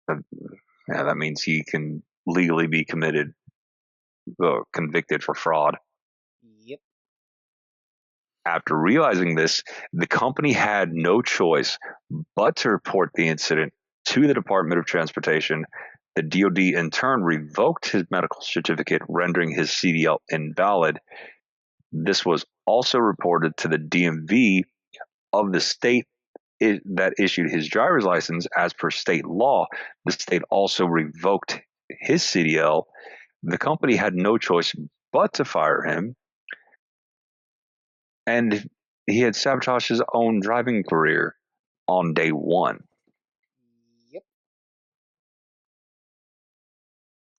Yeah, that means he can legally be convicted for fraud. Yep. After realizing this, the company had no choice but to report the incident to the Department of Transportation. The DoD in turn revoked his medical certificate, rendering his CDL invalid. This was also reported to the DMV of the state that issued his driver's license. As per state law, the state also revoked his CDL. The company had no choice but to fire him, and he had sabotaged his own driving career on day one. Yep.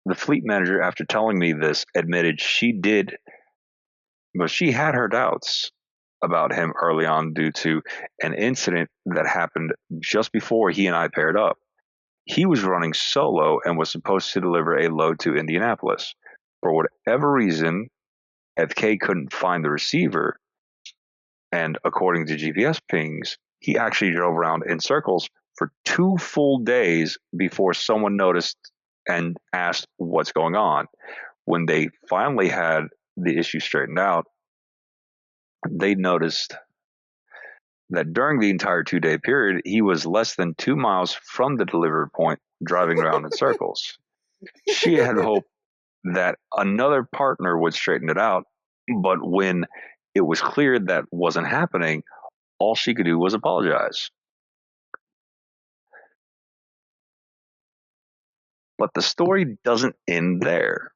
The fleet manager, after telling me this, admitted she had her doubts about him early on due to an incident that happened just before he and I paired up. He was running solo and was supposed to deliver a load to Indianapolis. For whatever reason, FK couldn't find the receiver, and according to GPS pings, he actually drove around in circles for 2 full days before someone noticed and asked what's going on. When they finally had the issue straightened out, they noticed that during the entire 2-day period, he was less than 2 miles from the delivery point, driving around in circles. She had hoped that another partner would straighten it out, but when it was clear that wasn't happening, all she could do was apologize. But the story doesn't end there.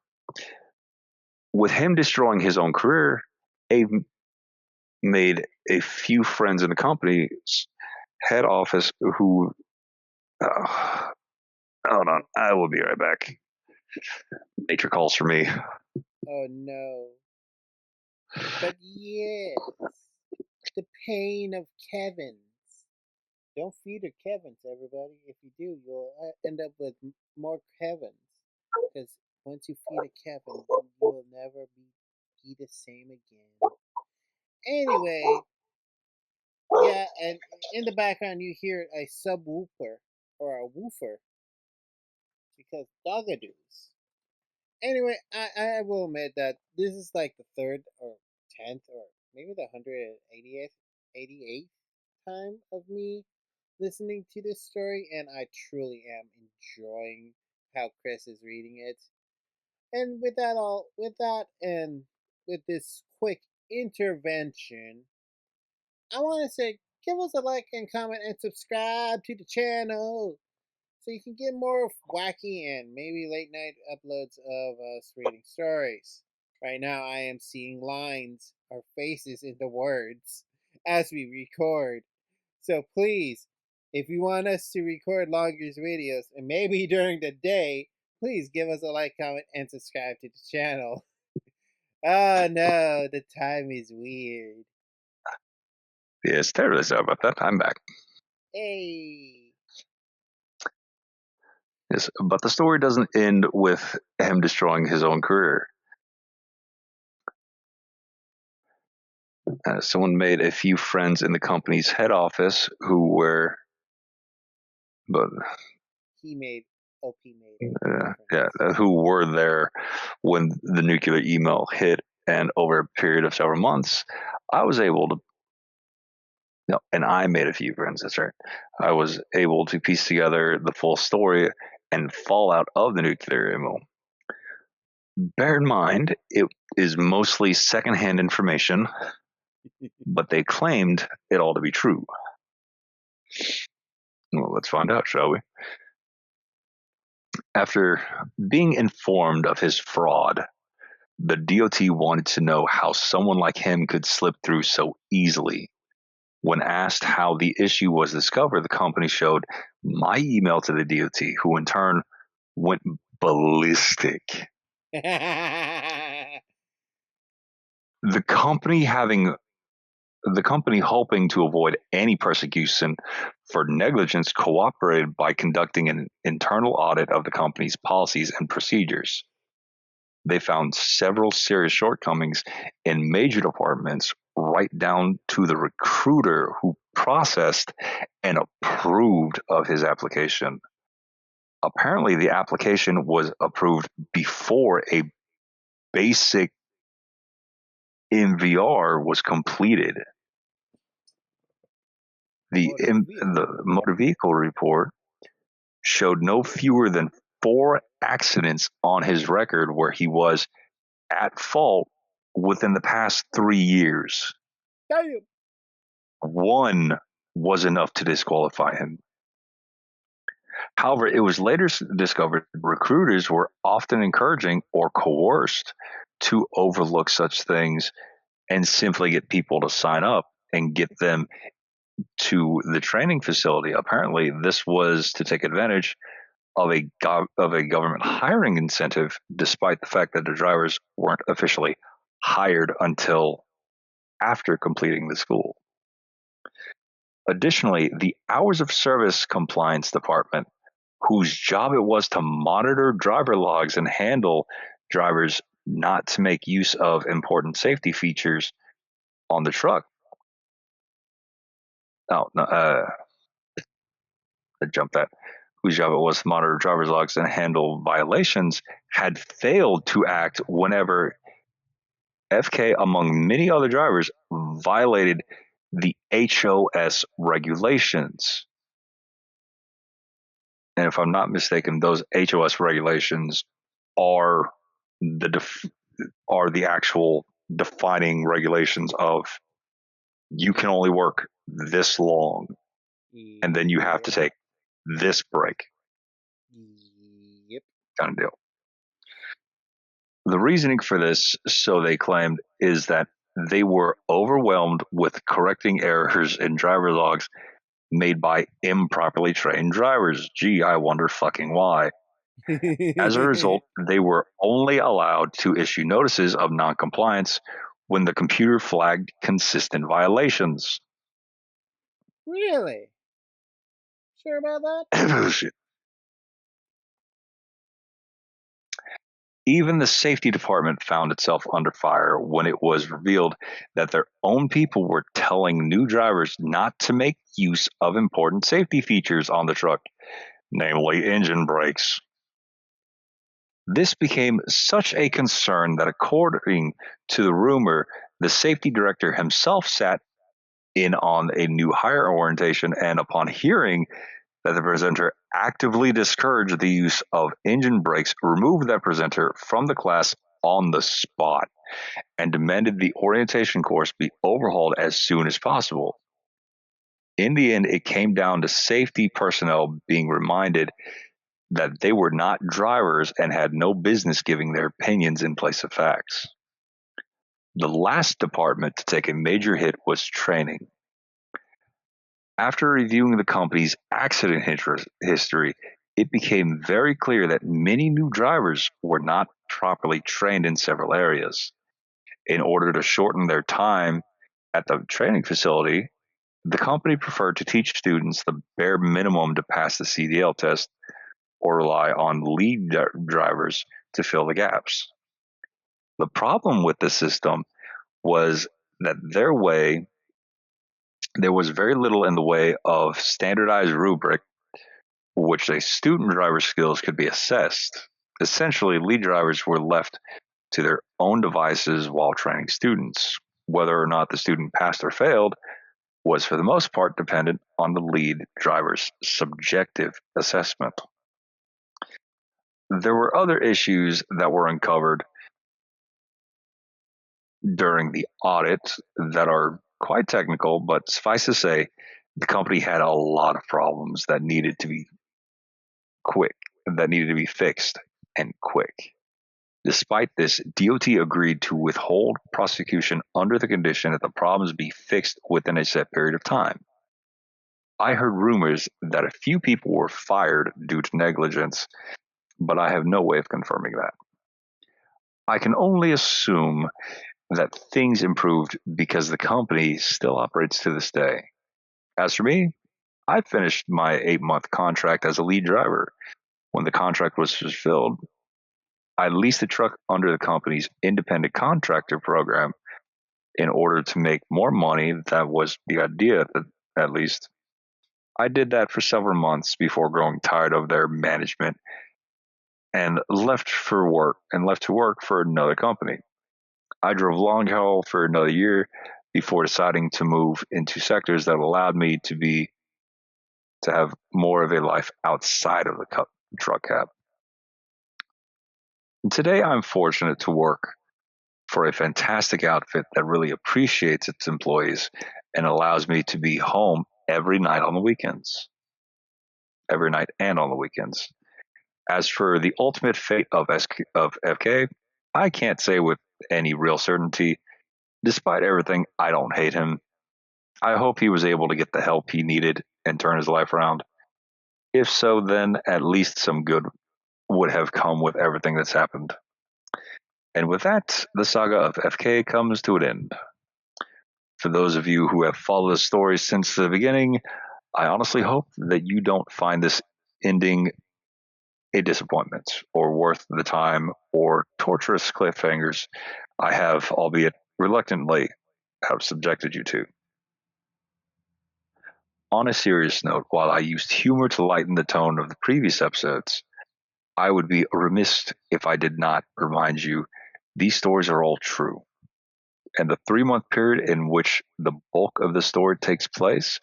With him destroying his own career, Abe made a few friends in the company's head office who. Hold on, I will be right back. Nature calls for me. Oh no. But yes, the pain of Kevin's. Don't feed her Kevin's, everybody. If you do, you'll end up with more Kevin's. Because once you feed a Kevin, you will never be the same again. Anyway, yeah, and in the background you hear a subwoofer or a woofer because doggadoos. Anyway, I will admit that this is like the third or 10th or maybe the 188th time of me listening to this story, and I truly am enjoying how Chris is reading it. And and with this quick intervention, I want to say give us a like and comment and subscribe to the channel so you can get more wacky and maybe late night uploads of us reading stories. Right now, I am seeing lines or faces in the words as we record. So please, if you want us to record longer videos and maybe during the day, please give us a like, comment, and subscribe to the channel. Oh no, the time is weird. Yes, terribly sorry about that. I'm back. Hey. Yes, but the story doesn't end with him destroying his own career. Someone made a few friends in the company's head office who were, but He made made who were there when the nuclear email hit, and over a period of several months, I was able to. No, and I made a few friends. That's right. I was able to piece together the full story and fallout of the nuclear email. Bear in mind, it is mostly secondhand information, but they claimed it all to be true. Well, let's find out, shall we? After being informed of his fraud, the DOT wanted to know how someone like him could slip through so easily. When asked how the issue was discovered, the company showed my email to the DOT, who in turn went ballistic. The company hoping to avoid any persecution for negligence cooperated by conducting an internal audit of the company's policies and procedures. They found several serious shortcomings in major departments, right down to the recruiter who processed and approved of his application. Apparently, the application was approved before a basic MVR was completed. The motor vehicle report showed no fewer than 4 accidents on his record where he was at fault within the past 3 years. Damn. One was enough to disqualify him. However, it was later discovered recruiters were often encouraging or coerced to overlook such things and simply get people to sign up and get them to the training facility. Apparently, this was to take advantage of a government hiring incentive, despite the fact that the drivers weren't officially hired until after completing the school. Additionally, the hours of service compliance department, whose job it was to monitor driver logs and handle drivers not to make use of important safety features on the truck. I jumped that. Whose job it was to monitor driver's logs and handle violations, had failed to act whenever FK, among many other drivers, violated the HOS regulations. And if I'm not mistaken, those HOS regulations are the actual defining regulations of you can only work this long, and then you have to take this break. Yep. Kind of deal. The reasoning for this, so they claimed, is that they were overwhelmed with correcting errors in driver logs made by improperly trained drivers. Gee, I wonder fucking why. As a result, they were only allowed to issue notices of noncompliance when the computer flagged consistent violations. Really? Sure about that? Even the safety department found itself under fire when it was revealed that their own people were telling new drivers not to make use of important safety features on the truck, namely engine brakes. This became such a concern that, according to the rumor, the safety director himself sat in on a new hire orientation, and upon hearing that the presenter actively discouraged the use of engine brakes, removed that presenter from the class on the spot and demanded the orientation course be overhauled as soon as possible. In the end, it came down to safety personnel being reminded that they were not drivers and had no business giving their opinions in place of facts. The last department to take a major hit was training. After reviewing the company's accident history, it became very clear that many new drivers were not properly trained in several areas. In order to shorten their time at the training facility, the company preferred to teach students the bare minimum to pass the CDL test or rely on lead drivers to fill the gaps. The problem with the system was that there was very little in the way of standardized rubric which a student driver's skills could be assessed. Essentially, lead drivers were left to their own devices while training students. Whether or not the student passed or failed was for the most part dependent on the lead driver's subjective assessment. There were other issues that were uncovered during the audit that are quite technical, but suffice to say, the company had a lot of problems that needed to be fixed and quick. Despite this, DOT agreed to withhold prosecution under the condition that the problems be fixed within a set period of time. I heard rumors that a few people were fired due to negligence, but I have no way of confirming that. I can only assume that things improved because the company still operates to this day. As for me, I finished my 8-month contract as a lead driver. When the contract was fulfilled, I leased a truck under the company's independent contractor program in order to make more money. That was the idea, at least. I did that for several months before growing tired of their management and left to work for another company. I drove long haul for another year before deciding to move into sectors that allowed me to have more of a life outside of the truck cab. And today I'm fortunate to work for a fantastic outfit that really appreciates its employees and allows me to be home every night on the weekends. Every night and on the weekends. As for the ultimate fate of FK, I can't say with any real certainty. Despite everything, I don't hate him. I hope he was able to get the help he needed and turn his life around. If so, then at least some good would have come with everything that's happened. And with that, the saga of FK comes to an end. For those of you who have followed the story since the beginning, I honestly hope that you don't find this ending a disappointment or worth the time or torturous cliffhangers I have, albeit reluctantly, have subjected you to. On a serious note, while I used humor to lighten the tone of the previous episodes, I would be remiss if I did not remind you these stories are all true. And the 3-month period in which the bulk of the story takes place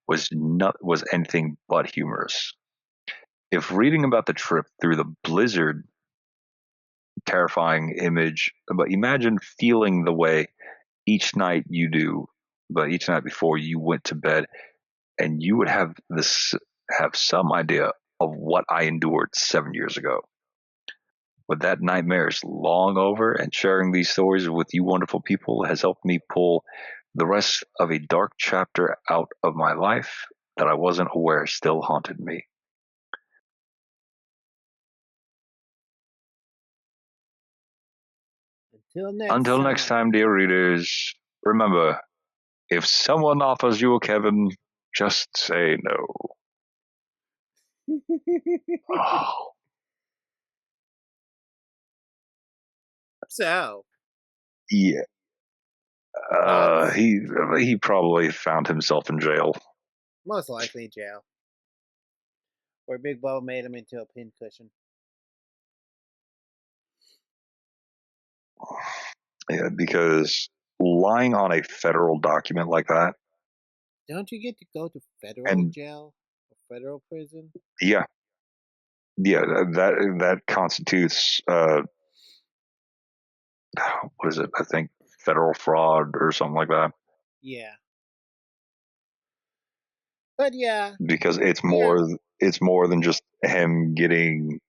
was anything but humorous. If reading about the trip through the blizzard, terrifying image, but imagine feeling the way each night you do, but each night before you went to bed, and you would have some idea of what I endured 7 years ago. But that nightmare is long over, and sharing these stories with you wonderful people has helped me pull the rest of a dark chapter out of my life that I wasn't aware still haunted me. Until next time, dear readers, remember, if someone offers you a Kevin, just say no. Oh, So, yeah. thoughts? He probably found himself in jail. Most likely jail. Where Big Bubba made him into a pincushion. Yeah, because lying on a federal document like that, Don't you get to go to federal and jail or federal prison? yeah, that constitutes what is it? I think federal fraud or something like that. Yeah. But yeah, Because we're it's more than just him getting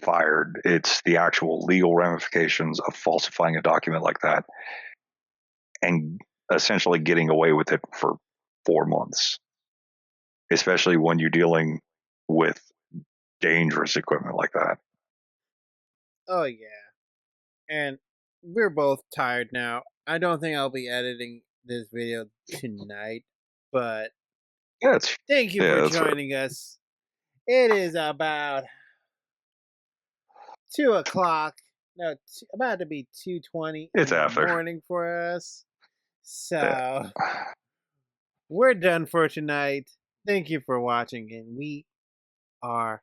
fired. It's the actual legal ramifications of falsifying a document like that and essentially getting away with it for 4 months, especially when you're dealing with dangerous equipment like that. oh yeah. And we're both tired now. I don't think I'll be editing this video tonight, but Yeah, it's thank you for yeah, that's fair. joining us. It is about 2 o'clock. No, about to be 2:20 It's in the after. morning for us. Yeah. So we're done for tonight. Thank you for watching, and we are